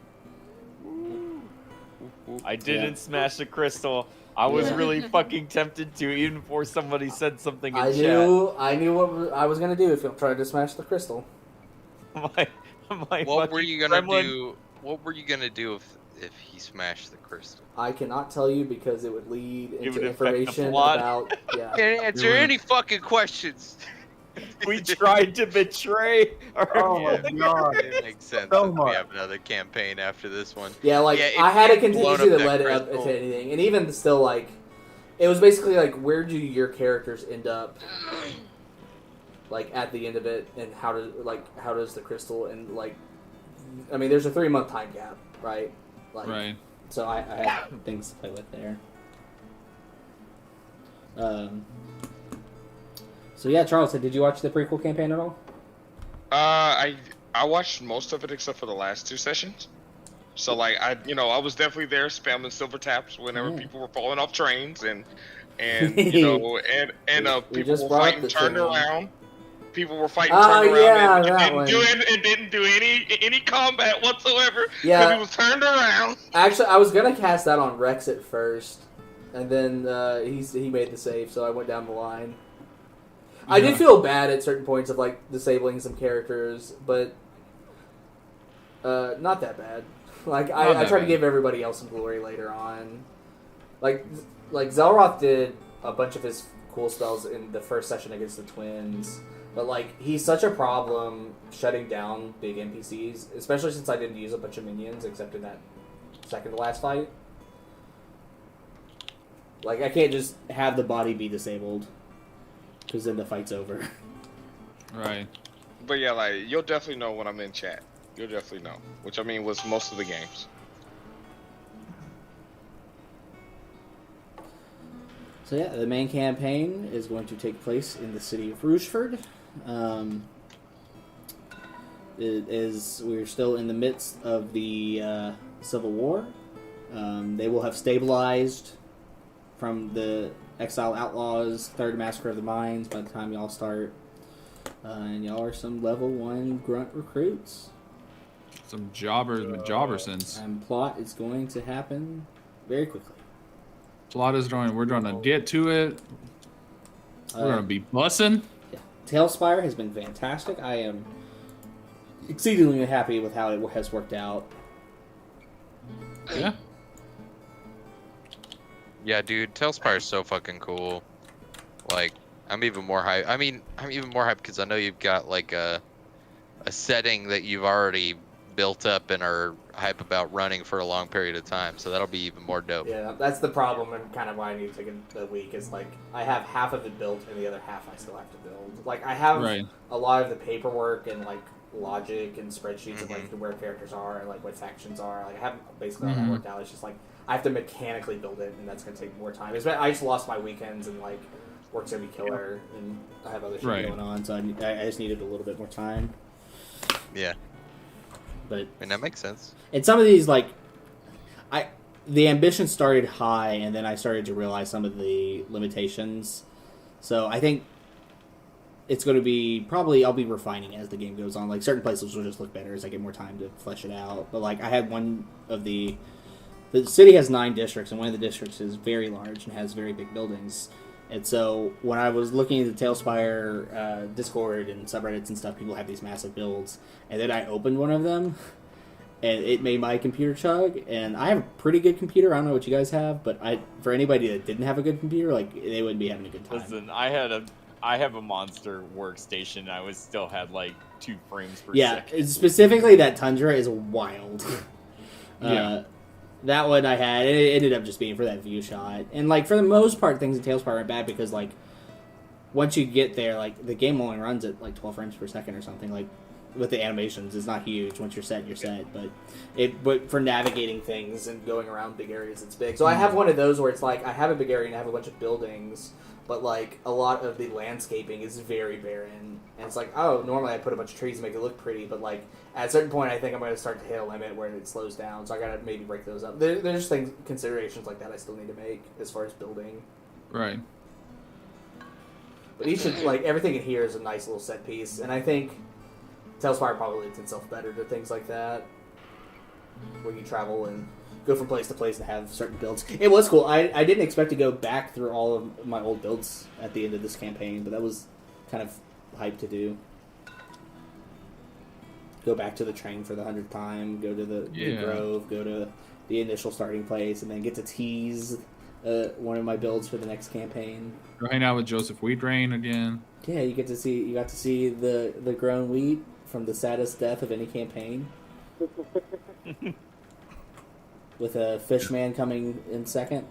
Speaker 3: I didn't smash the crystal. I was really fucking tempted to, even before somebody said something in chat.
Speaker 1: I knew what I was gonna do if you tried to smash the crystal.
Speaker 4: What were you gonna do? What were you gonna do if he smashed the crystal?
Speaker 1: I cannot tell you because it would lead into
Speaker 3: would affect the
Speaker 1: information
Speaker 3: plot.
Speaker 1: about. Yeah.
Speaker 4: Can't answer any fucking questions.
Speaker 3: We tried to betray our
Speaker 5: God.
Speaker 4: It makes sense
Speaker 5: So
Speaker 4: if we
Speaker 5: much.
Speaker 4: have another campaign after this one.
Speaker 1: Yeah, like,
Speaker 4: Yeah, if
Speaker 1: I had a
Speaker 4: you'd blown
Speaker 1: contingency
Speaker 4: up
Speaker 1: that
Speaker 4: that
Speaker 1: led up
Speaker 4: crystal-
Speaker 1: to anything. And even still, like, it was basically like, where do your characters end up, like, at the end of it, and how does the crystal, and, like, I mean, there's a 3-month time gap, right? Like,
Speaker 2: Right.
Speaker 1: So I had things to play with there. So yeah, Charles, did you watch the prequel campaign at all?
Speaker 10: I watched most of it except for the last 2 sessions. So like I was definitely there spamming silver taps whenever people were falling off trains and people
Speaker 1: just
Speaker 10: were
Speaker 1: brought
Speaker 10: fighting
Speaker 1: the
Speaker 10: turned
Speaker 1: thing.
Speaker 10: around. People were fighting
Speaker 1: Oh,
Speaker 10: turned
Speaker 1: yeah,
Speaker 10: around
Speaker 1: that
Speaker 10: and didn't do any combat whatsoever because
Speaker 1: Yeah.
Speaker 10: he was turned around.
Speaker 1: Actually, I was gonna cast that on Rex at first, and then he made the save, so I went down the line. I did feel bad at certain points of like disabling some characters, but not that bad. Like I tried to give everybody else some glory later on. Like Zelroth did a bunch of his cool spells in the first session against the twins, but like he's such a problem shutting down big NPCs, especially since I didn't use a bunch of minions except in that second to last fight. Like I can't just have the body be disabled, because then the fight's over.
Speaker 2: Right.
Speaker 10: But yeah, like you'll definitely know when I'm in chat. You'll definitely know, which I mean was most of the games.
Speaker 1: So yeah, the main campaign is going to take place in the city of Rougeford. We're still in the midst of the Civil War. They will have stabilized from the Exile, Outlaws, Third Massacre of the Mines by the time y'all start. And y'all are some level 1 grunt recruits.
Speaker 2: Some jobbers with jobbersons.
Speaker 1: And plot is going to happen very quickly.
Speaker 2: Plot is going. We're going to get to it. We're going to be bussing.
Speaker 1: Yeah. TaleSpire has been fantastic. I am exceedingly happy with how it has worked out.
Speaker 2: Yeah.
Speaker 4: Yeah, dude, TaleSpire is so fucking cool. Like, I'm even more hyped. I mean, I'm even more hyped because I know you've got like a setting that you've already built up and are hype about running for a long period of time. So that'll be even more dope.
Speaker 1: Yeah, that's the problem and kind of why I need to take the week is like I have half of it built and the other half I still have to build. Like I have a lot of the paperwork and like logic and spreadsheets of like where characters are and like what factions are. Like I have basically all that worked out. It's just like I have to mechanically build it and that's gonna take more time. I just lost my weekends and like work's gonna be killer and I have other shit going on, so I just needed a little bit more time.
Speaker 4: Yeah.
Speaker 1: But
Speaker 4: I mean, that makes sense.
Speaker 1: and some of these like the ambition started high and then I started to realize some of the limitations. So I think it's going to be probably I'll be refining as the game goes on. Like certain places will just look better as I get more time to flesh it out. But like I had one of the city has 9 districts and one of the districts is very large and has very big buildings. And so when I was looking at the TaleSpire Discord and subreddits and stuff, people have these massive builds. And then I opened one of them, and it made my computer chug. And I have a pretty good computer. I don't know what you guys have, but for anybody that didn't have a good computer, like they wouldn't be having a good time.
Speaker 3: Listen, I have a monster workstation. And I still had like 2 frames per
Speaker 1: yeah,
Speaker 3: second.
Speaker 1: Specifically that Tundra is wild.
Speaker 2: Yeah.
Speaker 1: That one I had, and it ended up just being for that view shot. And, like, for the most part, things in TaleSpire aren't bad because, like, once you get there, like, the game only runs at, like, 12 frames per second or something. Like, with the animations, it's not huge. Once you're set, you're set. But for navigating things and going around big areas, it's big. So I have one of those where it's like, I have a big area and I have a bunch of buildings, but, like, a lot of the landscaping is very barren. And it's like, oh, normally I put a bunch of trees to make it look pretty, but, like, at a certain point I think I'm going to start to hit a limit where it slows down, so I got to maybe break those up. There's considerations like that I still need to make as far as building.
Speaker 2: Right.
Speaker 1: But each of, like, everything in here is a nice little set piece, and I think TaleSpire probably lends itself better to things like that, where you travel and go from place to place and have certain builds. It was cool. I didn't expect to go back through all of my old builds at the end of this campaign, but that was kind of hype to do. Go back to the train for the 100th time, go to the grove, go to the initial starting place, and then get to tease one of my builds for the next campaign.
Speaker 2: Go hang out with Joseph Wheatrain again.
Speaker 1: Yeah, you got to see the grown wheat from the saddest death of any campaign. With a fish man coming in second.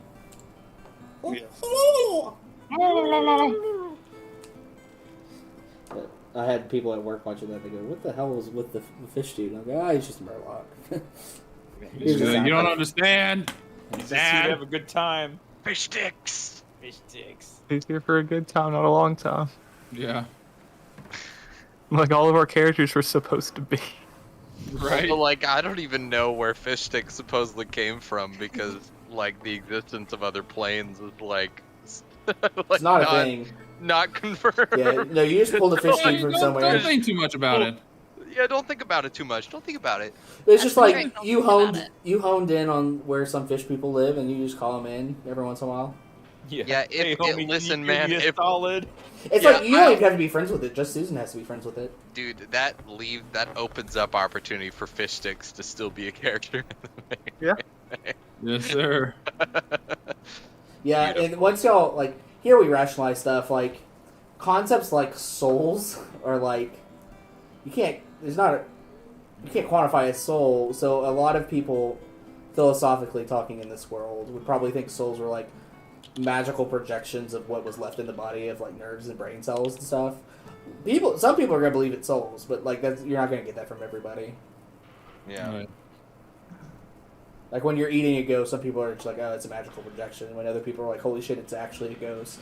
Speaker 1: I had people at work watching that. They go, "What the hell was with the fish dude?" And I go, "He's just Murloc."
Speaker 2: You don't understand.
Speaker 3: He's just here to have a good time.
Speaker 4: Fish sticks.
Speaker 3: Fish sticks.
Speaker 5: He's here for a good time, not a long time.
Speaker 2: Yeah.
Speaker 5: Like all of our characters were supposed to be.
Speaker 2: Right.
Speaker 4: But, like, I don't even know where fish sticks supposedly came from because, like, the existence of other planes is like,
Speaker 1: It's not a thing.
Speaker 4: Not confirmed.
Speaker 1: Yeah, no, you just pulled a fish dude from somewhere.
Speaker 2: Don't think too much about it.
Speaker 4: Yeah, don't think about it too much. Don't think about it.
Speaker 1: It's just like
Speaker 9: right, don't
Speaker 1: you
Speaker 9: think about
Speaker 1: honed in on where some fish people live, and you just call them in every once in a while.
Speaker 4: Yeah,
Speaker 3: Hey, homie,
Speaker 4: listen,
Speaker 3: can you
Speaker 4: man,
Speaker 3: give me a
Speaker 4: if-
Speaker 3: solid.
Speaker 1: It's
Speaker 4: Yeah,
Speaker 1: like you don't even have to be friends with it. Just Susan has to be friends with it.
Speaker 4: Dude, that opens up opportunity for fish sticks to still be a character.
Speaker 5: Yeah.
Speaker 2: Yes, sir.
Speaker 1: Yeah,
Speaker 4: Beautiful.
Speaker 1: and once y'all like here, we rationalize stuff like concepts like souls are like you can't quantify a soul. So a lot of people, philosophically talking in this world, would probably think souls were like magical projections of what was left in the body of like nerves and brain cells and stuff. Some people are gonna believe it's souls, but like you're not gonna get that from everybody.
Speaker 4: Yeah.
Speaker 2: Right.
Speaker 1: Like when you're eating a ghost, some people are just like, oh, it's a magical projection. When other people are like, holy shit, it's actually a ghost.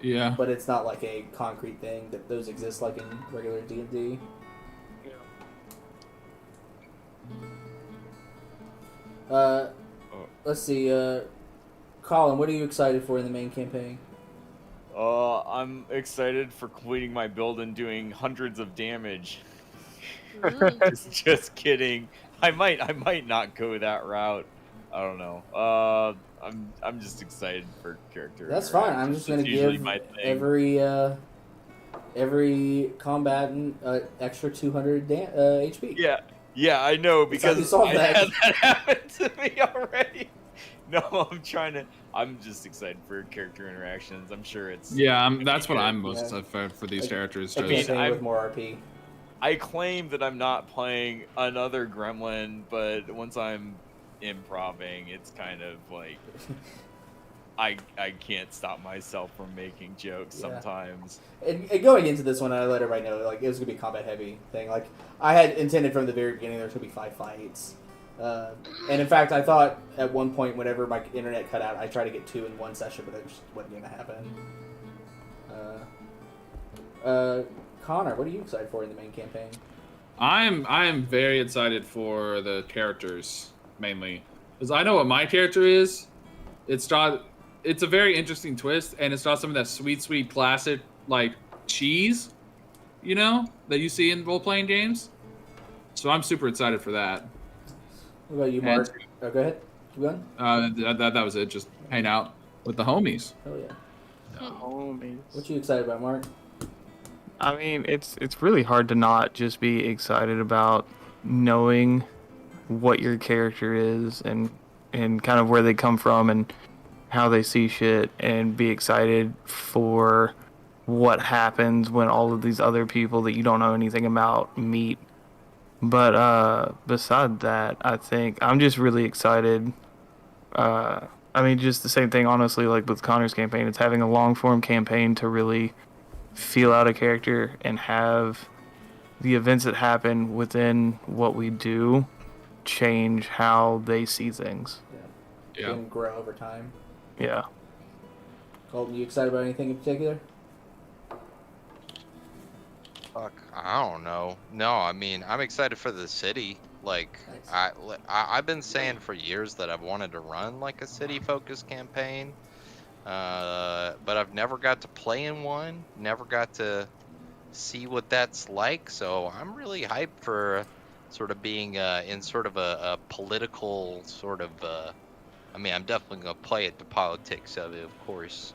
Speaker 2: Yeah.
Speaker 1: But it's not like a concrete thing that those exist like in regular D&D. Let's see. Colin, what are you excited for in the main campaign?
Speaker 3: I'm excited for completing my build and doing hundreds of damage. just kidding. I might not go that route. I don't know. I'm just excited for character.
Speaker 1: That's fine. I'm just gonna
Speaker 3: That's usually
Speaker 1: give
Speaker 3: my thing.
Speaker 1: every combatant extra 200 HP.
Speaker 3: Yeah, I know
Speaker 1: That's how you
Speaker 3: because
Speaker 1: solve
Speaker 3: I
Speaker 1: that.
Speaker 3: had that happen to me already. No, I'm just excited for character interactions. I'm sure it's.
Speaker 2: Yeah, that's what I'm most
Speaker 1: Yeah.
Speaker 2: excited for these
Speaker 1: Like-
Speaker 2: characters.
Speaker 1: A
Speaker 2: Just,
Speaker 1: campaign with more RP.
Speaker 3: I claim that I'm not playing another gremlin, but once I'm improving, it's kind of like I can't stop myself from making jokes
Speaker 1: Yeah.
Speaker 3: sometimes.
Speaker 1: And going into this one, I let everybody know like it was gonna be a combat heavy thing. Like I had intended from the very beginning there was gonna be 5 fights. And in fact, I thought at one point, whenever my internet cut out, I tried to get 2 in one session, but that just wasn't gonna happen. Connor, what are you excited for in the main campaign?
Speaker 2: I am very excited for the characters mainly because I know what my character is. It's a very interesting twist, and it's not some of that sweet classic like cheese, that you see in role playing games. So I'm super excited for that.
Speaker 1: What about you, Mark? Oh, go ahead. Keep going.
Speaker 2: That was it. Just hang out with the homies.
Speaker 1: Oh yeah.
Speaker 5: Homies.
Speaker 1: What you excited about, Mark?
Speaker 5: I mean, it's really hard to not just be excited about knowing what your character is and kind of where they come from and how they see shit, and be excited for what happens when all of these other people that you don't know anything about meet. But beside that, I think I'm just really excited. I mean, just the same thing, honestly, like with Connor's campaign. It's having a long-form campaign to really feel out a character and have the events that happen within what we do change how they see things.
Speaker 2: Yeah.
Speaker 1: Can grow over time.
Speaker 5: Yeah.
Speaker 1: Colton, you excited about anything in particular?
Speaker 4: Fuck, I don't know. No, I mean, I'm excited for the city. Like,
Speaker 1: Nice.
Speaker 4: I've been saying for years that I've wanted to run like a city-focused campaign, but I've never got to play in one. Never got to see what that's like. So I'm really hyped for sort of being in sort of a political sort of. I mean, I'm definitely gonna play at the politics of it, of course.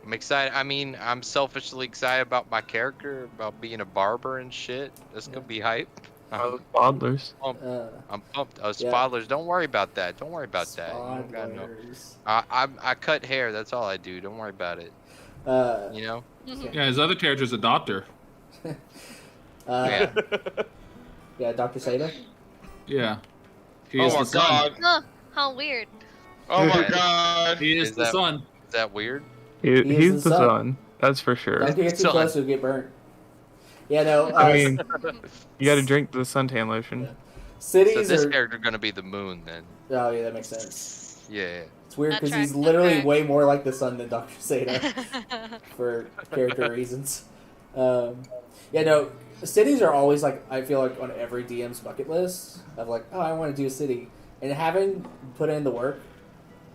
Speaker 4: I'm excited. I mean, I'm selfishly excited about my character, about being a barber and shit. That's gonna be hype.
Speaker 5: Toddlers.
Speaker 4: I'm pumped.
Speaker 1: Yeah.
Speaker 4: Spoilers. Don't worry about that. Don't worry about that. You don't gotta know. I cut hair. That's all I do. Don't worry about it. You know.
Speaker 2: Yeah, his other character's a doctor.
Speaker 4: Yeah.
Speaker 1: Yeah, Dr. Seda.
Speaker 2: Yeah. He
Speaker 10: Oh
Speaker 2: is
Speaker 10: my
Speaker 2: the son.
Speaker 10: god.
Speaker 9: Huh, how weird.
Speaker 10: Oh my
Speaker 4: Yeah.
Speaker 10: god.
Speaker 2: He is the son.
Speaker 4: Is that weird?
Speaker 5: He's the son. That's for sure.
Speaker 1: Don't get too
Speaker 4: Son.
Speaker 1: close, you'll get burnt. Yeah, no.
Speaker 5: I mean, you got to drink the suntan lotion.
Speaker 1: cities
Speaker 4: So this
Speaker 1: are.
Speaker 4: character gonna be the moon then?
Speaker 1: Oh yeah, that makes sense.
Speaker 4: Yeah.
Speaker 1: It's weird
Speaker 9: That
Speaker 1: because he's
Speaker 9: tracks,
Speaker 1: literally
Speaker 9: okay.
Speaker 1: way more like the son than Dr. Seda for character reasons. Yeah, no. Cities are always like, I feel like on every DM's bucket list of like, oh, I want to do a city, and having put in the work.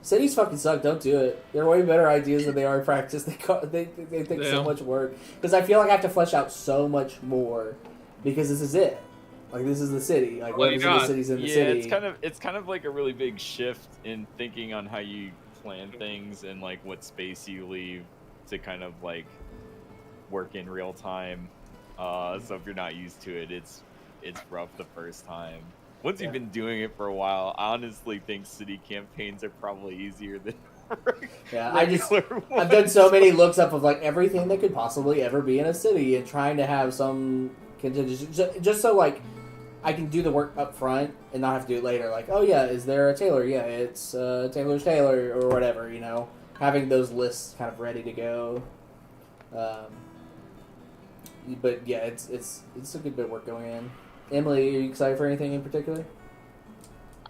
Speaker 1: Cities fucking suck. Don't do it. They're way better ideas than they are in practice. They take so much work because I feel like I have to flesh out so much more because this is it. Like this is the city. Like
Speaker 2: Well,
Speaker 1: what
Speaker 2: you
Speaker 1: is
Speaker 2: got-
Speaker 1: the cities in the
Speaker 3: Yeah,
Speaker 1: city?
Speaker 3: it's kind of like a really big shift in thinking on how you plan things and like what space you leave to kind of like work in real time. So if you're not used to it, it's rough the first time. Once you've been doing it for a while, I honestly think city campaigns are probably easier than
Speaker 1: Yeah,
Speaker 3: regular
Speaker 1: I've done so
Speaker 3: ones.
Speaker 1: many looks up of like everything that could possibly ever be in a city and trying to have some contingency just so like I can do the work up front and not have to do it later. Like, oh yeah, is there a tailor? Yeah, it's Taylor's Tailor or whatever. You know, having those lists kind of ready to go. But yeah, it's a good bit of work going in. Emily, are you excited for anything in particular?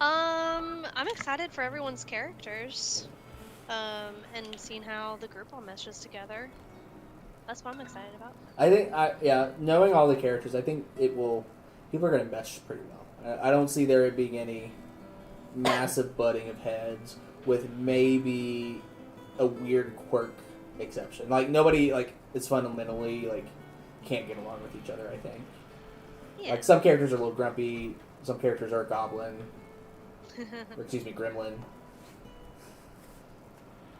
Speaker 9: I'm excited for everyone's characters, and seeing how the group all meshes together. That's what I'm excited about.
Speaker 1: I think, knowing all the characters, I think people are going to mesh pretty well. I don't see there being any massive butting of heads with maybe a weird quirk exception. Like, nobody, like, is fundamentally, like, can't get along with each other, I think.
Speaker 9: Yeah.
Speaker 1: Like, some characters are a little grumpy, some characters are a goblin, or excuse me, gremlin.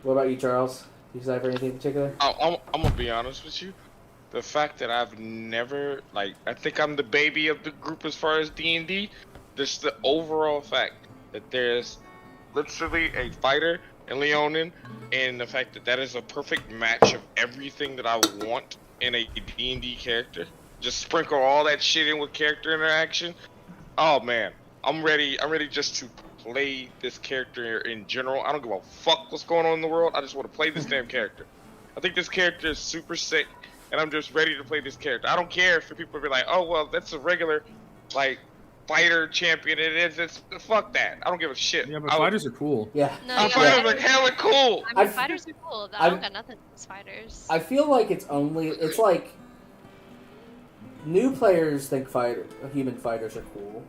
Speaker 1: What about you, Charles? You excited for anything in particular?
Speaker 10: I'm gonna be honest with you. The fact that I've never, like, I think I'm the baby of the group as far as D&D. Just the overall fact that there's literally a fighter and Leonin, and the fact that that is a perfect match of everything that I want in a D&D character. Just sprinkle all that shit in with character interaction. Oh man, I'm ready. I'm ready just to play this character in general. I don't give a fuck what's going on in the world. I just want to play this damn character. I think this character is super sick, and I'm just ready to play this character. I don't care if people be like, "Oh well, that's a regular, like, fighter champion." It's fuck that. I don't give a shit.
Speaker 2: Yeah, but fighters are cool.
Speaker 1: Yeah.
Speaker 9: No,
Speaker 10: I
Speaker 9: yeah,
Speaker 10: find them like hella cool.
Speaker 9: I mean,
Speaker 1: I've-
Speaker 9: fighters are cool. I
Speaker 1: I've-
Speaker 9: don't got nothing against fighters.
Speaker 1: I feel like it's like new players think human fighters are cool,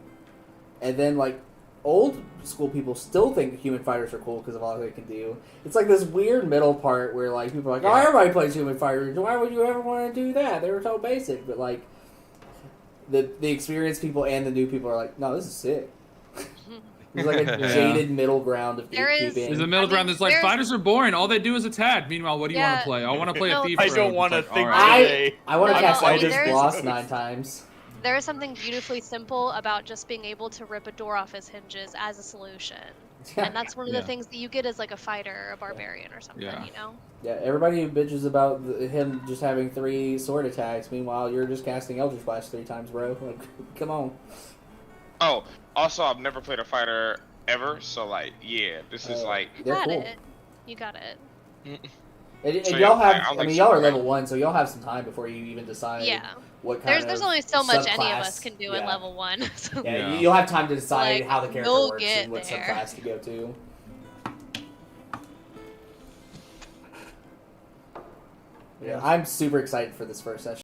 Speaker 1: and then like old school people still think human fighters are cool because of all they can do. It's like this weird middle part where like people are like, oh, everybody plays human fighters. Why would you ever want to do that? They were so basic. But like the experienced people and the new people are like, no, this is sick. There's like a jaded middle ground of
Speaker 9: There is-
Speaker 1: gatekeeping.
Speaker 2: There's a middle ground that's like
Speaker 9: there's-
Speaker 2: fighters are boring. All they do is attack. Meanwhile, what do you want
Speaker 9: Yeah.
Speaker 2: to play? I want to play
Speaker 9: No,
Speaker 2: a thief.
Speaker 3: I
Speaker 2: rogue.
Speaker 3: don't
Speaker 2: It's
Speaker 3: want to
Speaker 2: like,
Speaker 3: think
Speaker 2: alright.
Speaker 3: today.
Speaker 1: I want to
Speaker 9: No,
Speaker 1: cast
Speaker 9: I mean,
Speaker 1: Eldritch
Speaker 9: there's-
Speaker 1: Blast 9 times.
Speaker 9: There is something beautifully simple about just being able to rip a door off his hinges as a solution. And that's one of the
Speaker 2: Yeah.
Speaker 9: things that you get as like a fighter or a barbarian or something,
Speaker 2: Yeah.
Speaker 9: you know?
Speaker 1: Yeah, everybody bitches about him just having 3 sword attacks. Meanwhile, you're just casting Eldritch Blast 3 times, bro. Like, come on.
Speaker 10: Oh, also, I've never played a fighter ever, so like, yeah, this is like.
Speaker 1: They're
Speaker 9: got
Speaker 1: cool.
Speaker 9: it. You got it.
Speaker 1: And
Speaker 10: So,
Speaker 1: y'all
Speaker 10: yeah,
Speaker 1: have,
Speaker 10: I
Speaker 1: I
Speaker 10: like
Speaker 1: mean, y'all are
Speaker 10: Superman.
Speaker 1: level 1, so y'all have some time before you even decide
Speaker 9: Yeah.
Speaker 1: what kind
Speaker 9: There's
Speaker 1: of
Speaker 9: only so much any of
Speaker 1: subclass-
Speaker 9: us can do
Speaker 1: yeah.
Speaker 9: in level 1. So.
Speaker 1: Yeah,
Speaker 2: Yeah.
Speaker 1: you'll have time to decide
Speaker 9: Like,
Speaker 1: how the character
Speaker 9: we'll
Speaker 1: works
Speaker 9: get
Speaker 1: and what
Speaker 9: there.
Speaker 1: subclass to go to. Yeah, I'm super excited for this first session.